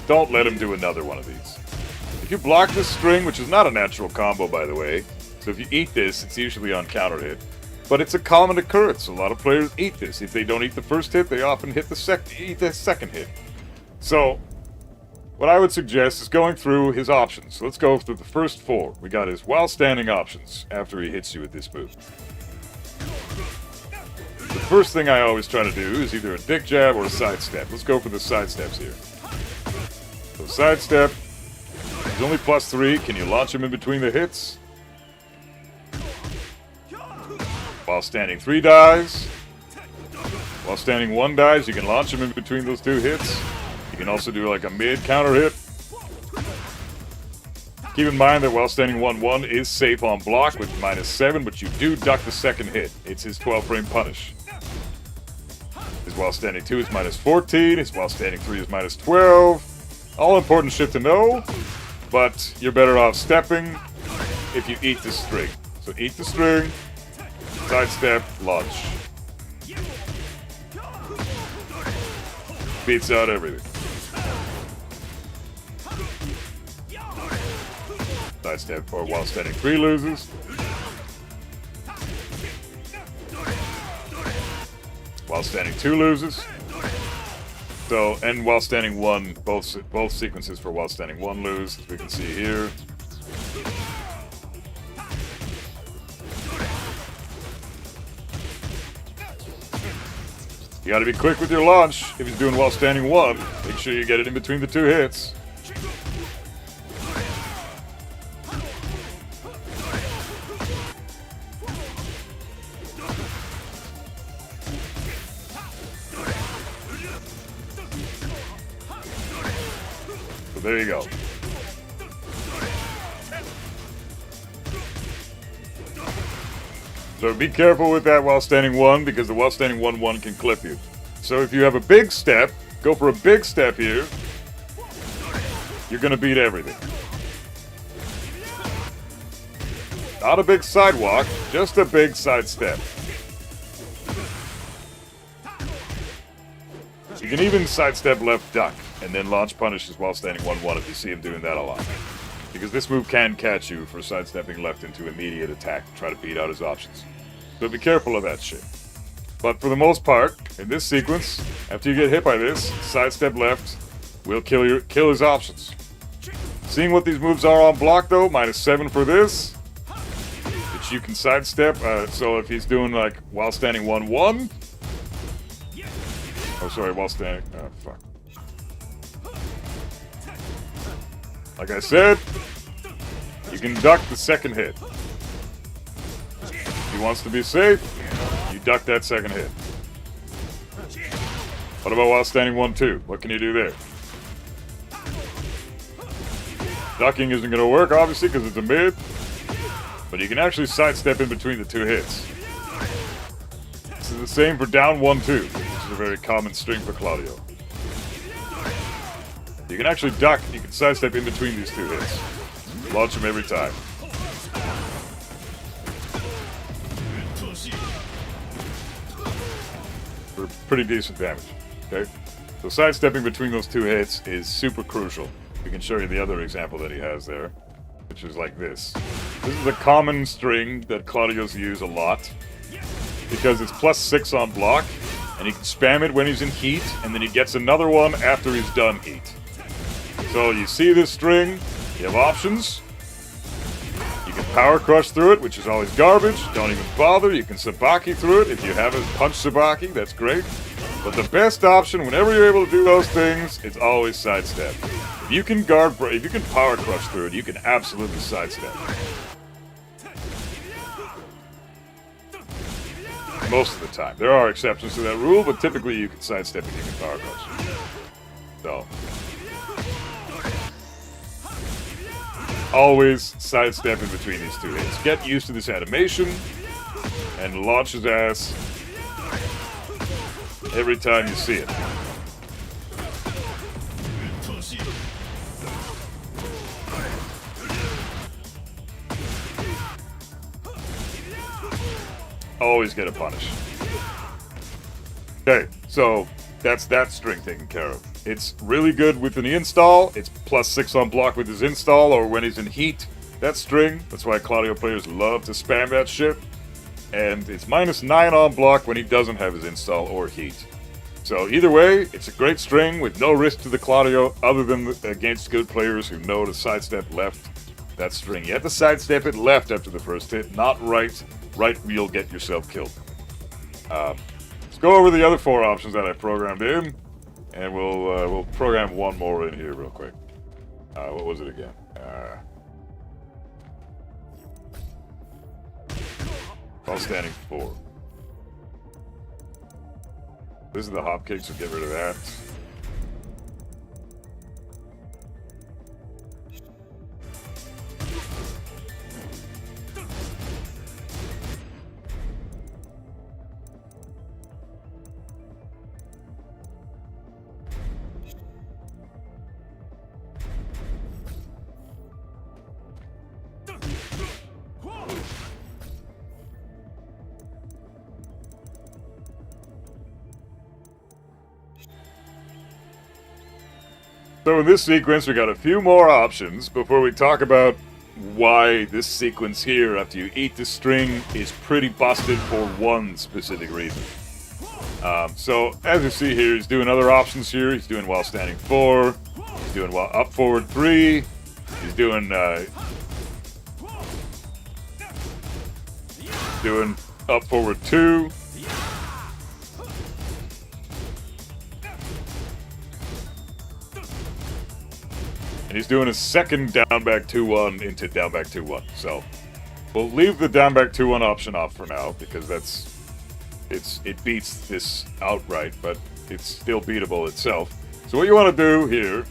Don't let him do another one of these. If you block this string, which is not a natural combo, by the way, so if you eat this, it's usually on counter hit. But it's a common occurrence. A lot of players eat this. If they don't eat the first hit, they often eat the second hit. So, what I would suggest is going through his options. So let's go through the first 4. We got his while standing options after he hits you with this move. The first thing I always try to do is either a dick jab or a sidestep. Let's go for the sidesteps here. So sidestep, he's only +3. Can you launch him in between the hits? While standing 3 dies. While standing 1 dies, you can launch him in between those 2 hits. You can also do like a mid counter hit. Keep in mind that while standing 1-1 is safe on block with -7, but you do duck the second hit. It's his 12 frame punish. His while standing 2 is -14. His while standing 3 is -12. All important shit to know, but you're better off stepping if you eat the string. So eat the string, sidestep, launch. Beats out everything. Sidestep or while standing 3 loses. While standing 2 loses. So, and while standing 1, both sequences for while standing 1 lose, as we can see here. You gotta be quick with your launch. If he's doing while standing 1, make sure you get it in between the 2 hits. So there you go. So be careful with that while standing 1, because the while standing 1-1 can clip you. So if you have a big step, go for a big step here. You're gonna beat everything. Not a big sidewalk, just a big side step. You can even sidestep left duck, and then launch punishes while standing 1-1 if you see him doing that a lot. Because this move can catch you for sidestepping left into immediate attack to try to beat out his options. So be careful of that shit. But for the most part, in this sequence, after you get hit by this, sidestep left will kill his options. Seeing what these moves are on block though, -7 for this, which you can sidestep. So if he's doing like while standing 1-1, oh sorry, while standing, fuck. Like I said, you can duck the second hit. If he wants to be safe, you duck that second hit. What about while standing 1-2? What can you do there? Ducking isn't going to work, obviously, because it's a mid. But you can actually sidestep in between the 2 hits. This is the same for down 1-2, which is a very common string for Claudio. You can actually duck, you can sidestep in between these 2 hits. Launch them every time. For pretty decent damage, okay? So sidestepping between those 2 hits is super crucial. We can show you the other example that he has there, which is like this. This is a common string that Claudios use a lot, because it's +6 on block, and he can spam it when he's in heat, and then he gets another one after he's done heat. So you see this string, you have options. You can power crush through it, which is always garbage. Don't even bother. You can sabaki through it. If you haven't punched sabaki, that's great. But the best option, whenever you're able to do those things, it's always sidestep. If you can if you can power crush through it, you can absolutely sidestep. Most of the time. There are exceptions to that rule, but typically you can sidestep and you can power crush. So. Always sidestep in between these two hits. Get used to this animation and launch his ass every time you see it. Always get a punish. Okay, so that's that string taken care of. It's really good with an install. It's +6 on block with his install, or when he's in heat, that string. That's why Claudio players love to spam that shit. And it's -9 on block when he doesn't have his install or heat. So either way, it's a great string with no risk to the Claudio other than against good players who know to sidestep left that string. You have to sidestep it left after the first hit, not right. Right, you'll get yourself killed. Let's go over the other 4 options that I programmed in, and we'll program one more in here real quick. What was it again? While standing 4. This is the hop kick, so get rid of that. So in this sequence, we got a few more options before we talk about why this sequence here, after you eat the string, is pretty busted for one specific reason. So as you see here, he's doing other options here. He's doing while standing 4. He's doing while up forward 3. He's doing up forward 2. He's doing a second down back 2-1 into down back 2-1. So we'll leave the down back 2-1 option off for now because it beats this outright, but it's still beatable itself. So what you want to do here,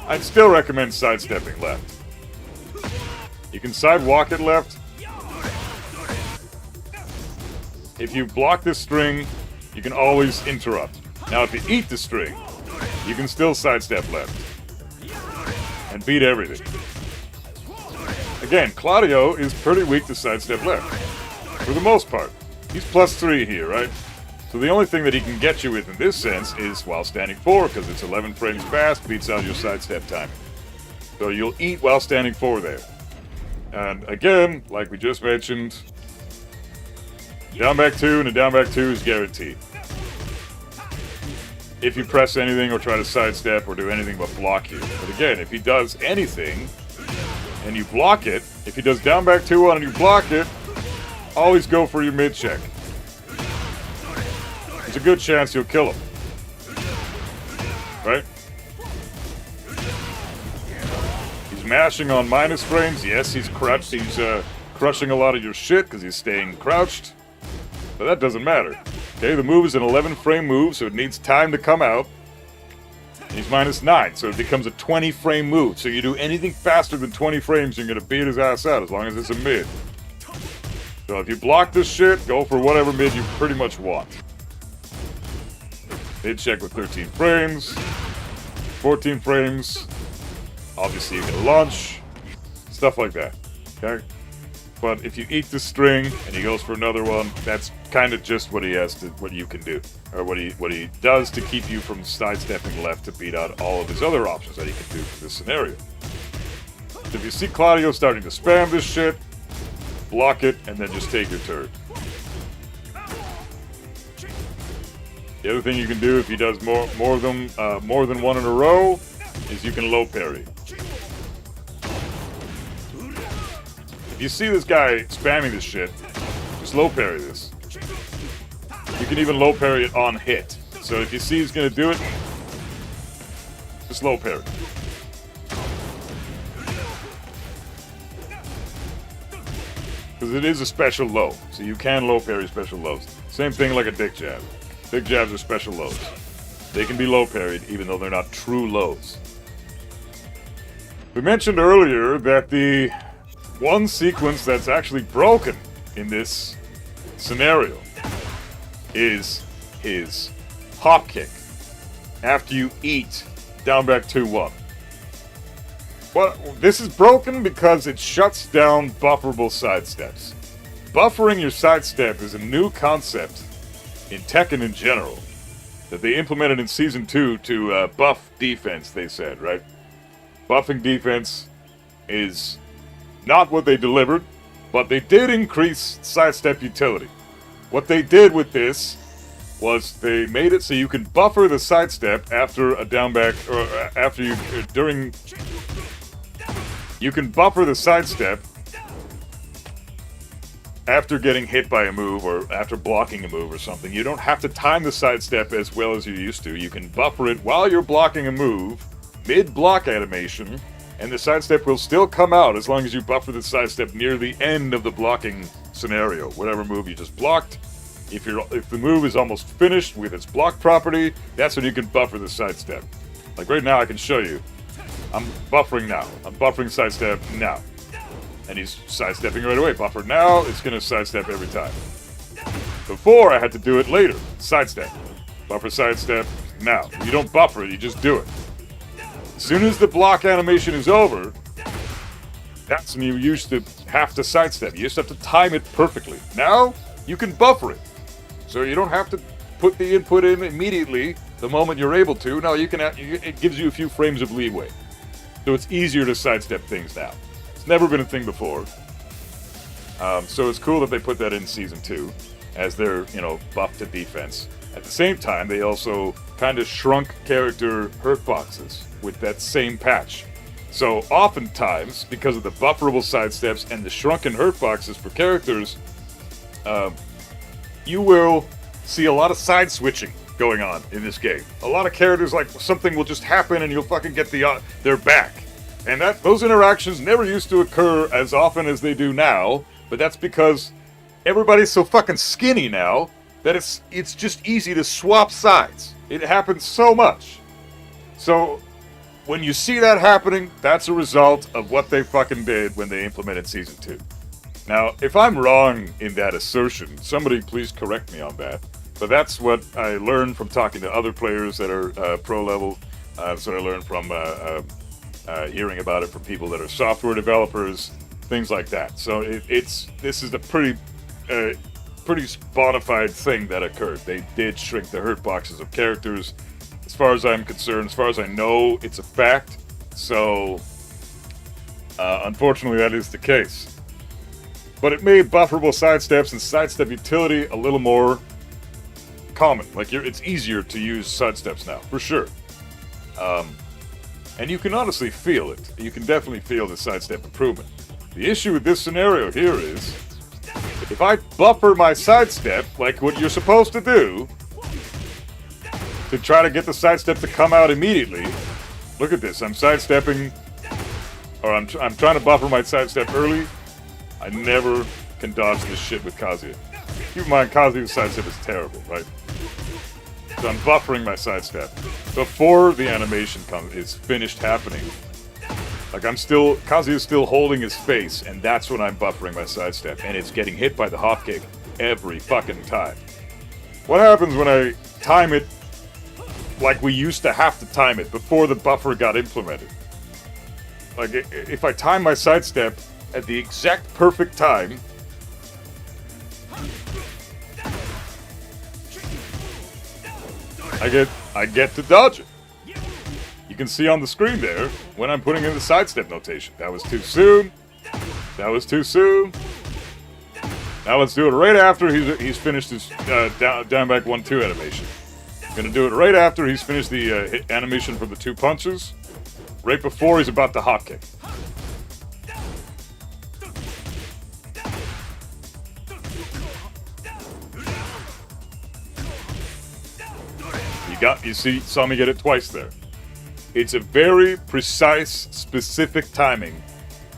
I'd still recommend sidestepping left. You can sidewalk it left. If you block this string, you can always interrupt. Now if you eat the string, you can still sidestep left and beat everything. Again, Claudio is pretty weak to sidestep left, for the most part. He's +3 here, right? So the only thing that he can get you with in this sense is while standing 4, because it's 11 frames fast, beats out your sidestep time. So you'll eat while standing 4 there. And again, like we just mentioned, down back 2 and a down back 2 is guaranteed. If you press anything or try to sidestep or do anything but block you. But again, if he does anything and you block it, if he does down back 2-1 and you block it, always go for your mid check. There's a good chance you'll kill him. Right? He's mashing on minus frames. Yes, he's crouched. He's crushing a lot of your shit because he's staying crouched. But that doesn't matter. Okay, the move is an 11 frame move, so it needs time to come out. He's -9, so it becomes a 20 frame move. So you do anything faster than 20 frames, you're going to beat his ass out as long as it's a mid. So if you block this shit, go for whatever mid you pretty much want. Mid check with 13 frames, 14 frames. Obviously you can launch, stuff like that. Okay? But if you eat the string and he goes for another one, that's kind of just what what you can do, or what he does to keep you from sidestepping left to beat out all of his other options that he can do for this scenario. So if you see Claudio starting to spam this shit, block it and then just take your turn. The other thing you can do if he does more than one in a row is you can low parry. If you see this guy spamming this shit, just low parry this. You can even low parry it on hit. So if you see he's gonna do it, just low parry. Because it is a special low, so you can low parry special lows. Same thing like a dick jab. Dick jabs are special lows. They can be low parried even though they're not true lows. We mentioned earlier that the one sequence that's actually broken in this scenario is his hop kick after you eat down back 2-1. Well, this is broken because it shuts down bufferable sidesteps. Buffering your sidestep is a new concept in Tekken in general that they implemented in Season 2 to buff defense, they said, right? Buffing defense is not what they delivered, but they did increase sidestep utility. What they did with this was they made it so you can buffer the sidestep after a down back, or after you, during... You can buffer the sidestep after getting hit by a move or after blocking a move or something. You don't have to time the sidestep as well as you used to. You can buffer it while you're blocking a move, mid-block animation, and the sidestep will still come out as long as you buffer the sidestep near the end of the blocking scenario. Whatever move you just blocked. If the move is almost finished with its block property, that's when you can buffer the sidestep. Like right now I can show you. I'm buffering now. I'm buffering sidestep now. And he's sidestepping right away. Buffer now, it's going to sidestep every time. Before, I had to do it later. Sidestep. Buffer sidestep now. You don't buffer it, you just do it. As soon as the block animation is over, that's when you used to have to sidestep. You just have to time it perfectly. Now, you can buffer it. So you don't have to put the input in immediately the moment you're able to. No, you can. It gives you a few frames of leeway. So it's easier to sidestep things now. It's never been a thing before. So it's cool that they put that in Season 2 as their, buff to defense. At the same time, they also kind of shrunk character hurt boxes with that same patch. So oftentimes, because of the bufferable sidesteps and the shrunken hurt boxes for characters, you will see a lot of side switching going on in this game. A lot of characters, like, something will just happen and you'll fucking get their back. And those interactions never used to occur as often as they do now, but that's because everybody's so fucking skinny now that it's just easy to swap sides. It happens so much. So when you see that happening, that's a result of what they fucking did when they implemented Season 2. Now, if I'm wrong in that assertion, somebody please correct me on that. But that's what I learned from talking to other players that are pro level. That's what I learned from hearing about it from people that are software developers, things like that. So this is a pretty bona fide thing that occurred. They did shrink the hurt boxes of characters. As far as I'm concerned, as far as I know, it's a fact. So unfortunately, that is the case. But it made bufferable sidesteps and sidestep utility a little more common. Like, it's easier to use sidesteps now, for sure. And you can honestly feel it. You can definitely feel the sidestep improvement. The issue with this scenario here is, if I buffer my sidestep, like what you're supposed to do, to try to get the sidestep to come out immediately, look at this, I'm sidestepping, or I'm trying to buffer my sidestep early. I never can dodge this shit with Kazuya. Keep in mind, Kazuya's sidestep is terrible, right? So I'm buffering my sidestep before the animation is finished happening. Like, Kazuya's still holding his face, and that's when I'm buffering my sidestep, and it's getting hit by the hop kick every fucking time. What happens when I time it like we used to have to time it before the buffer got implemented? Like, if I time my sidestep at the exact perfect time, I get to dodge it. You can see on the screen there when I'm putting in the sidestep notation. That was too soon. That was too soon. Now let's do it right after he's finished his down back 1-2 animation. Gonna do it right after he's finished the animation for the 2 punches. Right before he's about to hop kick. saw me get it twice there. It's a very precise, specific timing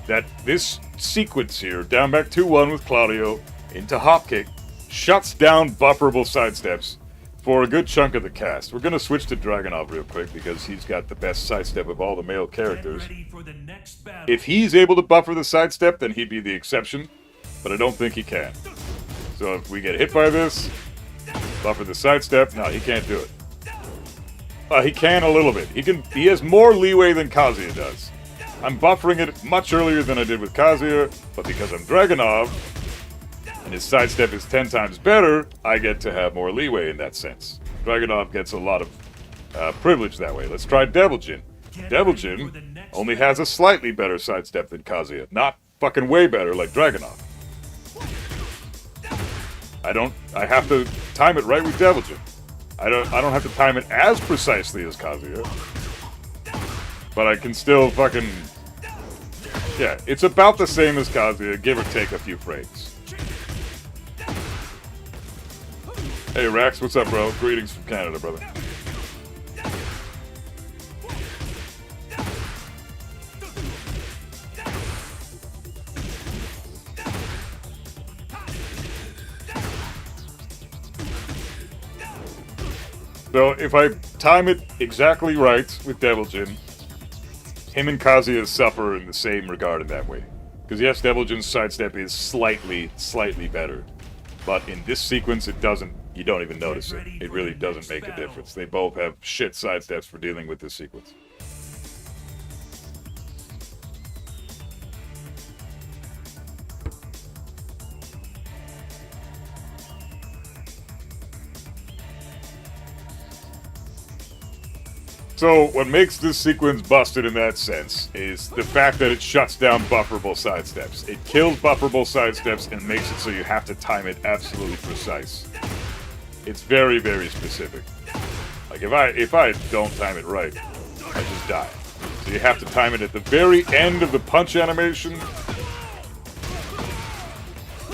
that this sequence here, down back 2-1 with Claudio, into hop kick, shuts down bufferable sidesteps for a good chunk of the cast. We're going to switch to Dragunov real quick because he's got the best sidestep of all the male characters. Get ready for the next battle. If he's able to buffer the sidestep, then he'd be the exception, but I don't think he can. So if we get hit by this, buffer the sidestep, no, he can't do it. He can a little bit. He has more leeway than Kazuya does. I'm buffering it much earlier than I did with Kazuya, but because I'm Dragunov, and his sidestep is 10 times better, I get to have more leeway in that sense. Dragunov gets a lot of privilege that way. Let's try Devil Jin. Devil Jin only has a slightly better sidestep than Kazuya. Not fucking way better like Dragunov. I have to time it right with Devil Jin. I don't have to time it as precisely as Kazuya. But I can still fucking... Yeah, it's about the same as Kazuya, give or take a few frames. Hey Rax, what's up, bro? Greetings from Canada, brother. So if I time it exactly right with Devil Jin, him and Kazuya suffer in the same regard in that way. Because yes, Devil Jin's sidestep is slightly better. But in this sequence, you don't even notice it. It really doesn't make a difference. They both have shit sidesteps for dealing with this sequence. So, what makes this sequence busted in that sense is the fact that it shuts down bufferable sidesteps. It kills bufferable sidesteps and makes it so you have to time it absolutely precise. It's very, very specific. Like, if I don't time it right, I just die. So you have to time it at the very end of the punch animation,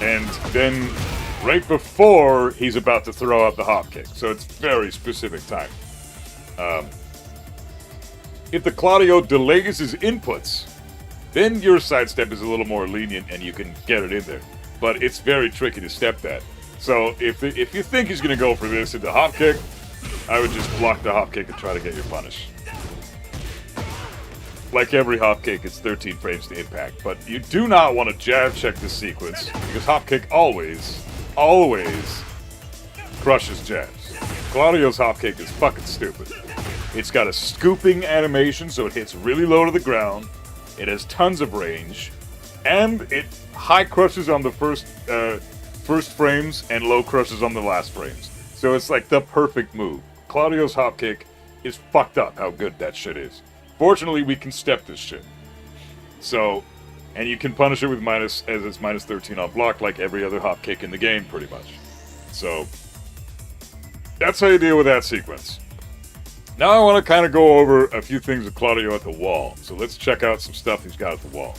and then right before he's about to throw out the hop kick. So it's very specific time. If the Claudio delays his inputs, then your sidestep is a little more lenient and you can get it in there. But it's very tricky to step that. So if you think he's going to go for this into hop kick, I would just block the hop kick and try to get your punish. Like every hop kick, it's 13 frames to impact. But you do not want to jab check this sequence, because hop kick always crushes jabs. Claudio's hop kick is fucking stupid. It's got a scooping animation, so it hits really low to the ground. It has tons of range, and it high crushes on the first frames and low crushes on the last frames. So it's like the perfect move. Claudio's hop kick is fucked up how good that shit is. Fortunately, we can step this shit. So, and you can punish it with as it's minus 13 on block, like every other hop kick in the game, pretty much. So, that's how you deal with that sequence. Now I want to kind of go over a few things with Claudio at the wall. So let's check out some stuff he's got at the wall.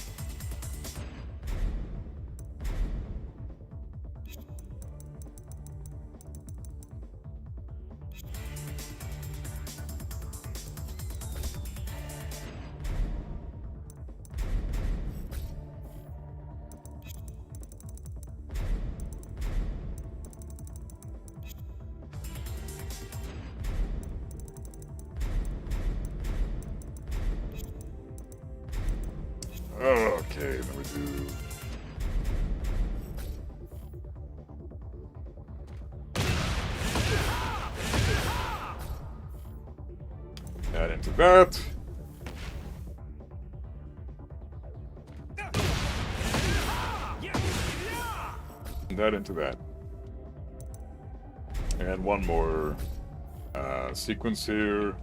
Okay, then we do... That into that. That into that. And one more sequence here.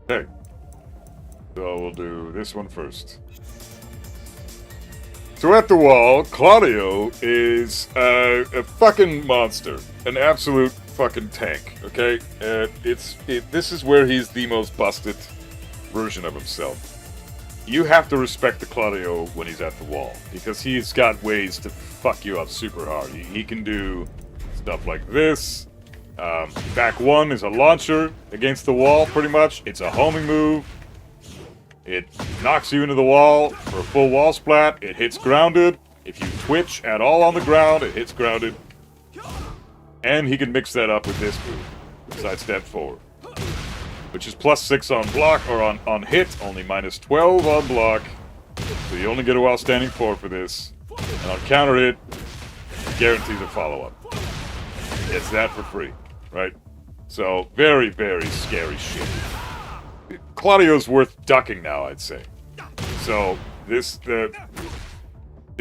Okay. So we'll do this one first. So at the wall, Claudio is a fucking monster. An absolute fucking tank, okay? This is where he's the most busted version of himself. You have to respect the Claudio when he's at the wall, because he's got ways to fuck you up super hard. He can do stuff like this. Back one is a launcher against the wall, pretty much. It's a homing move. It knocks you into the wall for a full wall splat. It hits grounded. If you twitch at all on the ground, it hits grounded. And he can mix that up with this move, sidestep forward, which is +6 on block, or on hit, only -12 on block. So you only get a while standing forward for this. And on counter hit, guarantees a follow-up. It's that for free, right? So, very, very scary shit. Claudio's worth ducking now, I'd say. So, this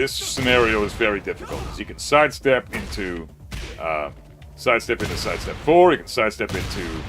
scenario is very difficult. You can sidestep into sidestep 4. You can sidestep into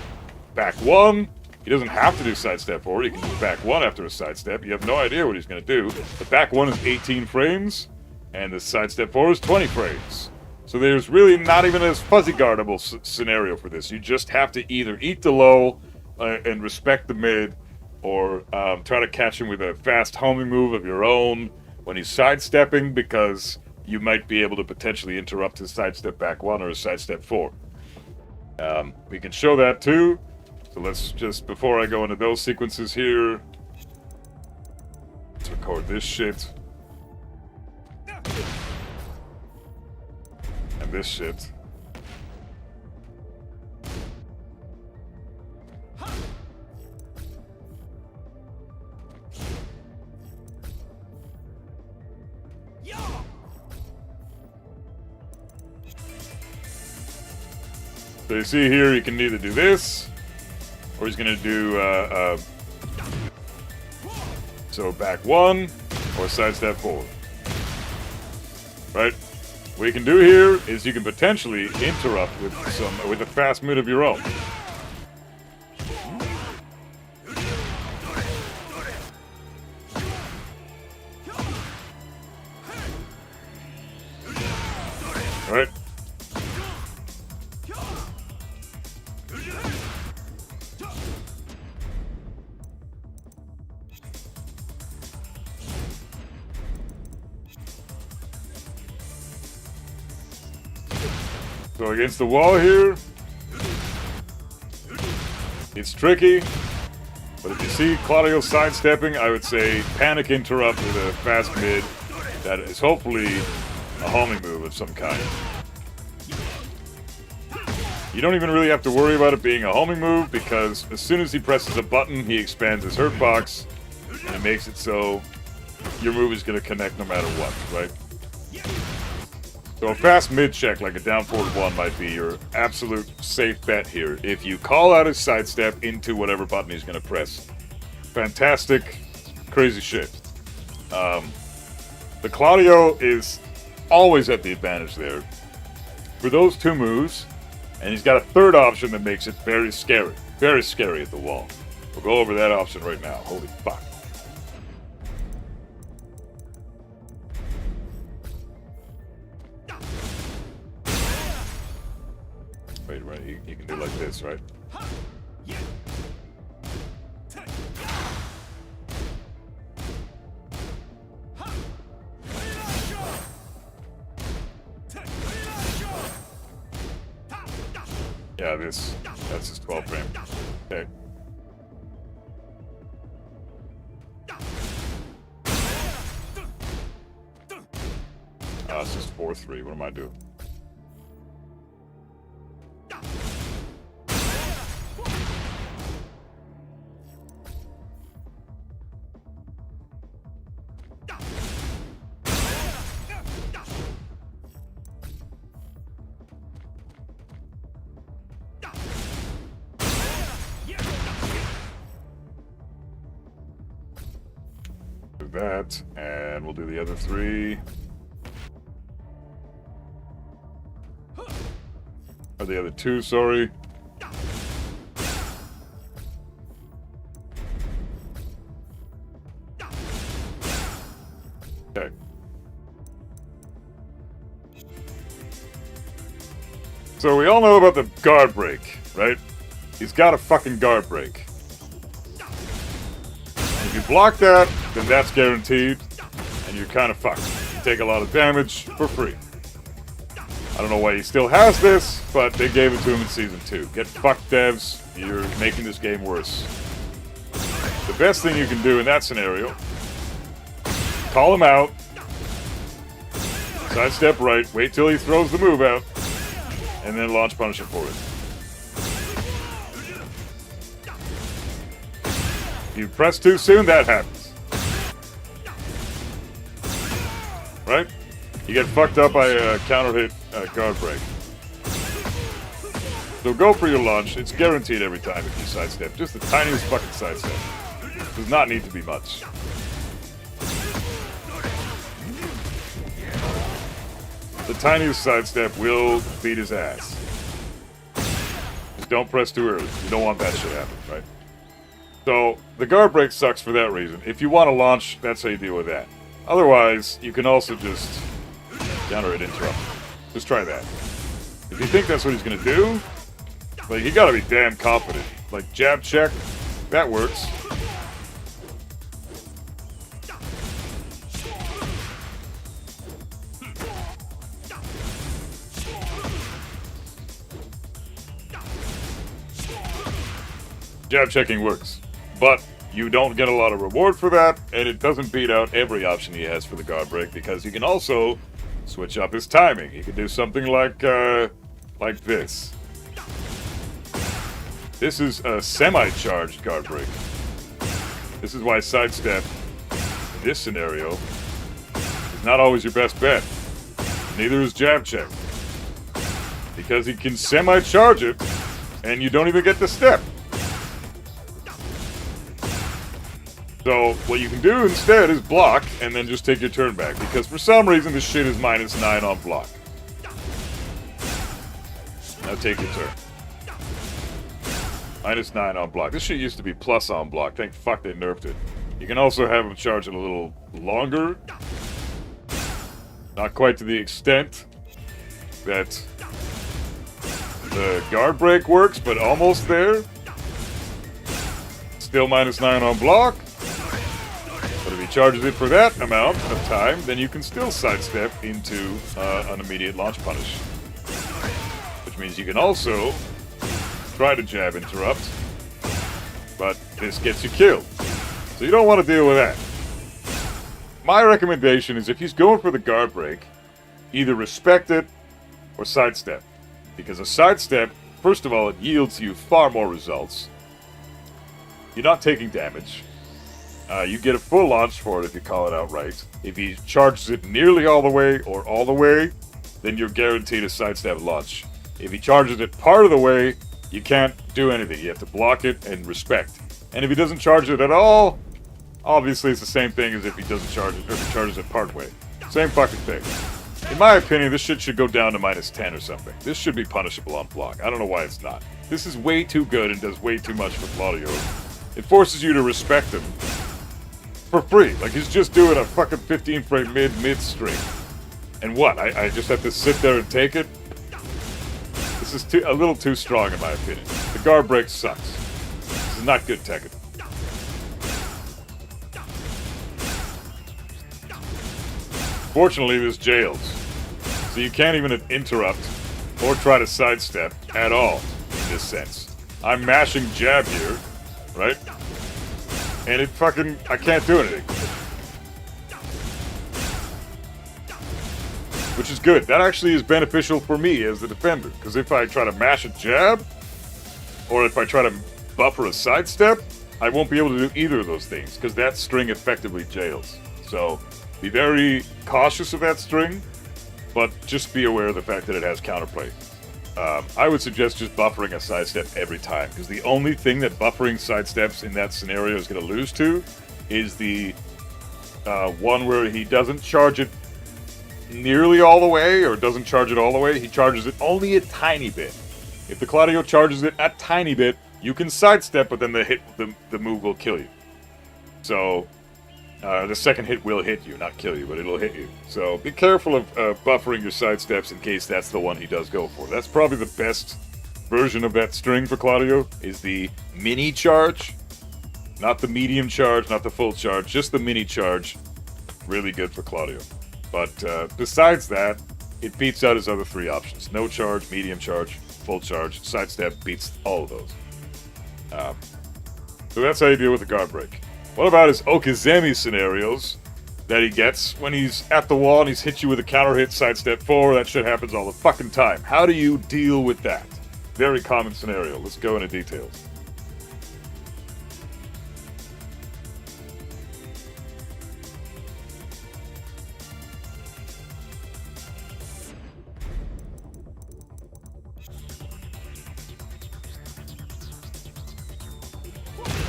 back 1. He doesn't have to do sidestep forward. He can do back 1 after a sidestep. You have no idea what he's going to do. The back 1 is 18 frames, and the sidestep forward is 20 frames. So there's really not even a fuzzy guardable scenario for this. You just have to either eat the low and respect the mid, or try to catch him with a fast homing move of your own when he's sidestepping, because you might be able to potentially interrupt his sidestep back 1 or his sidestep 4. We can show that too. So let's just, before I go into those sequences here, let's record this shit. And this shit. So you see here, you can either do this, or he's gonna do, so back 1, or sidestep forward. Right? What you can do here is you can potentially interrupt with a fast mid of your own. Right? So against the wall here, it's tricky, but if you see Claudio sidestepping, I would say panic interrupt with a fast mid that is hopefully a homing move of some kind. You don't even really have to worry about it being a homing move, because as soon as he presses a button, he expands his hurt box, and it makes it so your move is going to connect no matter what, right? So a fast mid check like a down forward 1 might be your absolute safe bet here if you call out his sidestep into whatever button he's going to press. Fantastic, crazy shit. The Claudio is always at the advantage there for those 2 moves, and he's got a third option that makes it very scary at the wall. We'll go over that option right now. Holy fuck. Wait, right, you can do like this, right? Yeah, that's his 12 frame. Okay. It's just 4-3. What am I doing? Do that, and we'll do the other 3. Or the other 2, sorry. Okay. So we all know about the guard break, right? He's got a fucking guard break. If you block that, then that's guaranteed, and you're kind of fucked. You take a lot of damage for free. I don't know why he still has this, but they gave it to him in Season 2. Get fucked, devs. You're making this game worse. The best thing you can do in that scenario, call him out, sidestep right, wait till he throws the move out, and then launch punish him for it. If you press too soon, that happens. Right? You get fucked up by a counter hit guard break. So go for your launch. It's guaranteed every time if you sidestep. Just the tiniest fucking sidestep. Does not need to be much. The tiniest sidestep will beat his ass. Just don't press too early. You don't want that shit to happen, right? So, the guard break sucks for that reason. If you want to launch, that's how you deal with that. Otherwise, you can also just counter it, interrupt. Just try that. If you think that's what he's gonna do, like, you gotta be damn confident. Like, jab check, that works. Jab checking works, but you don't get a lot of reward for that, and it doesn't beat out every option he has for the guard break, because you can also switch up his timing. You can do something like this. This is a semi-charged guard break. This is why sidestep, in this scenario, is not always your best bet. Neither is jab check. Because he can semi-charge it, and you don't even get the step. So, what you can do instead is block, and then just take your turn back, because for some reason this shit is -9 on block. Now take your turn. -9 on block. This shit used to be plus on block. Thank fuck they nerfed it. You can also have him charge it a little longer. Not quite to the extent that the guard break works, but almost there. Still -9 on block. But if he charges it for that amount of time, then you can still sidestep into an immediate launch punish. Which means you can also try to jab interrupt, but this gets you killed. So you don't want to deal with that. My recommendation is if he's going for the guard break, either respect it or sidestep. Because a sidestep, first of all, it yields you far more results. You're not taking damage. You get a full launch for it if you call it out right. If he charges it nearly all the way or all the way, then you're guaranteed a sidestep launch. If he charges it part of the way, you can't do anything. You have to block it and respect. And if he doesn't charge it at all, obviously it's the same thing as if he doesn't charge it, or if he charges it part way. Same fucking thing. In my opinion, this shit should go down to -10 or something. This should be punishable on block. I don't know why it's not. This is way too good and does way too much for Claudio. It forces you to respect him for free. Like, he's just doing a fucking 15 frame mid string. And what? I just have to sit there and take it? This is a little too strong in my opinion. The guard break sucks. This is not good Tekken. Fortunately, this jails. So you can't even interrupt or try to sidestep at all in this sense. I'm mashing jab here, right? And it fucking, I can't do anything. Which is good. That actually is beneficial for me as the defender. Because if I try to mash a jab, or if I try to buffer a sidestep, I won't be able to do either of those things. Because that string effectively jails. So, be very cautious of that string, but just be aware of the fact that it has counterplay. I would suggest just buffering a sidestep every time, because the only thing that buffering sidesteps in that scenario is going to lose to is the one where he doesn't charge it nearly all the way, or doesn't charge it all the way. He charges it only a tiny bit. If the Claudio charges it a tiny bit, you can sidestep, but then the move will kill you. So, the second hit will hit you, not kill you, but it'll hit you. So be careful of buffering your sidesteps in case that's the one he does go for. That's probably the best version of that string for Claudio, is the mini charge. Not the medium charge, not the full charge, just the mini charge. Really good for Claudio. But besides that, it beats out his other three options. No charge, medium charge, full charge. Sidestep beats all of those. So that's how you deal with the guard break. What about his Okizeme scenarios that he gets when he's at the wall and he's hit you with a counter hit, sidestep 4? That shit happens all the fucking time. How do you deal with that? Very common scenario. Let's go into details.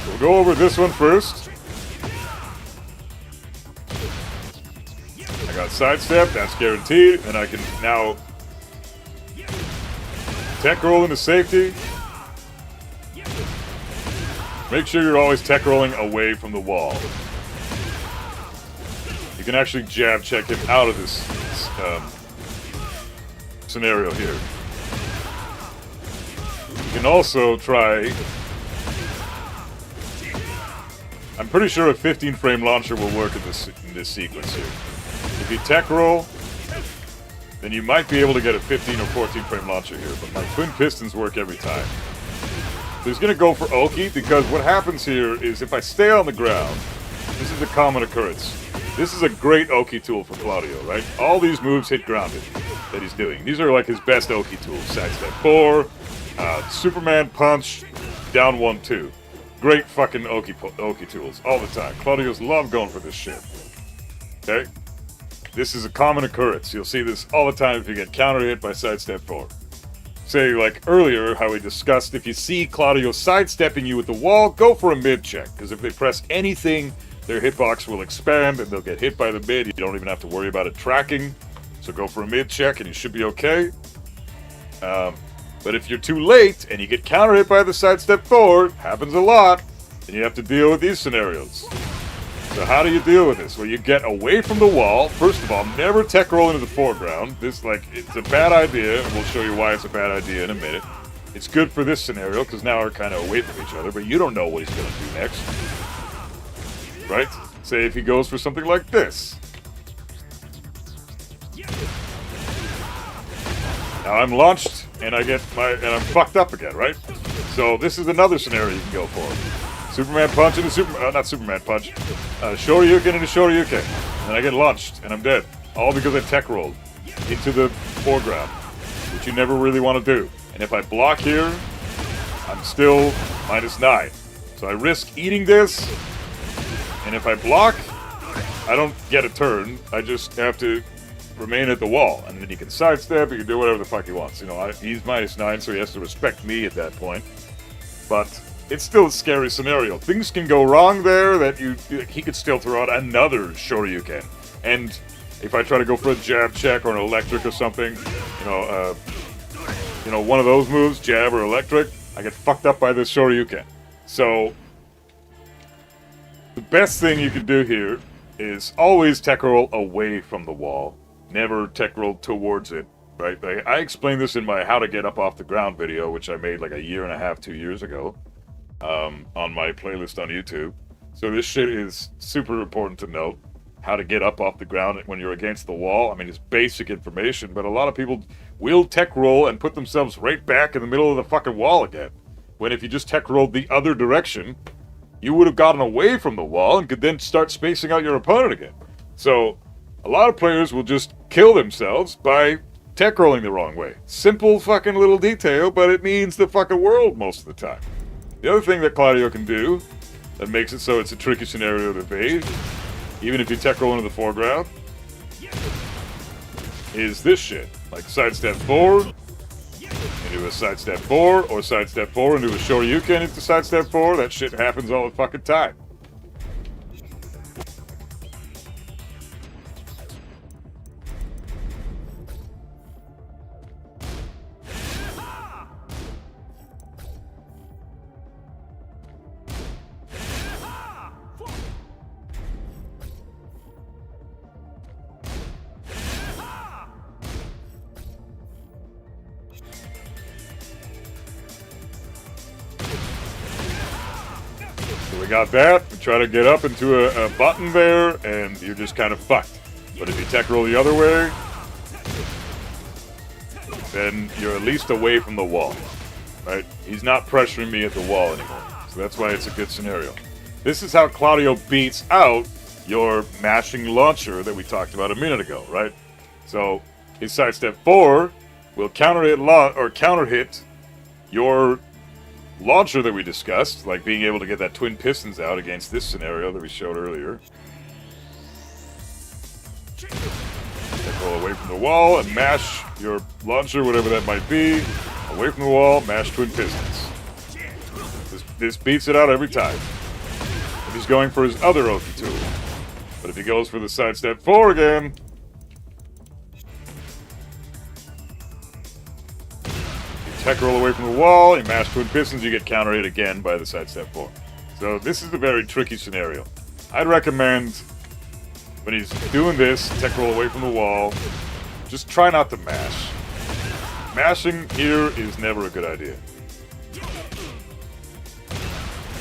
We'll go over this one first. I got sidestep, that's guaranteed, and I can now tech roll into safety. Make sure you're always tech rolling away from the wall. You can actually jab check him out of this scenario here. You can also try... I'm pretty sure a 15-frame launcher will work in this sequence here. If you tech roll, then you might be able to get a 15 or 14-frame launcher here, but my twin pistons work every time. So he's going to go for Oki, because what happens here is if I stay on the ground, this is a common occurrence. This is a great Oki tool for Claudio, right? All these moves hit grounded that he's doing. These are like his best Oki tools. Sidestep 4, Superman Punch, down 1-2. Great fucking Oki tools all the time. Claudios love going for this shit. Okay? This is a common occurrence. You'll see this all the time if you get counter hit by sidestep 4. Say, like earlier, how we discussed, if you see Claudio sidestepping you with the wall, go for a mid check. Because if they press anything, their hitbox will expand and they'll get hit by the mid. You don't even have to worry about it tracking. So go for a mid check and you should be okay. But if you're too late and you get counter hit by the sidestep 4, happens a lot, then you have to deal with these scenarios. So how do you deal with this? Well, you get away from the wall. First of all, never tech roll into the foreground. This, it's a bad idea, and we'll show you why it's a bad idea in a minute. It's good for this scenario, because now we're kind of away from each other, but you don't know what he's going to do next. Right? Say if he goes for something like this. Now I'm launched, and I'm fucked up again, right? So this is another scenario you can go for. Superman punch into not Superman punch. Shoryuken into Shoryuken. And I get launched, and I'm dead. All because I tech rolled into the foreground, which you never really want to do. And if I block here, I'm still -9. So I risk eating this, and if I block, I don't get a turn. I just have to remain at the wall, and then he can sidestep, he can do whatever the fuck he wants. You know, he's -9, so he has to respect me at that point. But it's still a scary scenario. Things can go wrong there that he could still throw out another Shoryuken. And if I try to go for a jab check or an electric or something, one of those moves, jab or electric, I get fucked up by this Shoryuken. So the best thing you can do here is always tech roll away from the wall. Never tech roll towards it, right? I explained this in my How to Get Up Off the Ground video, which I made like a year and a half, 2 years ago, on my playlist on YouTube. So this shit is super important to note. How to get up off the ground when you're against the wall. I mean, it's basic information, but a lot of people will tech roll and put themselves right back in the middle of the fucking wall again. When if you just tech rolled the other direction, you would have gotten away from the wall and could then start spacing out your opponent again. So a lot of players will just kill themselves by tech rolling the wrong way. Simple fucking little detail, but it means the fucking world most of the time. The other thing that Claudio can do that makes it so it's a tricky scenario to evade, even if you tech roll into the foreground, is this shit. Like sidestep 4 into a sidestep 4, or sidestep 4 into a Shoryuken into sidestep 4. That shit happens all the fucking time. So we got that. We try to get up into a button there, and you're just kind of fucked. But if you tech roll the other way, then you're at least away from the wall, right? He's not pressuring me at the wall anymore, so that's why it's a good scenario. This is how Claudio beats out your mashing launcher that we talked about a minute ago, right? So his sidestep 4 will counter hit your launcher that we discussed, like being able to get that twin pistons out against this scenario that we showed earlier. Roll away from the wall and mash your launcher, whatever that might be. Away from the wall, mash twin pistons. This beats it out every time. If he's going for his other Oki tool. But if he goes for the sidestep 4 again, you tech roll away from the wall, you mash twin pistons, you get counter hit again by the sidestep 4. So this is a very tricky scenario. I'd recommend, when he's doing this, tech roll away from the wall, just try not to mash. Mashing here is never a good idea.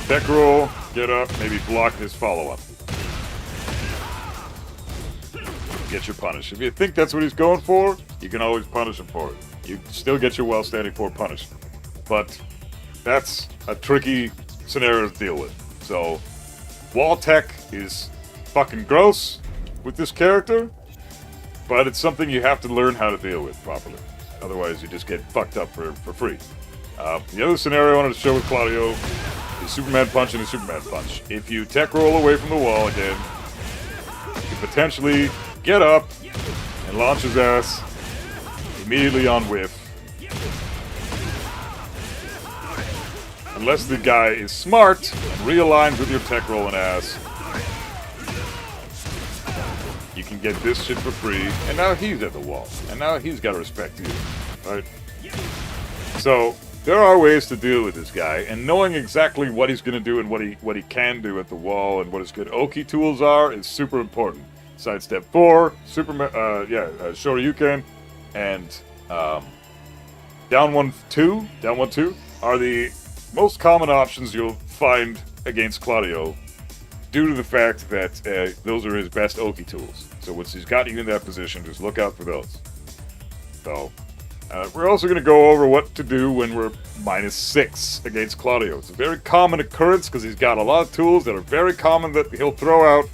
Tech roll, get up, maybe block this follow-up. Get your punish. If you think that's what he's going for, you can always punish him for it. You still get your well-standing 4 punish. But that's a tricky scenario to deal with. So, wall tech is fucking gross with this character, but it's something you have to learn how to deal with properly. Otherwise, you just get fucked up for free. The other scenario I wanted to show with Claudio is Superman Punch and a Superman Punch. If you tech roll away from the wall again, you can potentially get up and launch his ass immediately on whiff. Unless the guy is smart and realigns with your tech rolling ass, you can get this shit for free, and now he's at the wall, and now he's got to respect you, right? So there are ways to deal with this guy, and knowing exactly what he's going to do and what he can do at the wall and what his good Oki tools are is super important. Sidestep 4, Shoryuken, and down 1-2 are the most common options you'll find against Claudio, due to the fact that those are his best Oki tools. So once he's got you in that position, just look out for those. So we're also going to go over what to do when we're -6 against Claudio. It's a very common occurrence because he's got a lot of tools that are very common that he'll throw out,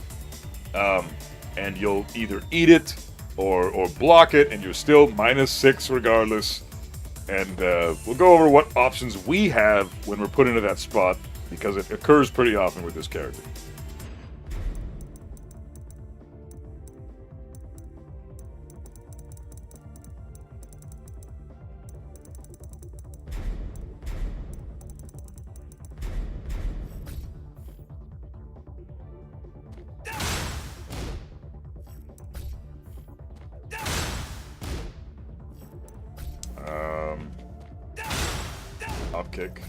and you'll either eat it or block it, and you're still -6 regardless. And we'll go over what options we have when we're put into that spot, because it occurs pretty often with this character. Hop kick.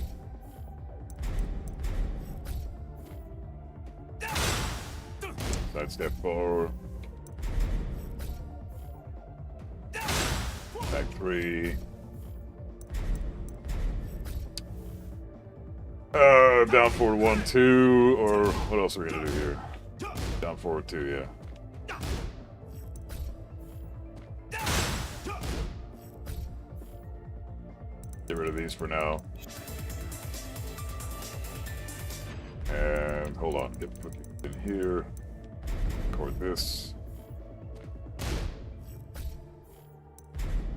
Sidestep 4. Back 3. Down forward 1-2, or what else are we gonna do here? Down forward 2, yeah. Get rid of these for now. And hold on, put it in here. Record this.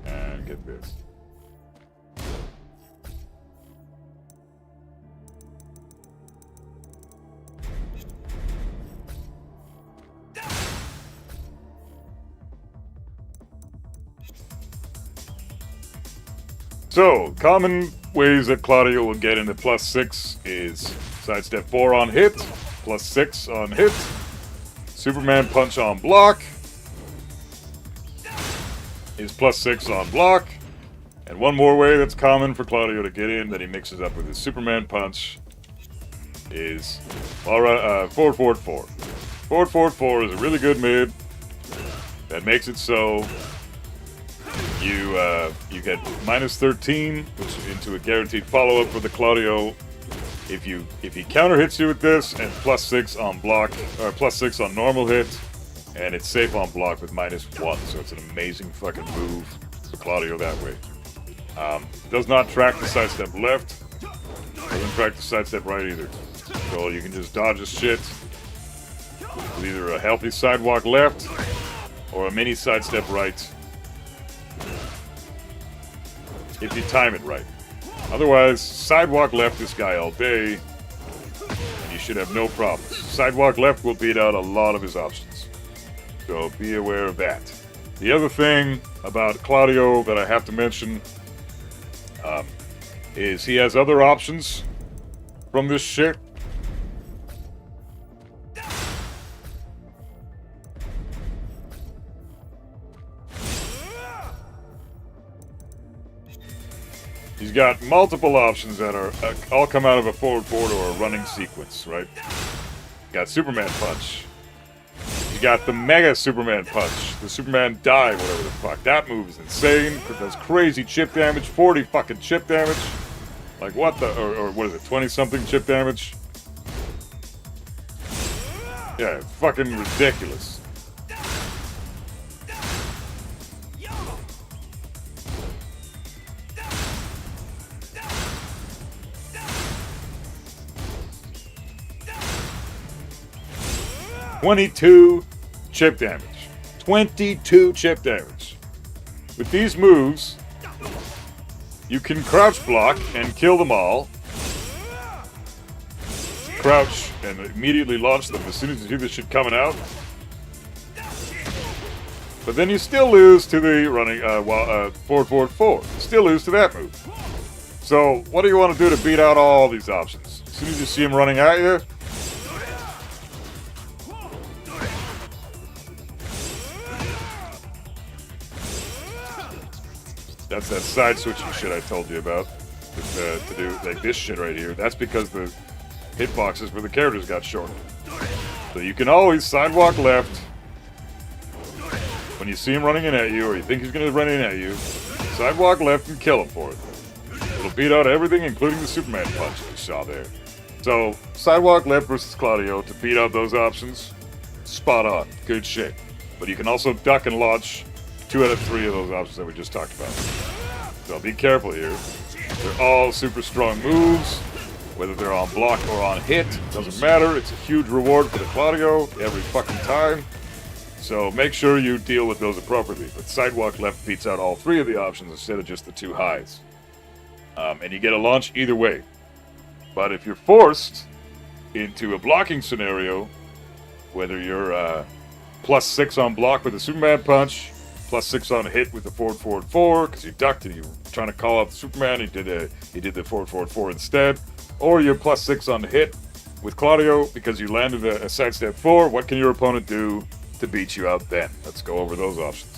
And get this. So, common ways that Claudio will get into +6 is sidestep 4 on hit, +6 on hit, Superman Punch on block is +6 on block, and one more way that's common for Claudio to get in that he mixes up with his Superman Punch is forward, forward, forward. Forward, forward, forward is a really good mid that makes it so you get -13, which is into a guaranteed follow-up for the Claudio. If he counter hits you with this, and +6 on block, or +6 on normal hit, and it's safe on block with -1, so it's an amazing fucking move for Claudio that way. Does not track the sidestep left. Doesn't track the sidestep right either. So you can just dodge his shit with either a healthy sidewalk left or a mini sidestep right. If you time it right. Otherwise, sidewalk left this guy all day, and you should have no problems. Sidewalk left will beat out a lot of his options. So be aware of that. The other thing about Claudio that I have to mention is he has other options from this shit. He's got multiple options that are all come out of a forward or a running sequence, right? Got Superman Punch. You got the Mega Superman Punch, the Superman Dive, whatever the fuck. That move is insane. It does crazy chip damage, 40 fucking chip damage. Like what the, or what is it, 20-something chip damage? Yeah, fucking ridiculous. $22 chip damage. 22 chip damage. With these moves, you can crouch block and kill them all. Crouch and immediately launch them as soon as you see this shit coming out. But then you still lose to the running forward 4. You still lose to that move. So what do you want to do to beat out all these options? As soon as you see him running at you, that's that side switching shit I told you about. To do like this shit right here. That's because the hitboxes for the characters got shortened. So you can always sidewalk left when you see him running in at you, or you think he's going to run in at you. Sidewalk left and kill him for it. It'll beat out everything, including the Superman punch that you saw there. So sidewalk left versus Claudio to beat out those options. Spot on. Good shit. But you can also duck and launch 2 out of 3 of those options that we just talked about. So be careful here. They're all super strong moves. Whether they're on block or on hit, doesn't matter. It's a huge reward for the Claudio every fucking time. So make sure you deal with those appropriately. But sidewalk left beats out all 3 of the options instead of just the 2 highs. And you get a launch either way. But if you're forced into a blocking scenario, whether you're +6 on block with the Superman punch, +6 on hit with the forward 4, because you ducked and you were trying to call out the Superman, he did the forward 4 instead, or you're +6 on hit with Claudio because you landed a sidestep 4. What can your opponent do to beat you out then? Let's go over those options.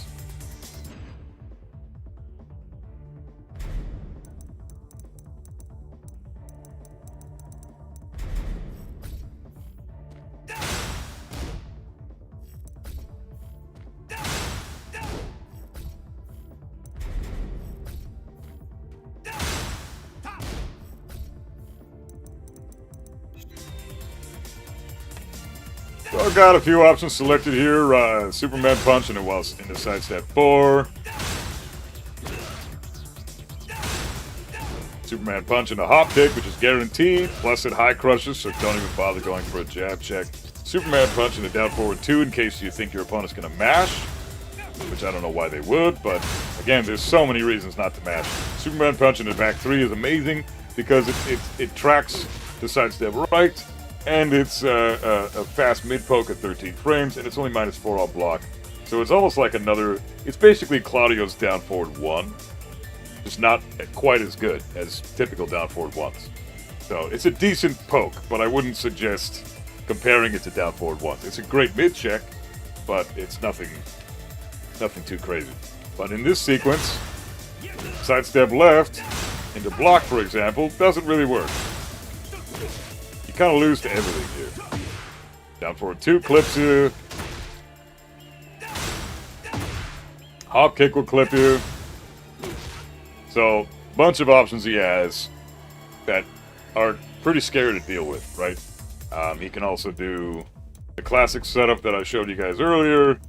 So I've got a few options selected here. Superman punch and it was in the sidestep 4. Superman punch and a hop kick, which is guaranteed. Plus it high crushes, so don't even bother going for a jab check. Superman punch and a down forward 2 in case you think your opponent's going to mash. Which I don't know why they would, but again, there's so many reasons not to mash. Superman punch in the back 3 is amazing because it tracks the sidestep right. And it's a fast mid-poke at 13 frames, and it's only -4 on block. So it's almost like another... It's basically Claudio's down forward 1. Just not quite as good as typical down forward 1s. So it's a decent poke, but I wouldn't suggest comparing it to down forward 1s. It's a great mid-check, but it's nothing too crazy. But in this sequence, sidestep left into block, for example, doesn't really work. Kind of lose to everything here. Down forward 2 clips you. Hop kick will clip you. So, bunch of options he has that are pretty scary to deal with, right? He can also do the classic setup that I showed you guys earlier.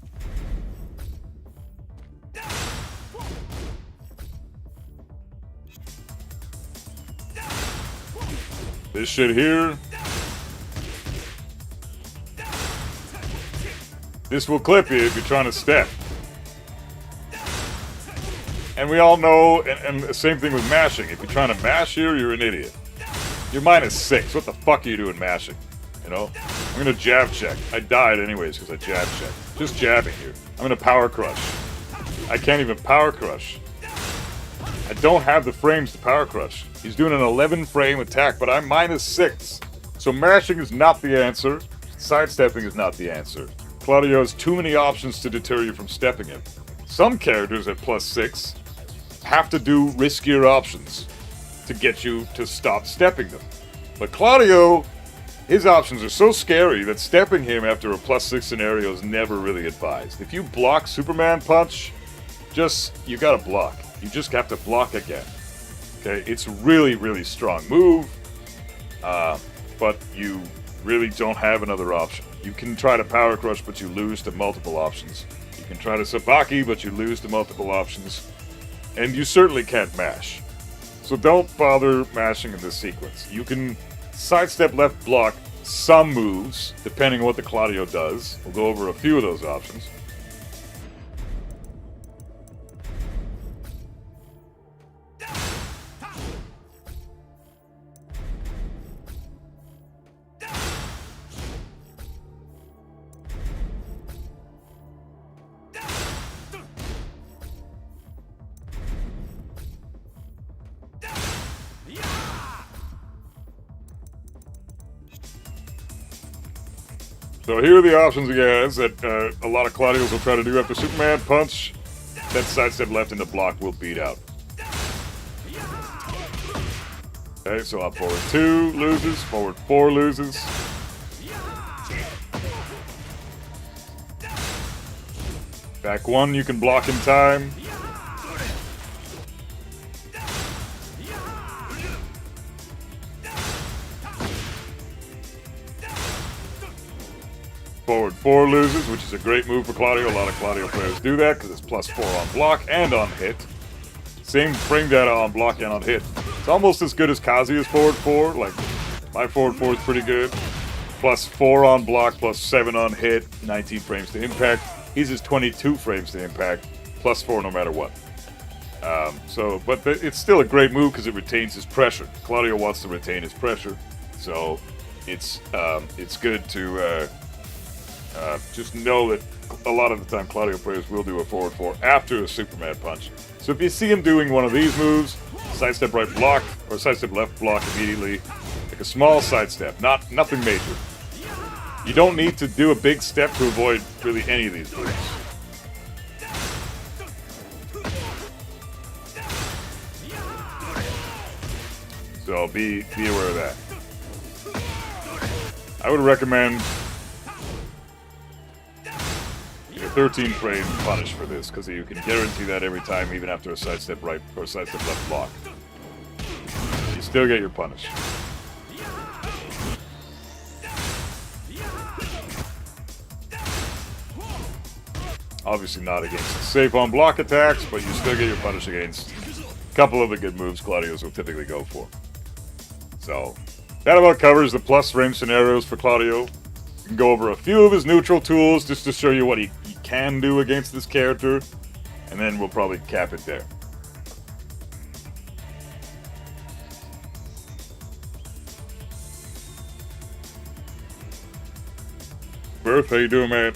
This shit here. This will clip you if you're trying to step. And we all know, and the same thing with mashing. If you're trying to mash here, you're an idiot. You're -6. What the fuck are you doing mashing? You know? I'm gonna jab check. I died anyways because I jab checked. Just jabbing here. I'm gonna power crush. I can't even power crush. I don't have the frames to power crush. He's doing an 11 frame attack, but I'm -6. So mashing is not the answer. Sidestepping is not the answer. Claudio has too many options to deter you from stepping him. Some characters at +6 have to do riskier options to get you to stop stepping them. But Claudio, his options are so scary that stepping him after a +6 scenario is never really advised. If you block Superman punch, you gotta block. You just have to block again. Okay, it's really, really strong move, but you really don't have another option. You can try to power crush, but you lose to multiple options. You can try to sabaki, but you lose to multiple options. And you certainly can't mash. So don't bother mashing in this sequence. You can sidestep left block some moves, depending on what the Claudio does. We'll go over a few of those options. So here are the options he has that a lot of Claudios will try to do after Superman punch. That sidestep left in the block will beat out. Okay, so up forward 2 loses, forward 4 loses. Back 1 you can block in time. Forward 4 loses, which is a great move for Claudio. A lot of Claudio players do that because it's +4 on block and on hit. Same frame data on block and on hit. It's almost as good as Kazuya's forward 4. Like, my forward 4 is pretty good. +4 on block, +7 on hit, 19 frames to impact. His is 22 frames to impact, +4 no matter what. But it's still a great move because it retains his pressure. Claudio wants to retain his pressure, so it's good to just know that a lot of the time Claudio players will do a forward 4 after a Superman punch. So if you see him doing one of these moves, sidestep right block or sidestep left block immediately, like a small sidestep, nothing major. You don't need to do a big step to avoid really any of these moves. So be aware of that. I would recommend a 13 frame punish for this, because you can guarantee that every time, even after a sidestep right or sidestep left block. You still get your punish. Obviously not against safe on block attacks, but you still get your punish against a couple of the good moves Claudios will typically go for. So, that about covers the plus range scenarios for Claudio. We can go over a few of his neutral tools just to show you what he can do against this character, and then we'll probably cap it there. Birth, how you doing, man?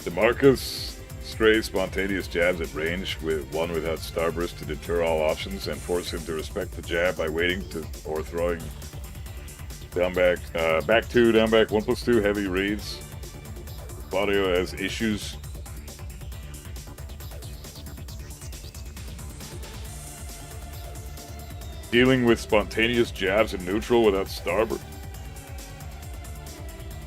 DeMarcus strays spontaneous jabs at range with one without starburst to deter all options and force him to respect the jab by waiting to or throwing down back, back 2, down back 1+2 heavy reads. Claudio has issues. Dealing with spontaneous jabs in neutral without starburst.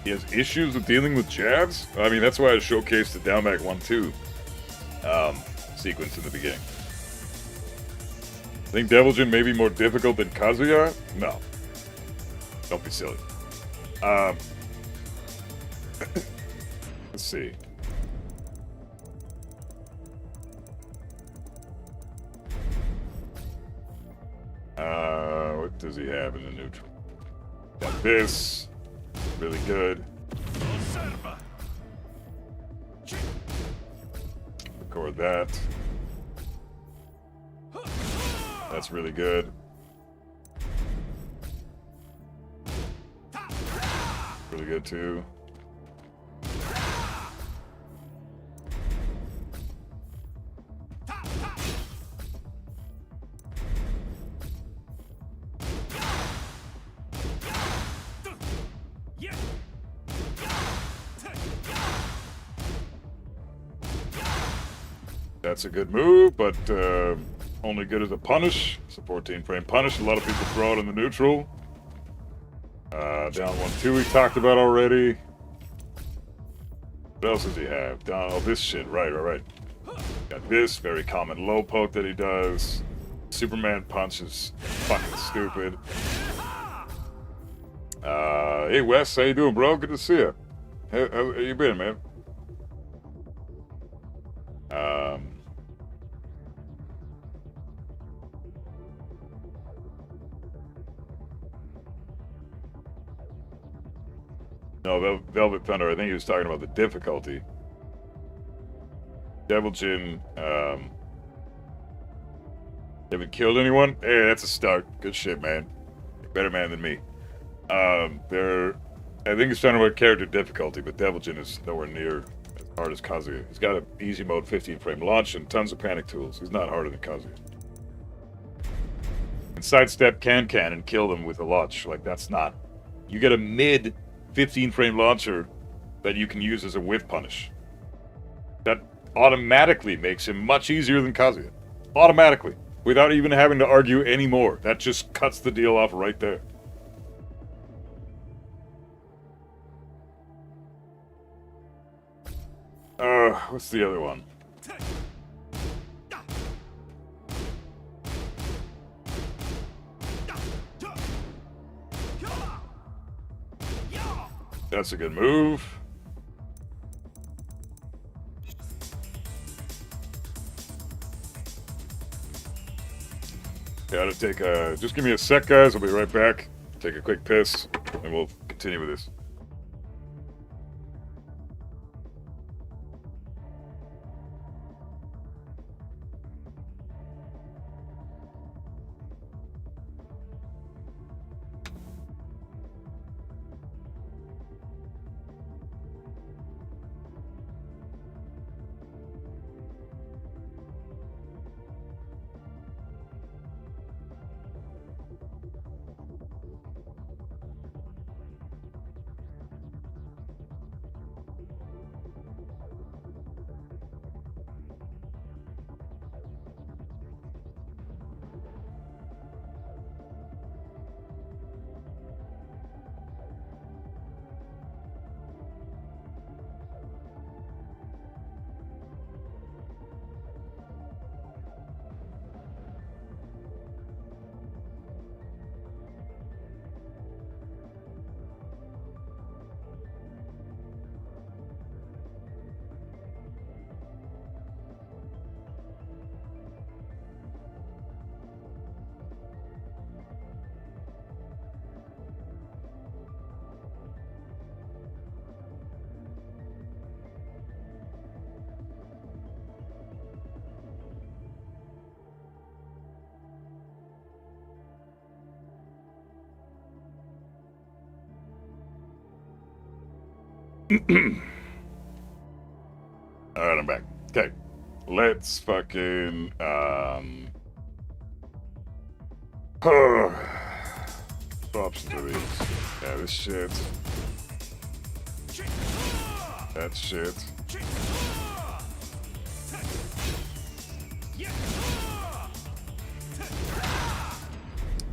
He has issues with dealing with jabs? I mean, that's why I showcased the down back 1-2 sequence in the beginning. Think Deviljin may be more difficult than Kazuya? No. Don't be silly. Let's see. does he have in the neutral? Got this. Really good. Record that. That's really good. Really good too. That's a good move, but only good as a punish. It's a 14-frame punish. A lot of people throw it in the neutral. Down 1-2 we talked about already. What else does he have? Down, oh, this shit. Right. Got this very common low poke that he does. Superman punch is fucking stupid. Hey Wes, how you doing, bro? Good to see you. How you been, man? No, Velvet Thunder, I think he was talking about the difficulty. Devil Jin, haven't killed anyone? Hey, that's a start. Good shit, man. Better man than me. I think he's talking about character difficulty, but Devil Jin is nowhere near as hard as Kazuya. He's got an easy mode 15-frame launch and tons of panic tools. He's not harder than Kazuya. And sidestep can and kill them with a launch. Like, that's not... You get a mid 15-frame launcher that you can use as a whiff punish. That automatically makes him much easier than Kazuya. Automatically. Without even having to argue anymore. That just cuts the deal off right there. What's the other one? That's a good move. Gotta take a... Just give me a sec, guys. I'll be right back. Take a quick piss, and we'll continue with this. Alright, I'm back. Okay. Let's fucking, what options are these? Yeah, this shit. That shit.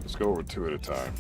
Let's go over 2 at a time.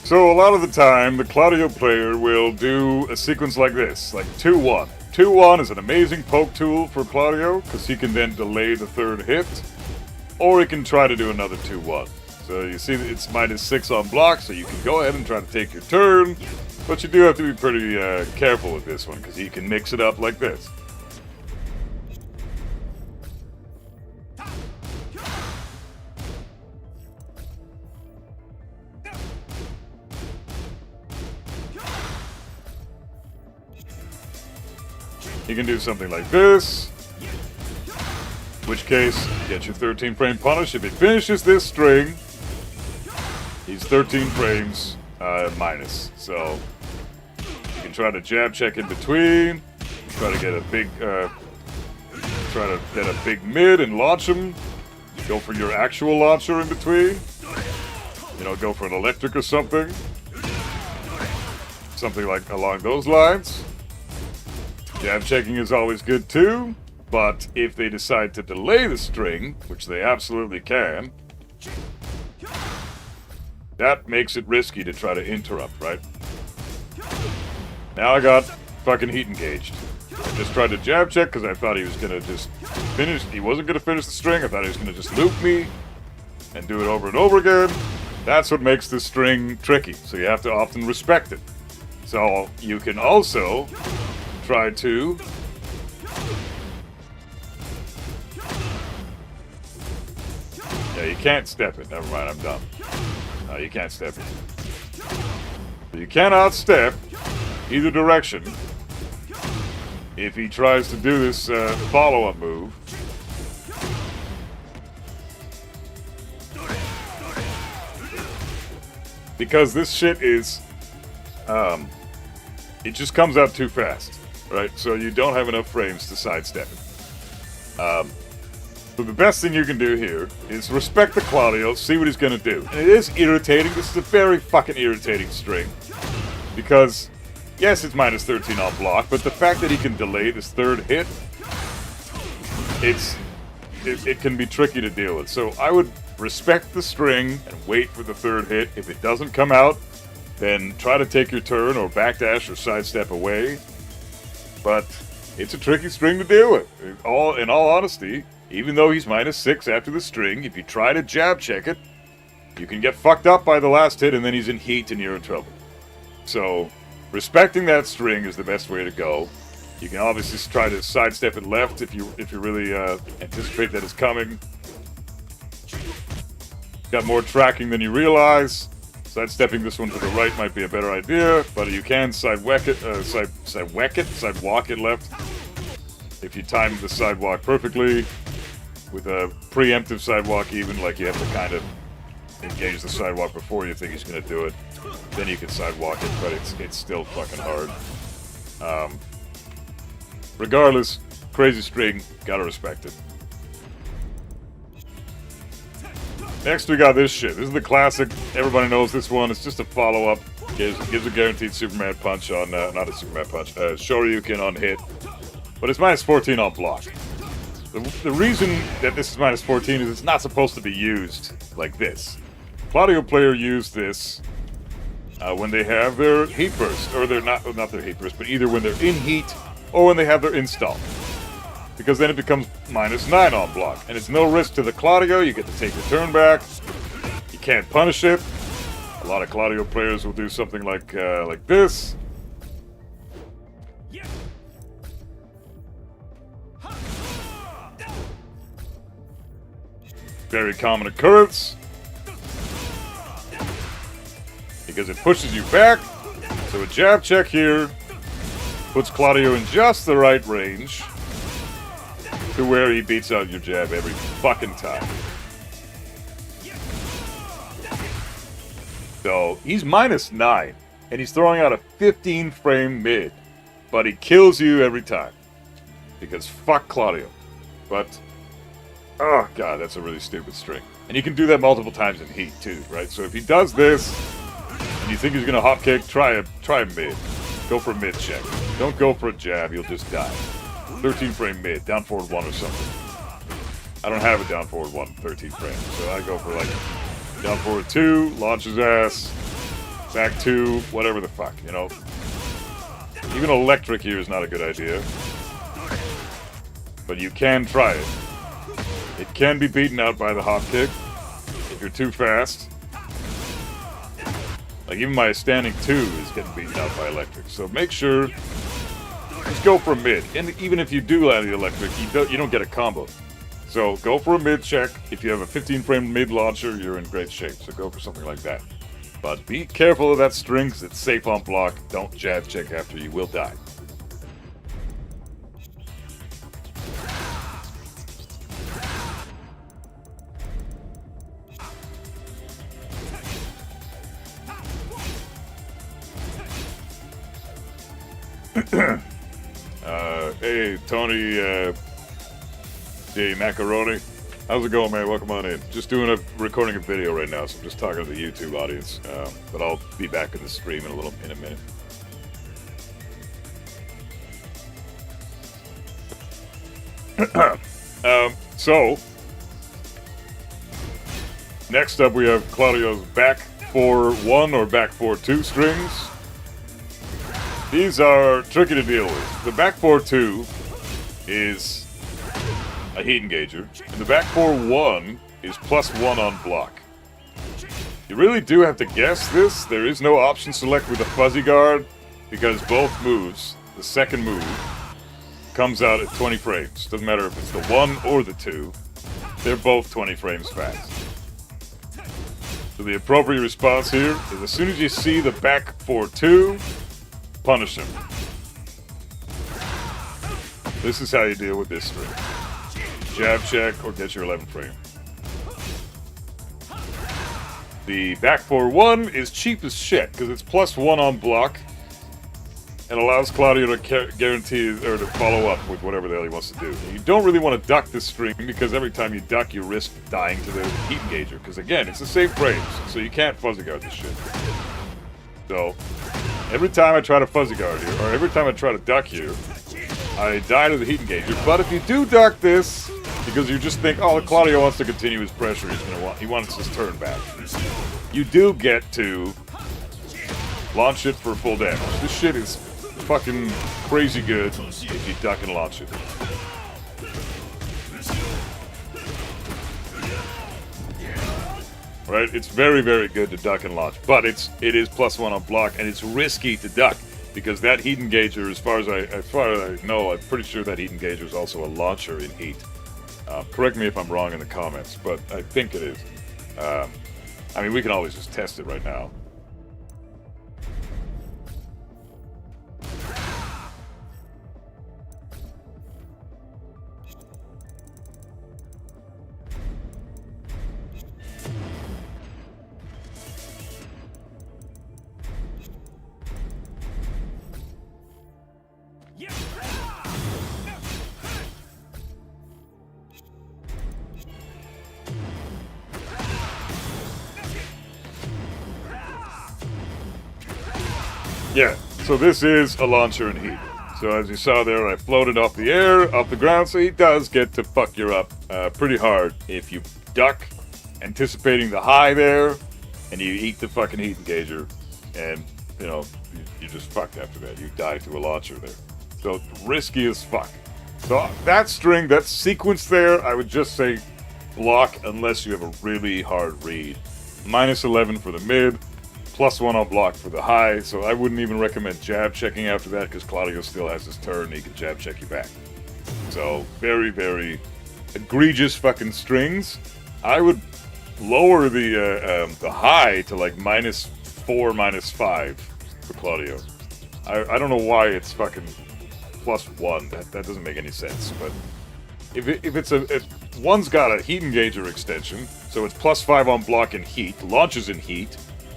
So a lot of the time, the Claudio player will do a sequence like this, like 2-1. 2-1 is an amazing poke tool for Claudio, because he can then delay the third hit, or he can try to do another 2-1. So you see it's -6 on block, so you can go ahead and try to take your turn, but you do have to be pretty careful with this one, because he can mix it up like this. You can do something like this, in which case, get your 13 frame punish. If it finishes this string, he's 13 frames minus. So you can try to jab check in between, try to get a big mid and launch him. Go for your actual launcher in between. You know, go for an electric or something. Something like along those lines. Jab checking is always good too, but if they decide to delay the string, which they absolutely can, that makes it risky to try to interrupt, right? Now I got fucking heat engaged. I just tried to jab check because I thought he was gonna just finish. He wasn't gonna finish the string. I thought he was gonna just loop me and do it over and over again. That's what makes the string tricky, so you have to often respect it. So you can also try to you can't step it. Never mind, I'm dumb. No, you can't step it. You cannot step either direction if he tries to do this follow-up move. Because this shit is it just comes out too fast. Right, so you don't have enough frames to sidestep it. So the best thing you can do here is respect the Claudio, see what he's going to do. And it is irritating. This is a very fucking irritating string. Because, yes, it's -13 on block, but the fact that he can delay this third hit, it can be tricky to deal with. So I would respect the string and wait for the third hit. If it doesn't come out, then try to take your turn or backdash or sidestep away. But it's a tricky string to deal with. In all honesty, even though he's -6 after the string, if you try to jab check it, you can get fucked up by the last hit and then he's in heat and you're in trouble. So, respecting that string is the best way to go. You can obviously try to sidestep it left if you really anticipate that it's coming. Got more tracking than you realize. Sidestepping this one to the right might be a better idea, but you can sidewalk it left if you time the sidewalk perfectly. With a preemptive sidewalk even, like you have to kind of engage the sidewalk before you think he's going to do it. Then you can sidewalk it, but it's still fucking hard. Regardless, crazy string, gotta respect it. Next we got this shit. This is the classic. Everybody knows this one. It's just a follow-up. Gives a guaranteed Superman punch on, not a Superman punch, Shoryuken on hit. But it's -14 on block. The reason that this is -14 is it's not supposed to be used like this. Claudio player use this when they have their heat burst, or they're not their heat burst, but either when they're in heat or when they have their install. Because then it becomes -9 on block. And it's no risk to the Claudio, you get to take your turn back. You can't punish it. A lot of Claudio players will do something like this. Very common occurrence. Because it pushes you back. So a jab check here puts Claudio in just the right range to where he beats out your jab every fucking time. So he's -9 and he's throwing out a 15 frame mid, but he kills you every time because fuck Claudio. But oh god, that's a really stupid string. And you can do that multiple times in heat too, right? So if he does this and you think he's gonna hop kick, try a mid. Go for a mid check. Don't go for a jab, you'll just die. 13 frame mid, down forward 1 or something. I don't have a down forward 1, 13 frame. So I go for like down forward 2, launch his ass, back 2, whatever the fuck, you know. Even electric here is not a good idea. But you can try it. It can be beaten out by the hop kick if you're too fast. Like even my standing 2 is getting beaten out by electric. So make sure, just go for a mid. And even if you do land the electric, you don't get a combo. So go for a mid check. If you have a 15 frame mid launcher, you're in great shape. So go for something like that. But be careful of that string because it's safe on block. Don't jab check after, you will die. Hey, Tony J. Macaroni. How's it going, man? Welcome on in. Just recording a video right now, so I'm just talking to the YouTube audience. But I'll be back in the stream in a minute. So, next up we have Claudio's back 4-1 or back 4-2 strings. These are tricky to deal with. The back 4-2 is a heat engager, and the back 4-1 is +1 on block. You really do have to guess this. There is no option select with a fuzzy guard, because both moves, the second move, comes out at 20 frames. Doesn't matter if it's the 1 or the 2, they're both 20 frames fast. So the appropriate response here is as soon as you see the back 4-2, punish him. This is how you deal with this string. Jab check or get your 11 frame. The back 4-1 is cheap as shit because it's +1 on block and allows Claudio to guarantee or to follow up with whatever the hell he wants to do. You don't really want to duck this string because every time you duck you risk dying to the heat engager because again it's the same frames so you can't fuzzy guard this shit. So every time I try to fuzzy guard you or every time I try to duck you I die to the heat engager, but if you do duck this, because you just think, oh, Claudio wants to continue his pressure, he wants his turn back, you do get to launch it for full damage. This shit is fucking crazy good if you duck and launch it. Right? It's very, very good to duck and launch, but it is +1 on block, and it's risky to duck. Because that heat engager, as far as I know, I'm pretty sure that heat engager is also a launcher in heat. Correct me if I'm wrong in the comments, but I think it is. I mean, we can always just test it right now. Yeah, so this is a launcher in heat. So as you saw there, I floated off the air, off the ground, so he does get to fuck you up pretty hard if you duck, anticipating the high there, and you eat the fucking heat engager, and, you know, you're just fucked after that. You die to a launcher there. So risky as fuck. So that string, that sequence there, I would just say block unless you have a really hard read. -11 for the mid. +1 on block for the high, so I wouldn't even recommend jab checking after that because Claudio still has his turn and he can jab check you back. So, very, very egregious fucking strings. I would lower the high to like -4, -5 for Claudio. I don't know why it's fucking +1. That doesn't make any sense, but if one's got a heat engager extension, so it's +5 on block in heat, launches in heat.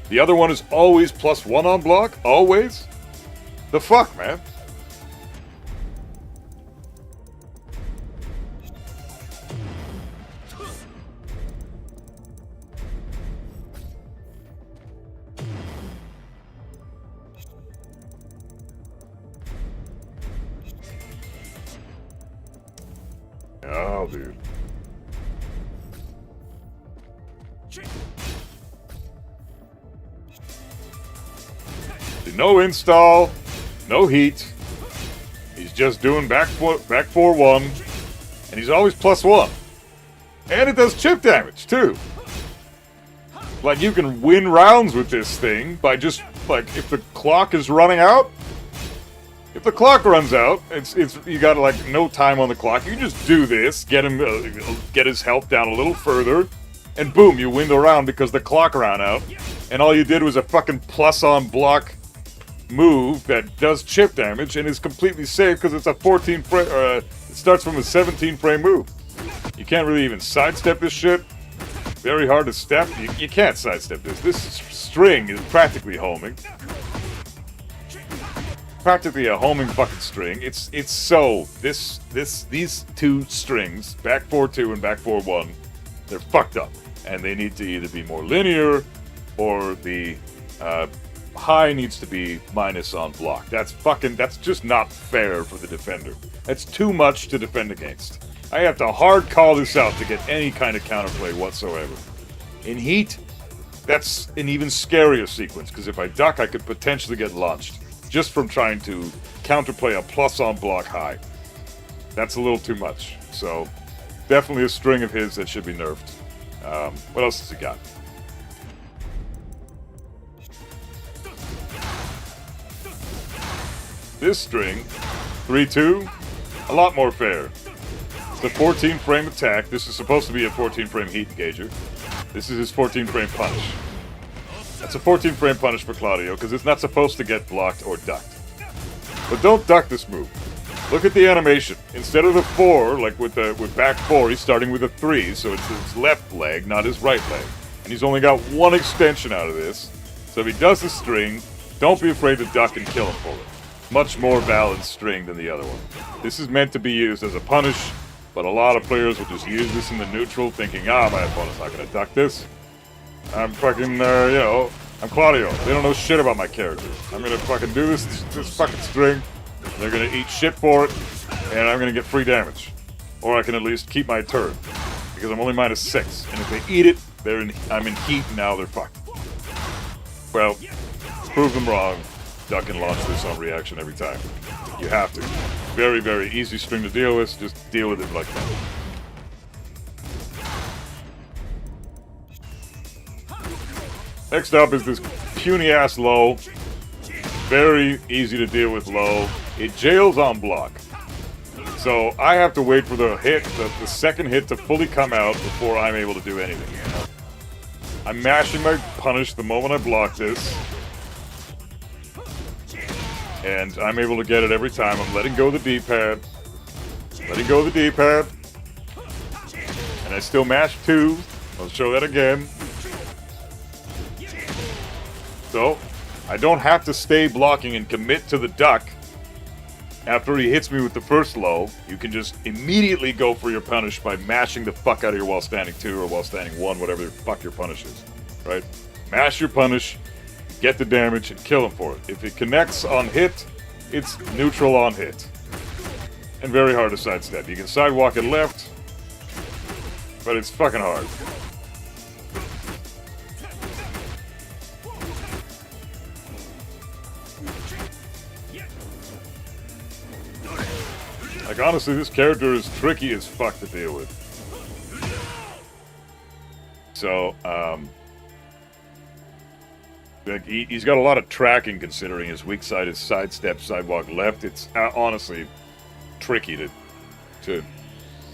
The other one is always +1 on block? Always? The fuck, man? Oh, dude. See, no install, no heat. He's just doing back 4-1, and he's always +1. And it does chip damage, too. Like, you can win rounds with this thing by just, like, if the clock is running out, if the clock runs out, it's you got, like, no time on the clock. You just do this, get him, get his health down a little further, and boom, you win the round because the clock ran out, and all you did was a fucking plus-on block move that does chip damage and is completely safe because it's a 14 frame, it starts from a 17 frame move. You can't really even sidestep this shit. Very hard to step. You can't sidestep this. This string is practically homing. Practically a homing fucking string. It's so these two strings, back 4-2 and back 4-1, they're fucked up, and they need to either be more linear or the high needs to be minus on block. That's just not fair for the defender. That's too much to defend against. I have to hard call this out to get any kind of counterplay whatsoever. In heat, that's an even scarier sequence, because if I duck, I could potentially get launched just from trying to counterplay a plus on block high. That's a little too much. So definitely a string of his that should be nerfed. What else has he got? This string, 3-2, a lot more fair. It's a 14 frame attack. This is supposed to be a 14 frame heat engager. This is his 14 frame punish. That's a 14 frame punish for Claudio because it's not supposed to get blocked or ducked. But don't duck this move. Look at the animation. Instead of the 4, like with back 4, he's starting with a 3, so it's his left leg, not his right leg. And he's only got one extension out of this. So if he does the string, don't be afraid to duck and kill him for it. Much more valid string than the other one. This is meant to be used as a punish, but a lot of players will just use this in the neutral, thinking, my opponent's not going to duck this. I'm fucking, I'm Claudio. They don't know shit about my character. I'm going to fucking do this fucking string. They're going to eat shit for it, and I'm going to get free damage. Or I can at least keep my turn, because I'm only -6. And if they eat it, I'm in heat, and now they're fucked. Well, prove them wrong. Duck and launch this on reaction every time. You have to. Very, very easy string to deal with. Just deal with it like that. Next up is this puny-ass low. Very easy to deal with low. It jails on block. So I have to wait for the hit, the second hit to fully come out before I'm able to do anything. I'm mashing my punish the moment I block this. And I'm able to get it every time. I'm letting go of the D-pad. Letting go of the D-pad. And I still mash 2. I'll show that again. So, I don't have to stay blocking and commit to the duck. After he hits me with the first low, you can just immediately go for your punish by mashing the fuck out of your while standing 2 or while standing 1, whatever the fuck your punish is. Right? Mash your punish. Get the damage and kill him for it. If it connects on hit, it's neutral on hit. And very hard to sidestep. You can sidewalk it left, but it's fucking hard. Like, honestly, this character is tricky as fuck to deal with. So, like he's got a lot of tracking considering his weak side is sidestep, sidewalk left. It's honestly tricky to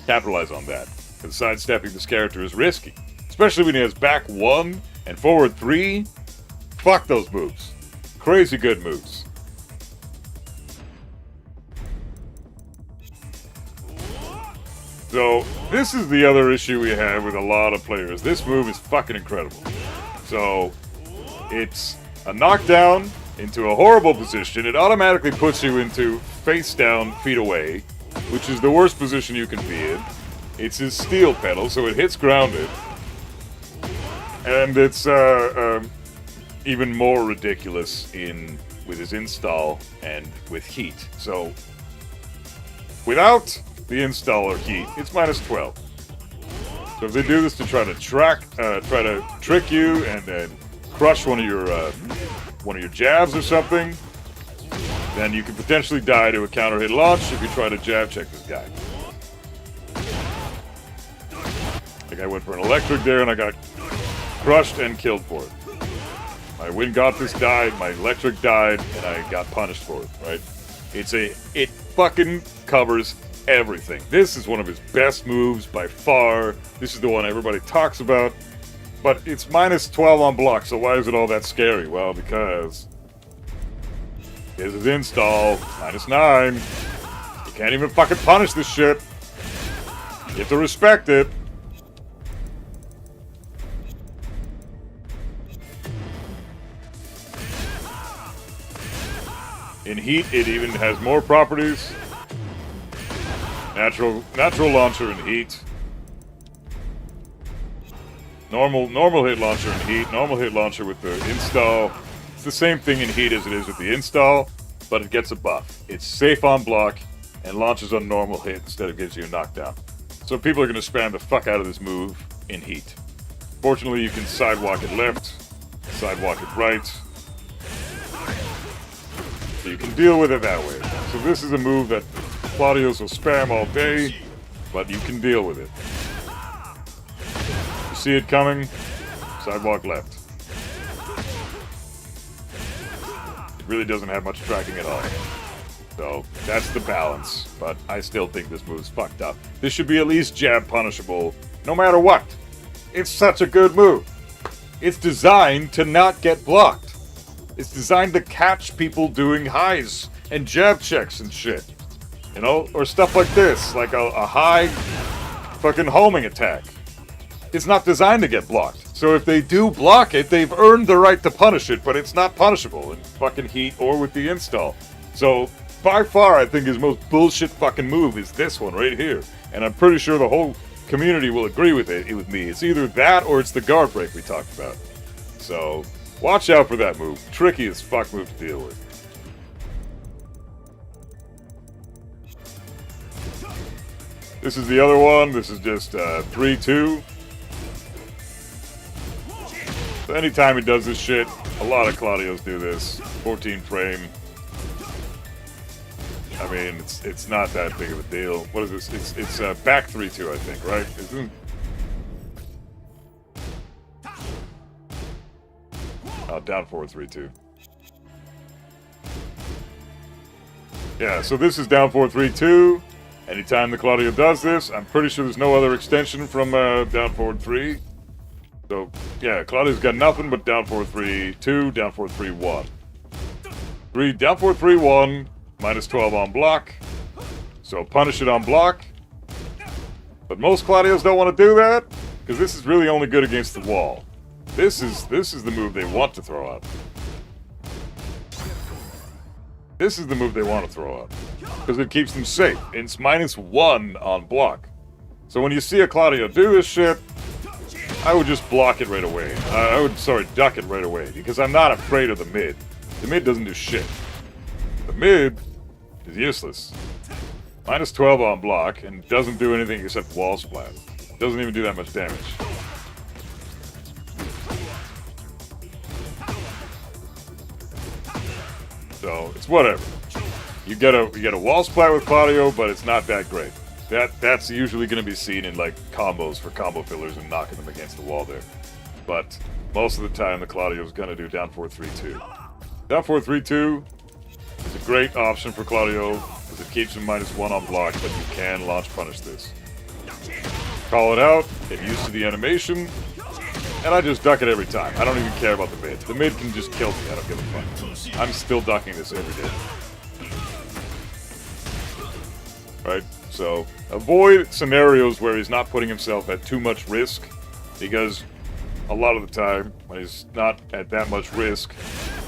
capitalize on that. Because sidestepping this character is risky. Especially when he has back 1 and forward 3. Fuck those moves. Crazy good moves. So, this is the other issue we have with a lot of players. This move is fucking incredible. So, it's a knockdown into a horrible position. It automatically puts you into face down, feet away, which is the worst position you can be in. It's his steel pedal, so it hits grounded. And it's even more ridiculous with his install and with heat. So, without the install or heat, it's -12. So if they do this to try to trick you and then crush one of one of your jabs or something, then you can potentially die to a counter hit launch if you try to jab check this guy. Like I went for an electric there and I got crushed and killed for it. My wind got this died, my electric died, and I got punished for it, right? It fucking covers everything. This is one of his best moves by far. This is the one everybody talks about. But it's minus 12 on block, so why is it all that scary? Well, because here's his install, minus 9. You can't even fucking punish this shit. You have to respect it. In heat, it even has more properties. Natural launcher in heat. Normal hit launcher in heat. Normal hit launcher with the install. It's the same thing in heat as it is with the install, but it gets a buff. It's safe on block and launches on normal hit instead of gives you a knockdown. So people are going to spam the fuck out of this move in heat. Fortunately, you can sidewalk it left, sidewalk it right. So you can deal with it that way. So this is a move that Claudios will spam all day, but you can deal with it. You see it coming, sidewalk left. It really doesn't have much tracking at all. So that's the balance, but I still think this move's fucked up. This should be at least jab punishable, no matter what. It's such a good move. It's designed to not get blocked. It's designed to catch people doing highs and jab checks and shit. You know? Or stuff like this, like a high fucking homing attack. It's not designed to get blocked. So if they do block it, they've earned the right to punish it, but it's not punishable in fucking heat or with the install. So, by far, I think his most bullshit fucking move is this one right here. And I'm pretty sure the whole community will agree with me. It's either that or it's the guard break we talked about. So, watch out for that move. Tricky as fuck move to deal with. This is the other one. This is just 3-2. So anytime he does this shit, a lot of Claudios do this. 14 frame. I mean, it's not that big of a deal. What is this? It's back 3-2, I think, right? Isn't... Oh, down forward 3-2. Yeah, so this is down forward 3-2. Anytime the Claudio does this, I'm pretty sure there's no other extension from down forward 3. So, yeah, Claudio's got nothing but down forward 3-2, down forward 3-1. Down forward 3-1, minus 12 on block. So punish it on block. But most Claudios don't want to do that, because this is really only good against the wall. This is the move they want to throw out. This is the move they want to throw out. Because it keeps them safe. It's minus 1 on block. So when you see a Claudio do this shit, I would just block it right away. Duck it right away. Because I'm not afraid of the mid. The mid doesn't do shit. The mid is useless. Minus 12 on block and doesn't do anything except wall splat. Doesn't even do that much damage. So it's whatever. You get a wall splat with Claudio, but it's not that great. That's usually going to be seen in like combos for combo fillers and knocking them against the wall there. But most of the time, the Claudio is going to do down forward 3-2. Down forward 3-2 is a great option for Claudio because it keeps him minus 1 on block, but you can launch punish this. Call it out, get used to the animation, and I just duck it every time. I don't even care about the mid. The mid can just kill me, I don't give a fuck. I'm still ducking this every day. Right? So, avoid scenarios where he's not putting himself at too much risk, because a lot of the time, when he's not at that much risk,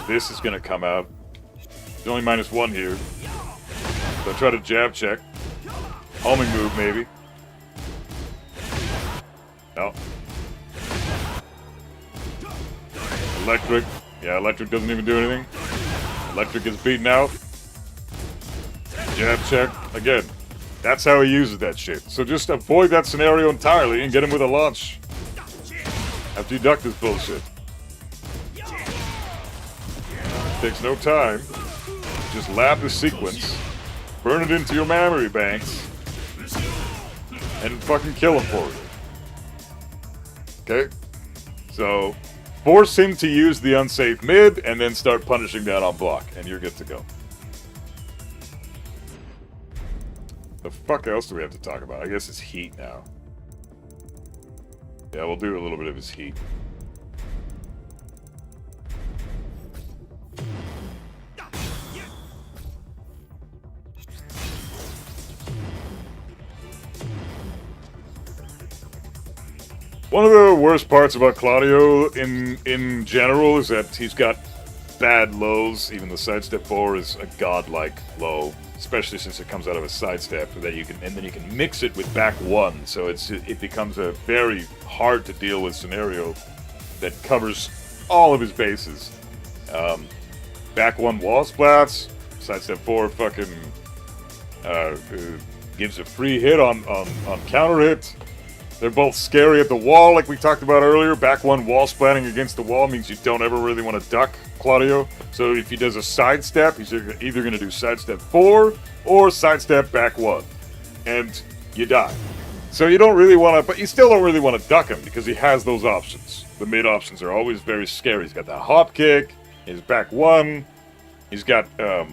this is going to come out. There's only minus 1 here. So try to jab check. Homing move, maybe. No. Electric. Yeah, electric doesn't even do anything. Electric is beaten out. Jab check. Again, that's how he uses that shit. So just avoid that scenario entirely and get him with a launch. After you duck this bullshit. Takes no time. Just lab the sequence, burn it into your memory banks, and fucking kill him for it. Okay? So, force him to use the unsafe mid, and then start punishing that on block, and you're good to go. The fuck else do we have to talk about? I guess it's heat now. Yeah, we'll do a little bit of his heat. One of the worst parts about Claudio in general is that he's got bad lows. Even the sidestep 4 is a godlike low, especially since it comes out of a sidestep that you can, and then you can mix it with back 1, so it becomes a very hard to deal with scenario that covers all of his bases. Back 1 wall splats, sidestep 4 fucking gives a free hit on counter hit. They're both scary at the wall, like we talked about earlier. Back 1 wall splatting against the wall means you don't ever really want to duck Claudio. So if he does a sidestep, he's either going to do sidestep 4 or sidestep back 1. And you die. So you don't really want to, but you still don't really want to duck him because he has those options. The mid options are always very scary. He's got that hop kick, his back 1, he's got the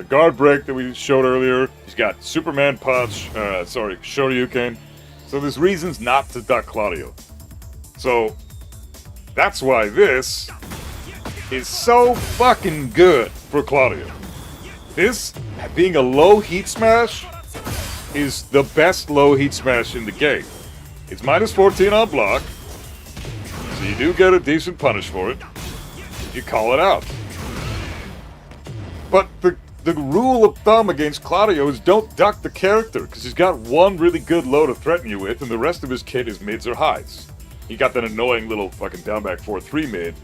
guard break that we showed earlier. He's got Superman punch, Shoryuken. So there's reasons not to duck Claudio. So that's why this is so fucking good for Claudio. This, being a low heat smash, is the best low heat smash in the game. It's minus 14 on block, so you do get a decent punish for it. You call it out. But the rule of thumb against Claudio is don't duck the character, because he's got one really good low to threaten you with, and the rest of his kit is mids or highs. He got that annoying little fucking down back 4-3 mid,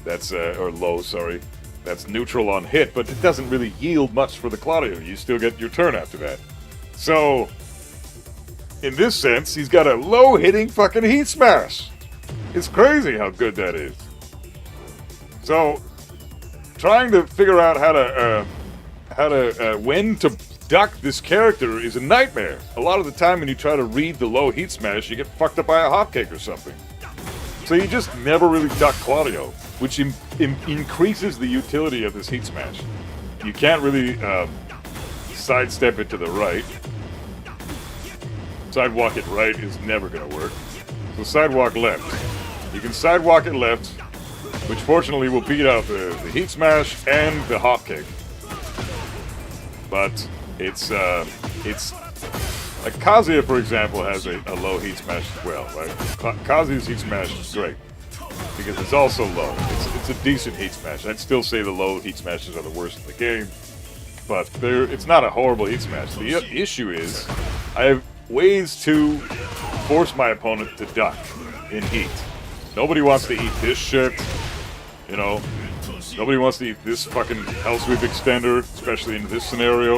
that's, or low, sorry, that's neutral on hit, but it doesn't really yield much for the Claudio. You still get your turn after that. So, in this sense, he's got a low-hitting fucking heat smash. It's crazy how good that is. So, trying to figure out when to duck this character is a nightmare. A lot of the time when you try to read the low heat smash, you get fucked up by a hopcake or something. So you just never really duck Claudio, which increases the utility of this heat smash. You can't really sidestep it to the right. Sidewalk it right is never going to work. So sidewalk left. You can sidewalk it left, which fortunately will beat out the heat smash and the hop kick. But it's like Kazuya, for example, has a low heat smash as well, right? Kazuya's heat smash is great because it's also low. It's a decent heat smash. I'd still say the low heat smashes are the worst in the game, but it's not a horrible heat smash. The issue is I have ways to force my opponent to duck in heat. Nobody wants to eat this shit, you know. Nobody wants to eat this fucking Hell Sweep extender, especially in this scenario.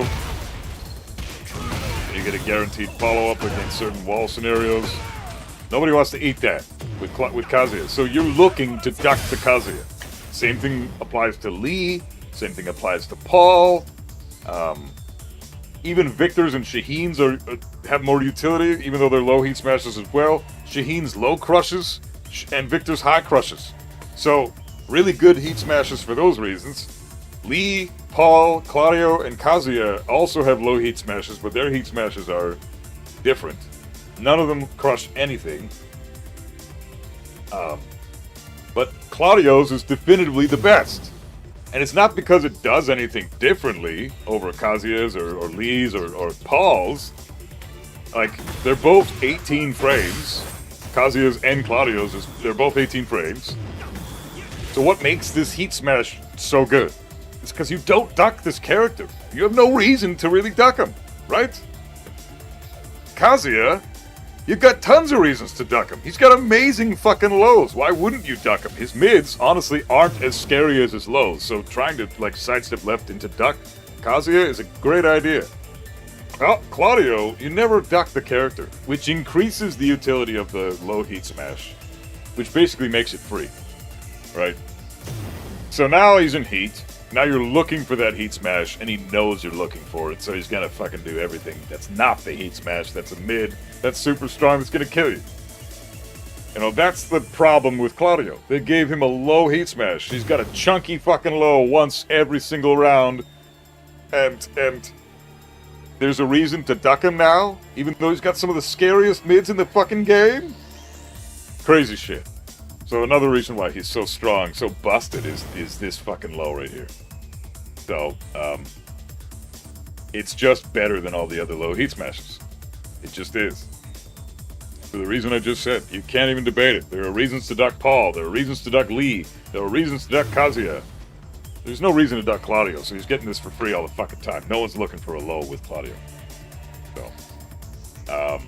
You get a guaranteed follow-up against certain wall scenarios. Nobody wants to eat that with Kazuya. So you're looking to duck the Kazuya. Same thing applies to Lee. Same thing applies to Paul. Even Victor's and Shaheen's have more utility, even though they're low heat smashes as well. Shaheen's low crushes and Victor's high crushes. So really good heat smashes for those reasons. Lee, Paul, Claudio, and Kazuya also have low heat smashes, but their heat smashes are different. None of them crush anything. But Claudio's is definitively the best. And it's not because it does anything differently over Kazuya's or Lee's or Paul's. Like, they're both 18 frames. Kazuya's and Claudio's, they're both 18 frames. So what makes this heat smash so good? It's because you don't duck this character. You have no reason to really duck him, right? Kazuya, you've got tons of reasons to duck him. He's got amazing fucking lows. Why wouldn't you duck him? His mids, honestly, aren't as scary as his lows. So trying to, like, sidestep left into duck Kazuya is a great idea. Well, Claudio, you never duck the character, which increases the utility of the low heat smash, which basically makes it free. Right? So now he's in heat. Now you're looking for that heat smash, and he knows you're looking for it, so he's gonna fucking do everything that's not the heat smash, that's a mid, that's super strong, that's gonna kill you. You know, that's the problem with Claudio. They gave him a low heat smash. He's got a chunky fucking low once every single round, and there's a reason to duck him now, even though he's got some of the scariest mids in the fucking game? Crazy shit. So another reason why he's so strong, so busted, is this fucking low right here. So, it's just better than all the other low heat smashes. It just is. For the reason I just said, you can't even debate it. There are reasons to duck Paul, there are reasons to duck Lee, there are reasons to duck Kazuya. There's no reason to duck Claudio, so he's getting this for free all the fucking time. No one's looking for a low with Claudio. So,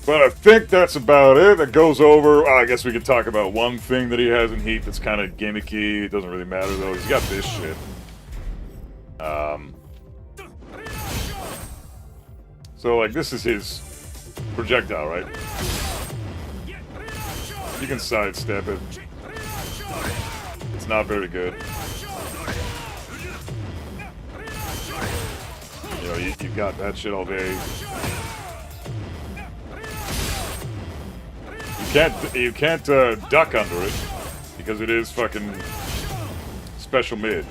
but I think that's about it. That goes over. I guess we could talk about one thing that he has in heat that's kind of gimmicky. It doesn't really matter though. He's got this shit. So like this is his projectile, right? You can sidestep it. It's not very good. You know, you got that shit all day. You can't duck under it because it is fucking special mid.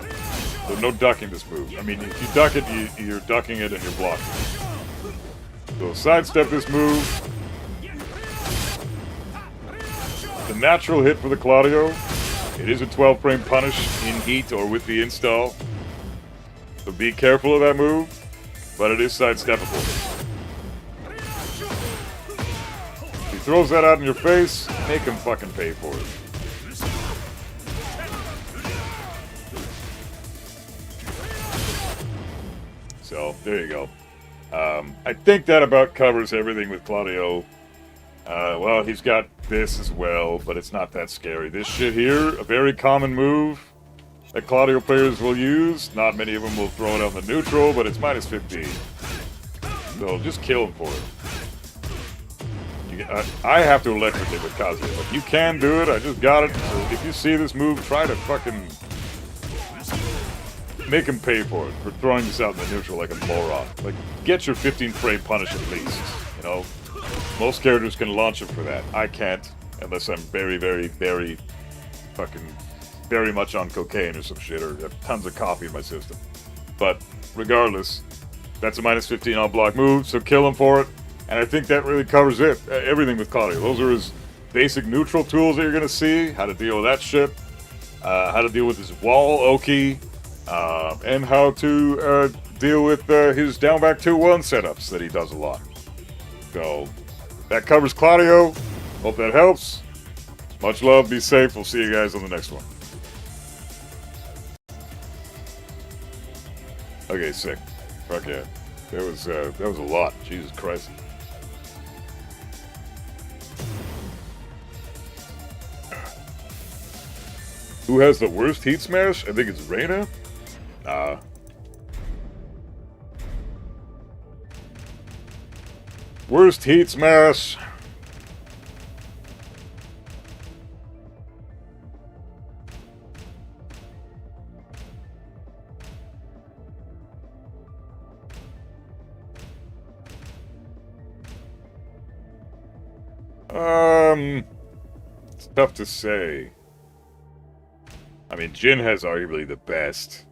So no ducking this move. I mean, if you duck it, you're ducking it and you're blocking it. So sidestep this move. The natural hit for the Claudio. It is a 12-frame punish in heat or with the install. So be careful of that move, but it is sidesteppable. Throws that out in your face, make him fucking pay for it. So, there you go. I think that about covers everything with Claudio. Well, he's got this as well, but it's not that scary. This shit here, a very common move that Claudio players will use. Not many of them will throw it on the neutral, but it's minus 15. So, just kill him for it. I have to electric it with Kazuya, but you can do it. I just got it. So if you see this move, try to fucking make him pay for it for throwing this out in the neutral like a moron. Like, get your 15-frame punish at least. You know, most characters can launch it for that. I can't unless I'm very, very, very fucking very much on cocaine or some shit, or have tons of coffee in my system. But regardless, that's a minus 15 on block move, so kill him for it. And I think that really covers it. Everything with Claudio. Those are his basic neutral tools that you're going to see. How to deal with that shit. How to deal with his wall Oki. And how to deal with his down back 2-1 setups that he does a lot. So, that covers Claudio. Hope that helps. Much love. Be safe. We'll see you guys on the next one. Okay, sick. Fuck yeah. That was a lot. Jesus Christ. Who has the worst heat smash? I think it's Reina. Worst heat smash. It's tough to say. I mean, Jin has arguably the best.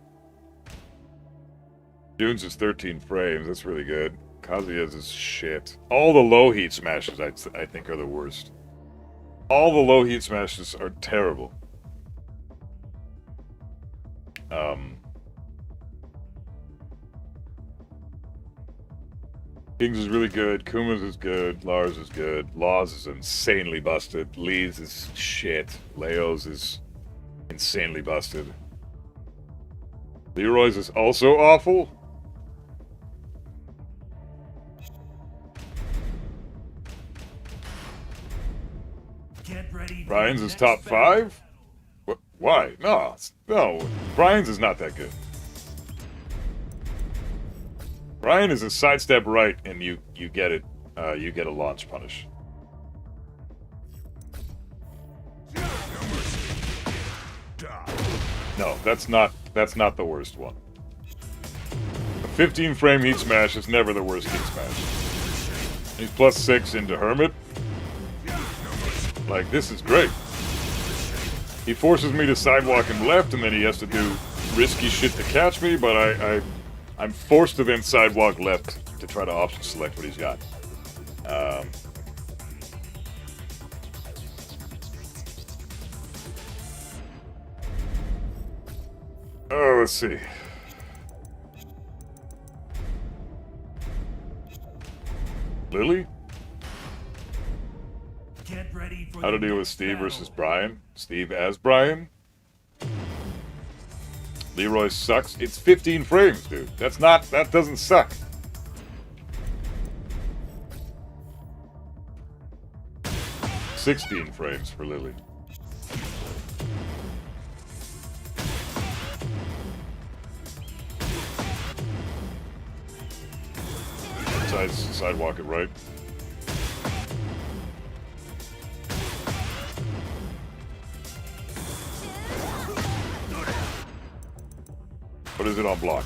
June's is 13 frames, that's really good. Kazuya's is shit. All the low heat smashes, I think, are the worst. All the low heat smashes are terrible. King's is really good, Kuma's is good, Lars is good, Law's is insanely busted, Lee's is shit, Leo's is insanely busted. Leroy's is also awful. Get ready. Brian's is top 5? Why? No, Brian's is not that good. Brian is a sidestep right, and you get it. You get a launch punish. Die. No, that's not the worst one. A 15 frame heat smash is never the worst heat smash. He's plus 6 into Hermit. Like, this is great. He forces me to sidewalk him left, and then he has to do risky shit to catch me, but I'm forced to then sidewalk left to try to option select what he's got. Oh, let's see. Lily? Get ready for How to the deal with next Steve battle. versus Brian? Steve as Brian? Leroy sucks. It's 15 frames, dude. That doesn't suck. "16 frames for Lily. Sidewalk it right. What is it on block?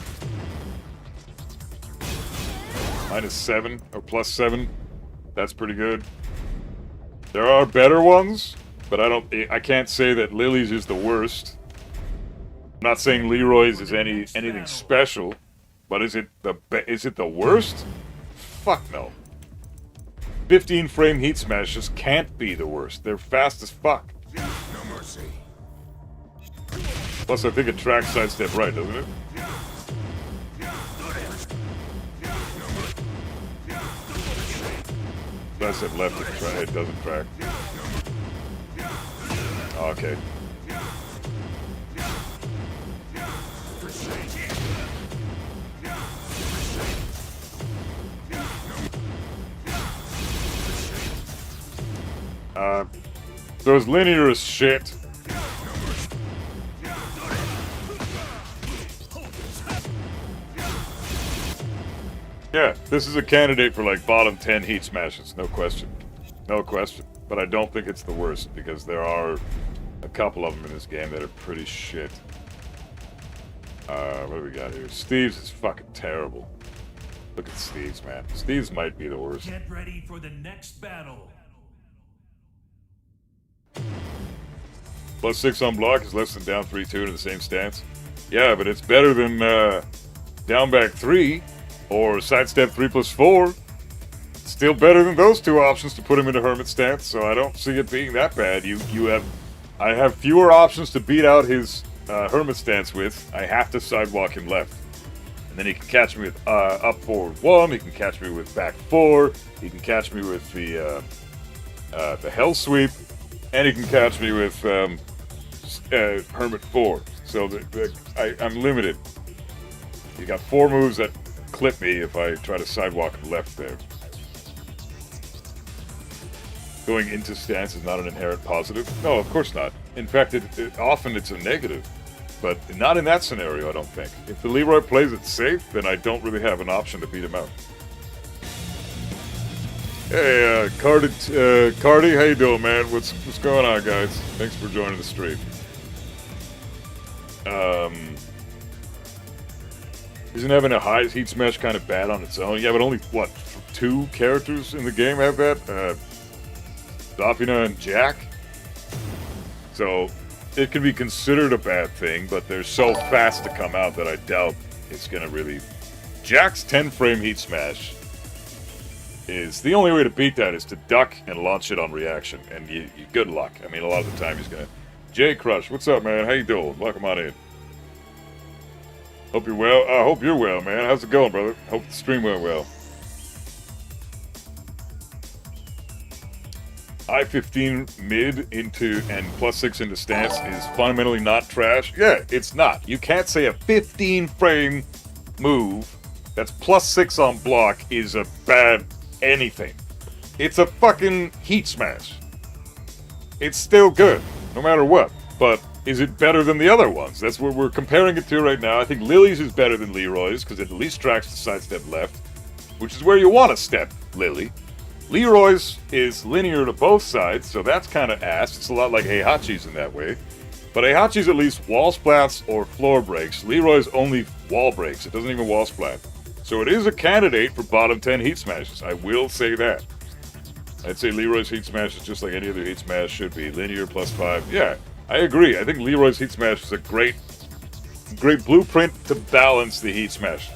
-7 or +7. That's pretty good. There are better ones, but I can't say that Lily's is the worst. I'm not saying Leroy's is anything special, but is it the worst? Fuck no. 15 frame heat smash just can't be the worst. They're fast as fuck. No mercy. Plus, I think it tracks sidestep right, doesn't it? Sidestep left, it doesn't track. Okay. Those linear as shit. Yeah, this is a candidate for like bottom 10 heat smashes, no question. No question. But I don't think it's the worst because there are a couple of them in this game that are pretty shit. What do we got here? Steve's is fucking terrible. Look at Steve's, man. Steve's might be the worst. Get ready for the next battle. +6 on block is less than down 3-2 in the same stance. Yeah, but it's better than down back 3 or sidestep 3+4. Still better than those two options to put him into Hermit stance, so I don't see it being that bad. I have fewer options to beat out his Hermit stance with. I have to sidewalk him left. And then he can catch me with up forward 1, he can catch me with back 4, he can catch me with the Hell Sweep, and he can catch me with Hermit 4. So I'm limited. You got 4 moves that clip me if I try to sidewalk left there. Going into stance is not an inherent positive. No, of course not. In fact, often it's a negative. But not in that scenario, I don't think. If the Leroy plays it safe, then I don't really have an option to beat him out. Hey, Cardi, how you doing, man? What's going on, guys? Thanks for joining the stream. Isn't having a high heat smash kind of bad on its own? Yeah, but only, what, 2 characters in the game have that? Zafina and Jack? So, it can be considered a bad thing, but they're so fast to come out that I doubt it's going to really... Jack's 10-frame heat smash is... The only way to beat that is to duck and launch it on reaction, and you good luck. I mean, a lot of the time he's going to... Jay Crush, what's up, man? How you doing? Welcome on in. Hope you're well. I hope you're well, man. How's it going, brother? Hope the stream went well. I-15 mid into and +6 into stance is fundamentally not trash. Yeah, it's not. You can't say a 15-frame move that's +6 on block is a bad anything. It's a fucking heat smash. It's still good, no matter what. But is it better than the other ones? That's what we're comparing it to right now. I think Lily's is better than Leroy's because it at least tracks the sidestep left, which is where you want to step Lily. Leroy's is linear to both sides, so that's kind of ass. It's a lot like Heihachi's in that way. But Heihachi's at least wall splats or floor breaks. Leroy's only wall breaks. It doesn't even wall splat. So it is a candidate for bottom 10 heat smashes. I will say that. I'd say Leroy's heat smash is just like any other heat smash should be. Linear +5. Yeah, I agree. I think Leroy's heat smash is a great blueprint to balance the heat smashes.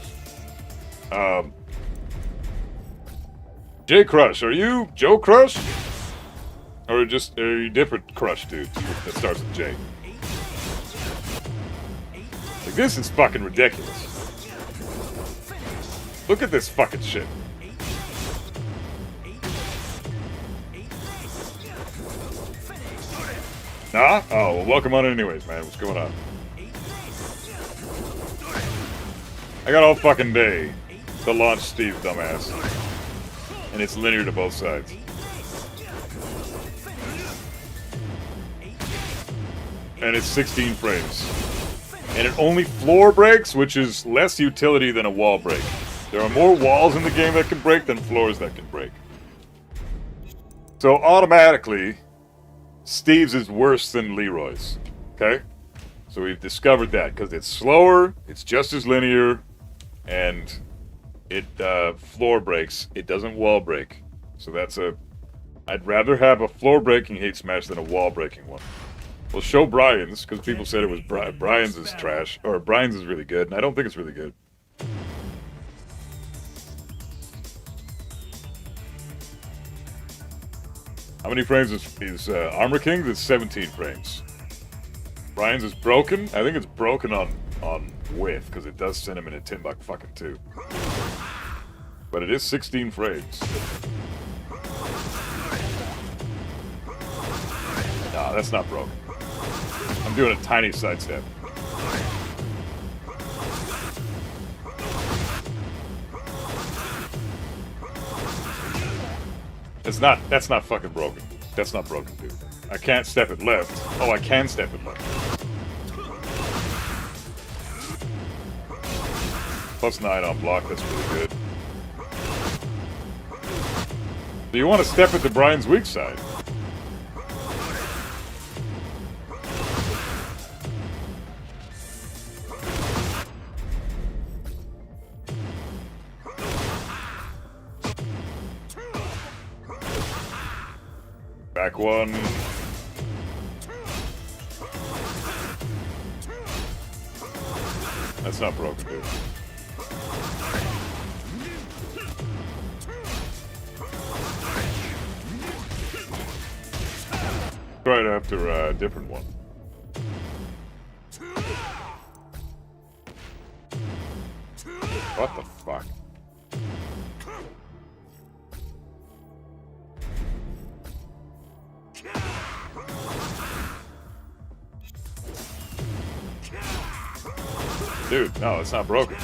J Crush, are you Joe Crush? Or are you different Crush dude that starts with J? Like, this is fucking ridiculous. Look at this fucking shit. Nah? Oh, well, welcome on anyways, man. What's going on? I got all fucking day to launch Steve, dumbass. And it's linear to both sides. And it's 16 frames. And it only floor breaks, which is less utility than a wall break. There are more walls in the game that can break than floors that can break. So automatically, Steve's is worse than Leroy's. Okay? So we've discovered that because it's slower, it's just as linear, and it floor breaks. It doesn't wall break. So I'd rather have a floor breaking hate smash than a wall breaking one. We'll show Brian's because people said it was Brian's is trash, or Brian's is really good, and I don't think it's really good. How many frames is Armor King's? It's 17 frames. Brian's is broken. I think it's broken on width because it does send him in a Timbuk fucking 2. But it is 16 frames. Nah, that's not broken. I'm doing a tiny sidestep. That's not fucking broken. That's not broken, dude. I can't step it left. Oh, I can step it left. +9 on block, that's really good. Do you want to step it to Brian's weak side? Back one. That's not broken, dude. Try it after a different one. What the fuck? Dude, no, it's not broken.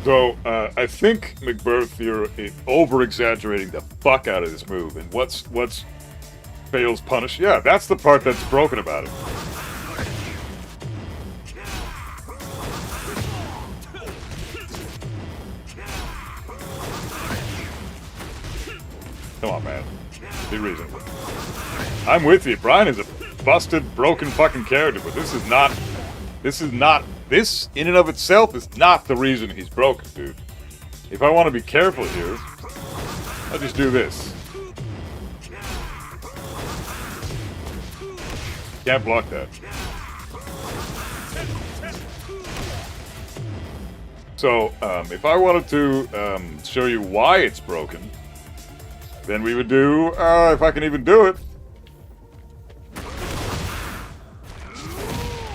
So, I think, McBirth, you're over-exaggerating the fuck out of this move. And what's fails punish? Yeah, that's the part that's broken about it. Come on, man. Be reasonable. I'm with you. Brian is a busted, broken fucking character, but this in and of itself is not the reason he's broken, dude. If I want to be careful here, I'll just do this. Can't block that. So, if I wanted to show you why it's broken, then we would do, if I can even do it.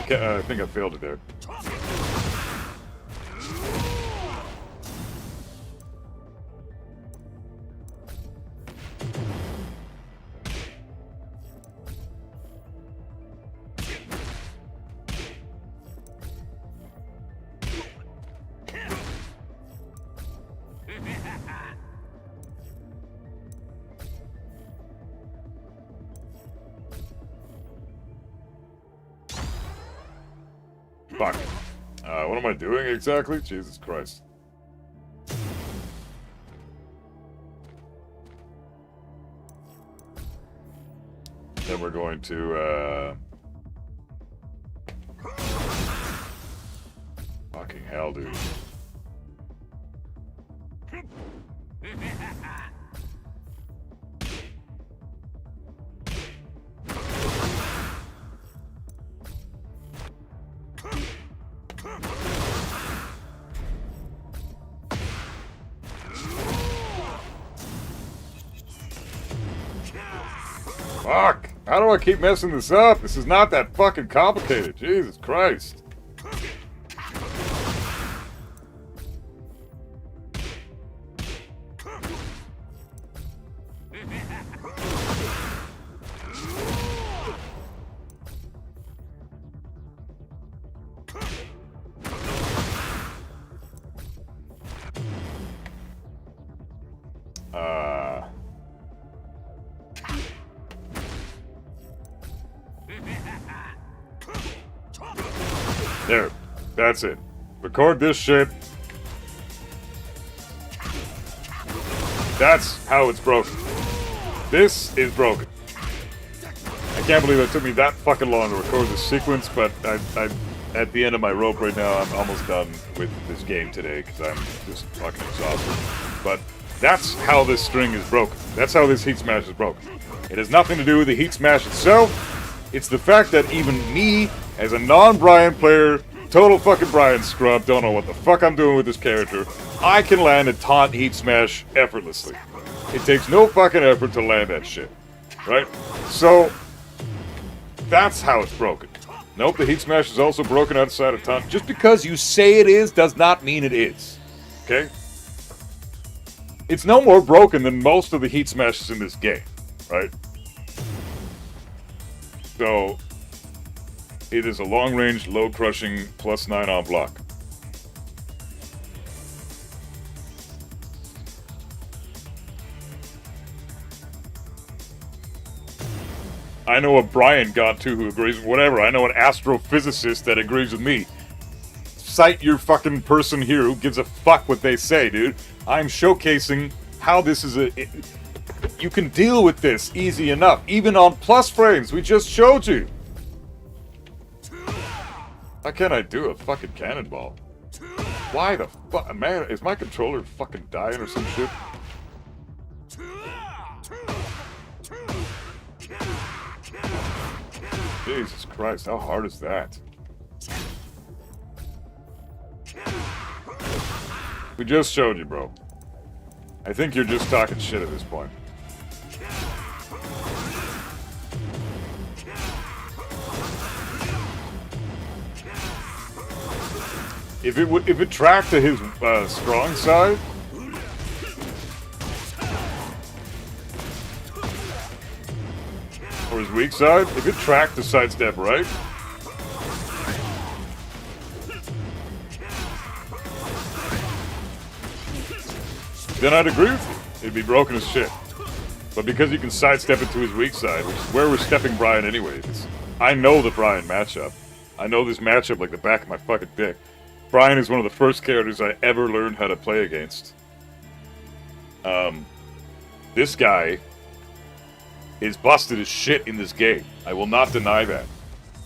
I think I failed it there. Fuck. What am I doing exactly? Jesus Christ. Then we're going to, fucking hell, dude. Fuck! How do I keep messing this up? This is not that fucking complicated. Jesus Christ. There. That's it. Record this shit. That's how it's broken. This is broken. I can't believe it took me that fucking long to record this sequence, but I'm at the end of my rope right now. I'm almost done with this game today because I'm just fucking exhausted. But that's how this string is broken. That's how this heat smash is broken. It has nothing to do with the heat smash itself. It's the fact that even me, as a non-Brian player, total fucking Brian scrub, don't know what the fuck I'm doing with this character, I can land a taunt heat smash effortlessly. It takes no fucking effort to land that shit. Right? So, that's how it's broken. Nope, the heat smash is also broken outside of taunt. Just because you say it is does not mean it is. Okay? It's no more broken than most of the heat smashes in this game. Right? So, it is a long-range, low-crushing, +9 on block. I know what Brian got to who agrees with whatever. I know an astrophysicist that agrees with me. Cite your fucking person here who gives a fuck what they say, dude. I'm showcasing how this is you can deal with this easy enough, even on plus frames. We just showed you. How can I do a fucking cannonball? Why the fuck, man? Is my controller fucking dying or some shit? Jesus Christ, how hard is that? We just showed you, bro. I think you're just talking shit at this point. If it tracked to his strong side, or his weak side, if it tracked the sidestep right, then I'd agree with you. It'd be broken as shit. But because you can sidestep it to his weak side, which is where we're stepping Brian anyways, I know the Brian matchup. I know this matchup like the back of my fucking dick. Brian is one of the first characters I ever learned how to play against. This guy is busted as shit in this game. I will not deny that.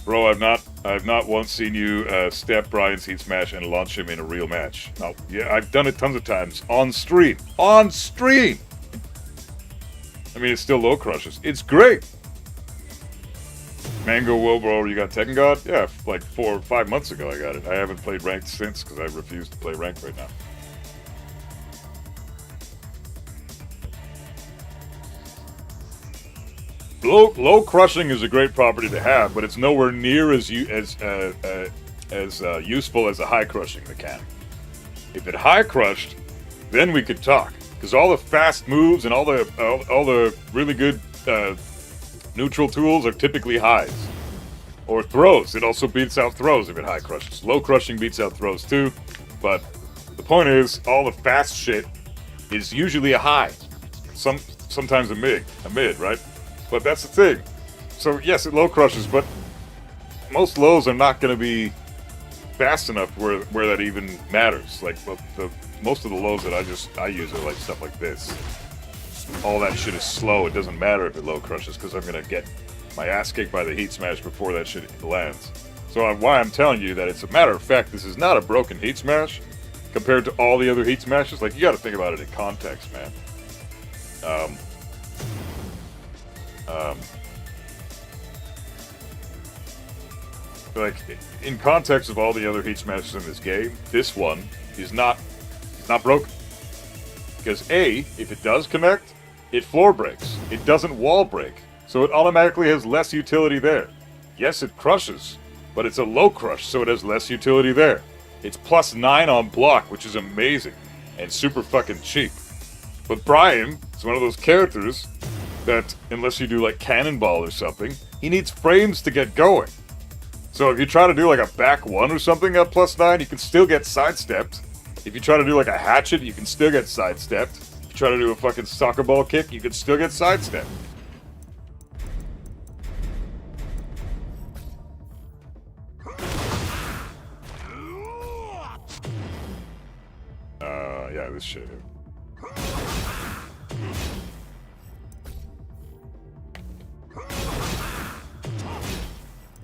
Bro, I've not once seen you step Brian's heat smash and launch him in a real match. No, yeah, I've done it tons of times. On stream. On stream! I mean, it's still low crushes. It's great! Mango Wilbro, you got Tekken God? Yeah, like 4 or 5 months ago I got it. I haven't played ranked since because I refuse to play ranked right now. Low crushing is a great property to have, but it's nowhere near as useful as a high crushing mechanic. If it high crushed, then we could talk, because all the fast moves and all the really good neutral tools are typically highs. Or throws. It also beats out throws if it high crushes. Low crushing beats out throws too. But the point is, all the fast shit is usually a high. Sometimes a mid, right? But that's the thing. So yes, it low crushes, but most lows are not going to be fast enough where that even matters. Like most of the lows that I use are like stuff like this. All that shit is slow. It doesn't matter if it low crushes because I'm gonna get my ass kicked by the heat smash before that shit lands. So why I'm telling you that it's a matter of fact, this is not a broken heat smash compared to all the other heat smashes. Like, you got to think about it in context, man. Like, in context of all the other heat smashes in this game, this one is not broken. Because A, if it does connect, it floor breaks. It doesn't wall break. So it automatically has less utility there. Yes, it crushes, but it's a low crush, so it has less utility there. It's +9 on block, which is amazing, and super fucking cheap. But Brian is one of those characters that, unless you do like Cannonball or something, he needs frames to get going. So if you try to do like a back one or something at +9, you can still get sidestepped. If you try to do like a hatchet, you can still get sidestepped. If you try to do a fucking soccer ball kick, you can still get sidestepped. Yeah, this shit.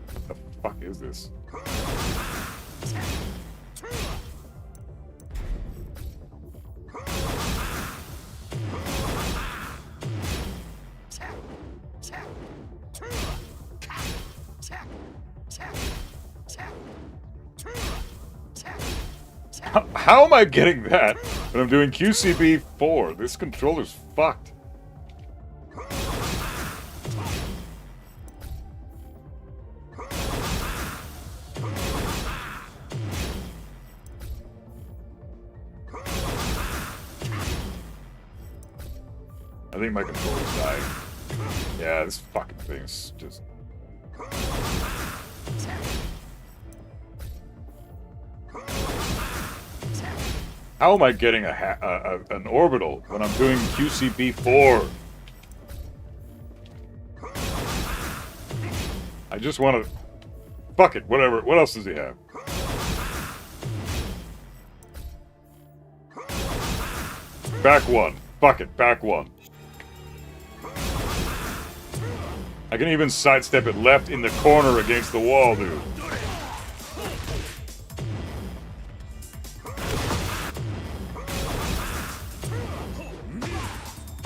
What the fuck is this? How am I getting that when I'm doing QCB 4? This controller's fucked. I think my controller's dying. Yeah, this fucking thing's just... How am I getting an orbital when I'm doing QCB 4? I just want to... Fuck it, whatever. What else does he have? Back one. Fuck it, back one. I can even sidestep it left in the corner against the wall, dude.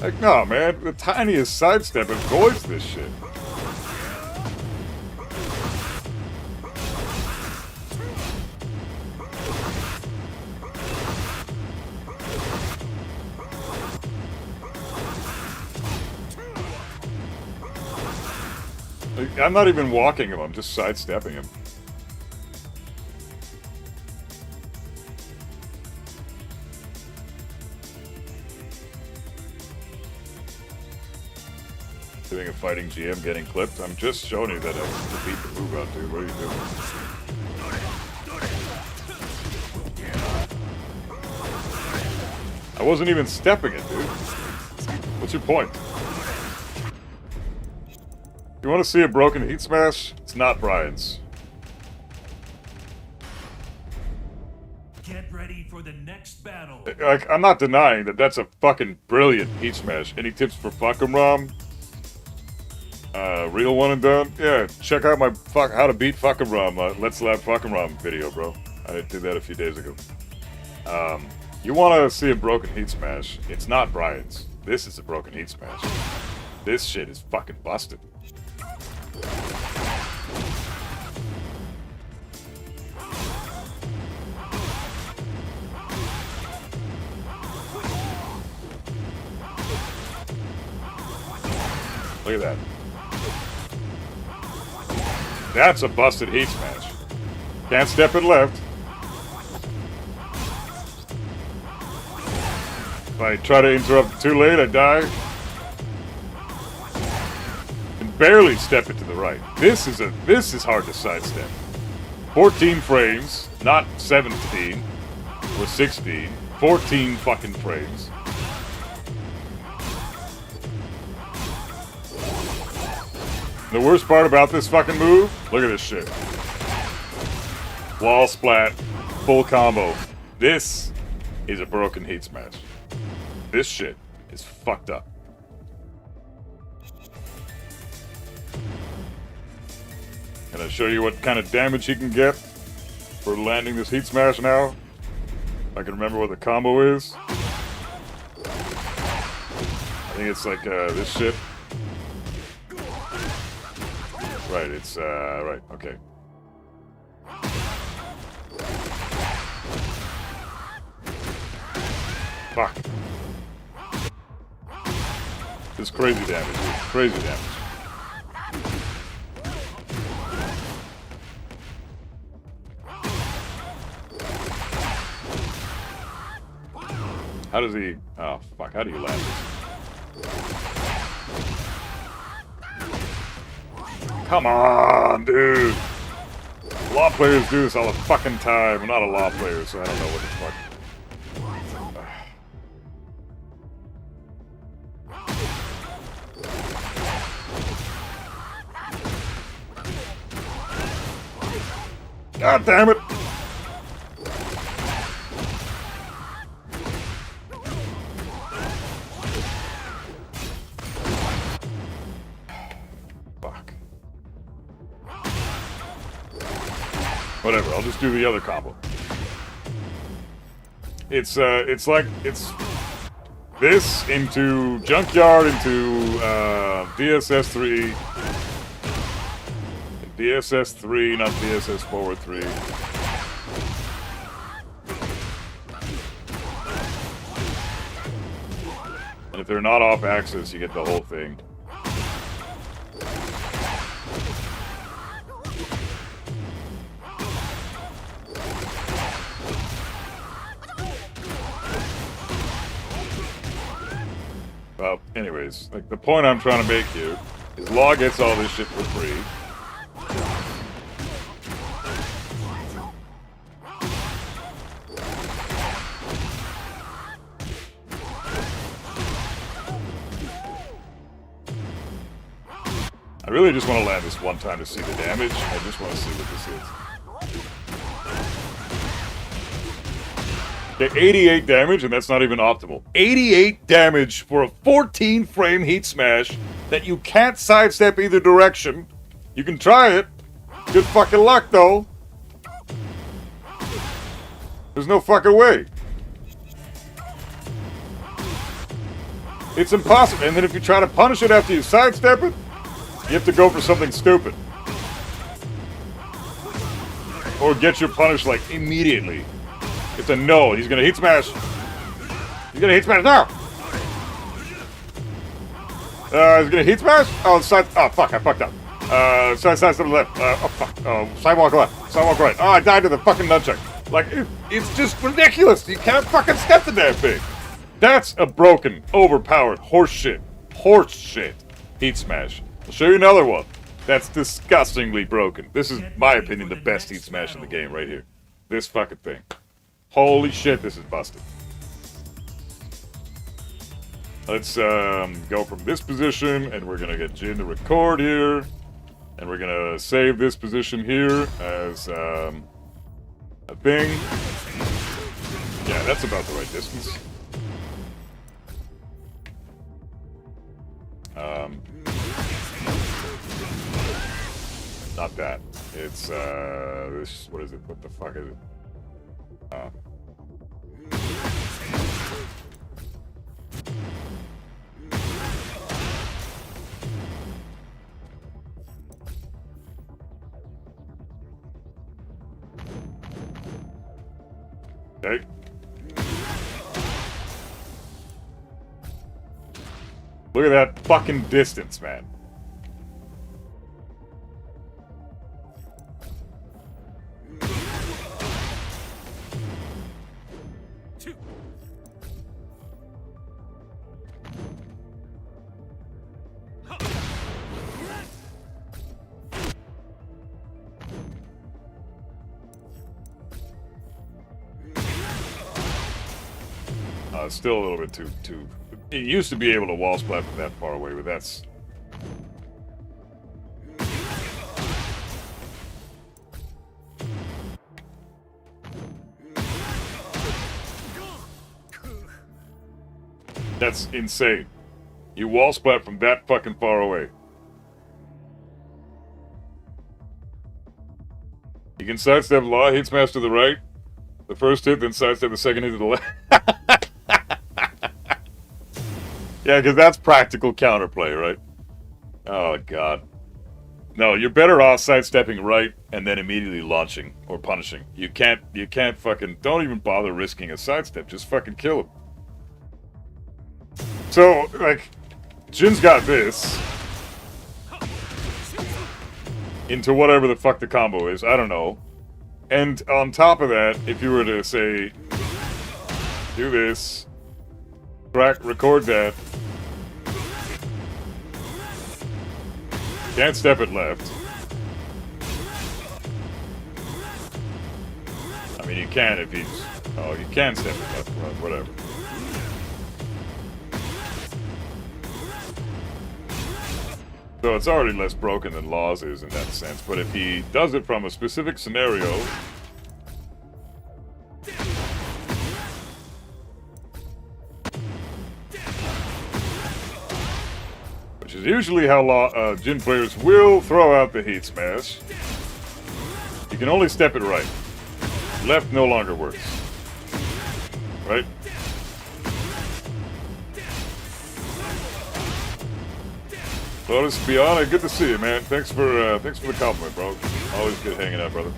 Like, no, man. The tiniest sidestep avoids this shit. Like, I'm not even walking him, I'm just sidestepping him. Doing a fighting GM getting clipped? I'm just showing you that I can beat the move out, dude. What are you doing? I wasn't even stepping it, dude. What's your point? You want to see a broken heat smash? It's not Brian's. Get ready for the next battle. Like, I'm not denying that that's a fucking brilliant heat smash. Any tips for fucking Rom? Real one and done? Yeah, check out my how to beat fucking Rom. Let's Lab fucking Rom video, bro. I did that a few days ago. You want to see a broken heat smash? It's not Brian's. This is a broken heat smash. This shit is fucking busted. Look at that. That's a busted heat smash. Can't step it left. If I try to interrupt it too late, I die. And barely step it to the right. This is hard to sidestep. 14 frames, not 17 or 16. 14 fucking frames. The worst part about this fucking move, look at this shit. Wall splat, full combo. This is a broken heat smash. This shit is fucked up. Can I show you what kind of damage he can get for landing this heat smash now? I can remember what the combo is. I think it's like this shit. Right, it's right, okay. Fuck. This crazy damage, dude. Crazy damage. How does he... Oh, fuck. How do you land this? Come on, dude. A lot of players do this all the fucking time. I'm not a law player, so I don't know what the fuck. God damn it! Fuck. Whatever, I'll just do the other combo. It's like, it's this into Junkyard into DSS3. DSS3, not DSS forward 3. And if they're not off axis, you get the whole thing. Well, anyways, like the point I'm trying to make here is Law gets all this shit for free. I really just want to land this one time to see the damage. I just want to see what this is. Okay, 88 damage, and that's not even optimal. 88 damage for a 14-frame heat smash that you can't sidestep either direction. You can try it. Good fucking luck, though. There's no fucking way. It's impossible. And then if you try to punish it after you sidestep it, you have to go for something stupid. Or get your punish, like, immediately. It's a no. He's gonna heat smash. He's gonna heat smash now. He's gonna heat smash? Oh, side. Oh, fuck. I fucked up. Side to the left. Oh, fuck. Oh, sidewalk left. Sidewalk right. Oh, I died to the fucking nunchuck. Like, it's just ridiculous. You can't fucking step the damn thing. That's a broken, overpowered horseshit. Horseshit. Heat smash. I'll show you another one. That's disgustingly broken. This is, in my opinion, the best heat smash in the game right here. This fucking thing. Holy shit, this is busted. Let's go from this position, and we're gonna get Jin to record here. And we're gonna save this position here as a thing. Yeah, that's about the right distance. Not that. It's, this, what is it? What the fuck is it? Okay. Look at that fucking distance, man. Still a little bit too. It used to be able to wall splat from that far away, but that's. That's insane. You wall splat from that fucking far away. You can sidestep Law, hit smash to the right. The first hit, then sidestep the second hit to the left. Yeah, because that's practical counterplay, right? Oh, God. No, you're better off sidestepping right and then immediately launching or punishing. You can't fucking, don't even bother risking a sidestep. Just fucking kill him. So, like, Jin's got this into whatever the fuck the combo is. I don't know. And on top of that, if you were to say, do this, record that, can't step it left. I mean, you can if he's, oh, you can step it left, whatever. So it's already less broken than Law's is in that sense, but if he does it from a specific scenario, which is usually how Jin players will throw out the Heat Smash, you can only step it right. Left no longer works. Right? Lotus Biana, good to see you, man. Thanks for the compliment, bro. Always good hanging out, brother.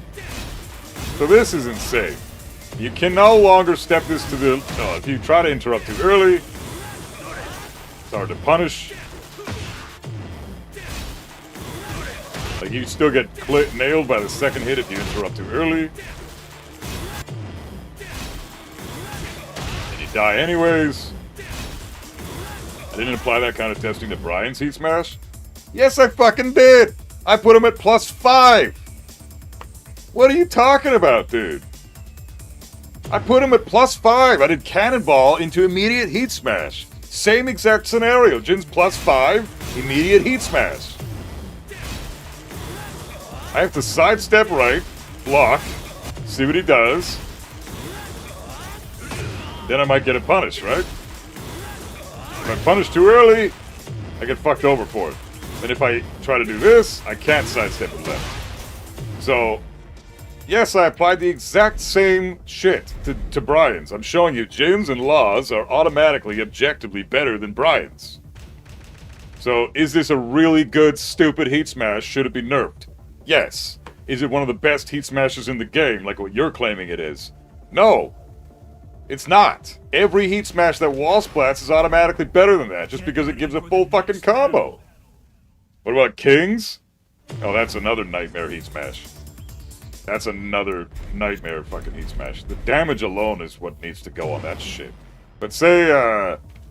So this is insane. You can no longer step this to the... if you try to interrupt too early, it's hard to punish. Like, you still get nailed by the second hit if you interrupt too early. And you die anyways. I didn't apply that kind of testing to Brian's Heat Smash. Yes, I fucking did! I put him at +5! What are you talking about, dude? I put him at +5! I did Cannonball into immediate Heat Smash. Same exact scenario. Jin's +5, immediate Heat Smash. I have to sidestep right, block, see what he does. Then I might get a punish, right? If I punish too early, I get fucked over for it. And if I try to do this, I can't sidestep it left. So, yes, I applied the exact same shit to Brian's. I'm showing you Jin's and Law's are automatically, objectively better than Brian's. So, is this a really good, stupid Heat Smash? Should it be nerfed? Yes. Is it one of the best Heat Smashes in the game, like what you're claiming it is? No. It's not. Every Heat Smash that wall splats is automatically better than that, just because it gives a full fucking combo. What about Kings? Oh, that's another nightmare Heat Smash. That's another nightmare fucking Heat Smash. The damage alone is what needs to go on that shit. But say,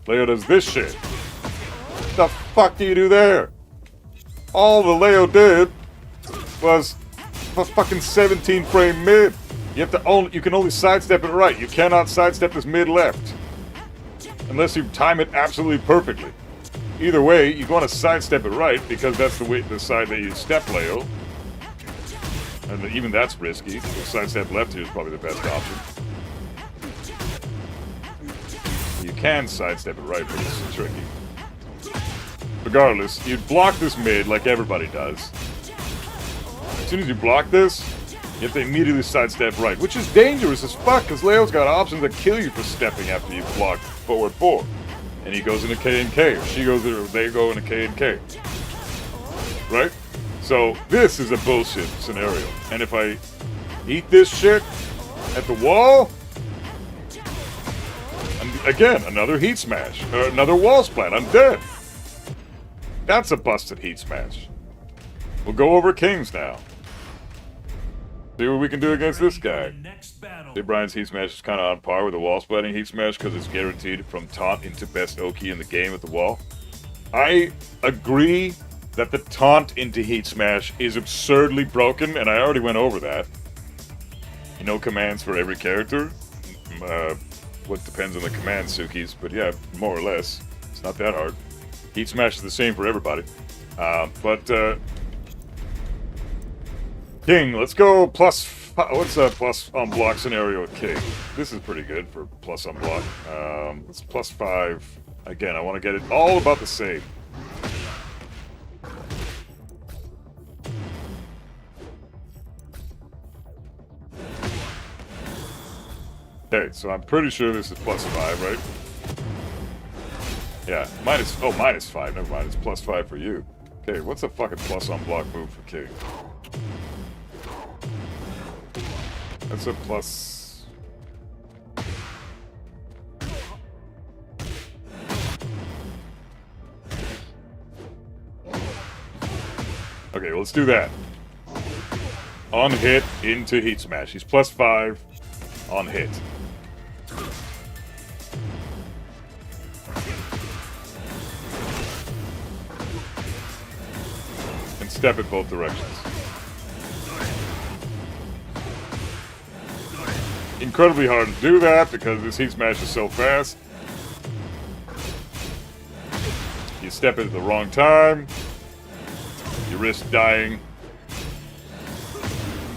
Leo does this shit. What the fuck do you do there? All the Leo did was a fucking 17 frame mid. You can only sidestep it right. You cannot sidestep this mid-left. Unless you time it absolutely perfectly. Either way, you want to sidestep it right, because that's the side that you step Leo. And even that's risky. Sidestep left here is probably the best option. You can sidestep it right, but it's tricky. Regardless, you block this mid like everybody does. As soon as you block this, you have to immediately sidestep right, which is dangerous as fuck, because Leo's got options that kill you for stepping after you block forward 4. And he goes into K and K, or she goes, or they go into K and K. Right? So, this is a bullshit scenario. And if I eat this shit at the wall, again, another Heat Smash, or another wall splat, I'm dead. That's a busted Heat Smash. We'll go over Kings now. See what we can do against this guy. See, Brian's Heat Smash is kind of on par with the wall splatting Heat Smash because it's guaranteed from taunt into best Oki in the game at the wall. I agree that the taunt into Heat Smash is absurdly broken, and I already went over that. You know, commands for every character. What depends on the command, Sukis, but yeah, more or less. It's not that hard. Heat Smash is the same for everybody. King, let's go plus... What's a plus on block scenario with King? This is pretty good for plus on block. It's +5. Again, I want to get it all about the same. Okay, so I'm pretty sure this is +5, right? Yeah, -5. Never mind, it's +5 for you. Okay, what's a fucking plus on block move for King? That's a plus. Okay, let's do that. On hit into Heat Smash. He's +5 on hit. And step in both directions. Incredibly hard to do that because this Heat Smash is so fast. You step in at the wrong time. You risk dying.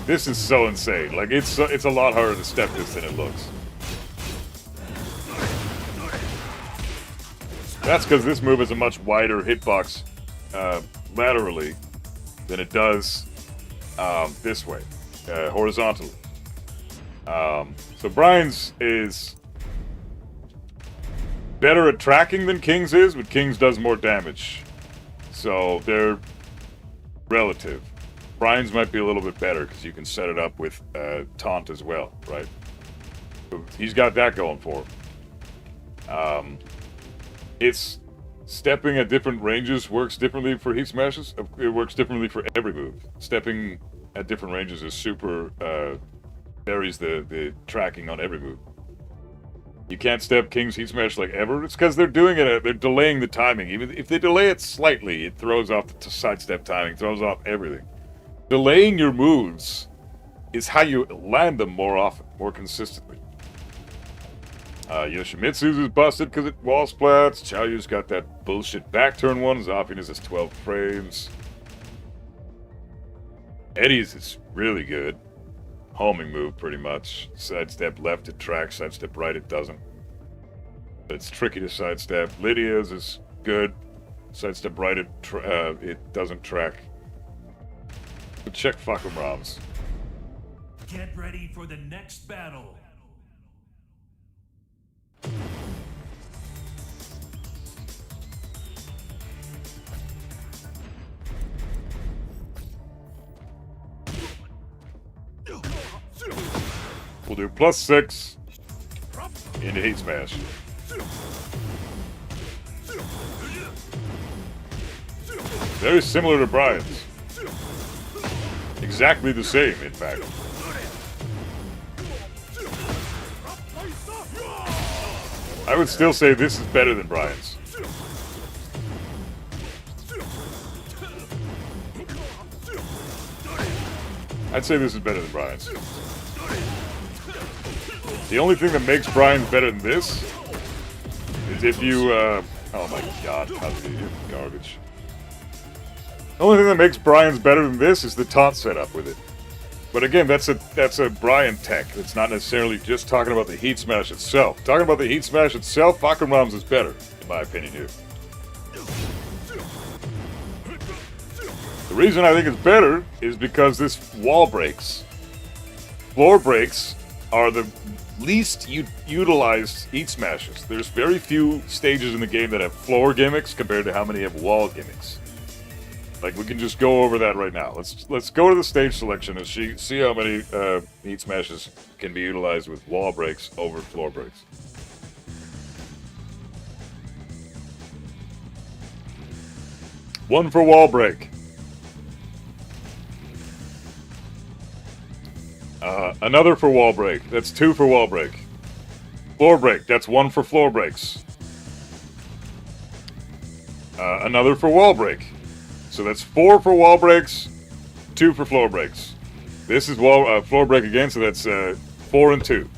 This is so insane. Like, it's a lot harder to step this than it looks. That's because this move has a much wider hitbox laterally than it does this way, horizontally. So Brian's is better at tracking than King's is, but King's does more damage. So they're relative. Brian's might be a little bit better because you can set it up with taunt as well, right? So he's got that going for him. It's stepping at different ranges works differently for Heat Smashes. It works differently for every move. Stepping at different ranges is super varies the tracking on every move. You can't step King's Heat Smash like ever. It's because they're doing it. They're delaying the timing. Even if they delay it slightly, it throws off the sidestep timing. Throws off everything. Delaying your moves is how you land them more often, more consistently. Yoshimitsu's is busted because it wall splats. Chaoyu's got that bullshit back turn one. Zafina's is 12 frames. Eddie's is really good. Homing move, pretty much. Sidestep left, it tracks. Sidestep right, it doesn't. But it's tricky to sidestep. Lydia's is good. Sidestep right, it doesn't track. But check fucking ROMs. Get ready for the next battle. We'll do +6 into Heat Smash. Very similar to Brian's. Exactly the same, in fact. I would still say this is better than Brian's. I'd say this is better than Brian's. The only thing that makes Brian's better than this is if you, oh my god, you're garbage. The only thing that makes Brian's better than this is the taunt setup with it. But again, that's a Brian tech. It's not necessarily just talking about the Heat Smash itself. Talking about the Heat Smash itself, Bakuman's is better, in my opinion here. The reason I think it's better is because this wall breaks. Floor breaks are the least utilized Heat Smashes. There's very few stages in the game that have floor gimmicks compared to how many have wall gimmicks. Like, we can just go over that right now. Let's go to the stage selection and see how many Heat Smashes can be utilized with wall breaks over floor breaks. One for wall break. Another for wall break. That's 2 for wall break. Floor break. That's 1 for floor breaks. Another for wall break. So that's 4 for wall breaks, 2 for floor breaks. This is floor break again, so that's 4 and 2.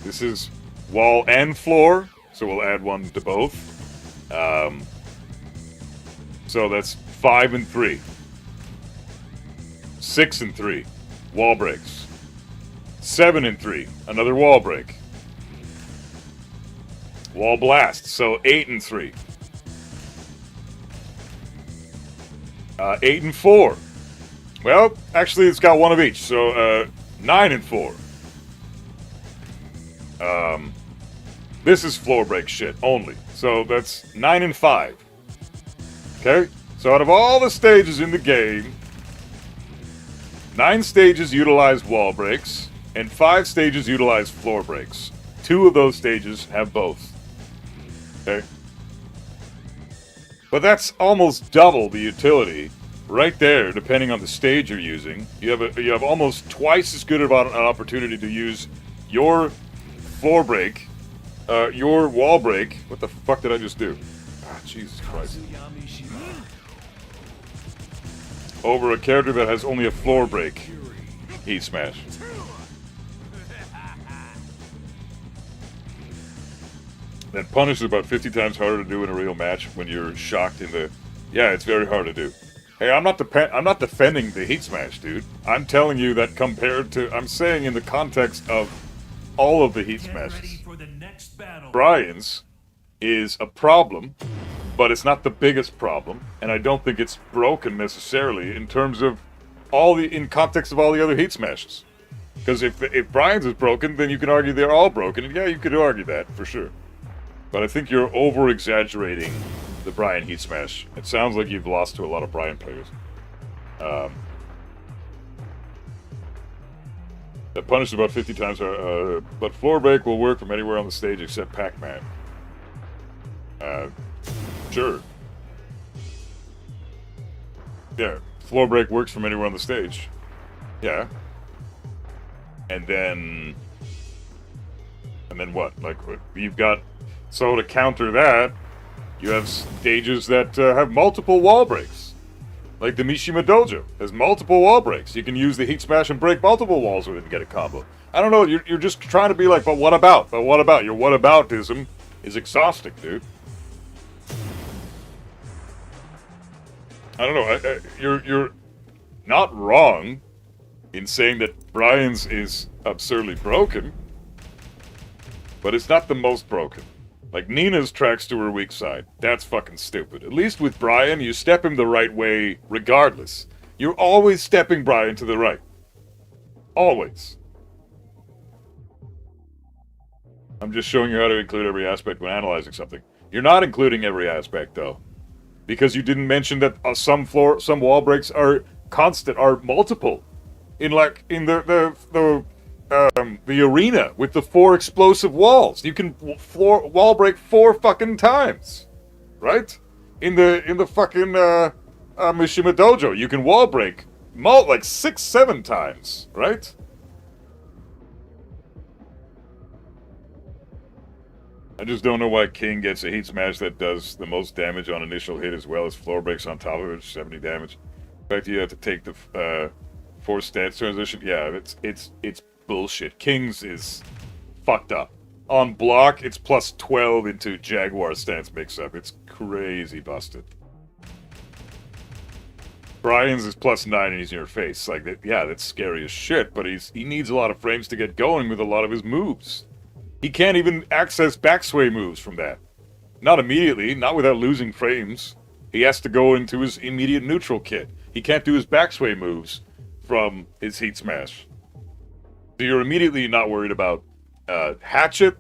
This is wall and floor, so we'll add 1 to both. So that's 5 and 3. 6 and 3. Wall breaks. 7 and 3. Another wall break. Wall blast. So 8 and 3. 8 and 4. Well, actually, it's got 1 of each. So 9 and 4. This is floor break shit only. So that's 9 and 5. Okay? So out of all the stages in the game, 9 stages utilize wall breaks, and 5 stages utilize floor breaks. 2 of those stages have both. Okay? But that's almost double the utility right there, depending on the stage you're using. You have almost twice as good of an opportunity to use your floor break, your wall break. What the fuck did I just do? Ah, Jesus Christ. Over a character that has only a floor break. Heat smash. That punish is about 50 times harder to do in a real match when you're shocked in the... Yeah, it's very hard to do. Hey, I'm not defending the heat smash, dude. I'm telling you that compared to... I'm saying in the context of all of the heat smashes. Brian's is a problem, but it's not the biggest problem, and I don't think it's broken necessarily in terms of in context of all the other heat smashes. Because if Brian's is broken, then you can argue they're all broken, and yeah, you could argue that, for sure. But I think you're over-exaggerating the Brian heat smash. It sounds like you've lost to a lot of Brian players. That punish is about 50 times, but floor break will work from anywhere on the stage except Pac-Man. Sure. Yeah, floor break works from anywhere on the stage. Yeah. And then what? Like, you've got... So to counter that, you have stages that have multiple wall breaks. Like the Mishima Dojo has multiple wall breaks. You can use the heat smash and break multiple walls with it and get a combo. I don't know, you're just trying to be like, but what about? But what about? Your whataboutism is exhausting, dude. I don't know, you're not wrong in saying that Brian's is absurdly broken, but it's not the most broken. Like, Nina's tracks to her weak side. That's fucking stupid. At least with Brian, you step him the right way regardless. You're always stepping Brian to the right. Always. I'm just showing you how to include every aspect when analyzing something. You're not including every aspect, though. Because you didn't mention that some wall breaks are constant, are multiple. In the arena with the 4 explosive walls. You can wall break 4 fucking times. Right? In the fucking Mishima Dojo, you can wall break like 6, 7 times. Right? I just don't know why King gets a heat smash that does the most damage on initial hit as well as floor breaks on top of it, 70 damage. In fact, you have to take the 4 stance transition. Yeah, it's bullshit. King's is fucked up. On block, it's plus 12 into Jaguar stance mix-up. It's crazy busted. Brian's is plus 9 and he's in your face. Like, that, yeah, that's scary as shit, but he needs a lot of frames to get going with a lot of his moves. He can't even access backsway moves from that. Not immediately, not without losing frames. He has to go into his immediate neutral kit. He can't do his backsway moves from his heat smash. So you're immediately not worried about Hatchet,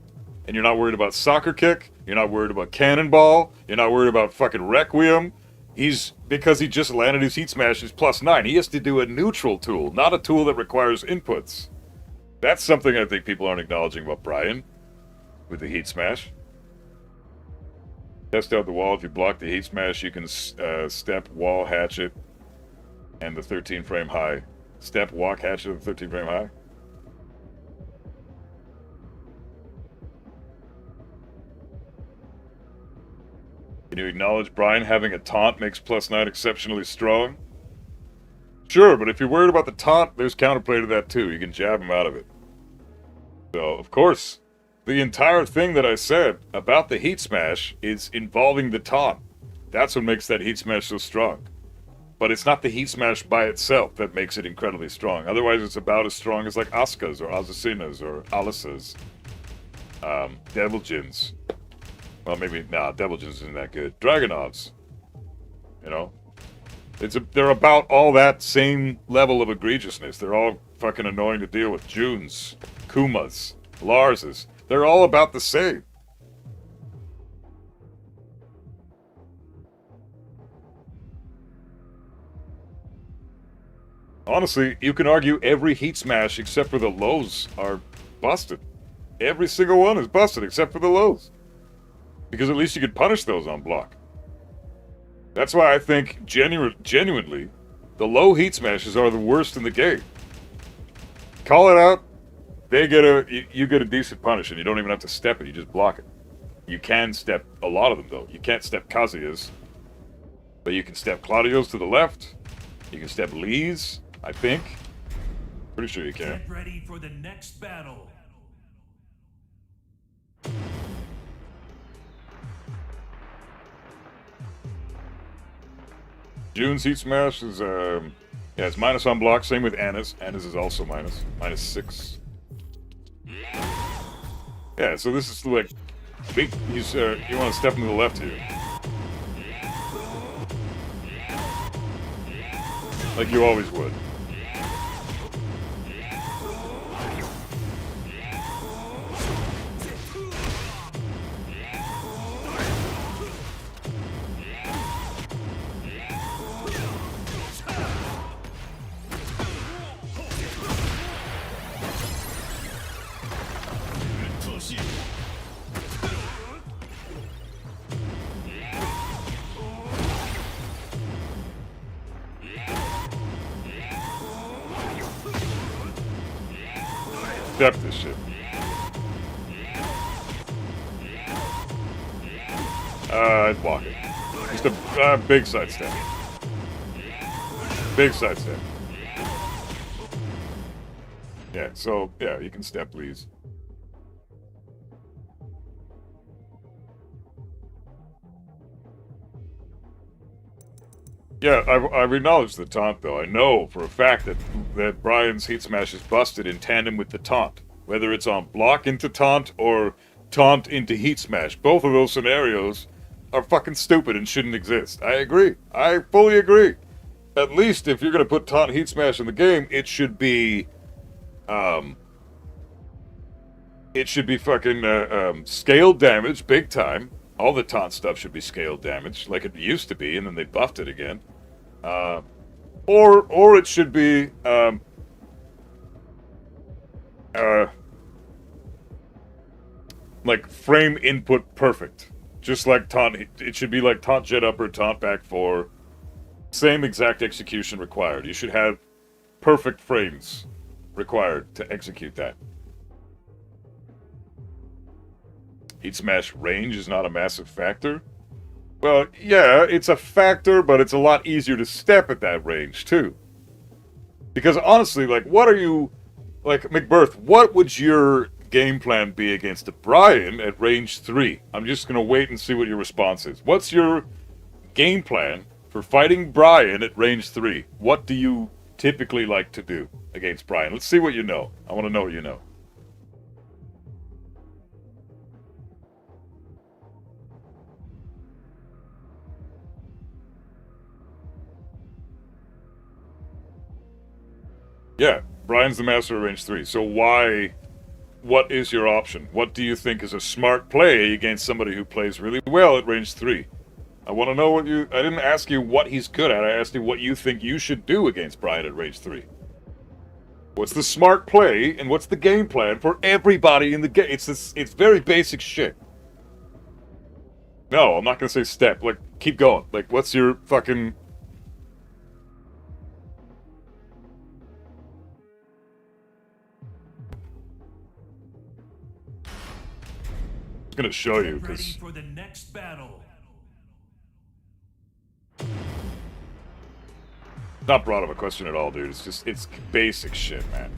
and you're not worried about Soccer Kick, you're not worried about Cannonball, you're not worried about fucking Requiem. Because he just landed his heat smash, he's plus 9. He has to do a neutral tool, not a tool that requires inputs. That's something I think people aren't acknowledging about Brian with the heat smash. Test out the wall. If you block the heat smash, you can step, wall, hatchet, and the 13 frame high. Step, walk, hatchet, and the 13 frame high. Can you acknowledge Brian having a taunt makes plus 9 exceptionally strong? Sure, but if you're worried about the taunt, there's counterplay to that too. You can jab him out of it. So, of course, the entire thing that I said about the heat smash is involving the taunt. That's what makes that heat smash so strong. But it's not the heat smash by itself that makes it incredibly strong. Otherwise, it's about as strong as like Asuka's or Azucena's or Alice's. Devil Jin's. Well, maybe, Devil Jin's isn't that good. Dragonov's. You know? They're about all that same level of egregiousness. They're all fucking annoying to deal with. June's, Kuma's, Lars's. They're all about the same. Honestly, you can argue every heat smash except for the lows are busted. Every single one is busted except for the lows. Because at least you could punish those on block. That's why I think genuinely, the low heat smashes are the worst in the game. Call it out, you get a decent punish, and you don't even have to step it, you just block it. You can step a lot of them though. You can't step Kazuya's, but you can step Claudio's to the left. You can step Lee's, I think. Pretty sure you can. Get ready for the next battle. June's heat smash is yeah, it's minus on block. Same with Anna's. Anna's is also -6. Yeah, so this is like big. You want to step him to the left here, like you always would. Step this shit. I'd block it. Just a big side step. Big side step. Yeah, so, yeah, you can step, please. Yeah, I've acknowledged the taunt, though. I know for a fact that Brian's heat smash is busted in tandem with the taunt. Whether it's on block into taunt or taunt into heat smash. Both of those scenarios are fucking stupid and shouldn't exist. I agree. I fully agree. At least if you're going to put taunt heat smash in the game, it should be... it should be fucking scaled damage, big time. All the taunt stuff should be scaled damage, like it used to be, and then they buffed it again. Or it should be like frame input perfect, just like taunt. It should be like taunt jet up or taunt back 4. Same exact execution required. You should have perfect frames required to execute that. Heat smash range is not a massive factor. Well, yeah, it's a factor, but it's a lot easier to step at that range, too. Because honestly, like, what are you... Like, McBirth, what would your game plan be against a Brian at range 3? I'm just gonna wait and see what your response is. What's your game plan for fighting Brian at range 3? What do you typically like to do against Brian? Let's see what you know. I want to know what you know. Yeah, Brian's the master of range 3. So why... What is your option? What do you think is a smart play against somebody who plays really well at range 3? I want to know what you... I didn't ask you what he's good at. I asked you what you think you should do against Brian at range 3. What's the smart play, and what's the game plan for everybody in the game? It's very basic shit. No, I'm not going to say step. Like, keep going. Like, what's your fucking... I'm gonna show you, Get ready because... for the next battle. Not broad of a question at all, dude. It's just, it's basic shit, man.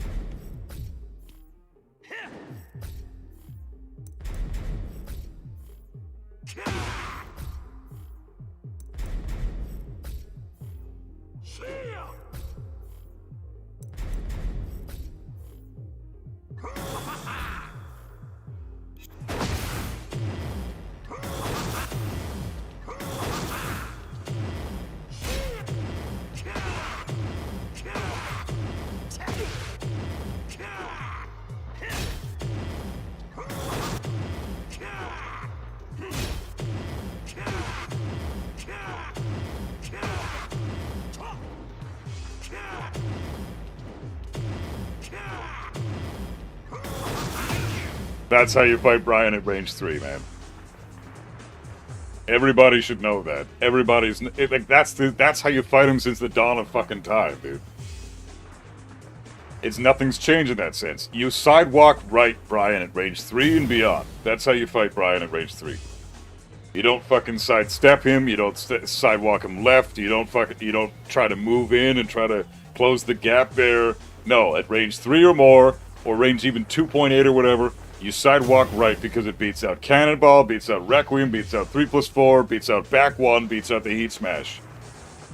That's how you fight Brian at range 3, man. Everybody should know that. Everybody's like that's how you fight him since the dawn of fucking time, dude. Nothing's changed in that sense. You sidewalk right Brian at range 3 and beyond. That's how you fight Brian at range 3. You don't fucking sidestep him. You don't sidewalk him left. You don't try to move in and try to close the gap there. No, at range 3 or more, or range even 2.8 or whatever, you sidewalk right because it beats out Cannonball, beats out Requiem, beats out 3+4, beats out Back 1, beats out the Heat Smash.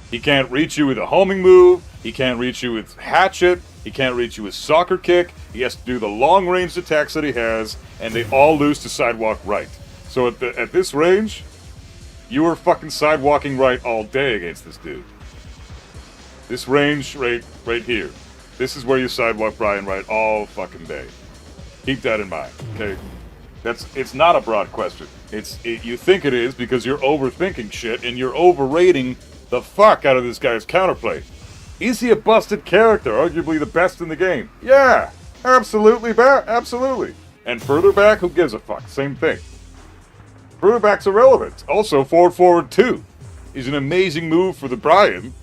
He can't reach you with a homing move. He can't reach you with Hatchet. He can't reach you with Soccer Kick. He has to do the long-range attacks that he has, and they all lose to sidewalk right. So at this range, you are fucking sidewalking right all day against this dude. This range right here. This is where you sidewalk Brian right all fucking day. Keep that in mind, okay? It's not a broad question. You think it is because you're overthinking shit and you're overrating the fuck out of this guy's counterplay. Is he a busted character? Arguably the best in the game. Yeah, absolutely, absolutely. And further back, who gives a fuck? Same thing. Further back's irrelevant. Also, forward 2 is an amazing move for the Brian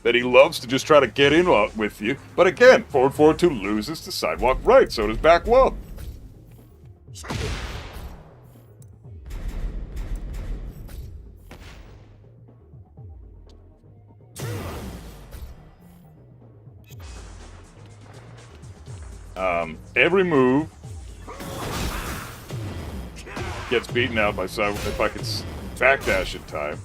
that he loves to just try to get in with you. But again, forward 2 loses to sidewalk right, so does back 1. Every move gets beaten out by side if I can backdash in time.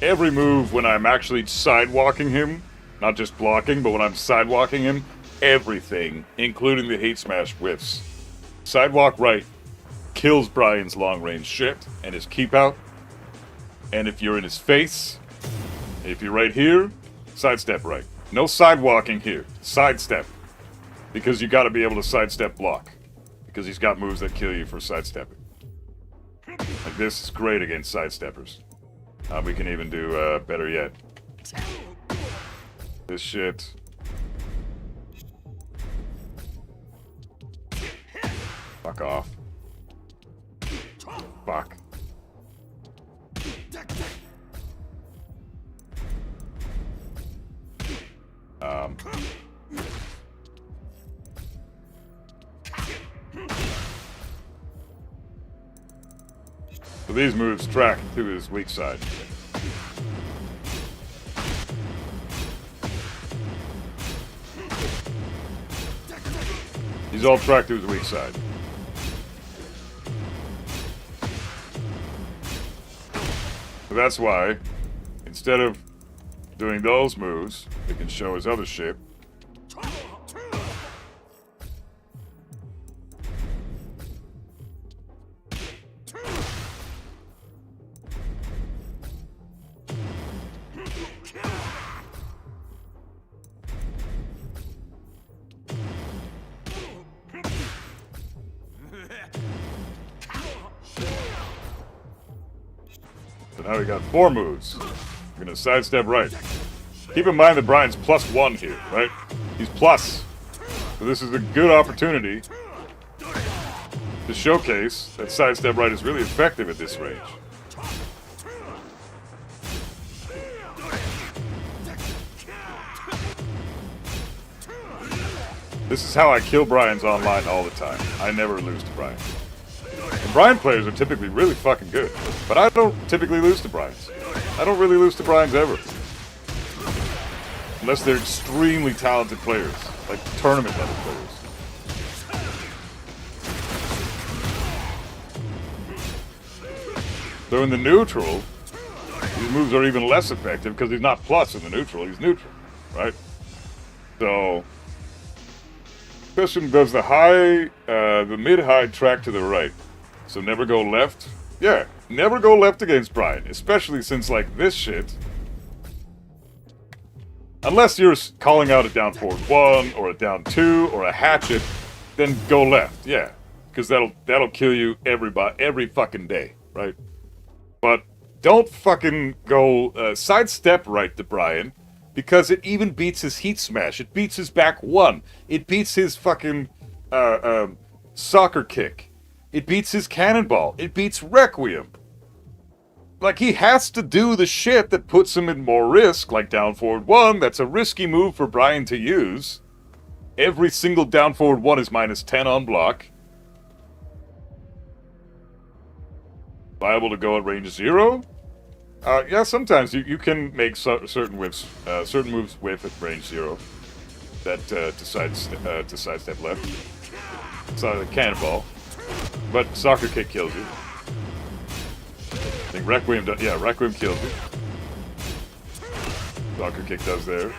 Every move when I'm actually sidewalking him, not just blocking, but when I'm sidewalking him, everything, including the Heat Smash whiffs. Sidewalk right kills Brian's long-range shit and his keep out. And if you're in his face, if you're right here, sidestep right. No sidewalking here. Sidestep. Because you gotta be able to sidestep block. Because he's got moves that kill you for sidestepping. Like this is great against sidesteppers. We can even do better yet. This shit. Fuck off. Fuck. So these moves track to his weak side. These all track to his weak side. So that's why, instead of doing those moves, he can show his other shit. So now we got 4 moves. We're gonna sidestep right. Keep in mind that Brian's +1 here, right? He's plus. So this is a good opportunity to showcase that sidestep right is really effective at this range. This is how I kill Brian's online all the time. I never lose to Brian. And Brian players are typically really fucking good. But I don't typically lose to Brian's. I don't really lose to Brian's ever. Unless they're extremely talented players. Like tournament level players. So in the neutral, these moves are even less effective because he's not plus in the neutral, he's neutral, right? So Question, does the mid-high track to the right? So never go left? Yeah, never go left against Brian, especially since, like, this shit... Unless you're calling out a down forward 1, or a down 2, or a hatchet, then go left, yeah. Because that'll kill you every fucking day, right? But don't fucking go sidestep right to Brian, because it even beats his heat smash. It beats his back 1. It beats his fucking soccer kick. It beats his cannonball. It beats Requiem. Like, he has to do the shit that puts him in more risk, like down forward 1. That's a risky move for Brian to use. Every single down forward 1 is minus 10 on block. Viable to go at range 0? Yeah, sometimes you can make certain moves whiff at range 0. That to sidestep left. It's not a cannonball, but soccer kick kills you. I think Requiem does. Yeah, Requiem kills you. Soccer kick does there.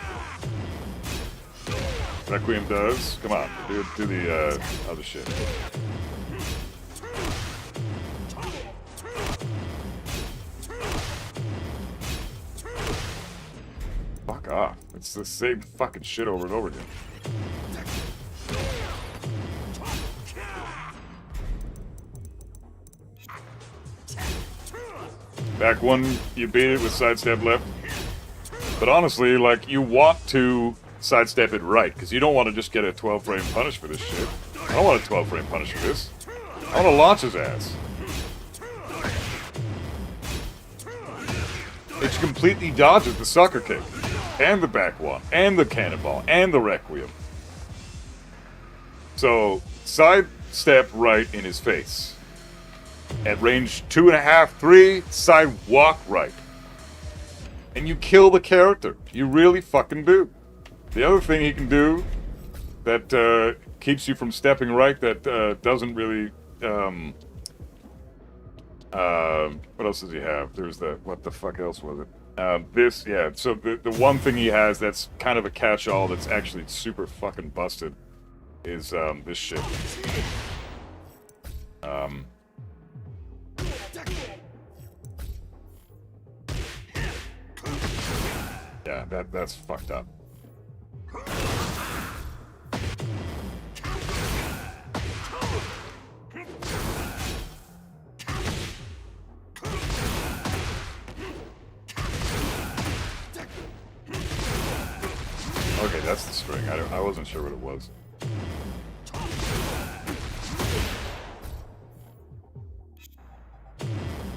Requiem does. Come on, do the other shit. Fuck off. It's the same fucking shit over and over again. Back 1, you beat it with sidestep left. But honestly, like, you want to sidestep it right, because you don't want to just get a 12-frame punish for this shit. I don't want a 12-frame punish for this. I want to launch his ass. It completely dodges the sucker kick, and the back 1, and the cannonball, and the Requiem. So, sidestep right in his face. At range 2.5, 3, sidewalk right. And you kill the character. You really fucking do. The other thing he can do that keeps you from stepping right, that doesn't really... what else does he have? There's the... What the fuck else was it? This, yeah. So the one thing he has that's kind of a catch-all that's actually super fucking busted is this shit. Yeah, that's fucked up. Okay, that's the string. I wasn't sure what it was.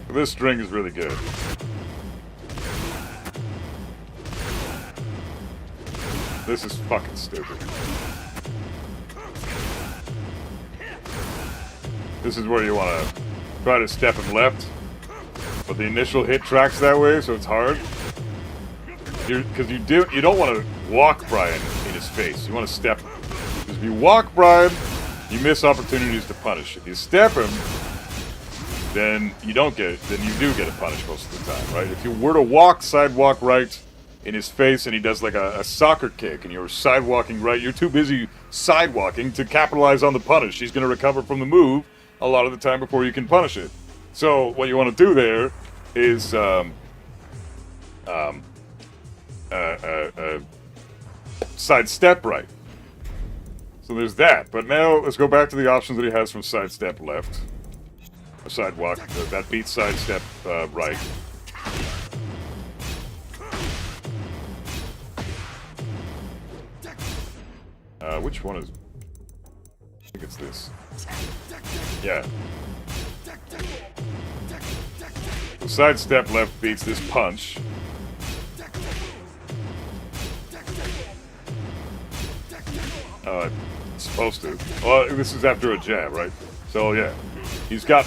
This string is really good. This is fucking stupid. This is where you want to try to step him left, but the initial hit tracks that way, so it's hard. Because you don't want to walk Brian in his face. You want to step him. Because if you walk Brian, you miss opportunities to punish. If you step him, then you don't get it. Then you do get a punish most of the time, right? If you were to sidewalk right in his face and he does like a soccer kick and you're sidewalking right, you're too busy sidewalking to capitalize on the punish. He's going to recover from the move a lot of the time before you can punish it. So what you want to do there is sidestep right. So there's that. But now let's go back to the options that he has from sidestep left. A sidewalk, that beats sidestep right. Which one is... I think it's this. Yeah. The sidestep left beats this punch. It's supposed to. Well, this is after a jab, right? So, yeah. He's got,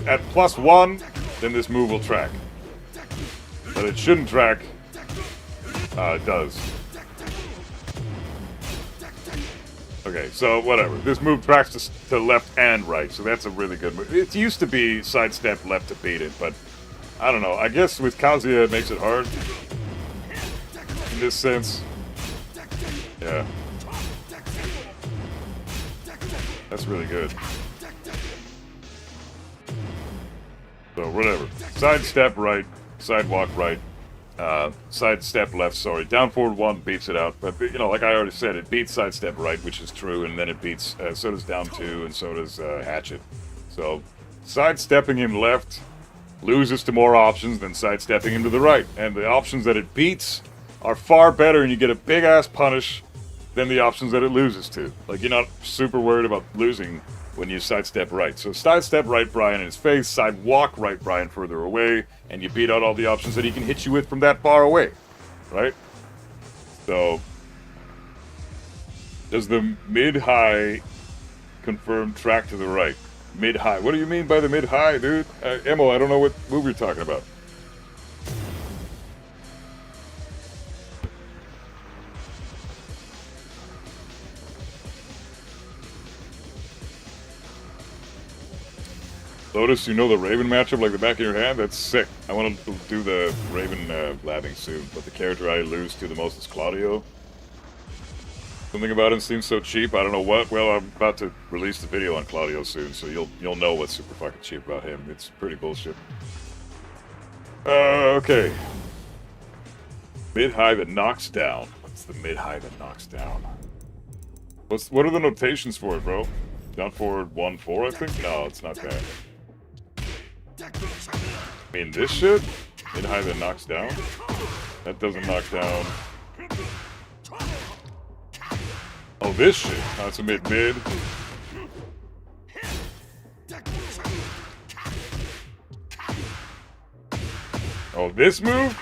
at +1, then this move will track. But it shouldn't track. It does. Okay, so whatever. This move tracks to left and right, so that's a really good move. It used to be sidestep left to beat it, but I don't know. I guess with Kazuya it makes it hard. In this sense. Yeah. That's really good. So, whatever. Sidestep right, sidewalk right, sidestep left, sorry. Down forward 1 beats it out. But, you know, like I already said, it beats sidestep right, which is true, and then it beats, so does down 2, and so does hatchet. So, sidestepping him left loses to more options than sidestepping him to the right. And the options that it beats are far better, and you get a big-ass punish than the options that it loses to. Like, you're not super worried about losing when you sidestep right. So sidestep right Brian in his face, sidewalk right Brian further away, and you beat out all the options that he can hit you with from that far away, right? So, does the mid-high confirm track to the right? Mid-high. What do you mean by the mid-high, dude? Emo, I don't know what move you're talking about. Lotus, you know the Raven matchup like the back of your hand? That's sick. I want to do the Raven labbing soon, but the character I lose to the most is Claudio. Something about him seems so cheap, I don't know what. Well, I'm about to release the video on Claudio soon, so you'll know what's super fucking cheap about him. It's pretty bullshit. Okay. Mid-high that knocks down. What's the mid-high that knocks down? What are the notations for it, bro? Down forward 1-4, I think? No, it's not that. I mean, this shit? Mid-high that knocks down? That doesn't knock down. Oh, this shit. That's a mid-mid. Oh, this move?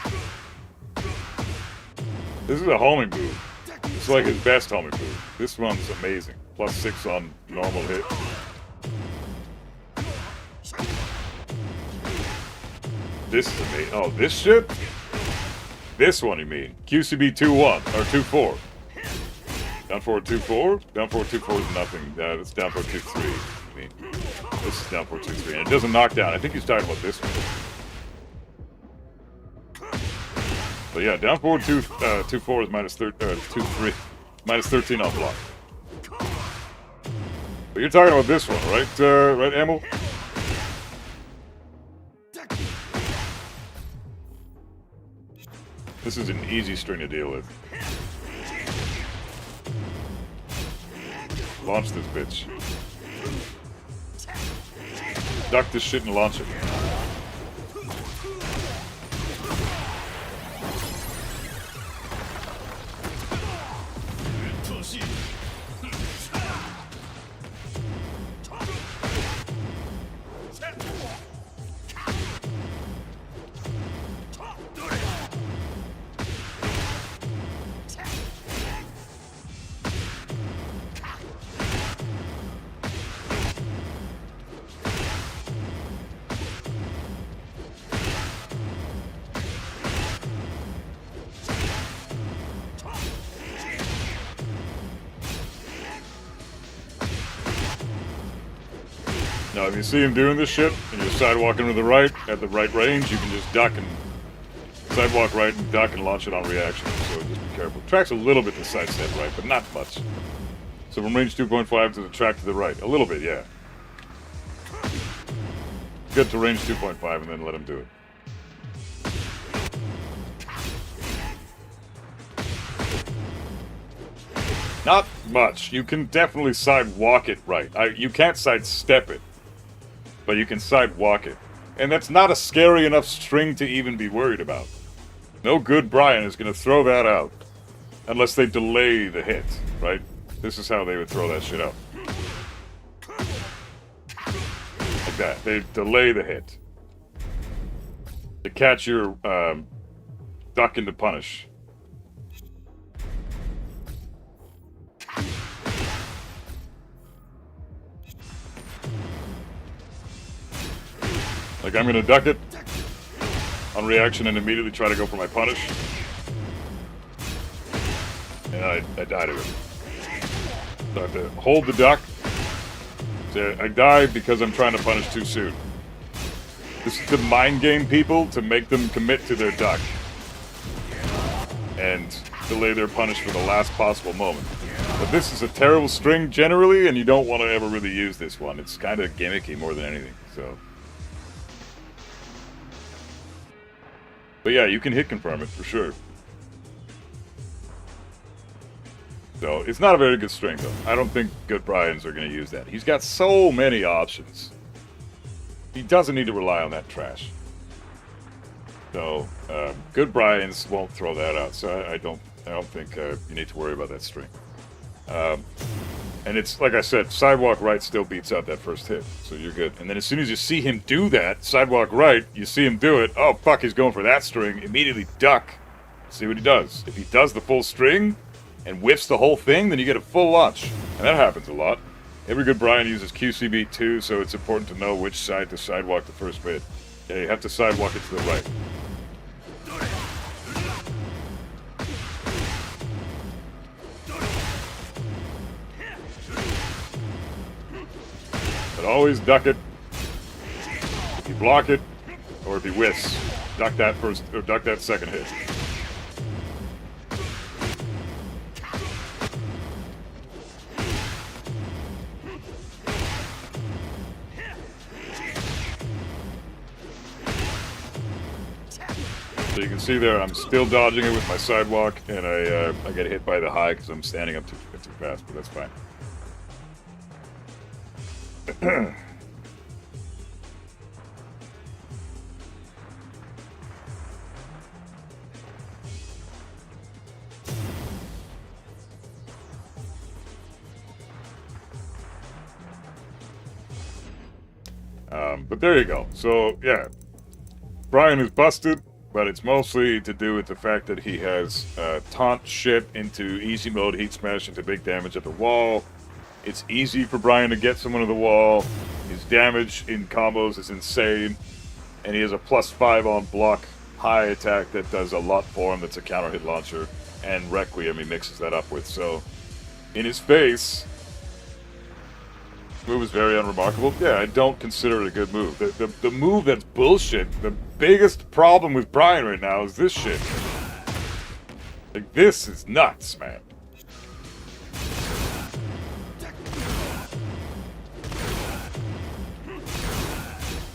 This is a homing move. It's like his best homing move. This one's amazing. +6 on normal hit. This is amazing. Oh, this shit? This one, you mean? QCB 2-1 or 2-4. Down forward 2-4? Down forward 2-4 is nothing. It's down forward 2-3. I mean, this is down forward 2-3. And it doesn't knock down. I think he's talking about this one. But yeah, down forward 2-4 is -2-3. -13 on block. But you're talking about this one, right? Right, Emil? This is an easy string to deal with. Launch this bitch. Duck this shit and launch it. Now, if you see him doing this shit, and you're sidewalking to the right, at the right range, you can just duck and sidewalk right and duck and launch it on reaction. So just be careful. Track's a little bit to sidestep right, but not much. So from range 2.5 to the track to the right. A little bit, yeah. Get to range 2.5 and then let him do it. Not much. You can definitely sidewalk it right. You can't sidestep it, but you can sidewalk it. And that's not a scary enough string to even be worried about. No good Brian is going to throw that out unless they delay the hit, right? This is how they would throw that shit out. Like that. They delay the hit to catch your duck into punish. Like, I'm gonna duck it on reaction and immediately try to go for my punish. And I die to it. So I have to hold the duck. So I die because I'm trying to punish too soon. This is to mind game people to make them commit to their duck. And delay their punish for the last possible moment. But this is a terrible string generally, and you don't want to ever really use this one. It's kind of gimmicky more than anything, so. But yeah, you can hit confirm it for sure. So, it's not a very good string, though. I don't think good Bryans are going to use that. He's got so many options. He doesn't need to rely on that trash. So, good Bryans won't throw that out, so I don't think you need to worry about that string. And it's, like I said, sidewalk right still beats out that first hit, so you're good. And then as soon as you see him do that, sidewalk right, you see him do it, oh, fuck, he's going for that string, immediately duck, see what he does. If he does the full string and whiffs the whole thing, then you get a full launch. And that happens a lot. Every good Bryan uses QCB too, so it's important to know which side to sidewalk the first bit. Yeah, you have to sidewalk it to the right. But always duck it. If you block it, or if you whiffs, duck that first, or duck that second hit. So you can see there, I'm still dodging it with my sidewalk, and I get hit by the high because I'm standing up too fast, but that's fine. But there you go. So, yeah. Bryan is busted, but it's mostly to do with the fact that he has taunt shit into easy mode, heat smash into big damage at the wall. It's easy for Bryan to get someone to the wall. His damage in combos is insane. And he has a +5 on block, high attack that does a lot for him. That's a counter hit launcher. And Requiem he mixes that up with. So, in his face, the move is very unremarkable. Yeah, I don't consider it a good move. The move that's bullshit, the biggest problem with Bryan right now is this shit. Like, this is nuts, man.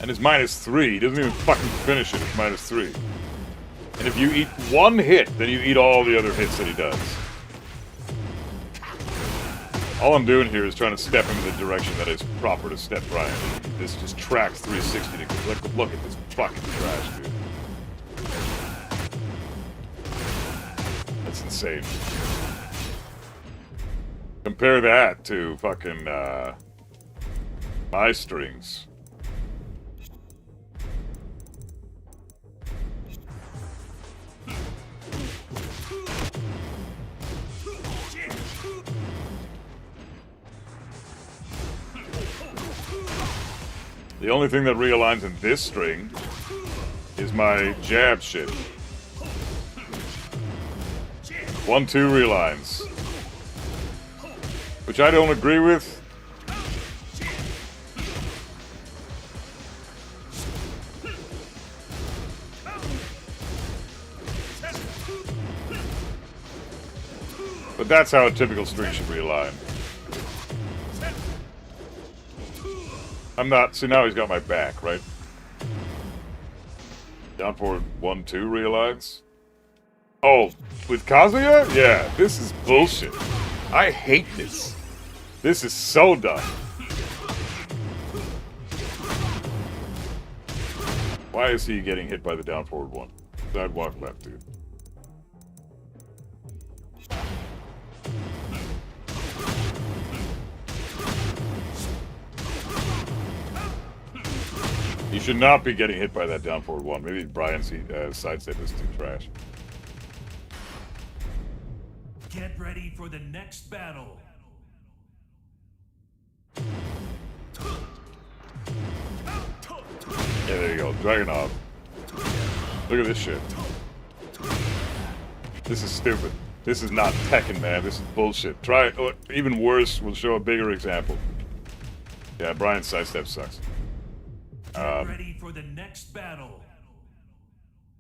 And it's -3. He doesn't even fucking finish it. It's -3. And if you eat one hit, then you eat all the other hits that he does. All I'm doing here is trying to step him in the direction that is proper to step Bryan. This just tracks 360 to look at this fucking trash, dude. That's insane. Compare that to fucking my strings. The only thing that realigns in this string is my jab shit. 1-2 realigns. Which I don't agree with. But that's how a typical string should realign. I'm not, see now he's got my back, right? Down forward 1-2 realigns. Oh, with Kazuya? Yeah, this is bullshit. I hate this. This is so dumb. Why is he getting hit by the down forward one? Sidewalk left, dude. You should not be getting hit by that down forward one. Maybe Bryan's sidestep is too trash. Get ready for the next battle. Yeah, there you go. Dragon off. Look at this shit. This is stupid. This is not Tekken, man. This is bullshit. Try it. Oh, even worse, we'll show a bigger example. Yeah, Bryan's sidestep sucks. Get ready for the next battle.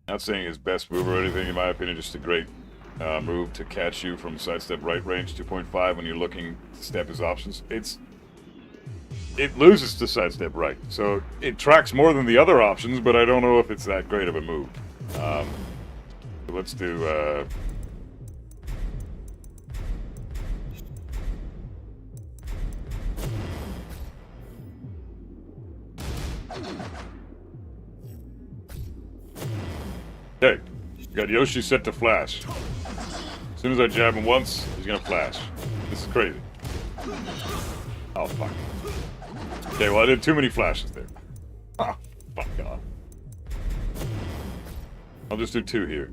Not saying his best move or anything, in my opinion, just a great move to catch you from sidestep right range 2.5 when you're looking to step his options. It loses to sidestep right, so it tracks more than the other options, but I don't know if it's that great of a move. So let's do okay, got Yoshi set to flash. As soon as I jab him once, he's gonna flash. This is crazy. Oh, fuck. Okay, well, I did too many flashes there. Oh, fuck off. I'll just do 2 here.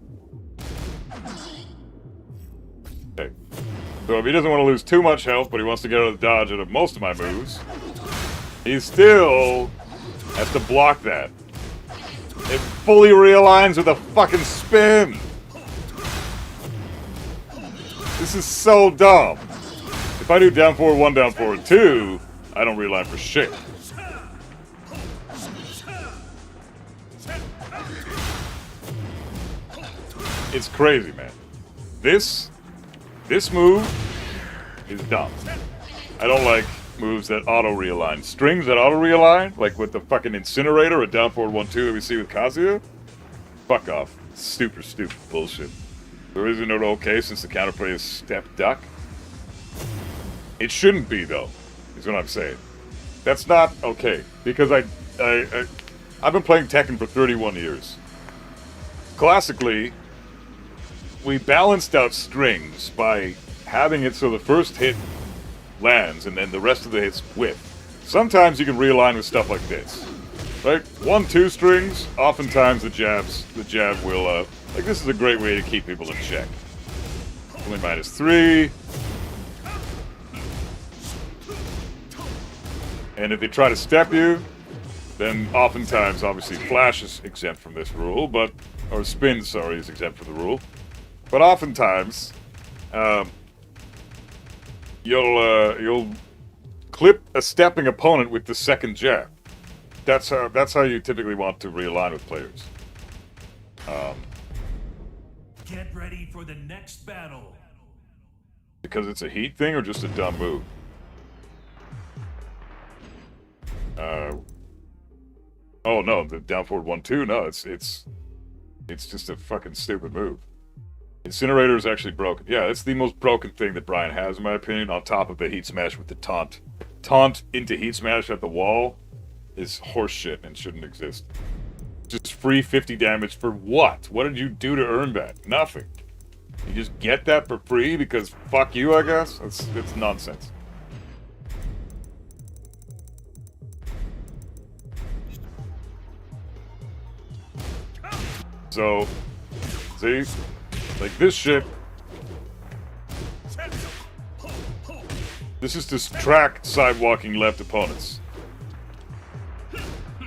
Okay. So if he doesn't want to lose too much health, but he wants to get out of the dodge out of most of my moves, he still has to block that. It fully realigns with a fucking spin! This is so dumb. If I do down forward 1, down forward 2, I don't realign for shit. It's crazy, man. This move is dumb. I don't like moves that auto-realign. Strings that auto-realign, like with the fucking incinerator or down forward 1, 2 that we see with Kazuya, fuck off. Super stupid bullshit. There isn't no okay since the counterplay is step duck. It shouldn't be, though, is what I'm saying. That's not okay, because I've been playing Tekken for 31 years. Classically, we balanced out strings by having it so the first hit lands and then the rest of the hits whip. Sometimes you can realign with stuff like this, right? 1, 2 strings, oftentimes the jab will, like this is a great way to keep people in check. Only -3. And if they try to step you, then oftentimes, obviously, flash is exempt from this rule, but, or spin, sorry, is exempt from the rule. But oftentimes, you'll clip a stepping opponent with the second jab. That's how you typically want to realign with players. Get ready for the next battle. Because it's a heat thing or just a dumb move? Oh no, the down forward 1, 2. No, it's just a fucking stupid move. Incinerator is actually broken. Yeah, it's the most broken thing that Brian has, in my opinion. On top of the heat smash with the taunt. Taunt into heat smash at the wall is horseshit and shouldn't exist. Just free 50 damage for what? What did you do to earn that? Nothing. You just get that for free because fuck you, I guess? It's nonsense. So, see? Like this shit. This is to track sidewalking left opponents.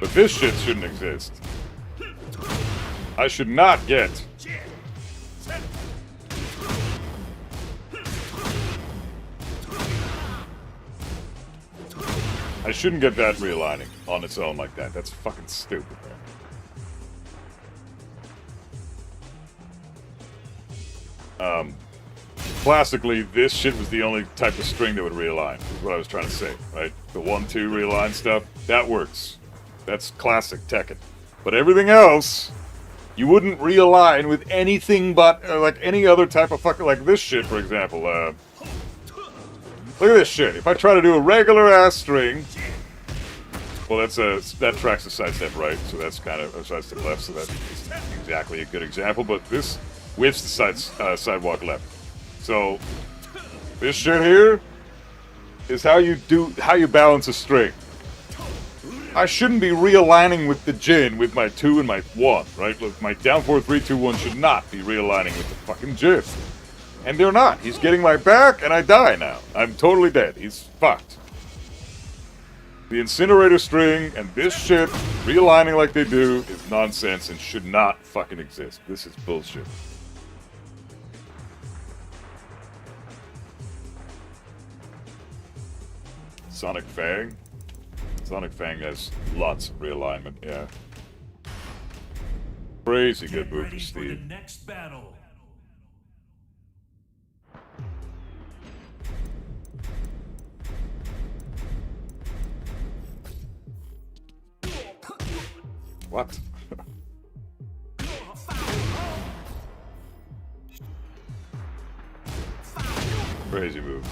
But this shit shouldn't exist. I should not get. I shouldn't get that realigning on its own like that. That's fucking stupid, man. Classically, this shit was the only type of string that would realign, is what I was trying to say, right? The 1, 2 realign stuff, that works. That's classic Tekken. But everything else, you wouldn't realign with anything but, like, any other type of fucking, like this shit, for example. Look at this shit. If I try to do a regular-ass string, well, that tracks the sidestep right, so that's kind of a sidestep left, so that's exactly a good example, but this whips the sidewalk left. So, this shit here is how you balance a string. I shouldn't be realigning with the Jin with my 2 and my 1, right? Look, my down 4, 3, 2, 1 should not be realigning with the fucking Jin. And they're not. He's getting my back, and I die now. I'm totally dead. He's fucked. The incinerator string and this shit, realigning like they do, is nonsense and should not fucking exist. This is bullshit. Sonic Fang? Sonic Fang has lots of realignment, yeah. Crazy good move for Steve. Next battle. What? Crazy move.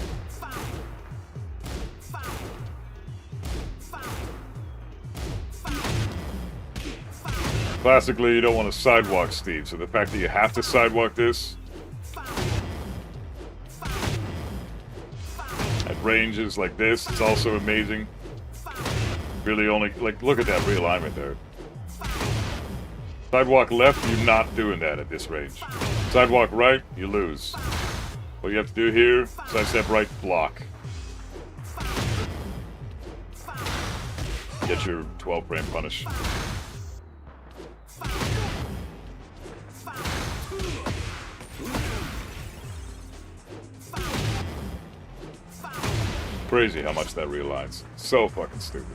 Classically, you don't want to sidewalk Steve, so the fact that you have to sidewalk this at ranges like this, it's also amazing. Really only, like, look at that realignment there. Sidewalk left, you're not doing that at this range. Sidewalk right, you lose. What you have to do here, sidestep right, block. Get your 12 frame punish. Crazy how much that realigns. So fucking stupid.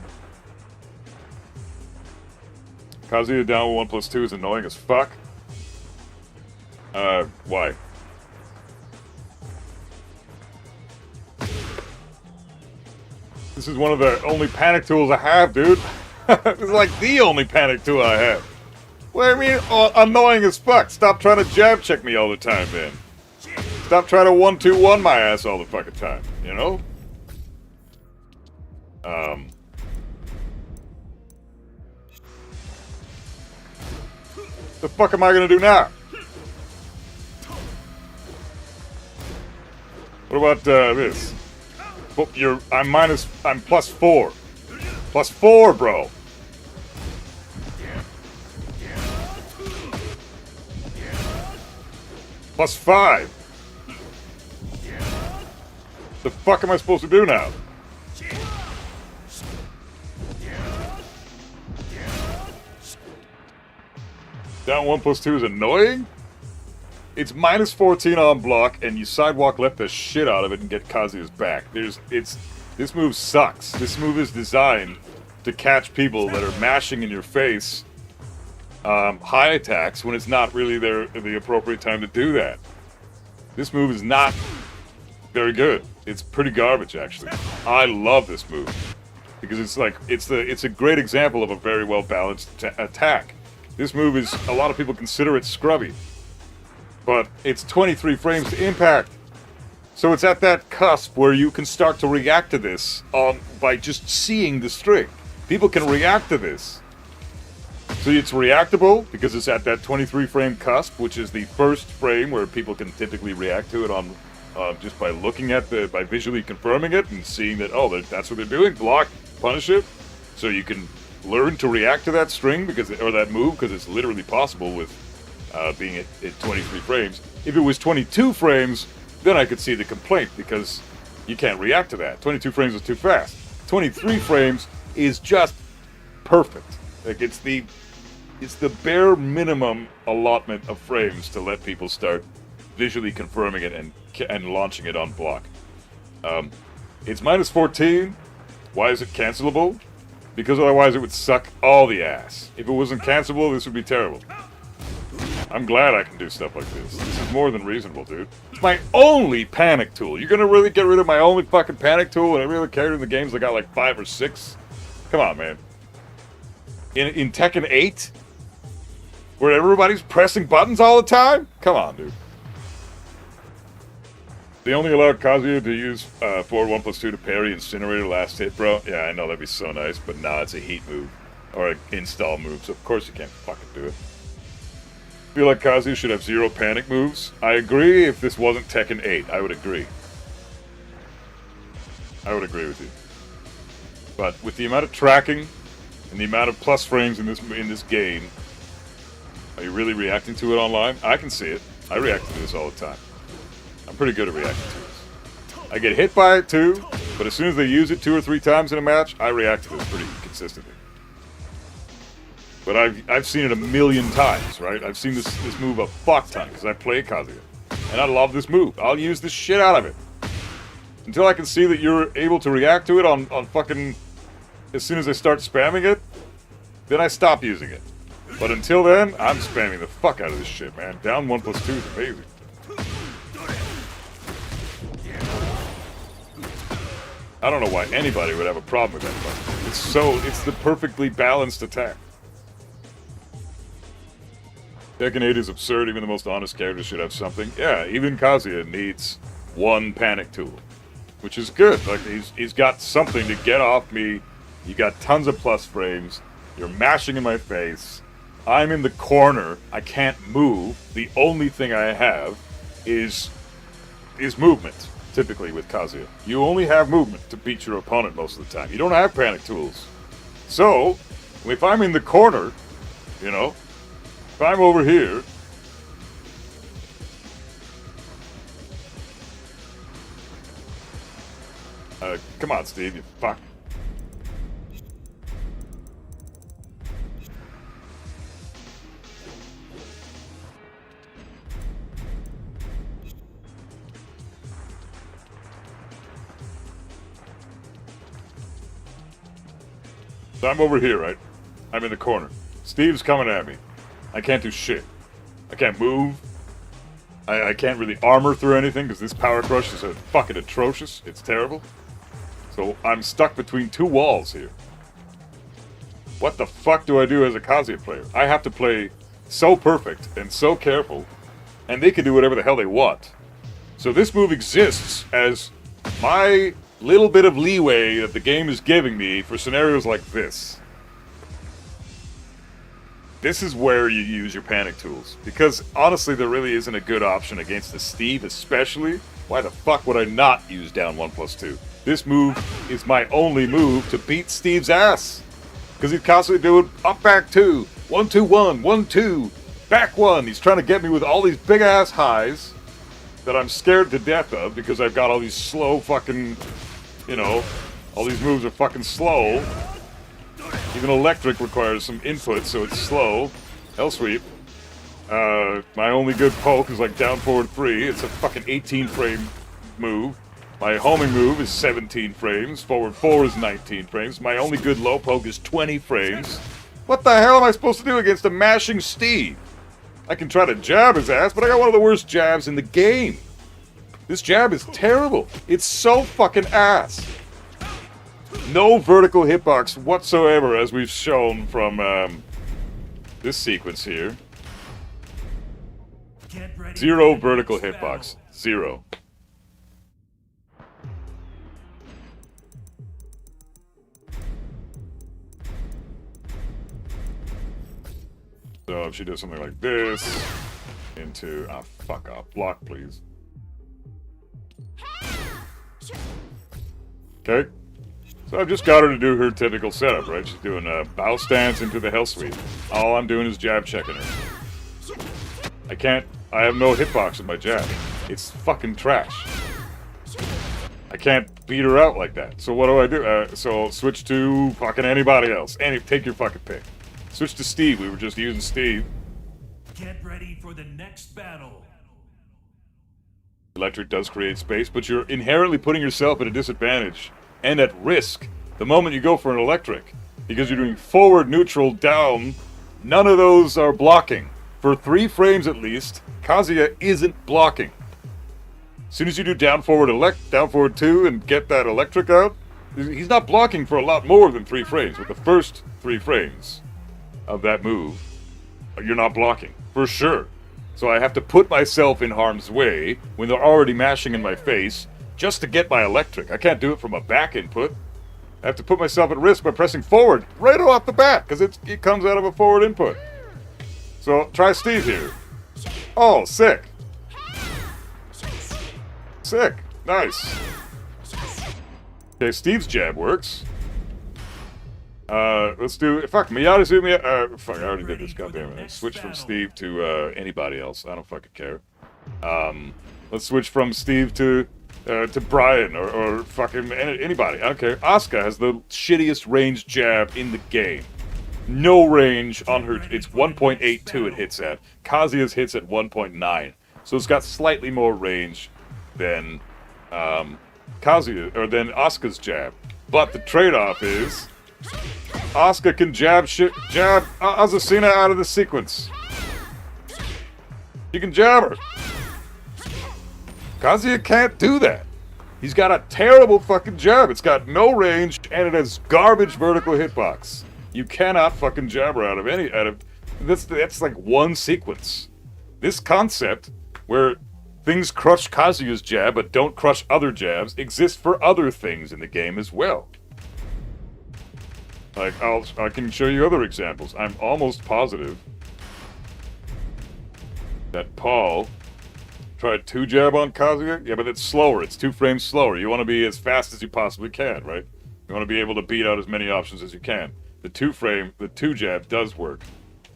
Kazuya down with 1+2 is annoying as fuck. Why? This is one of the only panic tools I have, dude. This is like the only panic tool I have. What do you mean? Oh, annoying as fuck. Stop trying to jab check me all the time, man. Stop trying to 1-2-1 my ass all the fucking time, you know? The fuck am I gonna do now? What about this? Oh, I'm +4. +4, bro. +5. The fuck am I supposed to do now? Down 1+2 is annoying? It's -14 on block, and you sidewalk left the shit out of it and get Kazuya's back. This move sucks. This move is designed to catch people that are mashing in your face high attacks when it's not really the appropriate time to do that. This move is not very good. It's pretty garbage, actually. I love this move because it's a great example of a very well balanced attack. This move is, a lot of people consider it scrubby, but it's 23 frames to impact. So it's at that cusp where you can start to react to this by just seeing the string. People can react to this. So it's reactable because it's at that 23 frame cusp, which is the first frame where people can typically react to it on just by looking at by visually confirming it and seeing that, oh, that's what they're doing, block, punish it. So you can learn to react to that string or that move because it's literally possible with being at 23 frames. If it was 22 frames, then I could see the complaint because you can't react to that. 22 frames is too fast. 23 frames is just perfect. Like it's the bare minimum allotment of frames to let people start visually confirming it and launching it on block. It's -14. Why is it cancelable? Because otherwise it would suck all the ass. If it wasn't cancelable, this would be terrible. I'm glad I can do stuff like this. This is more than reasonable, dude. It's my only panic tool. You're gonna really get rid of my only fucking panic tool and I really cared in the games I got like 5 or 6? Come on, man. In Tekken 8? Where everybody's pressing buttons all the time? Come on, dude. They only allowed Kazuya to use forward 1+2 to parry Incinerator last hit, bro. Yeah, I know that'd be so nice, but nah, it's a heat move. Or an install move, so of course you can't fucking do it. I feel like Kazuya should have 0 panic moves. I agree if this wasn't Tekken 8. I would agree. I would agree with you. But with the amount of tracking and the amount of plus frames in this game, are you really reacting to it online? I can see it. I react to this all the time. I'm pretty good at reacting to this. I get hit by it too, but as soon as they use it 2 or 3 times in a match, I react to this pretty consistently. But I've seen it a million times, right? I've seen this move a fuck ton because I play Kazuya. And I love this move. I'll use the shit out of it. Until I can see that you're able to react to it on fucking... As soon as I start spamming it, then I stop using it. But until then, I'm spamming the fuck out of this shit, man. Down 1+2 is amazing. I don't know why anybody would have a problem with that button. It's the perfectly balanced attack. Tekken 8 is absurd. Even the most honest character should have something. Yeah, even Kazuya needs one panic tool, which is good. Like, he's got something to get off me. You got tons of plus frames. You're mashing in my face. I'm in the corner. I can't move. The only thing I have is movement, typically with Kazuya. You only have movement to beat your opponent most of the time. You don't have panic tools. So, if I'm in the corner, you know, if I'm over here, come on, Steve, you fuck. So I'm over here, right? I'm in the corner. Steve's coming at me. I can't do shit. I can't move. I can't really armor through anything because this power crush is fucking atrocious. It's terrible. So I'm stuck between two walls here. What the fuck do I do as a Kazuya player? I have to play so perfect and so careful, and they can do whatever the hell they want. So this move exists as my little bit of leeway that the game is giving me for scenarios like this. This is where you use your panic tools. Because, honestly, there really isn't a good option against the Steve, especially. Why the fuck would I not use down 1+2? This move is my only move to beat Steve's ass. Because he's constantly doing up back 2, 1-2-1, 1-2, back 1. He's trying to get me with all these big ass highs that I'm scared to death of because I've got all these slow fucking, you know, all these moves are fucking slow. Even electric requires some input, so it's slow. Hell sweep. My only good poke is like down forward 3. It's a fucking 18 frame move. My homing move is 17 frames. Forward 4 is 19 frames. My only good low poke is 20 frames. What the hell am I supposed to do against a mashing Steve? I can try to jab his ass, but I got one of the worst jabs in the game. This jab is terrible. It's so fucking ass. No vertical hitbox whatsoever, as we've shown from this sequence here. Zero vertical hitbox. Zero. So if she does something like this, into... ah, fuck off. Block, please. Okay. So I've just got her to do her typical setup, right? She's doing a bow stance into the hell sweep. All I'm doing is jab checking her. I have no hitbox in my jab. It's fucking trash. I can't beat her out like that. So what do? So switch to fucking anybody else. Take your fucking pick. Switch to Steve. We were just using Steve. Get ready for the next battle. Electric does create space, but you're inherently putting yourself at a disadvantage and at risk the moment you go for an electric. Because you're doing forward, neutral, down. None of those are blocking. For 3 frames at least, Kazuya isn't blocking. As soon as you do down forward 2 and get that electric out, he's not blocking for a lot more than 3 frames. With the first 3 frames of that move, you're not blocking, for sure. So I have to put myself in harm's way when they're already mashing in my face just to get my electric. I can't do it from a back input. I have to put myself at risk by pressing forward right off the bat because it comes out of a forward input. So try Steve here. Oh, sick. Sick. Nice. Okay, Steve's jab works. Let's do... Fuck, Miyazumi... fuck, I already did this, goddammit. Let's switch from Steve to anybody else. I don't fucking care. Let's switch from Steve to Brian or fucking anybody. I don't care. Asuka has the shittiest range jab in the game. No range on her. It's 1.82 it hits at. Kazuya's hits at 1.9. So it's got slightly more range than Kazuya, or than Asuka's jab. But the trade-off is Asuka can jab Azucena out of the sequence. You can jab her. Kazuya can't do that. He's got a terrible fucking jab. It's got no range and it has garbage vertical hitbox. You cannot fucking jab her out of That's like one sequence. This concept, where things crush Kazuya's jab but don't crush other jabs, exists for other things in the game as well. Like, I can show you other examples. I'm almost positive that Paul tried 2-jab on Kazuya. Yeah, but it's slower. It's 2 frames slower. You want to be as fast as you possibly can, right? You want to be able to beat out as many options as you can. The 2-jab does work,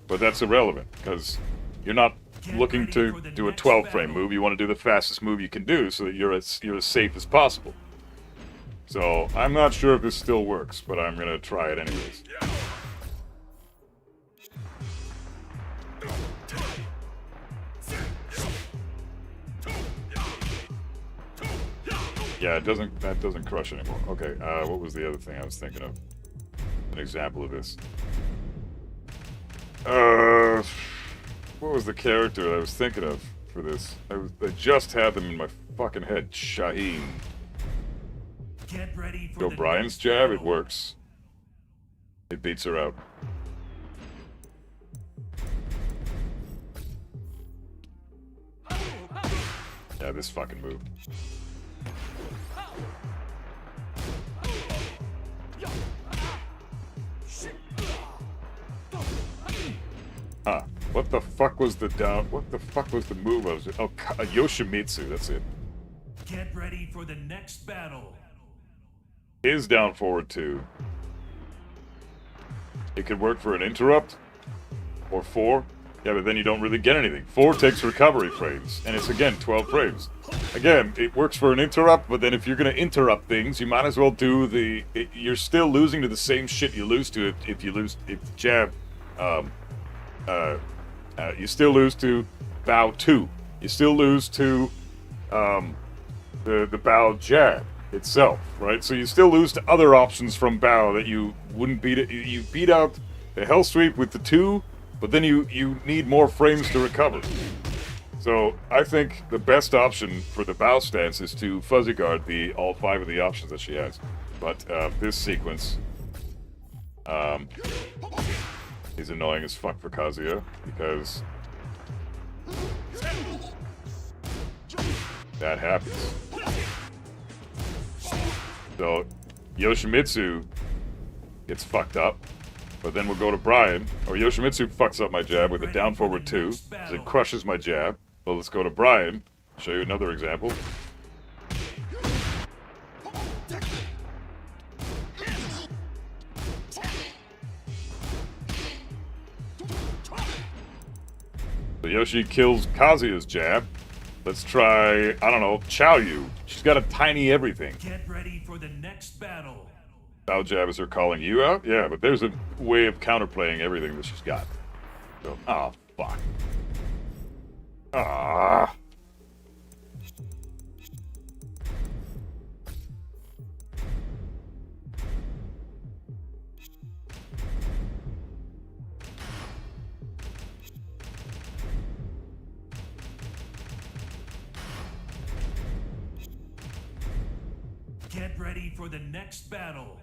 but that's irrelevant because you're not looking to do a 12-frame move. You want to do the fastest move you can do so that you're as safe as possible. So I'm not sure if this still works, but I'm gonna try it anyways. Yeah, that doesn't crush anymore. Okay, what was the other thing I was thinking of? An example of this. What was the character that I was thinking of for this? I just had them in my fucking head. Shaheen. Get ready for O'Brien's jab, it works. It beats her out. Yeah, this fucking move. Huh. What the fuck was the move I was... Oh, Yoshimitsu, that's it. Get ready for the next battle. Is down forward 2. It could work for an interrupt. Or 4. Yeah, but then you don't really get anything. 4 takes recovery frames. And it's, again, 12 frames. Again, it works for an interrupt, but then if you're going to interrupt things, you might as well do the... you're still losing to the same shit you lose to if the jab... you still lose to bow 2. You still lose to the bow jab itself, right? So you still lose to other options from bow that you wouldn't beat it. You beat out the hell sweep with the 2, but then you need more frames to recover. So I think the best option for the bow stance is to fuzzy guard all 5 of the options that she has. But this sequence is annoying as fuck for Kazuya because that happens. So Yoshimitsu gets fucked up, but then we'll go to Brian, or Yoshimitsu fucks up my jab with a down forward 2, as it crushes my jab. Well, let's go to Brian, show you another example. So Yoshi kills Kazuya's jab. Let's try, I don't know, Chaoyu. She's got a tiny everything. Get ready for the next battle. Bow jab is her calling you out? Yeah, but there's a way of counterplaying everything that she's got. So, oh, fuck. Ah. Get ready for the next battle.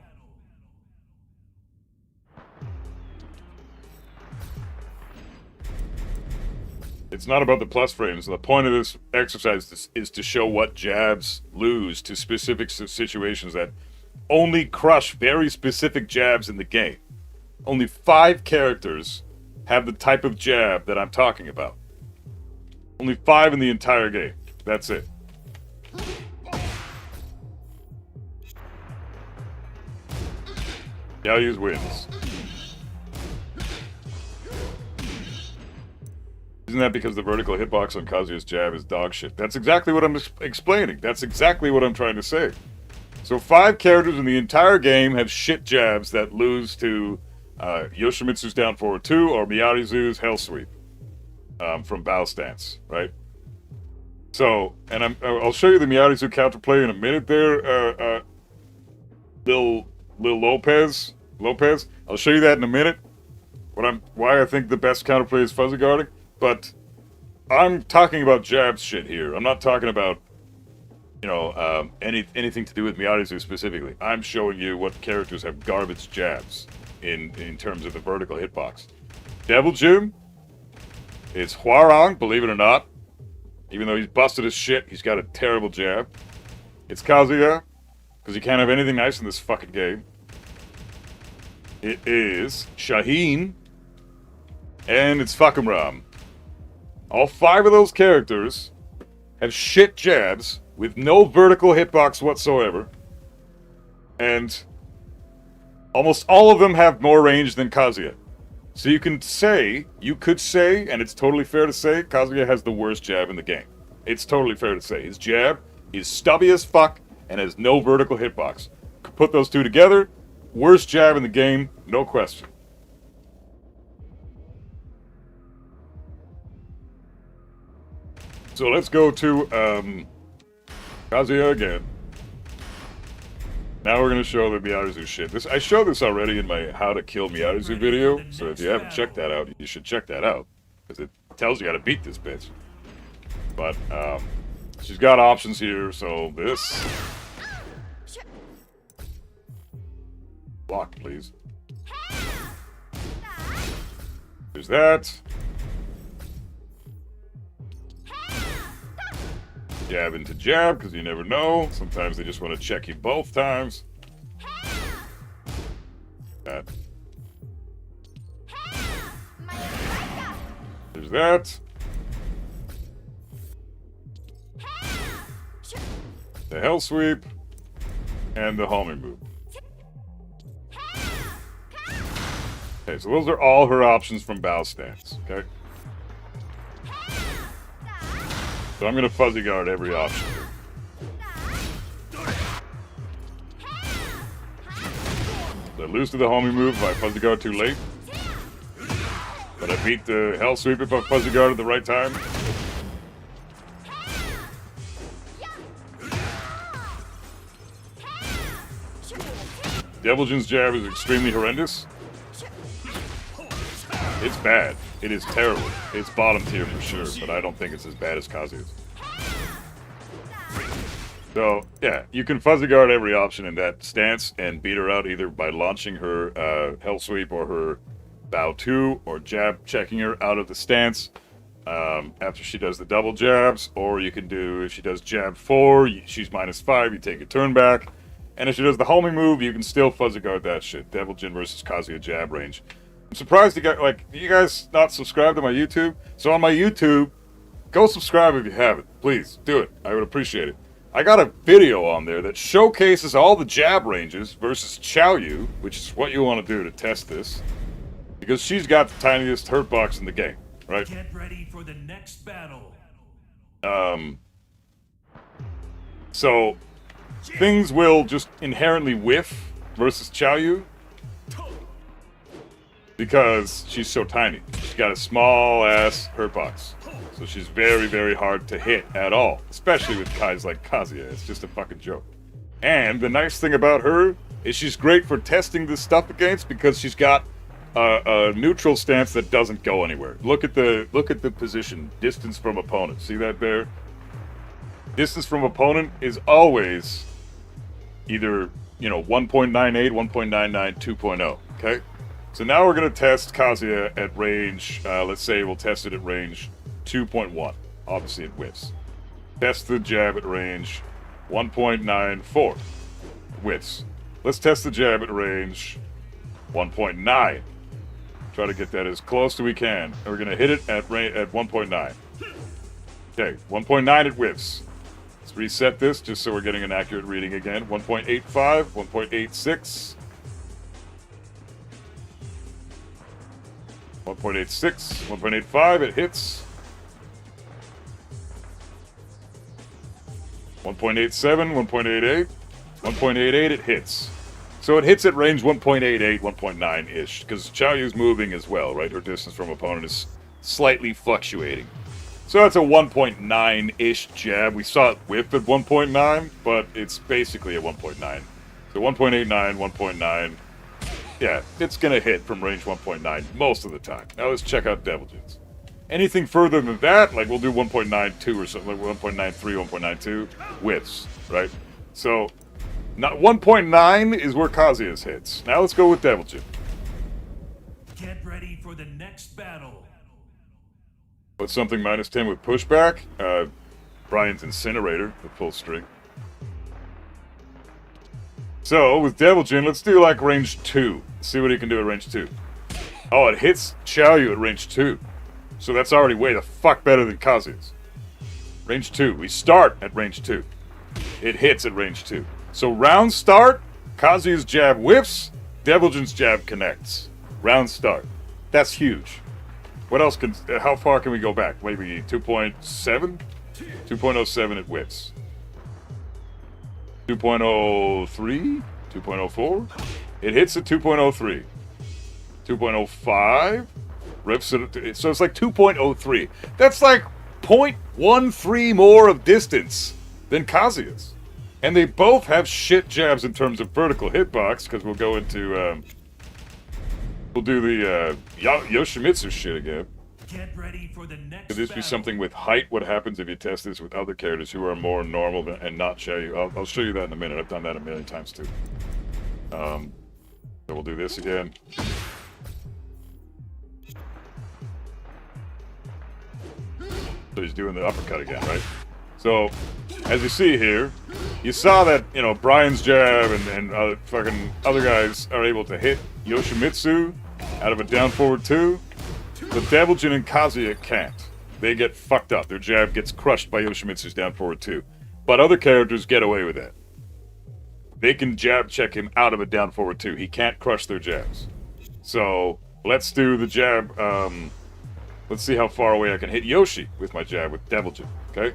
It's not about the plus frames. The point of this exercise is to show what jabs lose to specific situations that only crush very specific jabs in the game. Only 5 characters have the type of jab that I'm talking about. Only 5 in the entire game. That's it. Yaoyu's wins. Isn't that because the vertical hitbox on Kazuya's jab is dog shit? That's exactly what I'm explaining. That's exactly what I'm trying to say. So 5 characters in the entire game have shit jabs that lose to Yoshimitsu's down forward 2 or Miyarizu's hell sweep from bow stance, right? So, and I'll show you the Miyarizu counterplay in a minute there, Lil Lopez. I'll show you that in a minute. Why I think the best counterplay is fuzzy guarding. But I'm talking about jab shit here. I'm not talking about, you know, anything to do with Miyarizu specifically. I'm showing you what characters have garbage jabs in terms of the vertical hitbox. Devil Jim. It's Hwarang, believe it or not. Even though he's busted as shit, he's got a terrible jab. It's Kazuya, because you can't have anything nice in this fucking game. It is Shaheen, and it's fucking Ram. All 5 of those characters have shit jabs with no vertical hitbox whatsoever. And almost all of them have more range than Kazuya. So you could say, and it's totally fair to say, Kazuya has the worst jab in the game. It's totally fair to say. His jab is stubby as fuck and has no vertical hitbox. Could put those two together, worst jab in the game, no question. So let's go to Kazuya again. Now we're going to show the Miyazu shit. I showed this already in my How to Kill Miyazu video, so if you haven't checked that out, you should check that out. Because it tells you how to beat this bitch. But, she's got options here, so this... Block, please. There's that. Jab into jab, because you never know. Sometimes they just want to check you both times. That. There's that. The Hell Sweep. And the homing move. Okay, so those are all her options from bow stance, okay? So I'm going to fuzzy guard every option. I lose to the homing move if I fuzzy guard too late. But I beat the Hell Sweep if I fuzzy guard at the right time. Devil Jin's jab is extremely horrendous. It's bad. It is terrible. It's bottom tier for sure, but I don't think it's as bad as Kazuya's. So, yeah, you can fuzzy guard every option in that stance and beat her out either by launching her Hell Sweep or her Bow 2 or jab checking her out of the stance after she does the double jabs, or you can do, if she does jab 4, she's -5, you take a turn back, and if she does the homing move, you can still fuzzy guard that shit. Devil Jin versus Kazuya jab range. I'm surprised you guys not subscribed to my YouTube. So on my YouTube, go subscribe if you haven't. Please, do it. I would appreciate it. I got a video on there that showcases all the jab ranges versus Xiaoyu, which is what you want to do to test this. Because she's got the tiniest hurt box in the game, right? Get ready for the next battle. So, things will just inherently whiff versus Xiaoyu. Because she's so tiny. She's got a small-ass hurt box. So she's very, very hard to hit at all. Especially with guys like Kazuya. It's just a fucking joke. And the nice thing about her is she's great for testing this stuff against because she's got a neutral stance that doesn't go anywhere. Look at the position. Distance from opponent. See that there? Distance from opponent is always either, 1.98, 1.99, 2.0. Okay? So now we're going to test Kazuya at range, let's say we'll test it at range 2.1. Obviously it whiffs. Test the jab at range 1.94. Whiffs. Let's test the jab at range 1.9. Try to get that as close as we can. And we're going to hit it at 1.9. Okay, 1.9 it whiffs. Let's reset this just so we're getting an accurate reading again. 1.85, 1.86. 1.86, 1.85, it hits. 1.87, 1.88, 1.88, it hits. So it hits at range 1.88, 1.9-ish, because Xiaoyu's moving as well, right? Her distance from opponent is slightly fluctuating. So that's a 1.9-ish jab. We saw it whiff at 1.9, but it's basically a 1.9. So 1.89, 1.9. Yeah, it's going to hit from range 1.9 most of the time. Now let's check out Devil Jin's. Anything further than that, like we'll do 1.92 or something, like 1.93, 1.92, whiffs, right? So, 1.9 is where Kazuya's hits. Now let's go with Devil Jin. Get ready for the next battle. What's something -10 with pushback? Brian's Incinerator, the full string. So, with Devil Jin, let's do like range 2. See what he can do at range 2. Oh, it hits Xiaoyu at range 2. So that's already way the fuck better than Kazuya's. Range 2. We start at range 2. It hits at range 2. So round start, Kazuya's jab whiffs, Devil Jin's jab connects. Round start. That's huge. What else can... how far can we go back? Maybe 2.7? 2.07 it whiffs. 2.03? 2.04? It hits at 2.03. 2.05? Rips it... So it's like 2.03. That's like 0.13 more of distance than Kazuya's. And they both have shit jabs in terms of vertical hitbox, because we'll go into... we'll do the Yoshimitsu shit again. Get ready for the next Could this be something with height? What happens if you test this with other characters who are more normal than, and not Xiaoyu? I'll show you that in a minute. I've done that a million times too. So we'll do this again. So he's doing the uppercut again, right? So, as you see here, you saw that, you know, Brian's jab and fucking other guys are able to hit Yoshimitsu out of a down forward 2. But Devil Jin and Kazuya can't. They get fucked up. Their jab gets crushed by Yoshimitsu's down forward 2. But other characters get away with that. They can jab check him out of a down forward 2. He can't crush their jabs. So, let's do the jab. Let's see how far away I can hit Yoshi with my jab with Devil Jin, okay?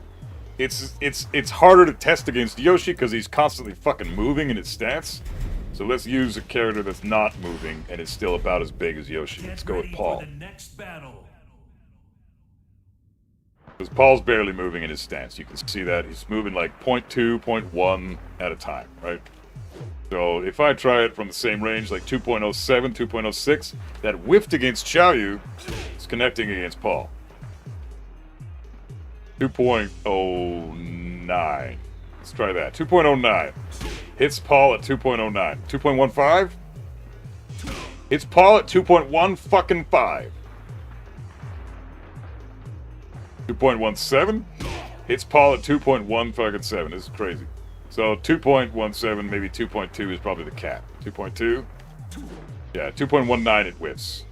It's harder to test against Yoshi because he's constantly fucking moving in his stance. So let's use a character that's not moving and is still about as big as Yoshi. Let's go with Paul. Because Paul's barely moving in his stance. You can see that. He's moving like 0.2, 0.1 at a time, right? So if I try it from the same range, like 2.07, 2.06, that whiffed against Xiaoyu, it's connecting against Paul. 2.09. Let's try that. 2.09. Hits Paul at 2.09. 2.15? Hits Paul at 2.1 fucking 5. 2.17? Hits Paul at 2.1 fucking 7. This is crazy. So 2.17, maybe 2.2 is probably the cap. 2.2? Yeah, 2.19 it whiffs.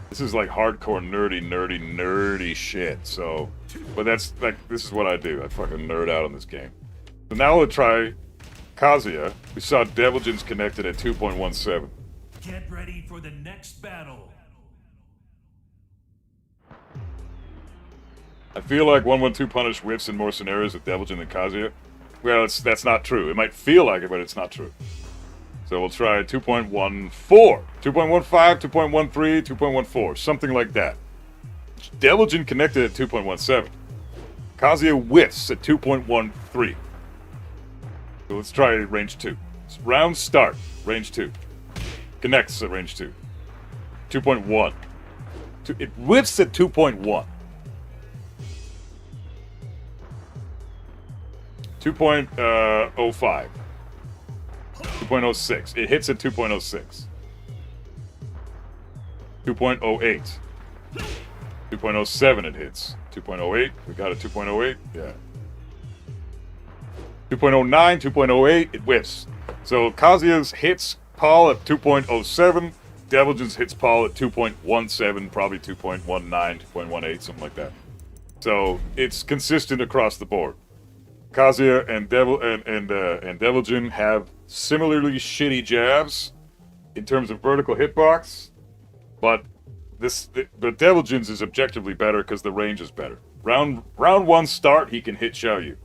This is like hardcore nerdy shit, so... But that's, like, this is what I do. I fucking nerd out on this game. So now we'll try Kazuya. We saw Devil Jin's connected at 2.17. Get ready for the next battle. I feel like 1-1-2 punish whiffs in more scenarios with Devil Jin than Kazuya. Well, that's not true. It might feel like it, but it's not true. So we'll try 2.14, 2.15, 2.13, 2.14, something like that. Devil Jin connected at 2.17. Kazuya whiffs at 2.13. So let's try range 2. Round start, range 2. Connects at range 2. 2.1. It whiffs at 2.1. 2.05. 2.06. It hits at 2.06. 2.08. 2.07 it hits. 2.08. We got a 2.08. Yeah. 2.09, 2.08. It whiffs. So Kazuya's hits Paul at 2.07. Devil Jin's hits Paul at 2.17, probably 2.19, 2.18, something like that. So it's consistent across the board. Kazuya and Devil Jin have similarly shitty jabs in terms of vertical hitbox, but Devil Jin's is objectively better because the range is better. Round 1 start, he can hit Xiaoyu.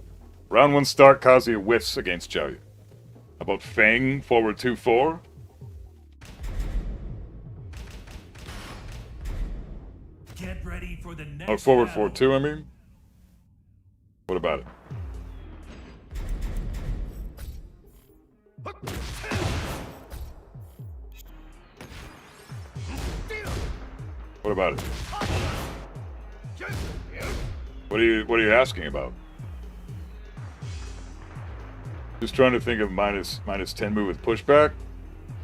Round 1 start, Kazuya whiffs against Xiaoyu. About Fang forward 2-4. Get ready for the next Or forward battle. 4-2, I mean. What about it? What about it? What are you asking about? Just trying to think of minus 10 move with pushback.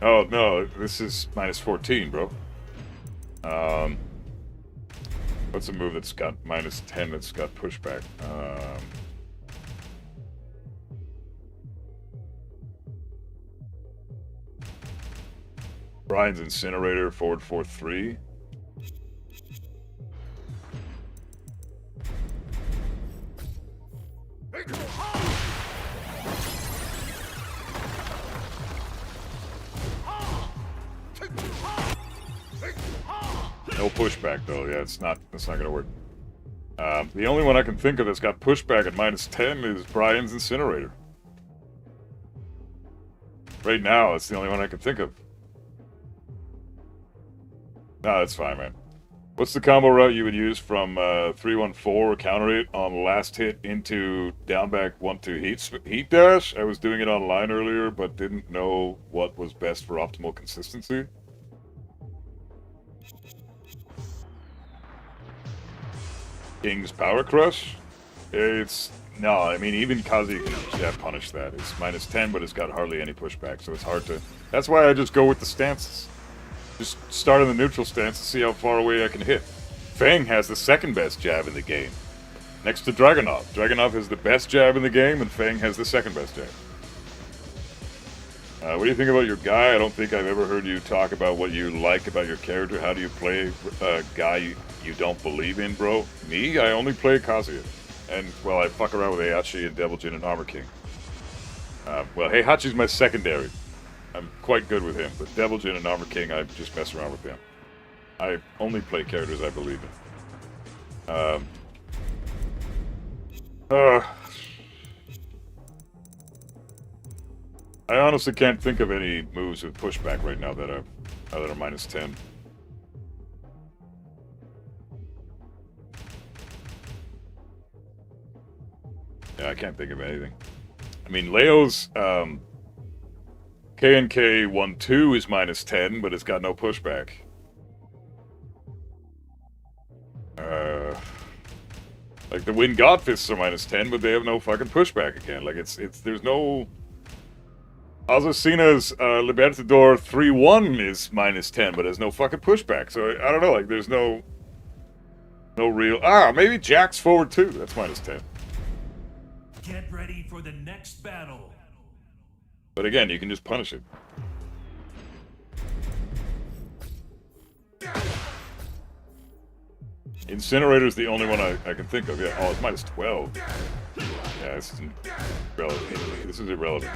Oh, no, this is minus 14, bro. What's a move that's got minus 10 that's got pushback? Brian's Incinerator, forward 4-3. No pushback though. Yeah, that's not gonna work. The only one I can think of that's got pushback at minus 10 is Brian's Incinerator. Right now, it's the only one I can think of. Nah, that's fine, man. What's the combo route you would use from 3-1-4 counter it on last hit into down back 1-2 heat dash? I was doing it online earlier, but didn't know what was best for optimal consistency. King's Power Crush? It's... No, I mean, even Kazi can jab punish that. It's minus 10, but it's got hardly any pushback, so it's hard to... That's why I just go with the stances. Just start in the neutral stance and see how far away I can hit. Fang has the second best jab in the game, next to Dragunov. Dragunov has the best jab in the game, and Fang has the second best jab. What do you think about your guy? I don't think I've ever heard you talk about what you like about your character. How do you play a guy you don't believe in, bro? Me? I only play Kazuya. And, well, I fuck around with Heihachi and Devil Jin and Armor King. Well, Heihachi's my secondary. I'm quite good with him, but Devil Jin and Armor King, I just mess around with them. I only play characters I believe in. I honestly can't think of any moves with pushback right now that are minus 10. Yeah, I can't think of anything. I mean, Leo's K&K 1-2 is minus 10, but it's got no pushback. Like the Wind Godfists are minus 10, but they have no fucking pushback again. Like there's no... Azucena's Libertador 3-1 is minus 10, but has no fucking pushback. So I don't know, like there's no real... maybe Jack's forward 2, that's minus 10. Get ready for the next battle. But again, you can just punish it. Incinerator's the only one I can think of. Yeah. Oh, it's minus 12. Yeah, this is irrelevant. This is irrelevant.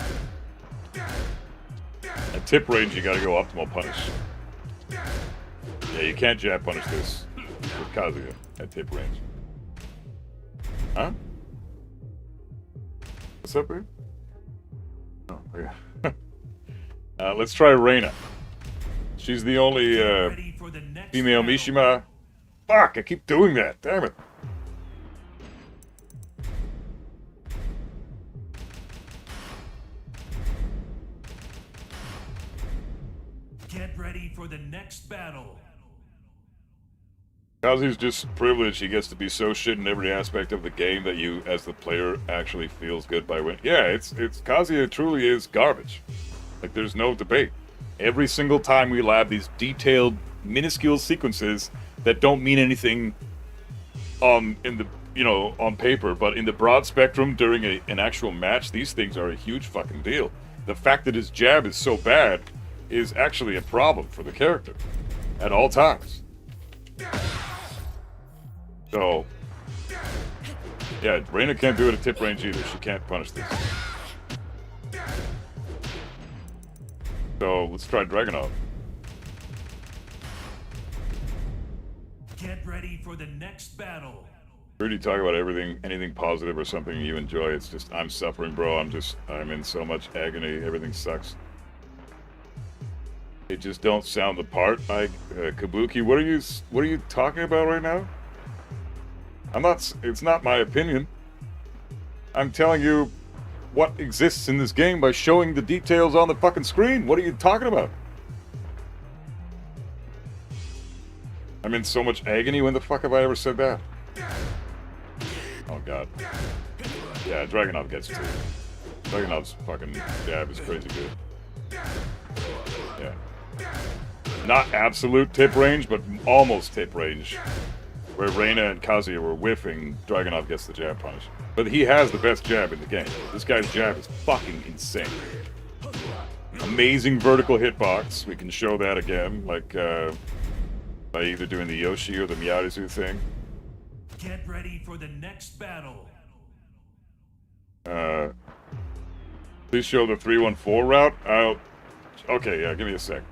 At tip range, you gotta go optimal punish. Yeah, you can't jab punish this with Kazuya at tip range. Huh? What's up, babe? Oh, yeah. Let's try Reina. She's the only female Mishima. Fuck, I keep doing that. Damn it. Get ready for the next battle. Kazu's just privileged. He gets to be so shit in every aspect of the game that you, as the player, actually feels good by winning. Yeah, it's Kazuya truly is garbage. Like, there's no debate. Every single time we lab these detailed, minuscule sequences that don't mean anything on paper, but in the broad spectrum during an actual match, these things are a huge fucking deal. The fact that his jab is so bad is actually a problem for the character at all times. So, yeah, Reina can't do it at tip range either. She can't punish this. So, let's try Dragunov. Get ready for the next battle. Heard you talk about anything positive or something you enjoy. It's just, I'm suffering, bro. I'm in so much agony. Everything sucks. It just don't sound the part. Kabuki, what are you talking about right now? It's not my opinion. I'm telling you what exists in this game by showing the details on the fucking screen. What are you talking about? I'm in so much agony. When the fuck have I ever said that? Oh god. Yeah, Dragunov gets 2. Dragunov's fucking jab is crazy good. Yeah. Not absolute tip range, but almost tip range. Where Reina and Kazuya were whiffing, Dragunov gets the jab punish. But he has the best jab in the game. This guy's jab is fucking insane. Amazing vertical hitbox. We can show that again, like by either doing the Yoshi or the Miyarizu thing. Get ready for the next battle. Please show the 314 route. Okay, yeah, give me a sec.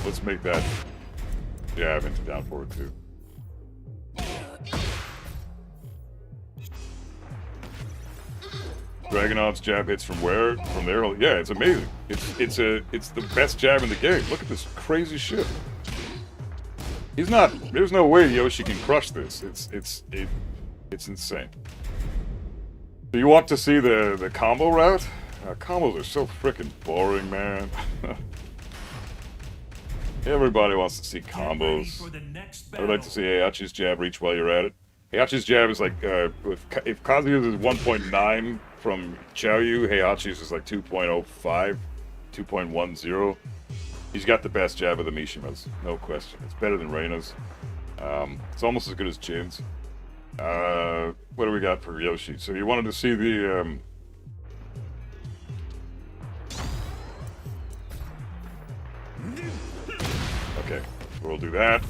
Let's make that jab into down forward 2. Dragunov's jab hits from where? From there? Yeah, it's amazing. It's the best jab in the game. Look at this crazy shit. He's not. There's no way Yoshi can crush this. It's insane. Do you want to see the combo route? Combos are so freaking boring, man. Everybody wants to see combos. I would like to see Heihachi's jab reach while you're at it. Heihachi's jab is like, if Kazuya's is 1.9 from Xiaoyu, Heihachi's is like 2.05, 2.10. He's got the best jab of the Mishimas, no question. It's better than Reina's. It's almost as good as Jin's. What do we got for Yoshi? So you wanted to see the... Okay, we'll do that.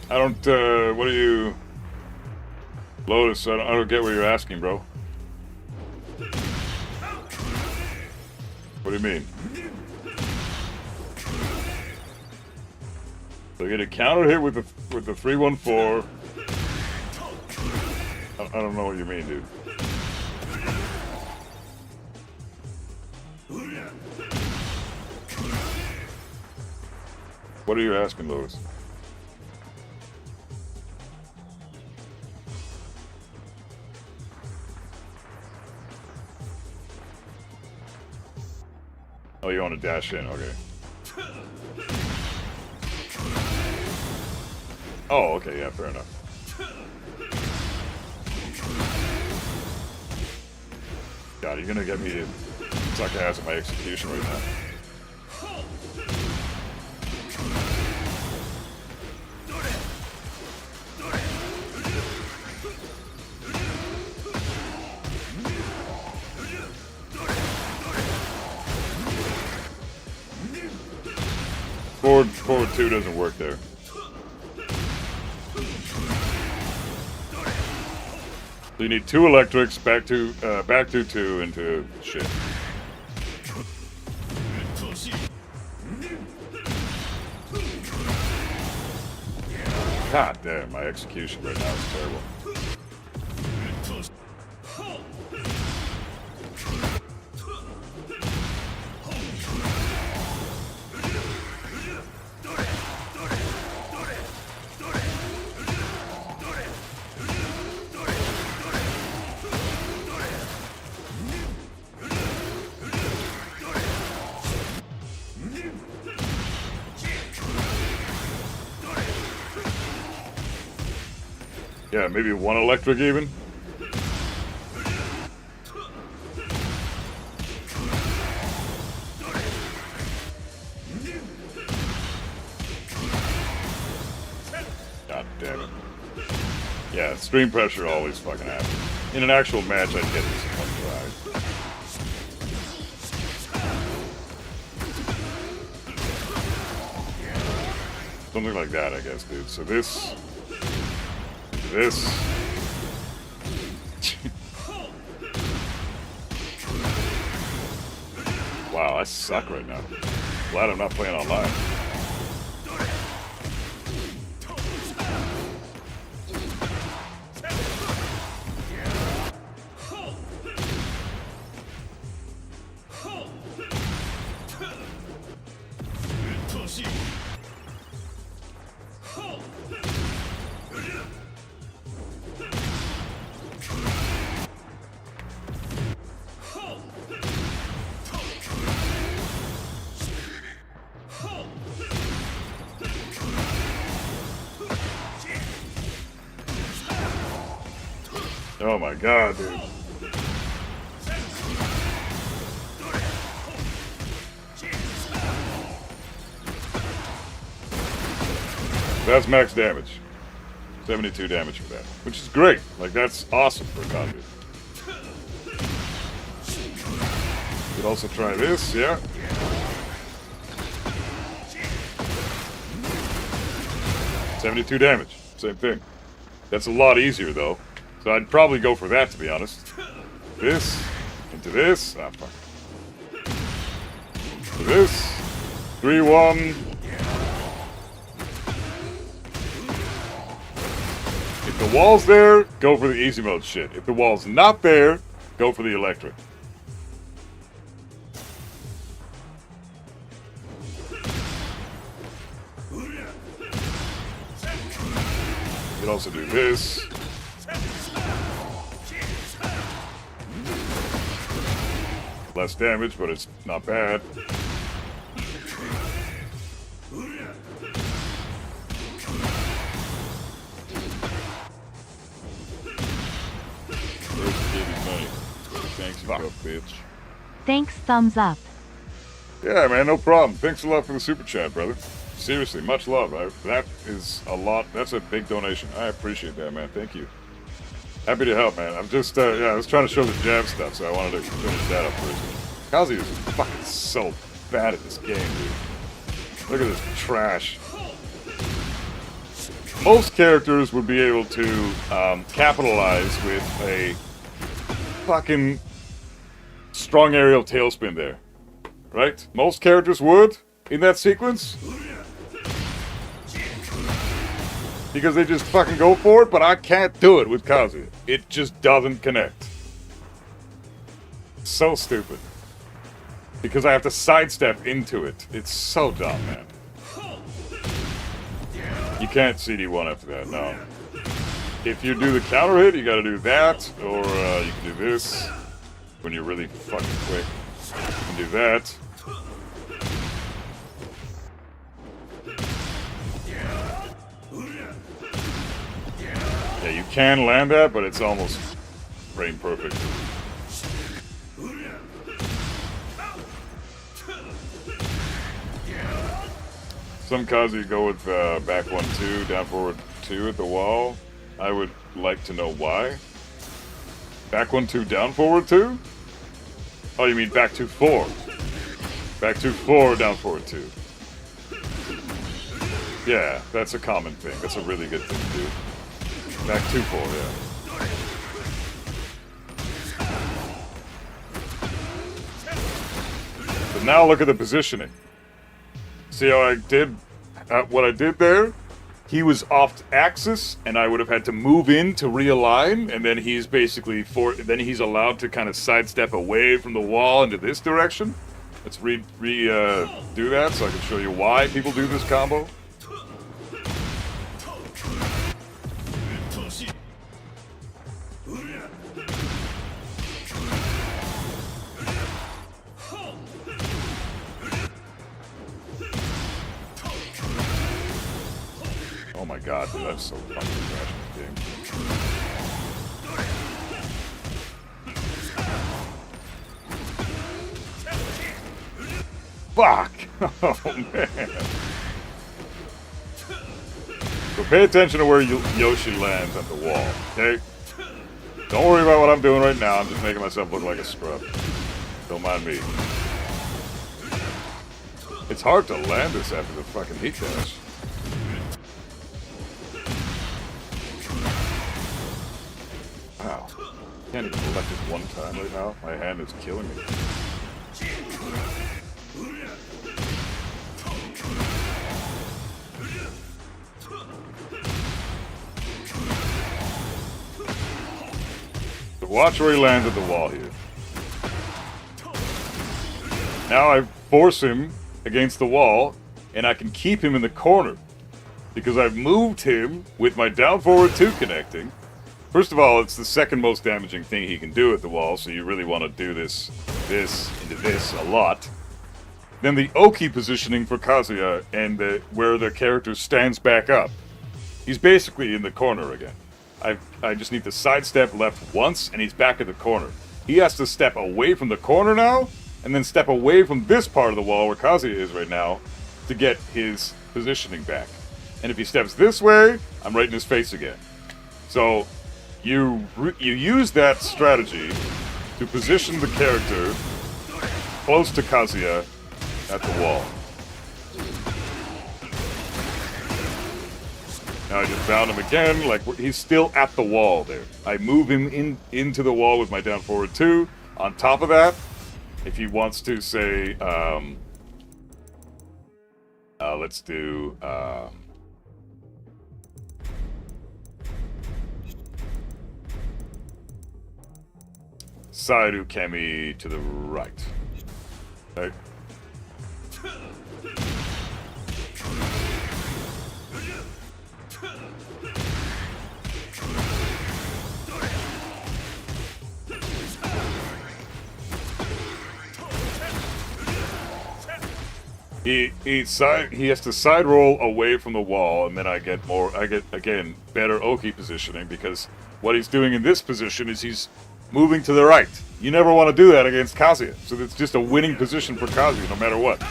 I don't, what are you... Lotus, I don't get what you're asking, bro. What do you mean? So get a counter hit with the 314. I don't know what you mean, dude. What are you asking, Lotus? Oh, you want to dash in? Okay. Oh, okay, yeah, fair enough. God, you're gonna get me to suck ass at my execution right now. Forward 2 doesn't work there. So you need 2 electrics, back to 2 into shit. God damn, my execution right now is terrible. Yeah, maybe 1 electric even. God damn it. Yeah, stream pressure always fucking happens. In an actual match, I'd get this in 1 try. Something like that, I guess, dude. So this... Wow, I suck right now. Glad I'm not playing online. Oh my god, dude. That's max damage. 72 damage for that. Which is great. Like, that's awesome for a Kazuya. You could also try this, yeah. $72 damage. Same thing. That's a lot easier, though. So I'd probably go for that, to be honest. This. Into this. Ah, fuck. To this. 3-1. If the wall's there, go for the easy mode shit. If the wall's not there, go for the electric. You could also do this. Less damage, but it's not bad. Thanks, you buck, bitch. Thanks, thumbs up. Yeah, man, no problem. Thanks a lot for the super chat, brother. Seriously, much love. That is a lot. That's a big donation. I appreciate that, man. Thank you. Happy to help, man. I'm just, yeah, I was trying to show the jab stuff, so I wanted to finish that up first. Kazuya is fucking so bad at this game, dude. Look at this trash. Most characters would be able to capitalize with a fucking strong aerial tailspin there. Right? Most characters would in that sequence. Because they just fucking go for it, but I can't do it with Kazuya. It just doesn't connect. So stupid. Because I have to sidestep into it. It's so dumb, man. You can't CD1 after that, no. If you do the counter hit, you gotta do that, or you can do this when you're really fucking quick. You can do that. Yeah, you can land that, but it's almost frame perfect. Some Kazuya go with back 1-2, down forward 2 at the wall. I would like to know why. Back 1-2, down forward 2? Oh, you mean back 2-4. Back 2-4, down forward 2. Yeah, that's a common thing. That's a really good thing to do. Back 2-4, yeah. But now look at the positioning. See how I did what I did there? He was off axis, and I would have had to move in to realign, and then he's basically then he's allowed to kind of sidestep away from the wall into this direction. Let's do that so I can show you why people do this combo. Oh my god, dude, that's so fucking trash in this game. Fuck! Oh man. So pay attention to where Yoshi lands at the wall, okay? Don't worry about what I'm doing right now, I'm just making myself look like a scrub. Don't mind me. It's hard to land this after the fucking heat dash. Wow. Can't even select this one time right now. My hand is killing me. So watch where he lands at the wall here. Now I force him against the wall, and I can keep him in the corner. Because I've moved him with my down forward 2 connecting. First of all, it's the second most damaging thing he can do at the wall, so you really want to do this into this a lot. Then the Oki positioning for Kazuya, and where the character stands back up. He's basically in the corner again. I just need to sidestep left once, and he's back at the corner. He has to step away from the corner now, and then step away from this part of the wall where Kazuya is right now to get his positioning back. And if he steps this way, I'm right in his face again. So you use that strategy to position the character close to Kazuya at the wall. Now I just bound him again, like he's still at the wall there. I move him into the wall with my down forward 2. On top of that, if he wants to say, let's do, Sairu Kemi to the right. Right. He has to side roll away from the wall, and then I get again better Oki positioning, because what he's doing in this position is he's moving to the right. You never want to do that against Kazuya, so it's just a winning position for Kazuya no matter what.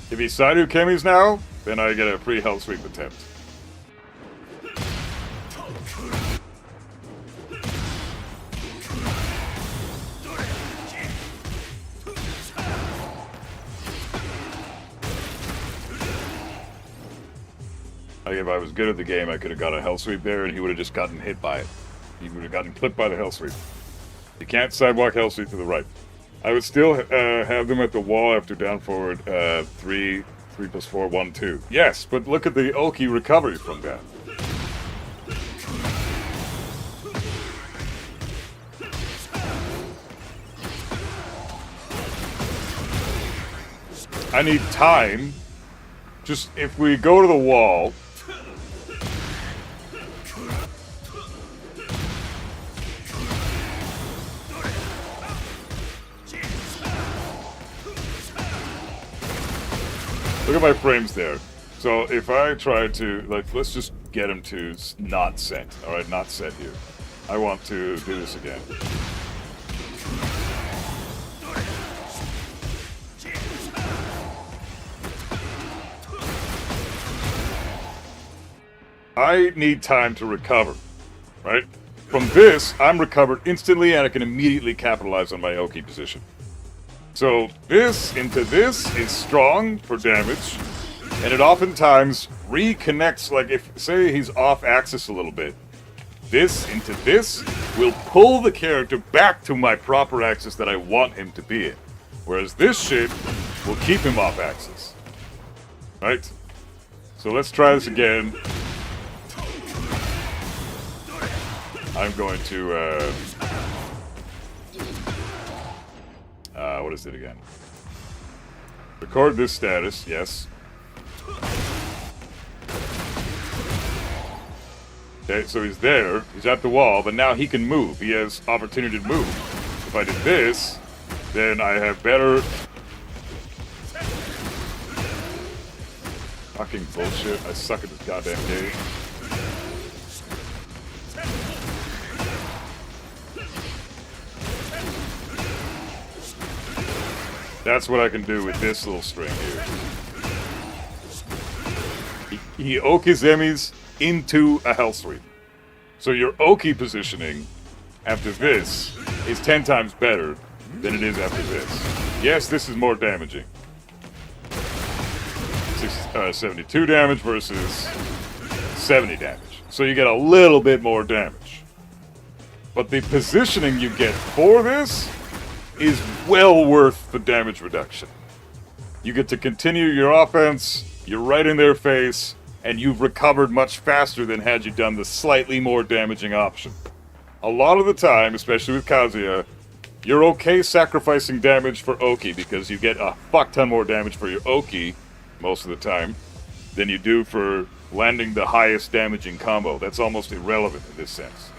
If he Sairu Kemis now, then I get a free hell sweep attempt. Like if I was good at the game, I could have got a hell sweep there and he would have just gotten hit by it. He would have gotten clipped by the hell sweep. You can't sidewalk hell sweep to the right. I would still have them at the wall after down forward 3 plus 4, 1, 2. Yes, but look at the Oki recovery from that. I need time. Just if we go to the wall. Look at my frames there. So if I try to, like, let's just get him to not set. Alright, not set here. I want to do this again. I need time to recover, right? From this, I'm recovered instantly and I can immediately capitalize on my Oki position. So this into this is strong for damage, and it oftentimes reconnects, like if, say he's off axis a little bit, this into this will pull the character back to my proper axis that I want him to be in. Whereas this shit will keep him off axis. Right? So let's try this again. I'm going to, what is it again? Record this status, yes. Okay, so he's there, he's at the wall, but now he can move. He has opportunity to move. If I did this, then I have better... Fucking bullshit, I suck at this goddamn game. That's what I can do with this little string here. He Oki's Emmys into a hell sweep. So your Oki positioning after this is 10 times better than it is after this. Yes, this is more damaging. 72 damage versus 70 damage. So you get a little bit more damage. But the positioning you get for this is well worth the damage reduction. You get to continue your offense, you're right in their face, and you've recovered much faster than had you done the slightly more damaging option. a lot of the time, especially with Kazuya, you're okay sacrificing damage for Oki because you get a fuck ton more damage for your Oki most of the time than you do for landing the highest damaging combo. That's almost irrelevant in this sense.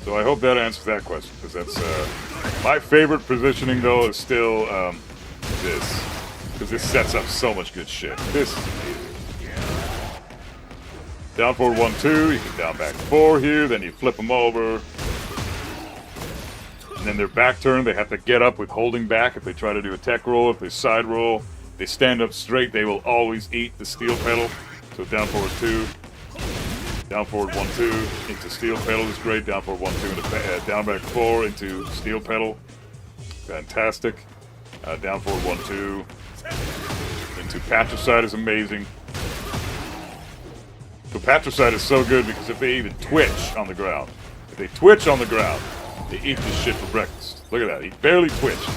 So I hope that answers that question, because that's my favorite positioning though is still this, because this sets up so much good shit. This is amazing. Down forward 1-2, you can down back 4 here, then you flip them over. And then their back turn, they have to get up with holding back if they try to do a tech roll. If they side roll, they stand up straight, they will always eat the steel pedal. So down forward 2, down forward 1-2 into steel pedal is great. Down forward 1-2 into down back 4 into steel pedal. Fantastic. Down forward 1-2 into patricide is amazing. So patricide is so good because if they even twitch on the ground, they eat this shit for breakfast. Look at that, he barely twitched.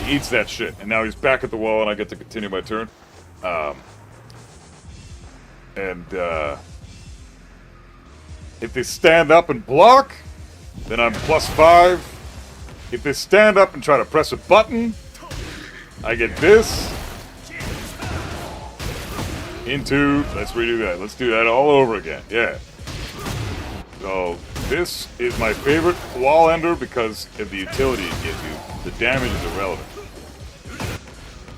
He eats that shit, and now he's back at the wall, and I get to continue my turn. If they stand up and block, then I'm +5. If they stand up and try to press a button, I get this. Into, let's redo that. Let's do that all over again. Yeah. So this is my favorite wall ender because of the utility it gives you. The damage is irrelevant.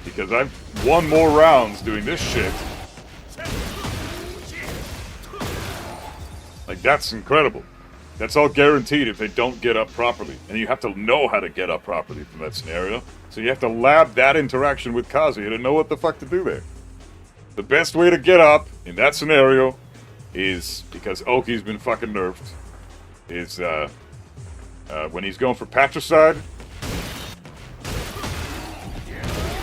Because I've won more rounds doing this shit. Like, that's incredible. That's all guaranteed if they don't get up properly. And you have to know how to get up properly from that scenario. So you have to lab that interaction with Kazuya to know what the fuck to do there. The best way to get up in that scenario is, because Oki's been fucking nerfed, is when he's going for patricide,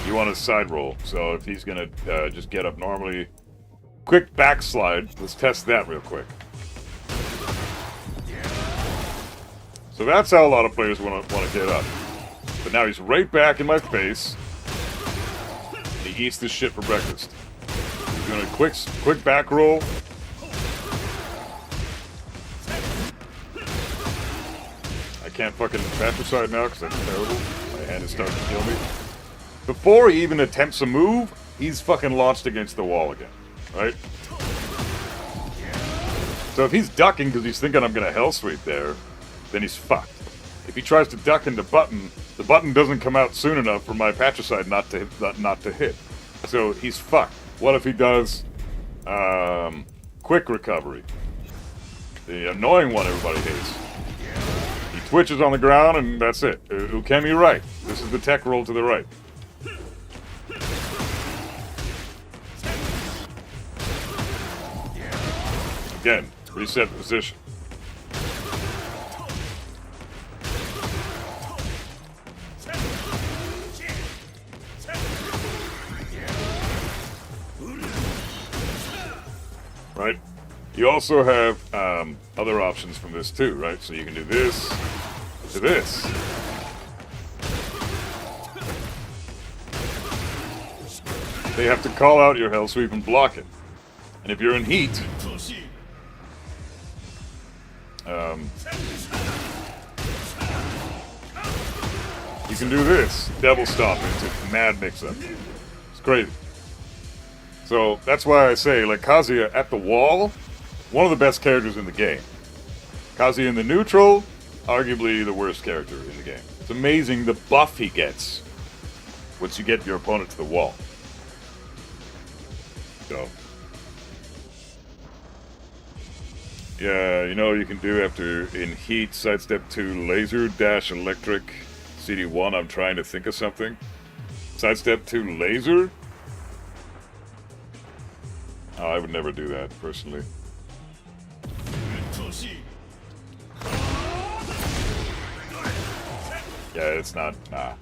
you want to side roll. So if he's going to just get up normally, quick backslide, let's test that real quick. So that's how a lot of players want to get up. But now he's right back in my face. He eats this shit for breakfast. He's doing a quick back roll. I can't fucking patricide now because that's terrible. My hand is starting to kill me. Before he even attempts a move, he's fucking launched against the wall again. Right? So if he's ducking because he's thinking I'm going to hell sweep there, then he's fucked. If he tries to duck into button, the button doesn't come out soon enough for my patricide not to hit. So he's fucked. What if he does quick recovery? The annoying one everybody hates. He twitches on the ground and that's it. Ukemi right. This is the tech roll to the right. Again, reset position. Right? You also have other options from this too, right? So you can do this to this. They have to call out your hell sweep and block it. And if you're in heat, you can do this. Devil Stomp into mad mix-up. It's crazy. So that's why I say, like, Kazuya at the wall, one of the best characters in the game. Kazuya in the neutral, arguably the worst character in the game. It's amazing the buff he gets once you get your opponent to the wall. So, yeah, you know what you can do after in heat, sidestep 2, laser, dash, electric, CD1, I'm trying to think of something. Sidestep 2, laser? Oh, I would never do that, personally. Yeah, it's not, nah.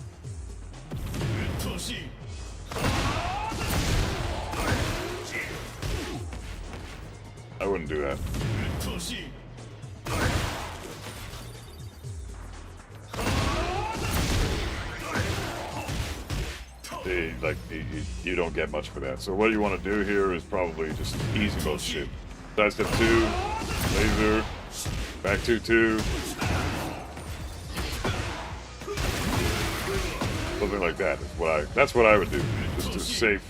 I wouldn't do that. you don't get much for that. So what you want to do here is probably just easy mode shit. Sidestep 2, laser, back 2-2. Something like that is that's what I would do, just to safe.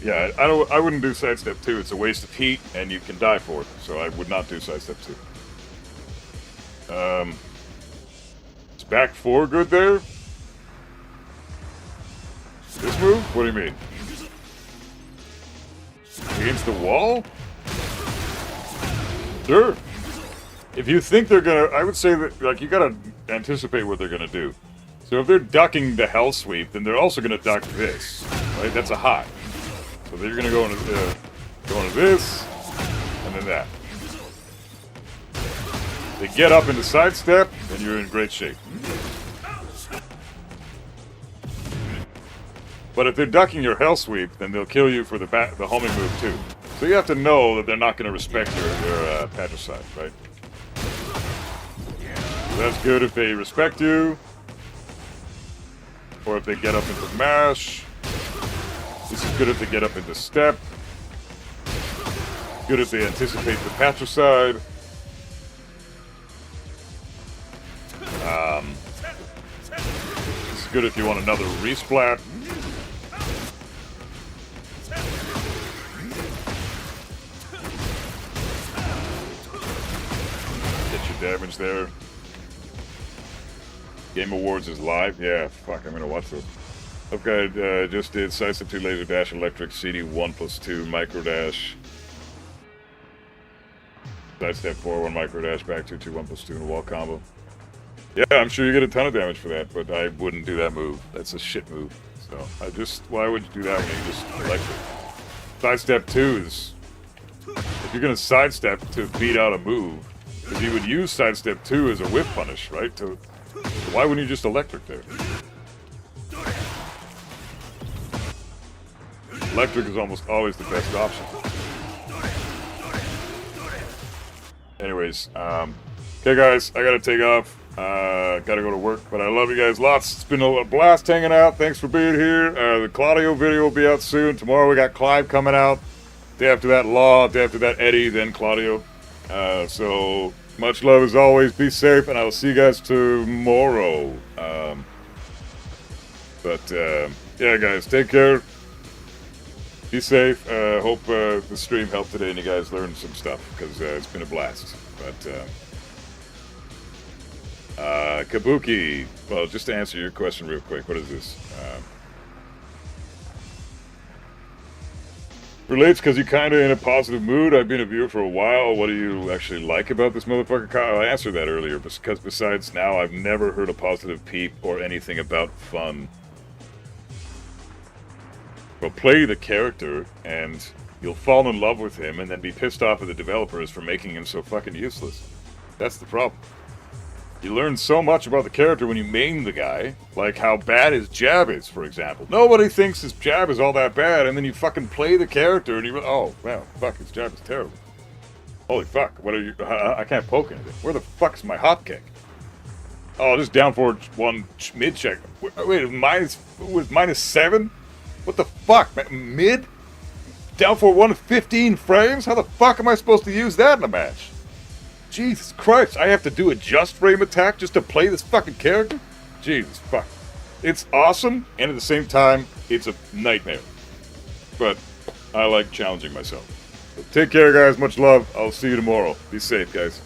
Yeah, I wouldn't do sidestep 2. It's a waste of heat, and you can die for it. So I would not do sidestep 2. Is back 4 good there? This move? What do you mean? Against the wall? Sure. If you think they're gonna, I would say that, like, you gotta anticipate what they're gonna do. So if they're ducking the hell sweep, then they're also gonna duck this, right? That's a hot. So they're gonna go into this, and then that. They get up into sidestep, then you're in great shape. But if they're ducking your hell sweep, then they'll kill you for the homing move too. So you have to know that they're not going to respect your patricide, right? So that's good if they respect you, or if they get up into mash. This is good if they get up into step. Good if they anticipate the patricide. This is good if you want another resplat. Damage there. Game Awards is live. Yeah, fuck, I'm gonna watch this. Okay, just did sidestep 2 laser dash electric CD 1+2 micro dash. Sidestep 4 1 micro dash back 2 2 1+2 in a wall combo. Yeah, I'm sure you get a ton of damage for that, but I wouldn't do that move. That's a shit move. So why would you do that when you just electric? Sidestep 2 is, if you're gonna sidestep to beat out a move. Because you would use sidestep 2 as a whip punish, right? So why wouldn't you just electric there? Electric is almost always the best option. Anyways, okay guys, I gotta take off. Gotta go to work, but I love you guys lots. It's been a blast hanging out. Thanks for being here. The Claudio video will be out soon. Tomorrow we got Clive coming out. Day after that, Law. Day after that, Eddie. Then Claudio. So much love as always. Be safe, and I will see you guys tomorrow. Yeah, guys, take care. Be safe. Hope the stream helped today and you guys learned some stuff, because it's been a blast. But Kabuki, well, just to answer your question real quick, what is this? Relates because you're kind of in a positive mood. I've been a viewer for a while. What do you actually like about this motherfucker? I answered that earlier, because besides now, I've never heard a positive peep or anything about fun. Well, play the character, and you'll fall in love with him, and then be pissed off at the developers for making him so fucking useless. That's the problem. You learn so much about the character when you main the guy, like how bad his jab is, for example. Nobody thinks his jab is all that bad, and then you fucking play the character, and you oh, well, fuck, his jab is terrible. Holy fuck, what are you, I can't poke anything. Where the fuck's my hop kick? Oh, just down forward one mid check. Wait, was -7? What the fuck, man? Mid? Down forward 1 to 15 frames? How the fuck am I supposed to use that in a match? Jesus Christ, I have to do a just frame attack just to play this fucking character? Jesus fuck. It's awesome, and at the same time, it's a nightmare. But I like challenging myself. So take care, guys. Much love. I'll see you tomorrow. Be safe, guys.